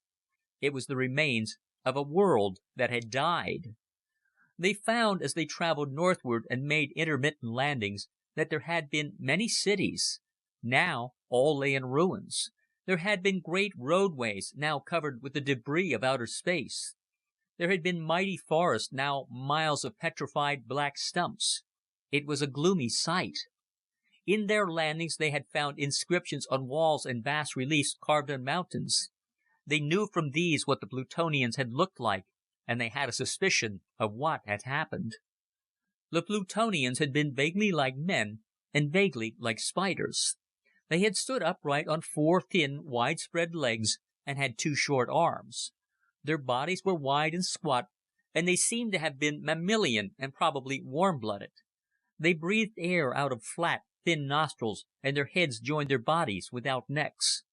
It was the remains of a world that had died. They found, as they traveled northward and made intermittent landings, that there had been many cities. Now all lay in ruins. There had been great roadways, now covered with the debris of outer space. There had been mighty forests, now miles of petrified black stumps. It was a gloomy sight. In their landings they had found inscriptions on walls and bas reliefs carved on mountains. They knew from these what the Plutonians had looked like, and they had a suspicion of what had happened. The Plutonians had been vaguely like men and vaguely like spiders. They had stood upright on 4 thin, widespread legs and had 2 short arms. Their bodies were wide and squat, and they seemed to have been mammalian and probably warm-blooded. They breathed air out of flat, thin nostrils, and their heads joined their bodies without necks.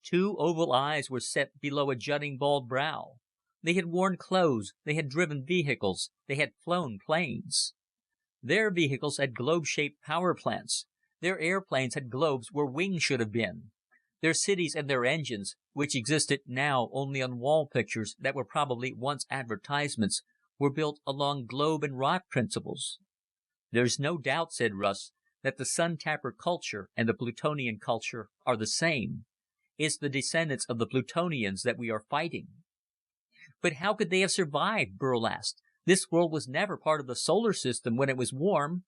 2 oval eyes were set below a jutting bald brow. They had worn clothes, they had driven vehicles, they had flown planes. Their vehicles had globe-shaped power plants. Their airplanes had globes where wings should have been. Their cities and their engines, which existed now only on wall pictures that were probably once advertisements, were built along globe and rod principles. "There's no doubt," said Russ, "that the Sun-Tapper culture and the Plutonian culture are the same. It's the descendants of the Plutonians that we are fighting." "But how could they have survived?" Burl asked. "This world was never part of the solar system when it was warm."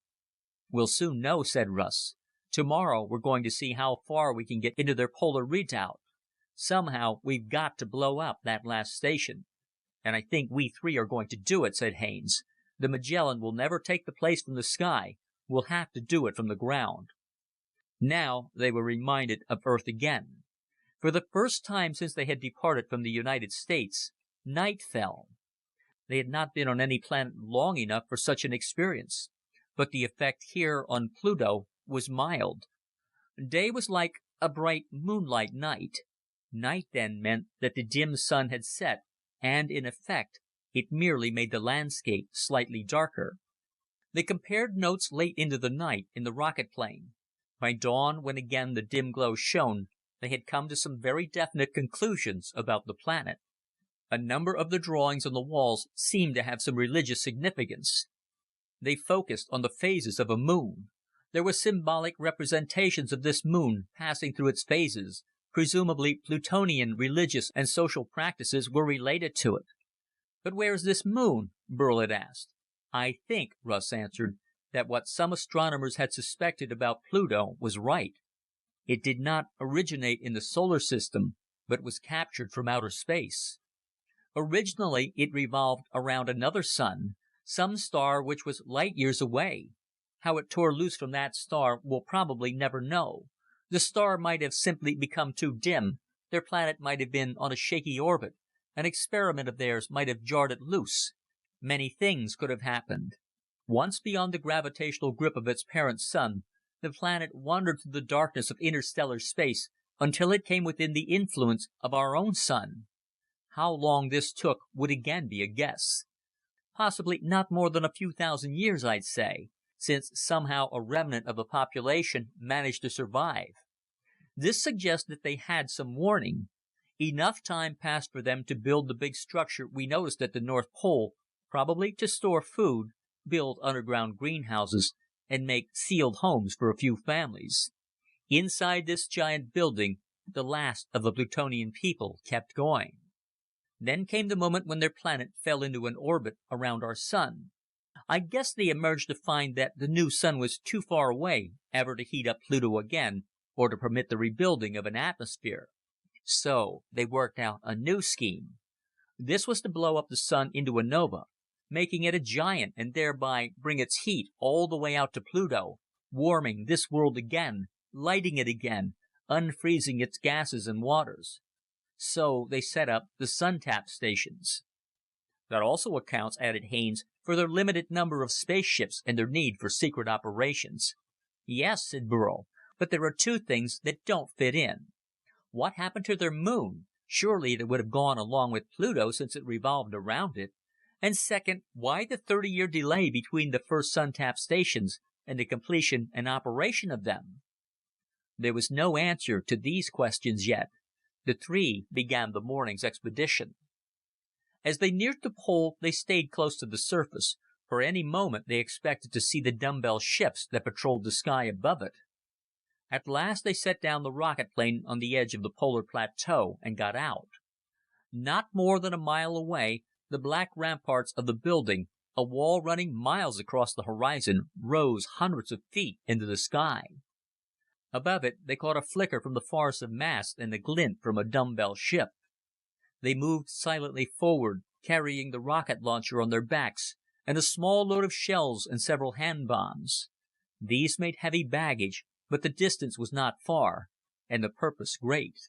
"We'll soon know," said Russ. "Tomorrow we're going to see how far we can get into their polar redoubt. Somehow we've got to blow up that last station." "And I think we 3 are going to do it," said Haines. "The Magellan will never take the place from the sky. We'll have to do it from the ground." Now they were reminded of Earth again. For the first time since they had departed from the United States, night fell. They had not been on any planet long enough for such an experience, but the effect here on Pluto was mild. Day was like a bright moonlight night. Night then meant that the dim sun had set, and in effect, it merely made the landscape slightly darker. They compared notes late into the night in the rocket plane. By dawn, when again the dim glow shone, they had come to some very definite conclusions about the planet. A number of the drawings on the walls seemed to have some religious significance. They focused on the phases of a moon. There were symbolic representations of this moon passing through its phases. Presumably Plutonian religious and social practices were related to it. "But where is this moon?" Burl had asked. "I think," Russ answered, "that what some astronomers had suspected about Pluto was right. It did not originate in the solar system, but was captured from outer space. Originally, it revolved around another sun, some star which was light years away. How it tore loose from that star we'll probably never know. The star might have simply become too dim, their planet might have been on a shaky orbit, an experiment of theirs might have jarred it loose. Many things could have happened. Once beyond the gravitational grip of its parent sun, the planet wandered through the darkness of interstellar space until it came within the influence of our own sun. How long this took would again be a guess. Possibly not more than a few thousand years, I'd say, since somehow a remnant of the population managed to survive. This suggests that they had some warning. Enough time passed for them to build the big structure we noticed at the North Pole, probably to store food, build underground greenhouses, and make sealed homes for a few families. Inside this giant building, the last of the Plutonian people kept going. Then came the moment when their planet fell into an orbit around our sun. I guess they emerged to find that the new sun was too far away ever to heat up Pluto again, or to permit the rebuilding of an atmosphere. So they worked out a new scheme. This was to blow up the sun into a nova, making it a giant and thereby bring its heat all the way out to Pluto, warming this world again, lighting it again, unfreezing its gases and waters. So they set up the sun-tap stations. That also accounts, added Haines, for their limited number of spaceships and their need for secret operations. Yes, said Burl, but there are two things that don't fit in. What happened to their moon? Surely it would have gone along with Pluto since it revolved around it. And second, why the 30-year delay between the first sun-tap stations and the completion and operation of them? There was no answer to these questions yet. The three began the morning's expedition. As they neared the pole, they stayed close to the surface, for any moment they expected to see the dumbbell ships that patrolled the sky above it. At last they set down the rocket plane on the edge of the polar plateau and got out. Not more than a mile away, the black ramparts of the building, a wall running miles across the horizon, rose hundreds of feet into the sky. Above it, they caught a flicker from the forest of masts and a glint from a dumbbell ship. They moved silently forward, carrying the rocket launcher on their backs, and a small load of shells and several hand bombs. These made heavy baggage, but the distance was not far, and the purpose great.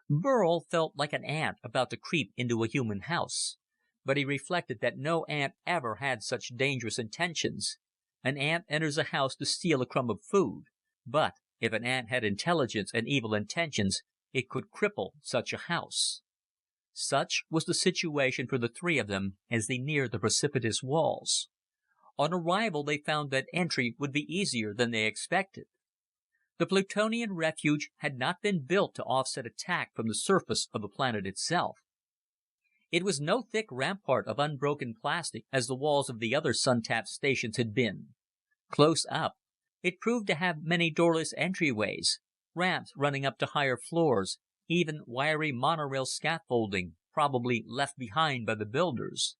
Burl felt like an ant about to creep into a human house, but he reflected that no ant ever had such dangerous intentions. An ant enters a house to steal a crumb of food, but if an ant had intelligence and evil intentions, it could cripple such a house. Such was the situation for the three of them as they neared the precipitous walls. On arrival, they found that entry would be easier than they expected. The Plutonian refuge had not been built to offset attack from the surface of the planet itself. It was no thick rampart of unbroken plastic as the walls of the other sun-tap stations had been. Close up, it proved to have many doorless entryways, ramps running up to higher floors, even wiry monorail scaffolding, probably left behind by the builders.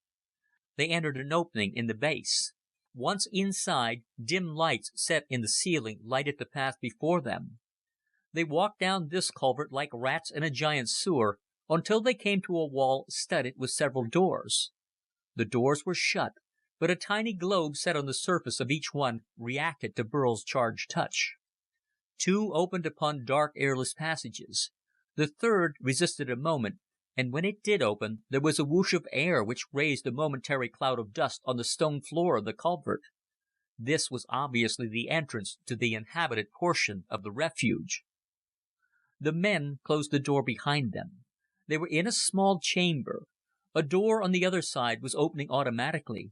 They entered an opening in the base. Once inside, dim lights set in the ceiling lighted the path before them. They walked down this culvert like rats in a giant sewer until they came to a wall studded with several doors. The doors were shut, but a tiny globe set on the surface of each one reacted to Burl's charged touch. Two opened upon dark, airless passages. The third resisted a moment, and when it did open, there was a whoosh of air which raised a momentary cloud of dust on the stone floor of the culvert. This was obviously the entrance to the inhabited portion of the refuge. The men closed the door behind them. They were in a small chamber. A door on the other side was opening automatically.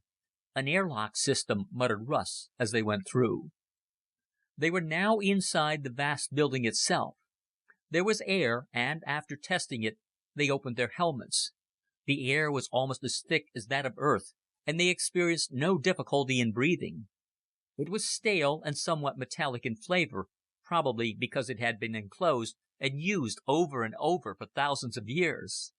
An airlock system, muttered Russ as they went through. They were now inside the vast building itself. There was air, and after testing it, they opened their helmets. The air was almost as thick as that of Earth, and they experienced no difficulty in breathing. It was stale and somewhat metallic in flavor, probably because it had been enclosed and used over and over for thousands of years.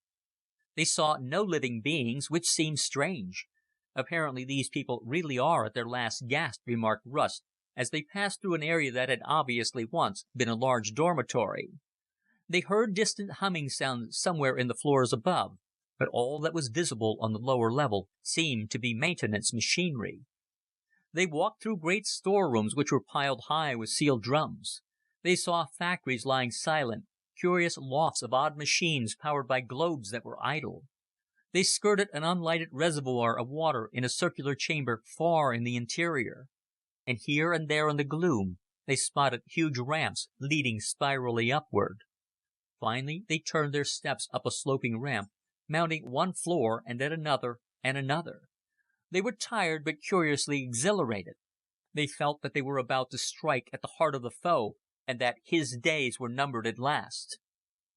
They saw no living beings, which seemed strange. Apparently these people really are at their last gasp, remarked Russ, as they passed through an area that had obviously once been a large dormitory. They heard distant humming sounds somewhere in the floors above, but all that was visible on the lower level seemed to be maintenance machinery. They walked through great storerooms which were piled high with sealed drums. They saw factories lying silent, curious lofts of odd machines powered by globes that were idle. They skirted an unlighted reservoir of water in a circular chamber far in the interior. And here and there in the gloom they spotted huge ramps leading spirally upward. Finally they turned their steps up a sloping ramp, mounting one floor and then another and another. They were tired but curiously exhilarated. They felt that they were about to strike at the heart of the foe, and that his days were numbered at last.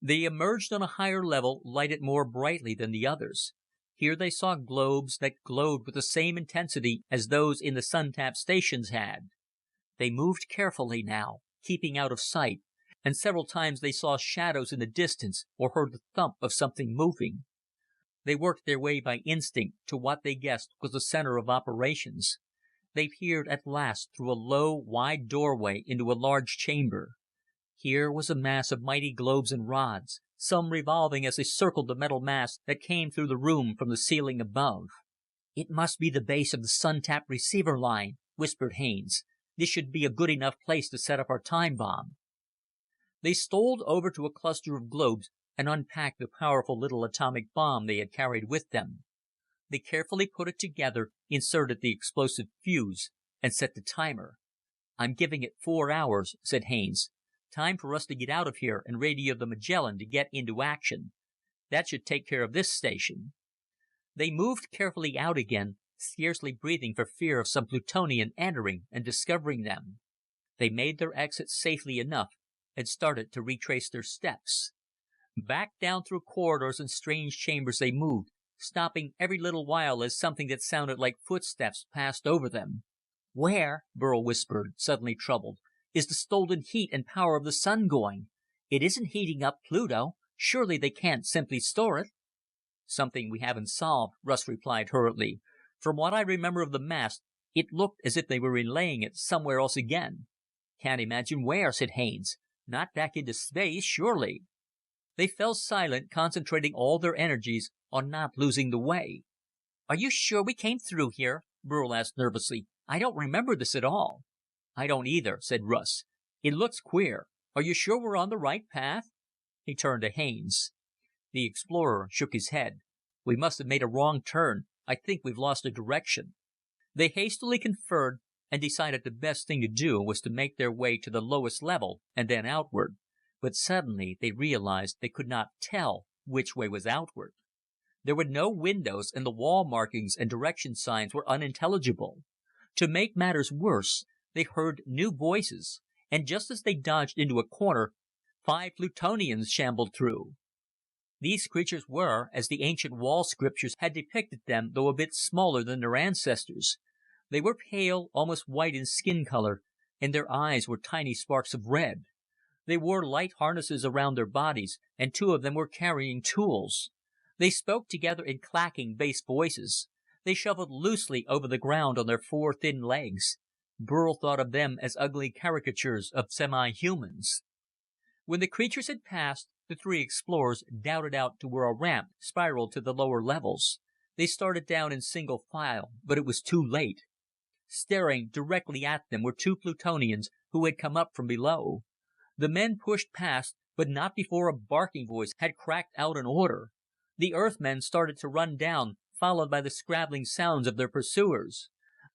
They emerged on a higher level, lighted more brightly than the others. Here they saw globes that glowed with the same intensity as those in the sun-tapped stations had. They moved carefully now, keeping out of sight, and several times they saw shadows in the distance or heard the thump of something moving. They worked their way by instinct to what they guessed was the center of operations. They peered at last through a low, wide doorway into a large chamber. Here was a mass of mighty globes and rods, some revolving as they circled the metal mass that came through the room from the ceiling above. "It must be the base of the sun-tap receiver line," whispered Haines. "This should be a good enough place to set up our time bomb." They stole over to a cluster of globes and unpacked the powerful little atomic bomb they had carried with them. They carefully put it together, inserted the explosive fuse, and set the timer. "I'm giving it 4 hours," said Haines. "Time for us to get out of here and radio the Magellan to get into action. That should take care of this station." They moved carefully out again, scarcely breathing for fear of some Plutonian entering and discovering them. They made their exit safely enough and started to retrace their steps. Back down through corridors and strange chambers they moved, stopping every little while as something that sounded like footsteps passed over them. "Where," Burl whispered, suddenly troubled, "is the stolen heat and power of the sun going? It isn't heating up Pluto. Surely they can't simply store it." "Something we haven't solved," Russ replied hurriedly. "From what I remember of the mast, it looked as if they were relaying it somewhere else again." "Can't imagine where," said Haines. "Not back into space, surely." They fell silent, concentrating all their energies on not losing the way. "Are you sure we came through here?" Burl asked nervously. "I don't remember this at all." "I don't either," said Russ. "It looks queer. Are you sure we're on the right path?" He turned to Haines. The explorer shook his head. "We must have made a wrong turn. I think we've lost our direction." They hastily conferred and decided the best thing to do was to make their way to the lowest level and then outward. But suddenly they realized they could not tell which way was outward. There were no windows, and the wall markings and direction signs were unintelligible. To make matters worse, they heard new voices, and just as they dodged into a corner, 5 Plutonians shambled through. These creatures were, as the ancient wall scriptures had depicted them, though a bit smaller than their ancestors. They were pale, almost white in skin color, and their eyes were tiny sparks of red. They wore light harnesses around their bodies, and 2 of them were carrying tools. They spoke together in clacking bass voices. They shuffled loosely over the ground on their 4 thin legs. Burl thought of them as ugly caricatures of semi-humans. When the creatures had passed, the 3 explorers darted out to where a ramp spiraled to the lower levels. They started down in single file, but it was too late. Staring directly at them were 2 Plutonians who had come up from below. The men pushed past, but not before a barking voice had cracked out an order. The Earthmen started to run down, followed by the scrabbling sounds of their pursuers.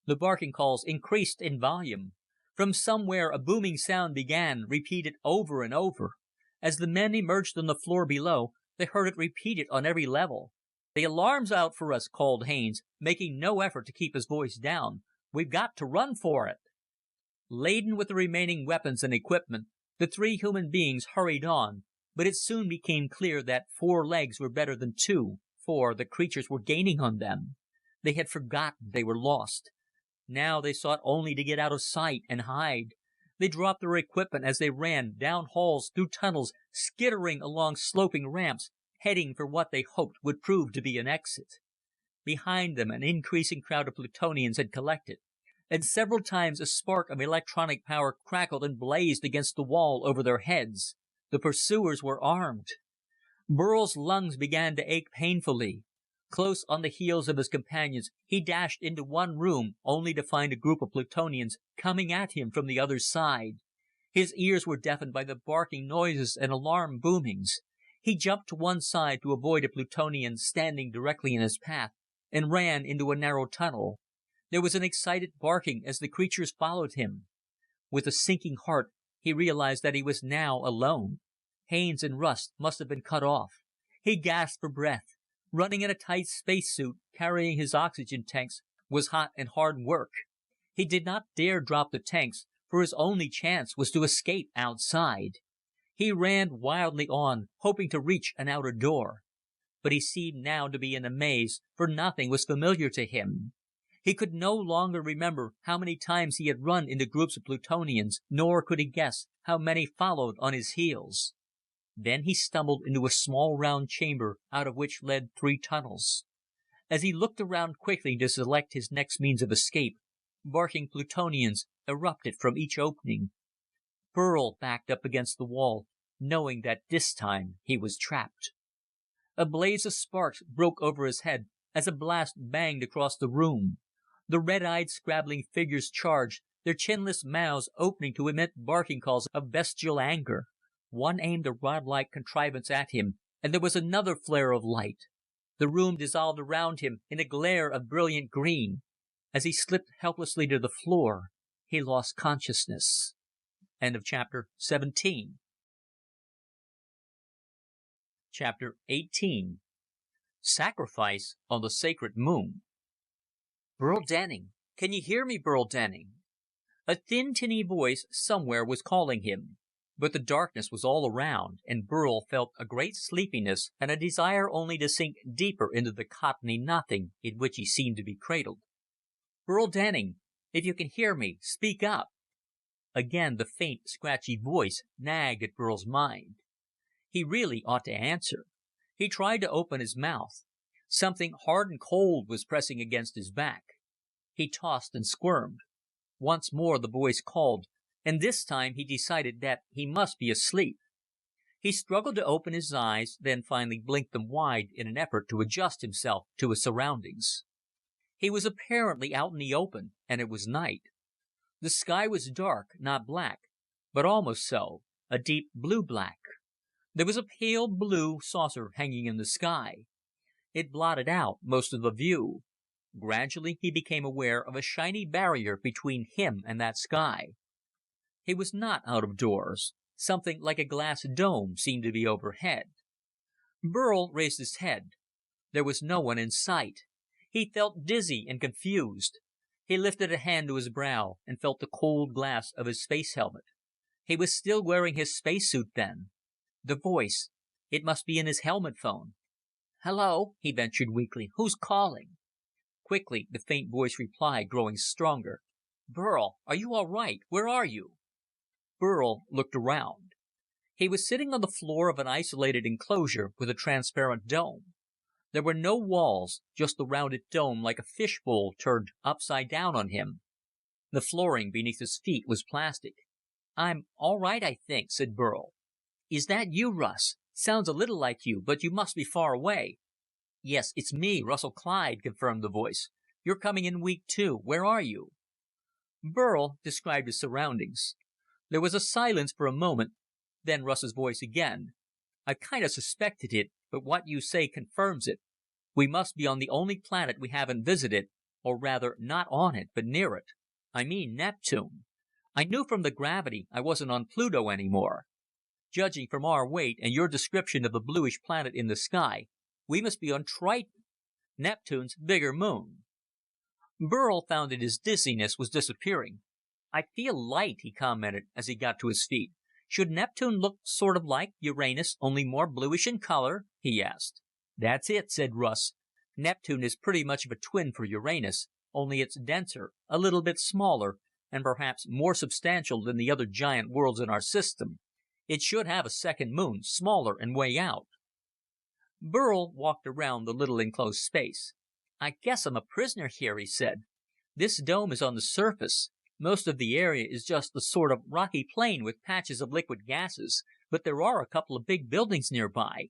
The barking calls increased in volume. From somewhere a booming sound began, repeated over and over. As the men emerged on the floor below, they heard it repeated on every level. "The alarm's out for us," called Haines, making no effort to keep his voice down. "We've got to run for it." Laden with the remaining weapons and equipment, the 3 human beings hurried on, but it soon became clear that 4 legs were better than 2, for the creatures were gaining on them. They had forgotten they were lost. Now they sought only to get out of sight and hide. They dropped their equipment as they ran, down halls, through tunnels, skittering along sloping ramps, heading for what they hoped would prove to be an exit. Behind them an increasing crowd of Plutonians had collected, and several times a spark of electronic power crackled and blazed against the wall over their heads. The pursuers were armed. Burl's lungs began to ache painfully. Close on the heels of his companions, he dashed into one room, only to find a group of Plutonians coming at him from the other side. His ears were deafened by the barking noises and alarm boomings. He jumped to one side to avoid a Plutonian standing directly in his path, and ran into a narrow tunnel. There was an excited barking as the creatures followed him. With a sinking heart, he realized that he was now alone. Haines and Russ must have been cut off. He gasped for breath. Running in a tight spacesuit, carrying his oxygen tanks, was hot and hard work. He did not dare drop the tanks, for his only chance was to escape outside. He ran wildly on, hoping to reach an outer door. But he seemed now to be in a maze, for nothing was familiar to him. He could no longer remember how many times he had run into groups of Plutonians, nor could he guess how many followed on his heels. Then he stumbled into a small round chamber out of which led 3 tunnels. As he looked around quickly to select his next means of escape, barking Plutonians erupted from each opening. Burl backed up against the wall, knowing that this time he was trapped. A blaze of sparks broke over his head as a blast banged across the room. The red-eyed, scrabbling figures charged, their chinless mouths opening to emit barking calls of bestial anger. One aimed a rod-like contrivance at him, and there was another flare of light. The room dissolved around him in a glare of brilliant green. As he slipped helplessly to the floor, he lost consciousness. End of chapter 17. Chapter 18. Sacrifice on the Sacred Moon. Burl Denning! Can you hear me, Burl Denning? A thin, tinny voice somewhere was calling him. But the darkness was all around, and Burl felt a great sleepiness and a desire only to sink deeper into the cottony nothing in which he seemed to be cradled. Burl Denning! If you can hear me, speak up! Again the faint, scratchy voice nagged at Burl's mind. He really ought to answer. He tried to open his mouth. Something hard and cold was pressing against his back. He tossed and squirmed. Once more the voice called, and this time he decided that he must be asleep. He struggled to open his eyes, then finally blinked them wide in an effort to adjust himself to his surroundings. He was apparently out in the open, and it was night. The sky was dark, not black, but almost so, a deep blue-black. There was a pale blue saucer hanging in the sky. It blotted out most of the view. Gradually he became aware of a shiny barrier between him and that sky. He was not out of doors. Something like a glass dome seemed to be overhead. Burl raised his head. There was no one in sight. He felt dizzy and confused. He lifted a hand to his brow and felt the cold glass of his space helmet. He was still wearing his spacesuit then. The voice. It must be in his helmet phone. "Hello?" he ventured weakly. "Who's calling?" Quickly, the faint voice replied, growing stronger. "Burl, are you all right? Where are you?" Burl looked around. He was sitting on the floor of an isolated enclosure with a transparent dome. There were no walls, just the rounded dome like a fishbowl turned upside down on him. The flooring beneath his feet was plastic. "I'm all right, I think," said Burl. "Is that you, Russ? Sounds a little like you, but you must be far away." "Yes, it's me, Russell Clyde," confirmed the voice. "You're coming in weak too. Where are you?" Burl described his surroundings. There was a silence for a moment, then Russ's voice again. "I kind of suspected it, but what you say confirms it. We must be on the only planet we haven't visited, or rather not on it, but near it. I mean Neptune. I knew from the gravity I wasn't on Pluto anymore. Judging from our weight and your description of the bluish planet in the sky, we must be on Triton, Neptune's bigger moon." Burl found that his dizziness was disappearing. "I feel light," he commented as he got to his feet. "Should Neptune look sort of like Uranus, only more bluish in color?" he asked. "That's it," said Russ. "Neptune is pretty much of a twin for Uranus, only it's denser, a little bit smaller, and perhaps more substantial than the other giant worlds in our system. It should have a second moon, smaller and way out." Burl walked around the little enclosed space. "I guess I'm a prisoner here," he said. This dome is on the surface. Most of the area is just a sort of rocky plain with patches of liquid gases, but there are a couple of big buildings nearby.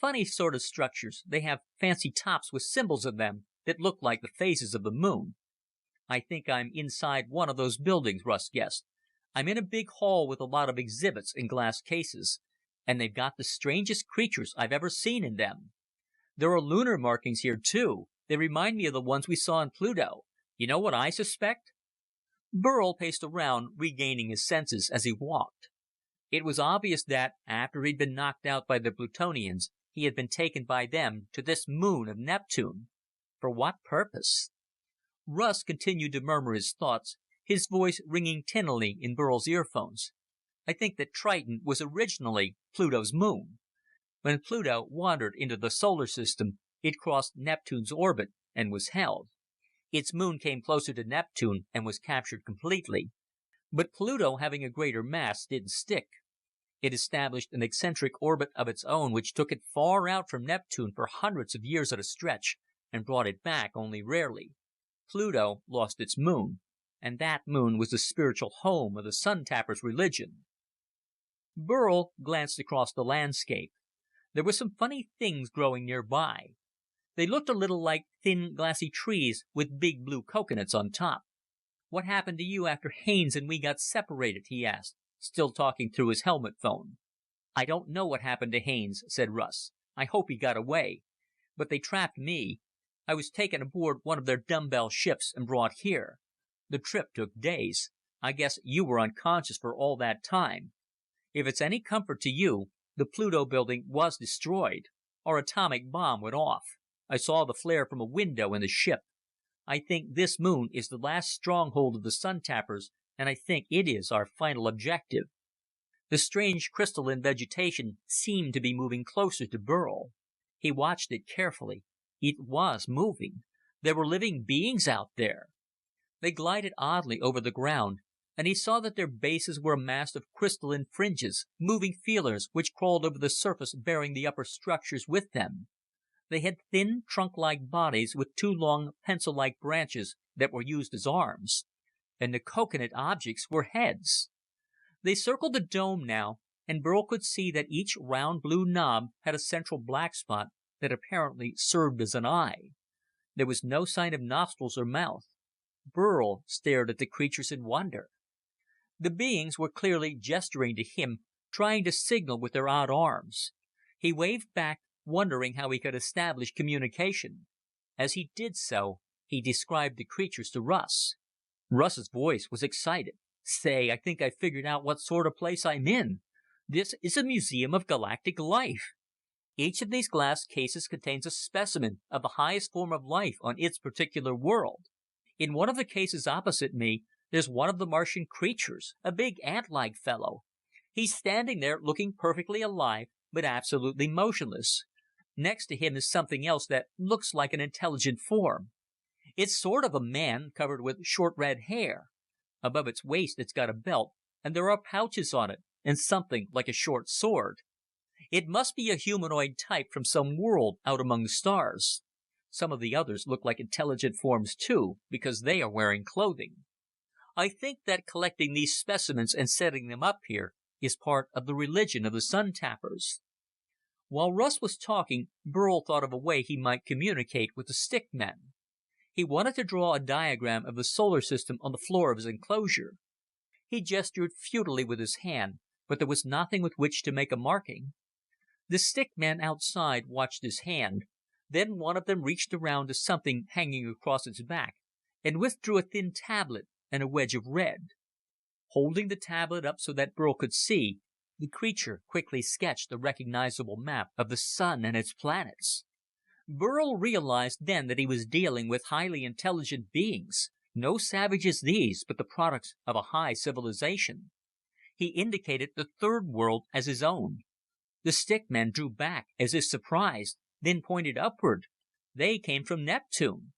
Funny sort of structures. They have fancy tops with symbols in them that look like the phases of the moon. I think I'm inside one of those buildings, Russ guessed. I'm in a big hall with a lot of exhibits in glass cases, and they've got the strangest creatures I've ever seen in them. There are lunar markings here, too. They remind me of the ones we saw on Pluto. You know what I suspect? Burl paced around, regaining his senses as he walked. It was obvious that, after he'd been knocked out by the Plutonians, he had been taken by them to this moon of Neptune. For what purpose? Russ continued to murmur his thoughts, his voice ringing tinnily in Burl's earphones. I think that Triton was originally Pluto's moon. When Pluto wandered into the solar system, it crossed Neptune's orbit and was held. Its moon came closer to Neptune and was captured completely. But Pluto, having a greater mass, didn't stick. It established an eccentric orbit of its own which took it far out from Neptune for hundreds of years at a stretch and brought it back only rarely. Pluto lost its moon, and that moon was the spiritual home of the Sun Tappers' religion. Burl glanced across the landscape. There were some funny things growing nearby. They looked a little like thin, glassy trees with big blue coconuts on top. "What happened to you after Haines and we got separated?" he asked, still talking through his helmet phone. "I don't know what happened to Haines," said Russ. "I hope he got away. But they trapped me. I was taken aboard one of their dumbbell ships and brought here. The trip took days. I guess you were unconscious for all that time. If it's any comfort to you, the Pluto building was destroyed. Our atomic bomb went off. I saw the flare from a window in the ship. I think this moon is the last stronghold of the Sun Tappers, and I think it is our final objective." The strange crystalline vegetation seemed to be moving closer to Burl. He watched it carefully. It was moving. There were living beings out there. They glided oddly over the ground, and he saw that their bases were a mass of crystalline fringes, moving feelers, which crawled over the surface bearing the upper structures with them. They had thin, trunk-like bodies with two long, pencil-like branches that were used as arms. And the coconut objects were heads. They circled the dome now, and Burl could see that each round blue knob had a central black spot that apparently served as an eye. There was no sign of nostrils or mouth. Burl stared at the creatures in wonder. The beings were clearly gesturing to him, trying to signal with their odd arms. He waved back, wondering how he could establish communication. As he did so, he described the creatures to Russ. Russ's voice was excited. "Say, I think I figured out what sort of place I'm in. This is a museum of galactic life. Each of these glass cases contains a specimen of the highest form of life on its particular world. In one of the cases opposite me, there's one of the Martian creatures, a big ant-like fellow. He's standing there looking perfectly alive, but absolutely motionless. Next to him is something else that looks like an intelligent form. It's sort of a man, covered with short red hair. Above its waist it's got a belt, and there are pouches on it, and something like a short sword. It must be a humanoid type from some world out among the stars. Some of the others look like intelligent forms too, because they are wearing clothing. I think that collecting these specimens and setting them up here is part of the religion of the Sun Tappers." While Russ was talking, Burl thought of a way he might communicate with the stick men. He wanted to draw a diagram of the solar system on the floor of his enclosure. He gestured futilely with his hand, but there was nothing with which to make a marking. The stick men outside watched his hand. Then one of them reached around to something hanging across its back and withdrew a thin tablet and a wedge of red. Holding the tablet up so that Burl could see, the creature quickly sketched a recognizable map of the sun and its planets. Burl realized then that he was dealing with highly intelligent beings. No savages these, but the products of a high civilization. He indicated the third world as his own. The stick men drew back as if surprised, then pointed upward. They came from Neptune.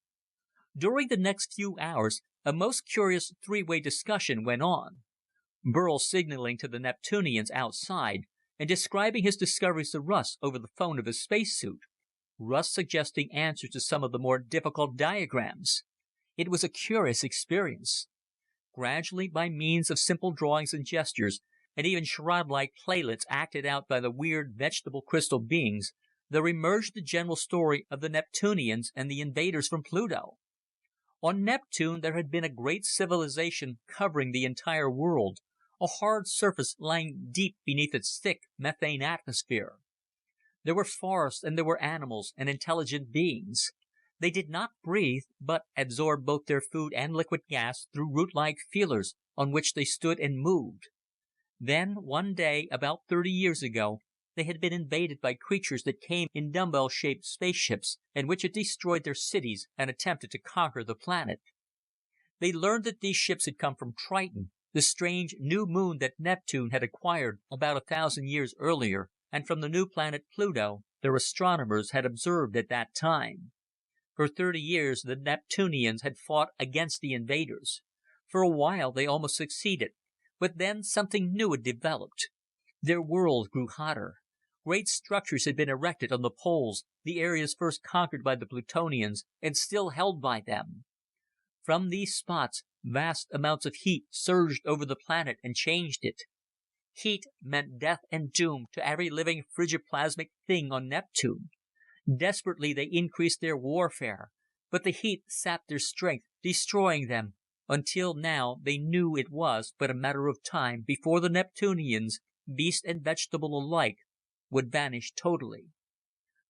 During the next few hours, a most curious three-way discussion went on. Burl signaling to the Neptunians outside and describing his discoveries to Russ over the phone of his spacesuit. Russ suggesting answers to some of the more difficult diagrams. It was a curious experience. Gradually, by means of simple drawings and gestures, and even charade-like playlets acted out by the weird vegetable crystal beings, there emerged the general story of the Neptunians and the invaders from Pluto. On Neptune there had been a great civilization covering the entire world, a hard surface lying deep beneath its thick methane atmosphere. There were forests and there were animals and intelligent beings. They did not breathe, but absorbed both their food and liquid gas through root-like feelers on which they stood and moved. Then, one day, about 30 years ago, they had been invaded by creatures that came in dumbbell-shaped spaceships, and which had destroyed their cities and attempted to conquer the planet. They learned that these ships had come from Triton, the strange new moon that Neptune had acquired about 1,000 years earlier, and from the new planet Pluto their astronomers had observed at that time. For 30 years the Neptunians had fought against the invaders. For a while they almost succeeded, but then something new had developed. Their world grew hotter. Great structures had been erected on the poles, the areas first conquered by the Plutonians and still held by them. From these spots, vast amounts of heat surged over the planet and changed it. Heat meant death and doom to every living frigoplasmic thing on Neptune. Desperately they increased their warfare, but the heat sapped their strength, destroying them, until now they knew it was but a matter of time before the Neptunians, beast and vegetable alike, would vanish totally.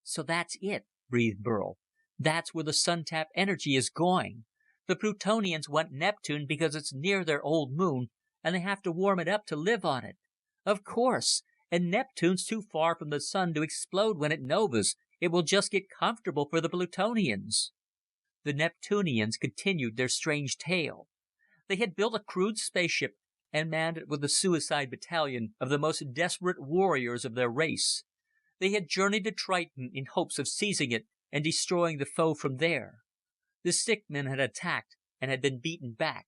"So that's it," breathed Burl. "That's where the sun-tap energy is going. The Plutonians want Neptune because it's near their old moon, and they have to warm it up to live on it. Of course. And Neptune's too far from the sun to explode when it novas. It will just get comfortable for the Plutonians." The Neptunians continued their strange tale. They had built a crude spaceship and manned it with a suicide battalion of the most desperate warriors of their race. They had journeyed to Triton in hopes of seizing it and destroying the foe from there. The stickmen had attacked and had been beaten back.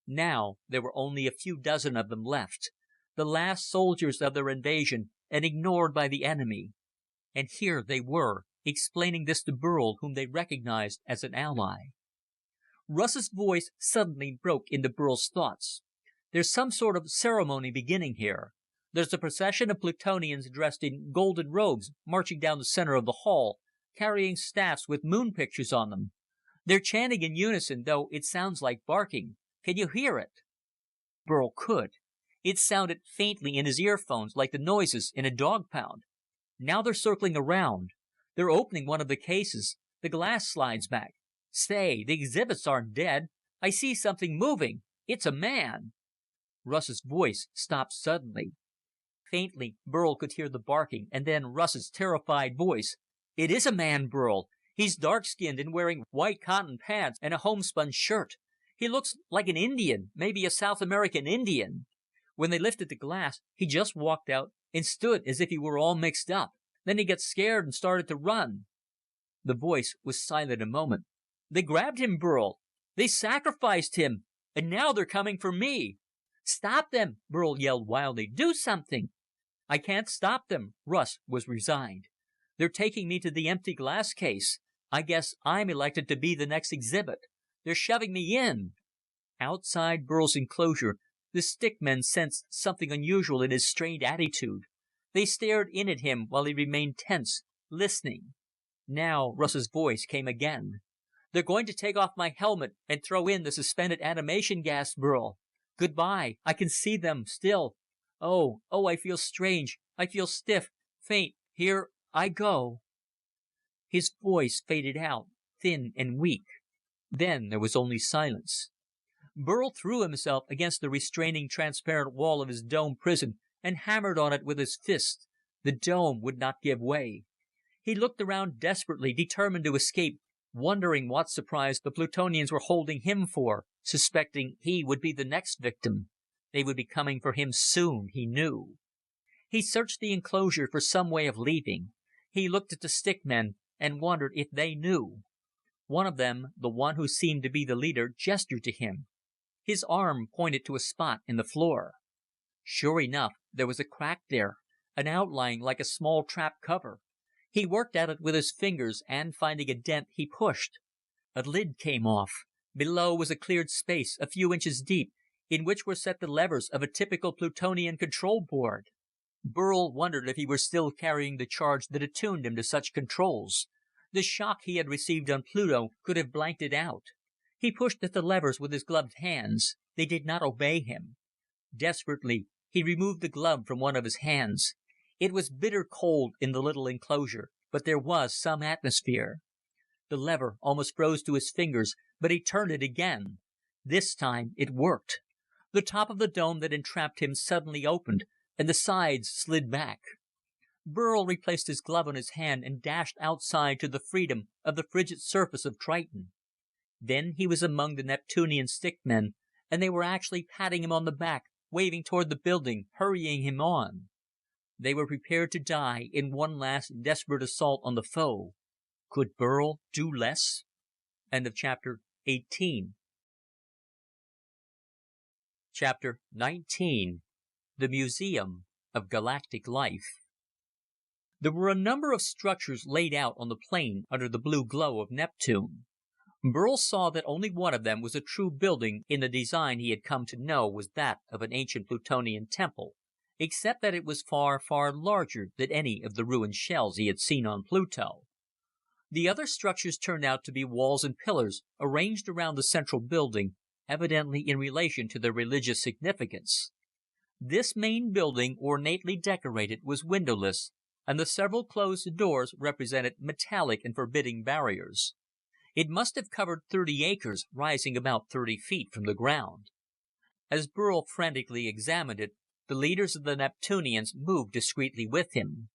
Now there were only a few dozen of them left, the last soldiers of their invasion and ignored by the enemy. And here they were, explaining this to Burl, whom they recognized as an ally. Russ's voice suddenly broke into Burl's thoughts. "There's some sort of ceremony beginning here. There's a procession of Plutonians dressed in golden robes marching down the center of the hall, carrying staffs with moon pictures on them. They're chanting in unison, though it sounds like barking. Can you hear it?" Burl could. It sounded faintly in his earphones like the noises in a dog pound. "Now they're circling around. They're opening one of the cases. The glass slides back. Say, the exhibits aren't dead. I see something moving. It's a man." Russ's voice stopped suddenly. Faintly, Burl could hear the barking, and then Russ's terrified voice. "It is a man, Burl. He's dark-skinned and wearing white cotton pants and a homespun shirt. He looks like an Indian, maybe a South American Indian. When they lifted the glass, he just walked out and stood as if he were all mixed up. Then he got scared and started to run." The voice was silent a moment. "They grabbed him, Burl. They sacrificed him. And now they're coming for me." "Stop them!" Burl yelled wildly. "Do something!" "I can't stop them." Russ was resigned. "They're taking me to the empty glass case. I guess I'm elected to be the next exhibit. They're shoving me in." Outside Burl's enclosure, the stickmen sensed something unusual in his strained attitude. They stared in at him while he remained tense, listening. Now Russ's voice came again. "They're going to take off my helmet and throw in the suspended animation gas, Burl. Goodbye. I can see them still. Oh, I feel strange. I feel stiff, faint. Here I go." His voice faded out, thin and weak. Then there was only silence. Burl threw himself against the restraining transparent wall of his dome prison and hammered on it with his fist. The dome would not give way. He looked around desperately, determined to escape, wondering what surprise the Plutonians were holding him for, suspecting he would be the next victim. They would be coming for him soon, he knew. He searched the enclosure for some way of leaving. He looked at the stickmen and wondered if they knew. One of them, the one who seemed to be the leader, gestured to him. His arm pointed to a spot in the floor. Sure enough, there was a crack there, an outline like a small trap cover. He worked at it with his fingers, and finding a dent, he pushed. A lid came off. Below was a cleared space a few inches deep, in which were set the levers of a typical Plutonian control board. Burl wondered if he were still carrying the charge that attuned him to such controls. The shock he had received on Pluto could have blanked it out. He pushed at the levers with his gloved hands. They did not obey him. Desperately, he removed the glove from one of his hands. It was bitter cold in the little enclosure, but there was some atmosphere. The lever almost froze to his fingers, but he turned it again. This time it worked. The top of the dome that entrapped him suddenly opened, and the sides slid back. Burl replaced his glove on his hand and dashed outside to the freedom of the frigid surface of Triton. Then he was among the Neptunian stickmen, and they were actually patting him on the back, waving toward the building, hurrying him on. They were prepared to die in one last desperate assault on the foe. Could Burl do less? End of chapter 18. Chapter 19. The Museum of Galactic Life. There were a number of structures laid out on the plain under the blue glow of Neptune. Burl saw that only one of them was a true building in the design he had come to know was that of an ancient Plutonian temple, except that it was far, far larger than any of the ruined shells he had seen on Pluto. The other structures turned out to be walls and pillars arranged around the central building, evidently in relation to their religious significance. This main building, ornately decorated, was windowless, and the several closed doors represented metallic and forbidding barriers. It must have covered 30 acres, rising about 30 feet from the ground. As Burl frantically examined it, the leaders of the Neptunians moved discreetly with him.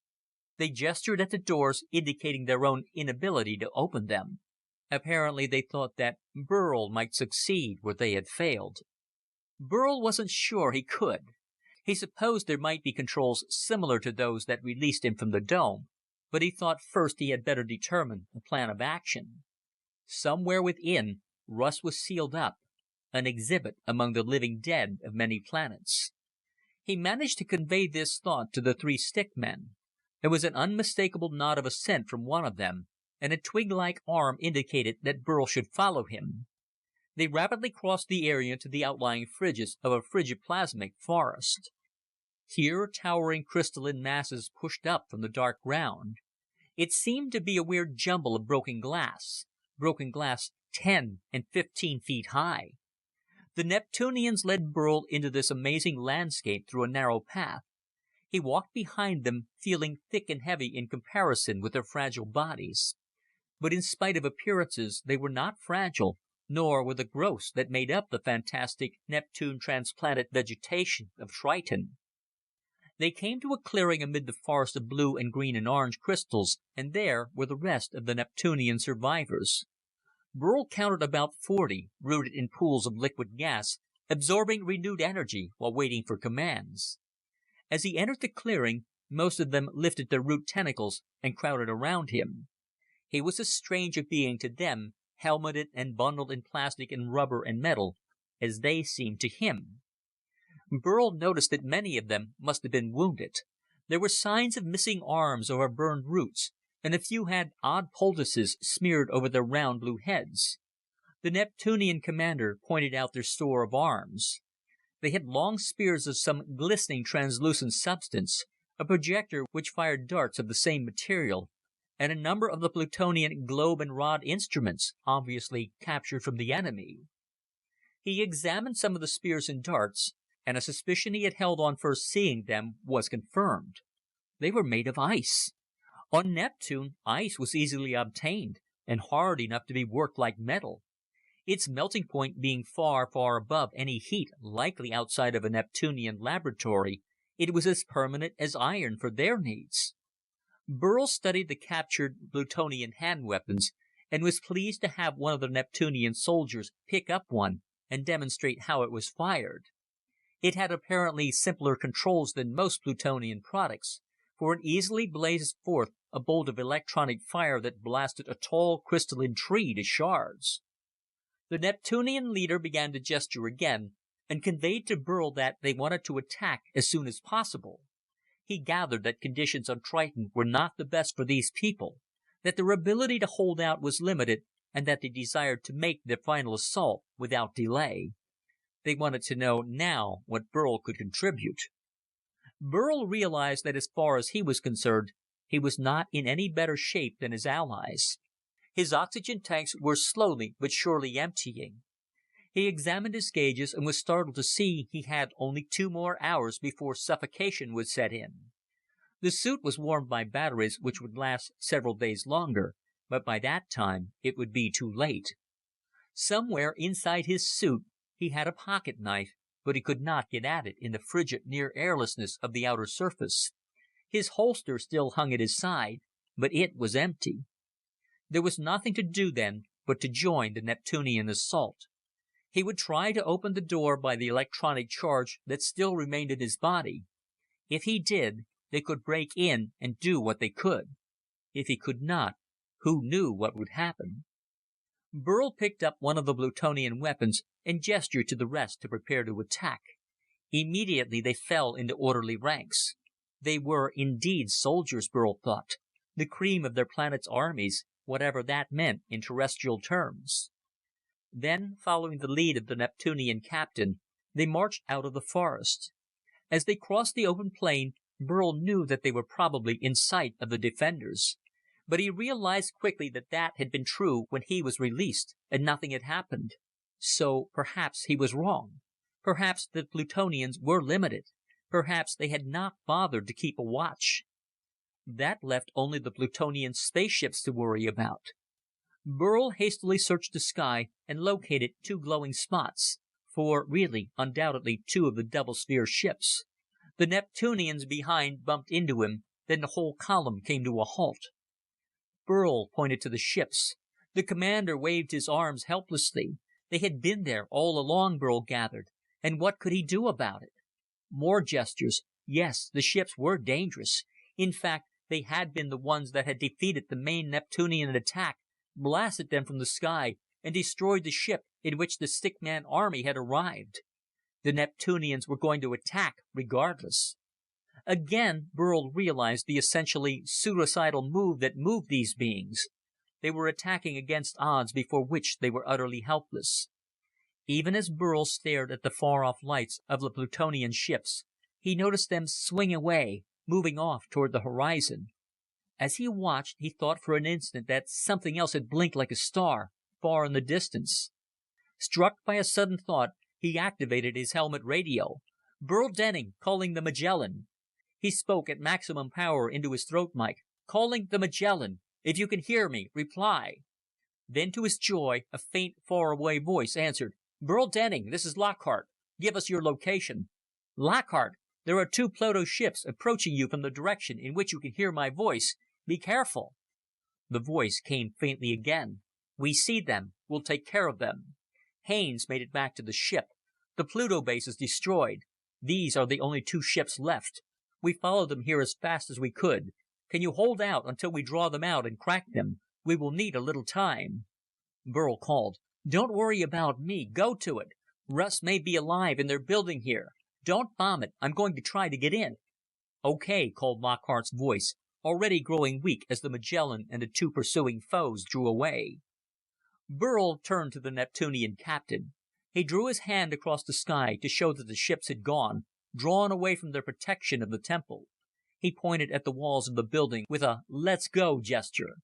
They gestured at the doors, indicating their own inability to open them. Apparently they thought that Burl might succeed where they had failed. Burl wasn't sure he could. He supposed there might be controls similar to those that released him from the dome, but he thought first he had better determine a plan of action. Somewhere within, Russ was sealed up, an exhibit among the living dead of many planets. He managed to convey this thought to the 3 stickmen. There was an unmistakable nod of assent from one of them, and a twig-like arm indicated that Burl should follow him. They rapidly crossed the area to the outlying fringes of a frigoplasmic forest. Here, towering crystalline masses pushed up from the dark ground. It seemed to be a weird jumble of broken glass 10 and 15 feet high. The Neptunians led Burl into this amazing landscape through a narrow path. He walked behind them, feeling thick and heavy in comparison with their fragile bodies. But in spite of appearances, they were not fragile, nor were the growths that made up the fantastic Neptune-transplanted vegetation of Triton. They came to a clearing amid the forest of blue and green and orange crystals, and there were the rest of the Neptunian survivors. Burl counted about 40, rooted in pools of liquid gas, absorbing renewed energy while waiting for commands. As he entered the clearing, most of them lifted their root tentacles and crowded around him. He was as strange a being to them, helmeted and bundled in plastic and rubber and metal, as they seemed to him. Burl noticed that many of them must have been wounded. There were signs of missing arms or of burned roots, and a few had odd poultices smeared over their round blue heads. The Neptunian commander pointed out their store of arms. They had long spears of some glistening translucent substance, a projector which fired darts of the same material, and a number of the Plutonian globe and rod instruments, obviously captured from the enemy. He examined some of the spears and darts, and a suspicion he had held on first seeing them was confirmed. They were made of ice. On Neptune, ice was easily obtained, and hard enough to be worked like metal. Its melting point being far, far above any heat likely outside of a Neptunian laboratory, it was as permanent as iron for their needs. Burl studied the captured Plutonian hand weapons, and was pleased to have one of the Neptunian soldiers pick up one and demonstrate how it was fired. It had apparently simpler controls than most Plutonian products, for it easily blazed forth a bolt of electronic fire that blasted a tall crystalline tree to shards. The Neptunian leader began to gesture again, and conveyed to Burl that they wanted to attack as soon as possible. He gathered that conditions on Triton were not the best for these people, that their ability to hold out was limited, and that they desired to make their final assault without delay. They wanted to know now what Burl could contribute. Burl realized that as far as he was concerned, he was not in any better shape than his allies. His oxygen tanks were slowly but surely emptying. He examined his gauges and was startled to see he had only 2 more hours before suffocation would set in. The suit was warmed by batteries which would last several days longer, but by that time it would be too late. Somewhere inside his suit he had a pocket knife, but he could not get at it in the frigid near-airlessness of the outer surface. His holster still hung at his side, but it was empty. There was nothing to do then but to join the Neptunian assault. He would try to open the door by the electronic charge that still remained in his body. If he did, they could break in and do what they could. If he could not, who knew what would happen? Burl picked up one of the Plutonian weapons and gestured to the rest to prepare to attack. Immediately they fell into orderly ranks. They were indeed soldiers, Burl thought, the cream of their planet's armies, whatever that meant in terrestrial terms. Then, following the lead of the Neptunian captain, they marched out of the forest. As they crossed the open plain, Burl knew that they were probably in sight of the defenders. But he realized quickly that that had been true when he was released, and nothing had happened. So perhaps he was wrong. Perhaps the Plutonians were limited. Perhaps they had not bothered to keep a watch. That left only the Plutonian spaceships to worry about. Burl hastily searched the sky and located 2 glowing spots, for really, undoubtedly 2 of the double-sphere ships. The Neptunians behind bumped into him, then the whole column came to a halt. Burl pointed to the ships. The commander waved his arms helplessly. They had been there all along, Burl gathered, and what could he do about it? More gestures. Yes, the ships were dangerous. In fact, they had been the ones that had defeated the main Neptunian attack, blasted them from the sky, and destroyed the ship in which the Stickman army had arrived. The Neptunians were going to attack regardless. Again, Burl realized the essentially suicidal move that moved these beings. They were attacking against odds before which they were utterly helpless. Even as Burl stared at the far-off lights of the Plutonian ships, he noticed them swing away, moving off toward the horizon. As he watched, he thought for an instant that something else had blinked like a star, far in the distance. Struck by a sudden thought, he activated his helmet radio. "Burl Denning, calling the Magellan." He spoke at maximum power into his throat mic. "Calling the Magellan. If you can hear me, reply." Then to his joy, a faint, far-away voice answered. "Burl Denning, this is Lockhart. Give us your location." "Lockhart, there are 2 Pluto ships approaching you from the direction in which you can hear my voice. Be careful." The voice came faintly again. "We see them. We'll take care of them." Haines made it back to the ship. "The Pluto base is destroyed. These are the only 2 ships left. We followed them here as fast as we could. Can you hold out until we draw them out and crack them? We will need a little time." Burl called. "Don't worry about me. Go to it. Russ may be alive in their building here. Don't bomb it. I'm going to try to get in." "Okay," called Lockhart's voice, already growing weak as the Magellan and the 2 pursuing foes drew away. Burl turned to the Neptunian captain. He drew his hand across the sky to show that the ships had gone, drawn away from their protection of the temple. He pointed at the walls of the building with a "let's go" gesture.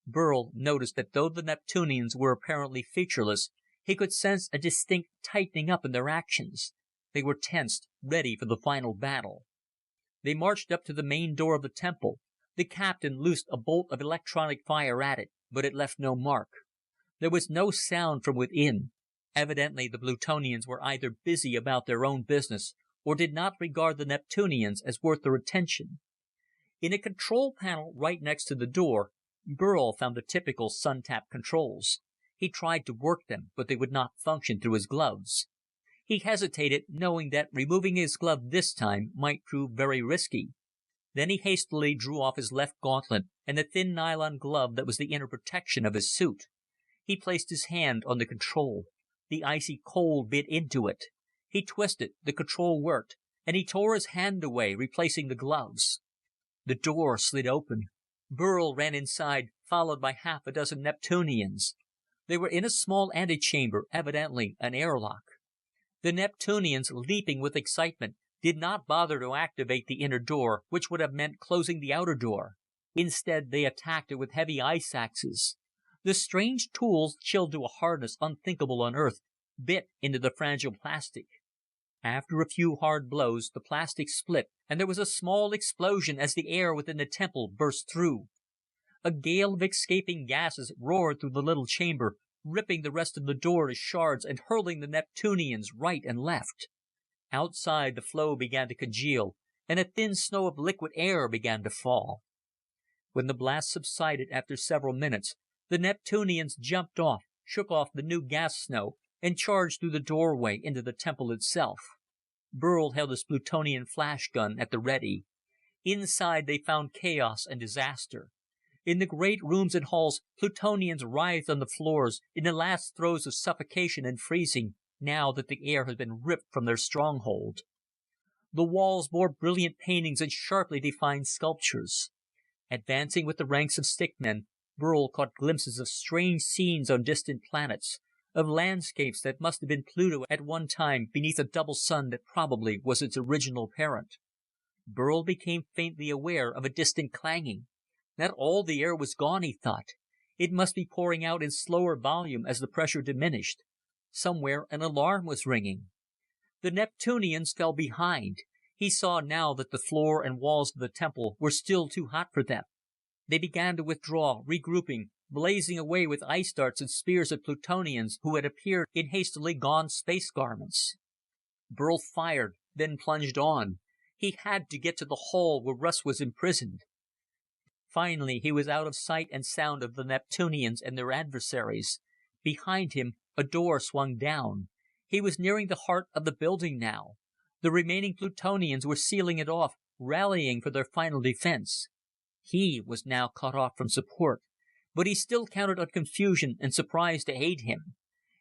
Burl noticed that though the Neptunians were apparently featureless, he could sense a distinct tightening up in their actions. They were tensed, ready for the final battle. They marched up to the main door of the temple. The captain loosed a bolt of electronic fire at it, but it left no mark. There was no sound from within. Evidently the Plutonians were either busy about their own business, or did not regard the Neptunians as worth their attention. In a control panel right next to the door, Burl found the typical Sun-Tap controls. He tried to work them, but they would not function through his gloves. He hesitated, knowing that removing his glove this time might prove very risky. Then he hastily drew off his left gauntlet and the thin nylon glove that was the inner protection of his suit. He placed his hand on the control. The icy cold bit into it. He twisted, the control worked, and he tore his hand away, replacing the gloves. The door slid open. Burl ran inside, followed by half a dozen Neptunians. They were in a small antechamber, evidently an airlock. The Neptunians, leaping with excitement, did not bother to activate the inner door, which would have meant closing the outer door. Instead, they attacked it with heavy ice axes. The strange tools, chilled to a hardness unthinkable on Earth, bit into the fragile plastic. After a few hard blows, the plastic split, and there was a small explosion as the air within the temple burst through. A gale of escaping gases roared through the little chamber, ripping the rest of the door to shards and hurling the Neptunians right and left. Outside, the flow began to congeal, and a thin snow of liquid air began to fall. When the blast subsided after several minutes, the Neptunians jumped off, shook off the new gas snow, and charged through the doorway into the temple itself. Burl held his Plutonian flash gun at the ready. Inside, they found chaos and disaster. In the great rooms and halls, Plutonians writhed on the floors in the last throes of suffocation and freezing, now that the air had been ripped from their stronghold. The walls bore brilliant paintings and sharply defined sculptures. Advancing with the ranks of stickmen, Burl caught glimpses of strange scenes on distant planets, of landscapes that must have been Pluto at one time beneath a double sun that probably was its original parent. Burl became faintly aware of a distant clanging. Not all the air was gone, he thought. It must be pouring out in slower volume as the pressure diminished. Somewhere an alarm was ringing. The Neptunians fell behind. He saw now that the floor and walls of the temple were still too hot for them. They began to withdraw, regrouping, blazing away with ice darts and spears at Plutonians who had appeared in hastily gone space garments. Burl fired, then plunged on. He had to get to the hall where Russ was imprisoned. Finally, he was out of sight and sound of the Neptunians and their adversaries. Behind him, a door swung down. He was nearing the heart of the building now. The remaining Plutonians were sealing it off, rallying for their final defense. He was now cut off from support, but he still counted on confusion and surprise to aid him.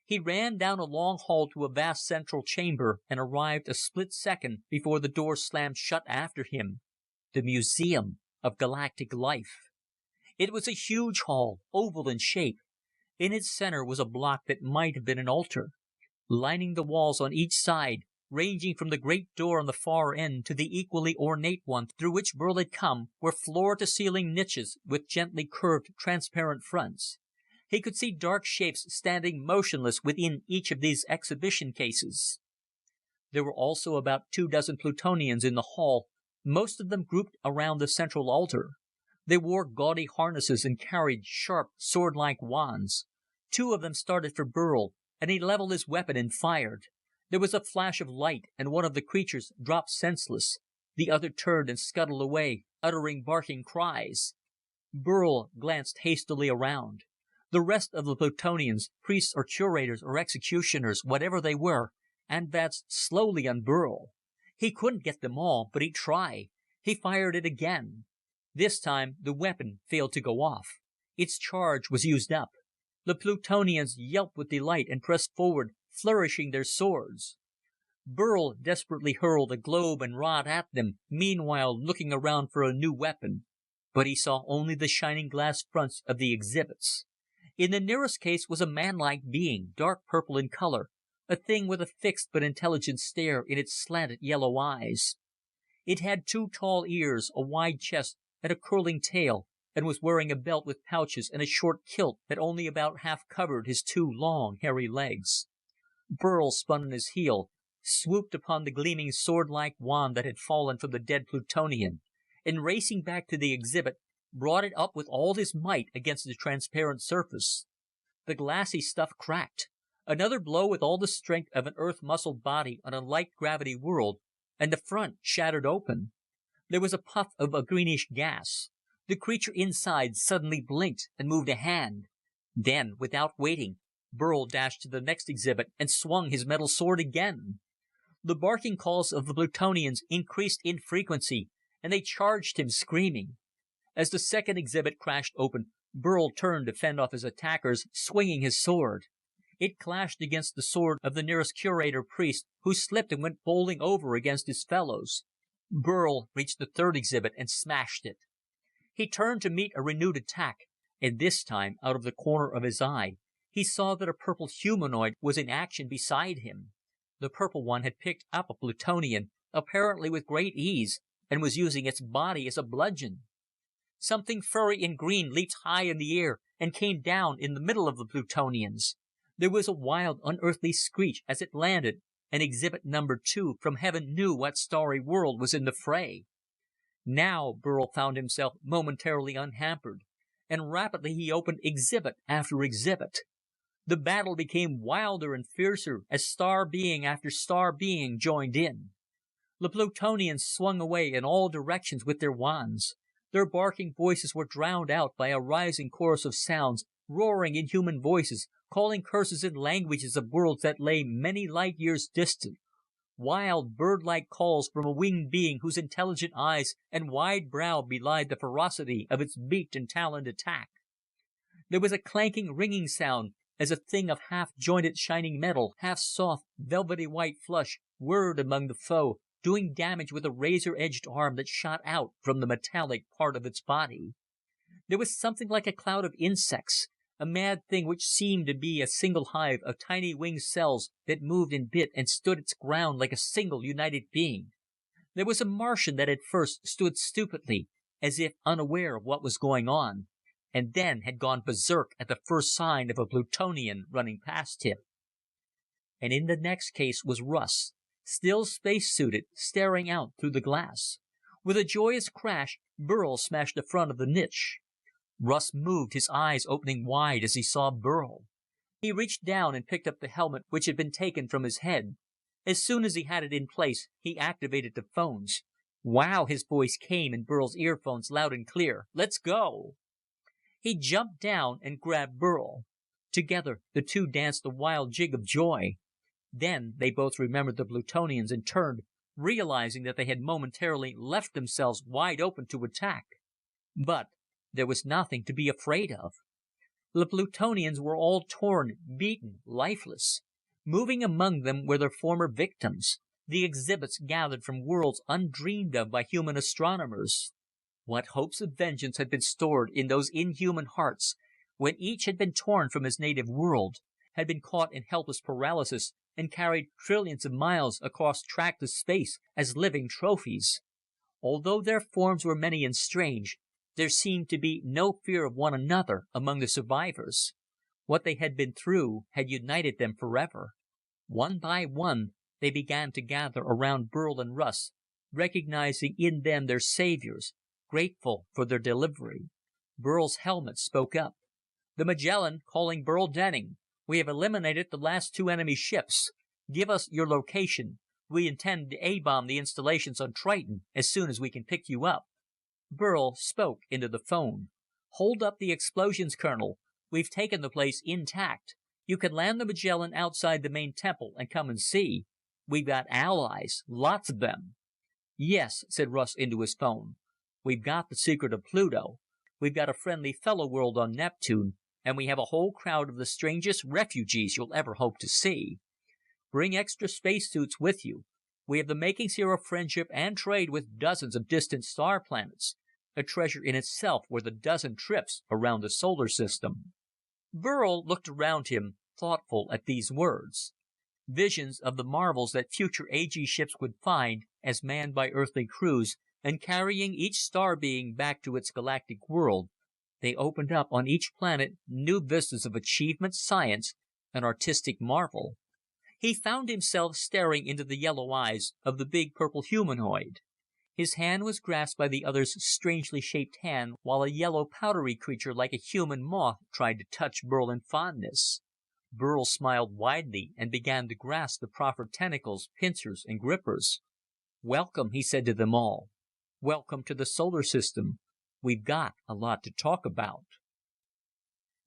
He ran down a long hall to a vast central chamber and arrived a split second before the door slammed shut after him. The Museum of Galactic Life. It was a huge hall, oval in shape. In its center was a block that might have been an altar. Lining the walls on each side, ranging from the great door on the far end to the equally ornate one through which Burl had come, were floor-to-ceiling niches with gently curved, transparent fronts. He could see dark shapes standing motionless within each of these exhibition cases. There were also about 24 Plutonians in the hall, most of them grouped around the central altar. They wore gaudy harnesses and carried sharp, sword-like wands. 2 of them started for Burl, and he leveled his weapon and fired. There was a flash of light, and one of the creatures dropped senseless. The other turned and scuttled away, uttering barking cries. Burl glanced hastily around. The rest of the Plutonians, priests or curators or executioners, whatever they were, advanced slowly on Burl. He couldn't get them all, but he'd try. He fired it again. This time, the weapon failed to go off. Its charge was used up. The Plutonians yelped with delight and pressed forward, flourishing their swords. Burl desperately hurled a globe and rod at them, meanwhile looking around for a new weapon. But he saw only the shining glass fronts of the exhibits. In the nearest case was a man-like being, dark purple in color, a thing with a fixed but intelligent stare in its slanted yellow eyes. It had 2 tall ears, a wide chest, and a curling tail, and was wearing a belt with pouches and a short kilt that only about half covered his 2 long, hairy legs. Burl spun on his heel, swooped upon the gleaming sword-like wand that had fallen from the dead Plutonian, and racing back to the exhibit, brought it up with all his might against the transparent surface. The glassy stuff cracked. Another blow with all the strength of an earth-muscled body on a light-gravity world, and the front shattered open. There was a puff of a greenish gas. The creature inside suddenly blinked and moved a hand. Then, without waiting, Burl dashed to the next exhibit and swung his metal sword again. The barking calls of the Plutonians increased in frequency, and they charged him, screaming. As the second exhibit crashed open, Burl turned to fend off his attackers, swinging his sword. It clashed against the sword of the nearest curator priest, who slipped and went bowling over against his fellows. Burl reached the third exhibit and smashed it. He turned to meet a renewed attack, and this time, out of the corner of his eye, He saw that a purple humanoid was in action beside him. The purple one had picked up a Plutonian, apparently with great ease, and was using its body as a bludgeon. Something furry and green leaped high in the air and came down in the middle of the Plutonians. There was a wild, unearthly screech as it landed, and Exhibit Number 2 from heaven knew what starry world was in the fray. Now Burl found himself momentarily unhampered, and rapidly he opened exhibit after exhibit. The battle became wilder and fiercer as star being after star being joined in. The Plutonians swung away in all directions with their wands. Their barking voices were drowned out by a rising chorus of sounds, roaring in human voices, calling curses in languages of worlds that lay many light years distant. Wild, bird-like calls from a winged being whose intelligent eyes and wide brow belied the ferocity of its beaked and taloned attack. There was a clanking, ringing sound as a thing of half-jointed shining metal, half-soft, velvety white flesh, whirred among the foe, doing damage with a razor-edged arm that shot out from the metallic part of its body. There was something like a cloud of insects, a mad thing which seemed to be a single hive of tiny winged cells that moved and bit and stood its ground like a single united being. There was a Martian that at first stood stupidly, as if unaware of what was going on, and then had gone berserk at the first sign of a Plutonian running past him. And in the next case was Russ, still space-suited, staring out through the glass. With a joyous crash, Burl smashed the front of the niche. Russ moved, his eyes opening wide as he saw Burl. He reached down and picked up the helmet which had been taken from his head. As soon as he had it in place, he activated the phones. "Wow," his voice came in Burl's earphones loud and clear. "Let's go!" He jumped down and grabbed Burl. Together, the two danced a wild jig of joy. Then they both remembered the Plutonians and turned, realizing that they had momentarily left themselves wide open to attack. But there was nothing to be afraid of. The Plutonians were all torn, beaten, lifeless. Moving among them were their former victims, the exhibits gathered from worlds undreamed of by human astronomers. What hopes of vengeance had been stored in those inhuman hearts when each had been torn from his native world, had been caught in helpless paralysis, and carried trillions of miles across trackless space as living trophies. Although their forms were many and strange, there seemed to be no fear of one another among the survivors. What they had been through had united them forever. One by one, they began to gather around Burl and Russ, recognizing in them their saviors, grateful for their delivery. Burl's helmet spoke up. "The Magellan calling Burl Denning. We have eliminated the last 2 enemy ships. Give us your location. We intend to A-bomb the installations on Triton as soon as we can pick you up." Burl spoke into the phone. "Hold up the explosions, Colonel. We've taken the place intact. You can land the Magellan outside the main temple and come and see. We've got allies, lots of them." "Yes," said Russ into his phone. "We've got the secret of Pluto. We've got a friendly fellow world on Neptune, and we have a whole crowd of the strangest refugees you'll ever hope to see. Bring extra spacesuits with you. We have the makings here of friendship and trade with dozens of distant star planets. A treasure in itself worth a dozen trips around the solar system." Burl looked around him, thoughtful at these words. Visions of the marvels that future AG ships would find, as manned by earthly crews, and carrying each star being back to its galactic world, they opened up on each planet new vistas of achievement, science, and artistic marvel. He found himself staring into the yellow eyes of the big purple humanoid. His hand was grasped by the other's strangely shaped hand, while a yellow powdery creature like a human moth tried to touch Burl in fondness. Burl smiled widely and began to grasp the proffered tentacles, pincers, and grippers. "Welcome," he said to them all. "Welcome to the solar system. We've got a lot to talk about."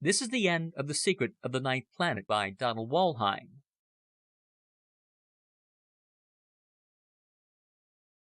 This is the end of The Secret of the Ninth Planet by Donald Wollheim.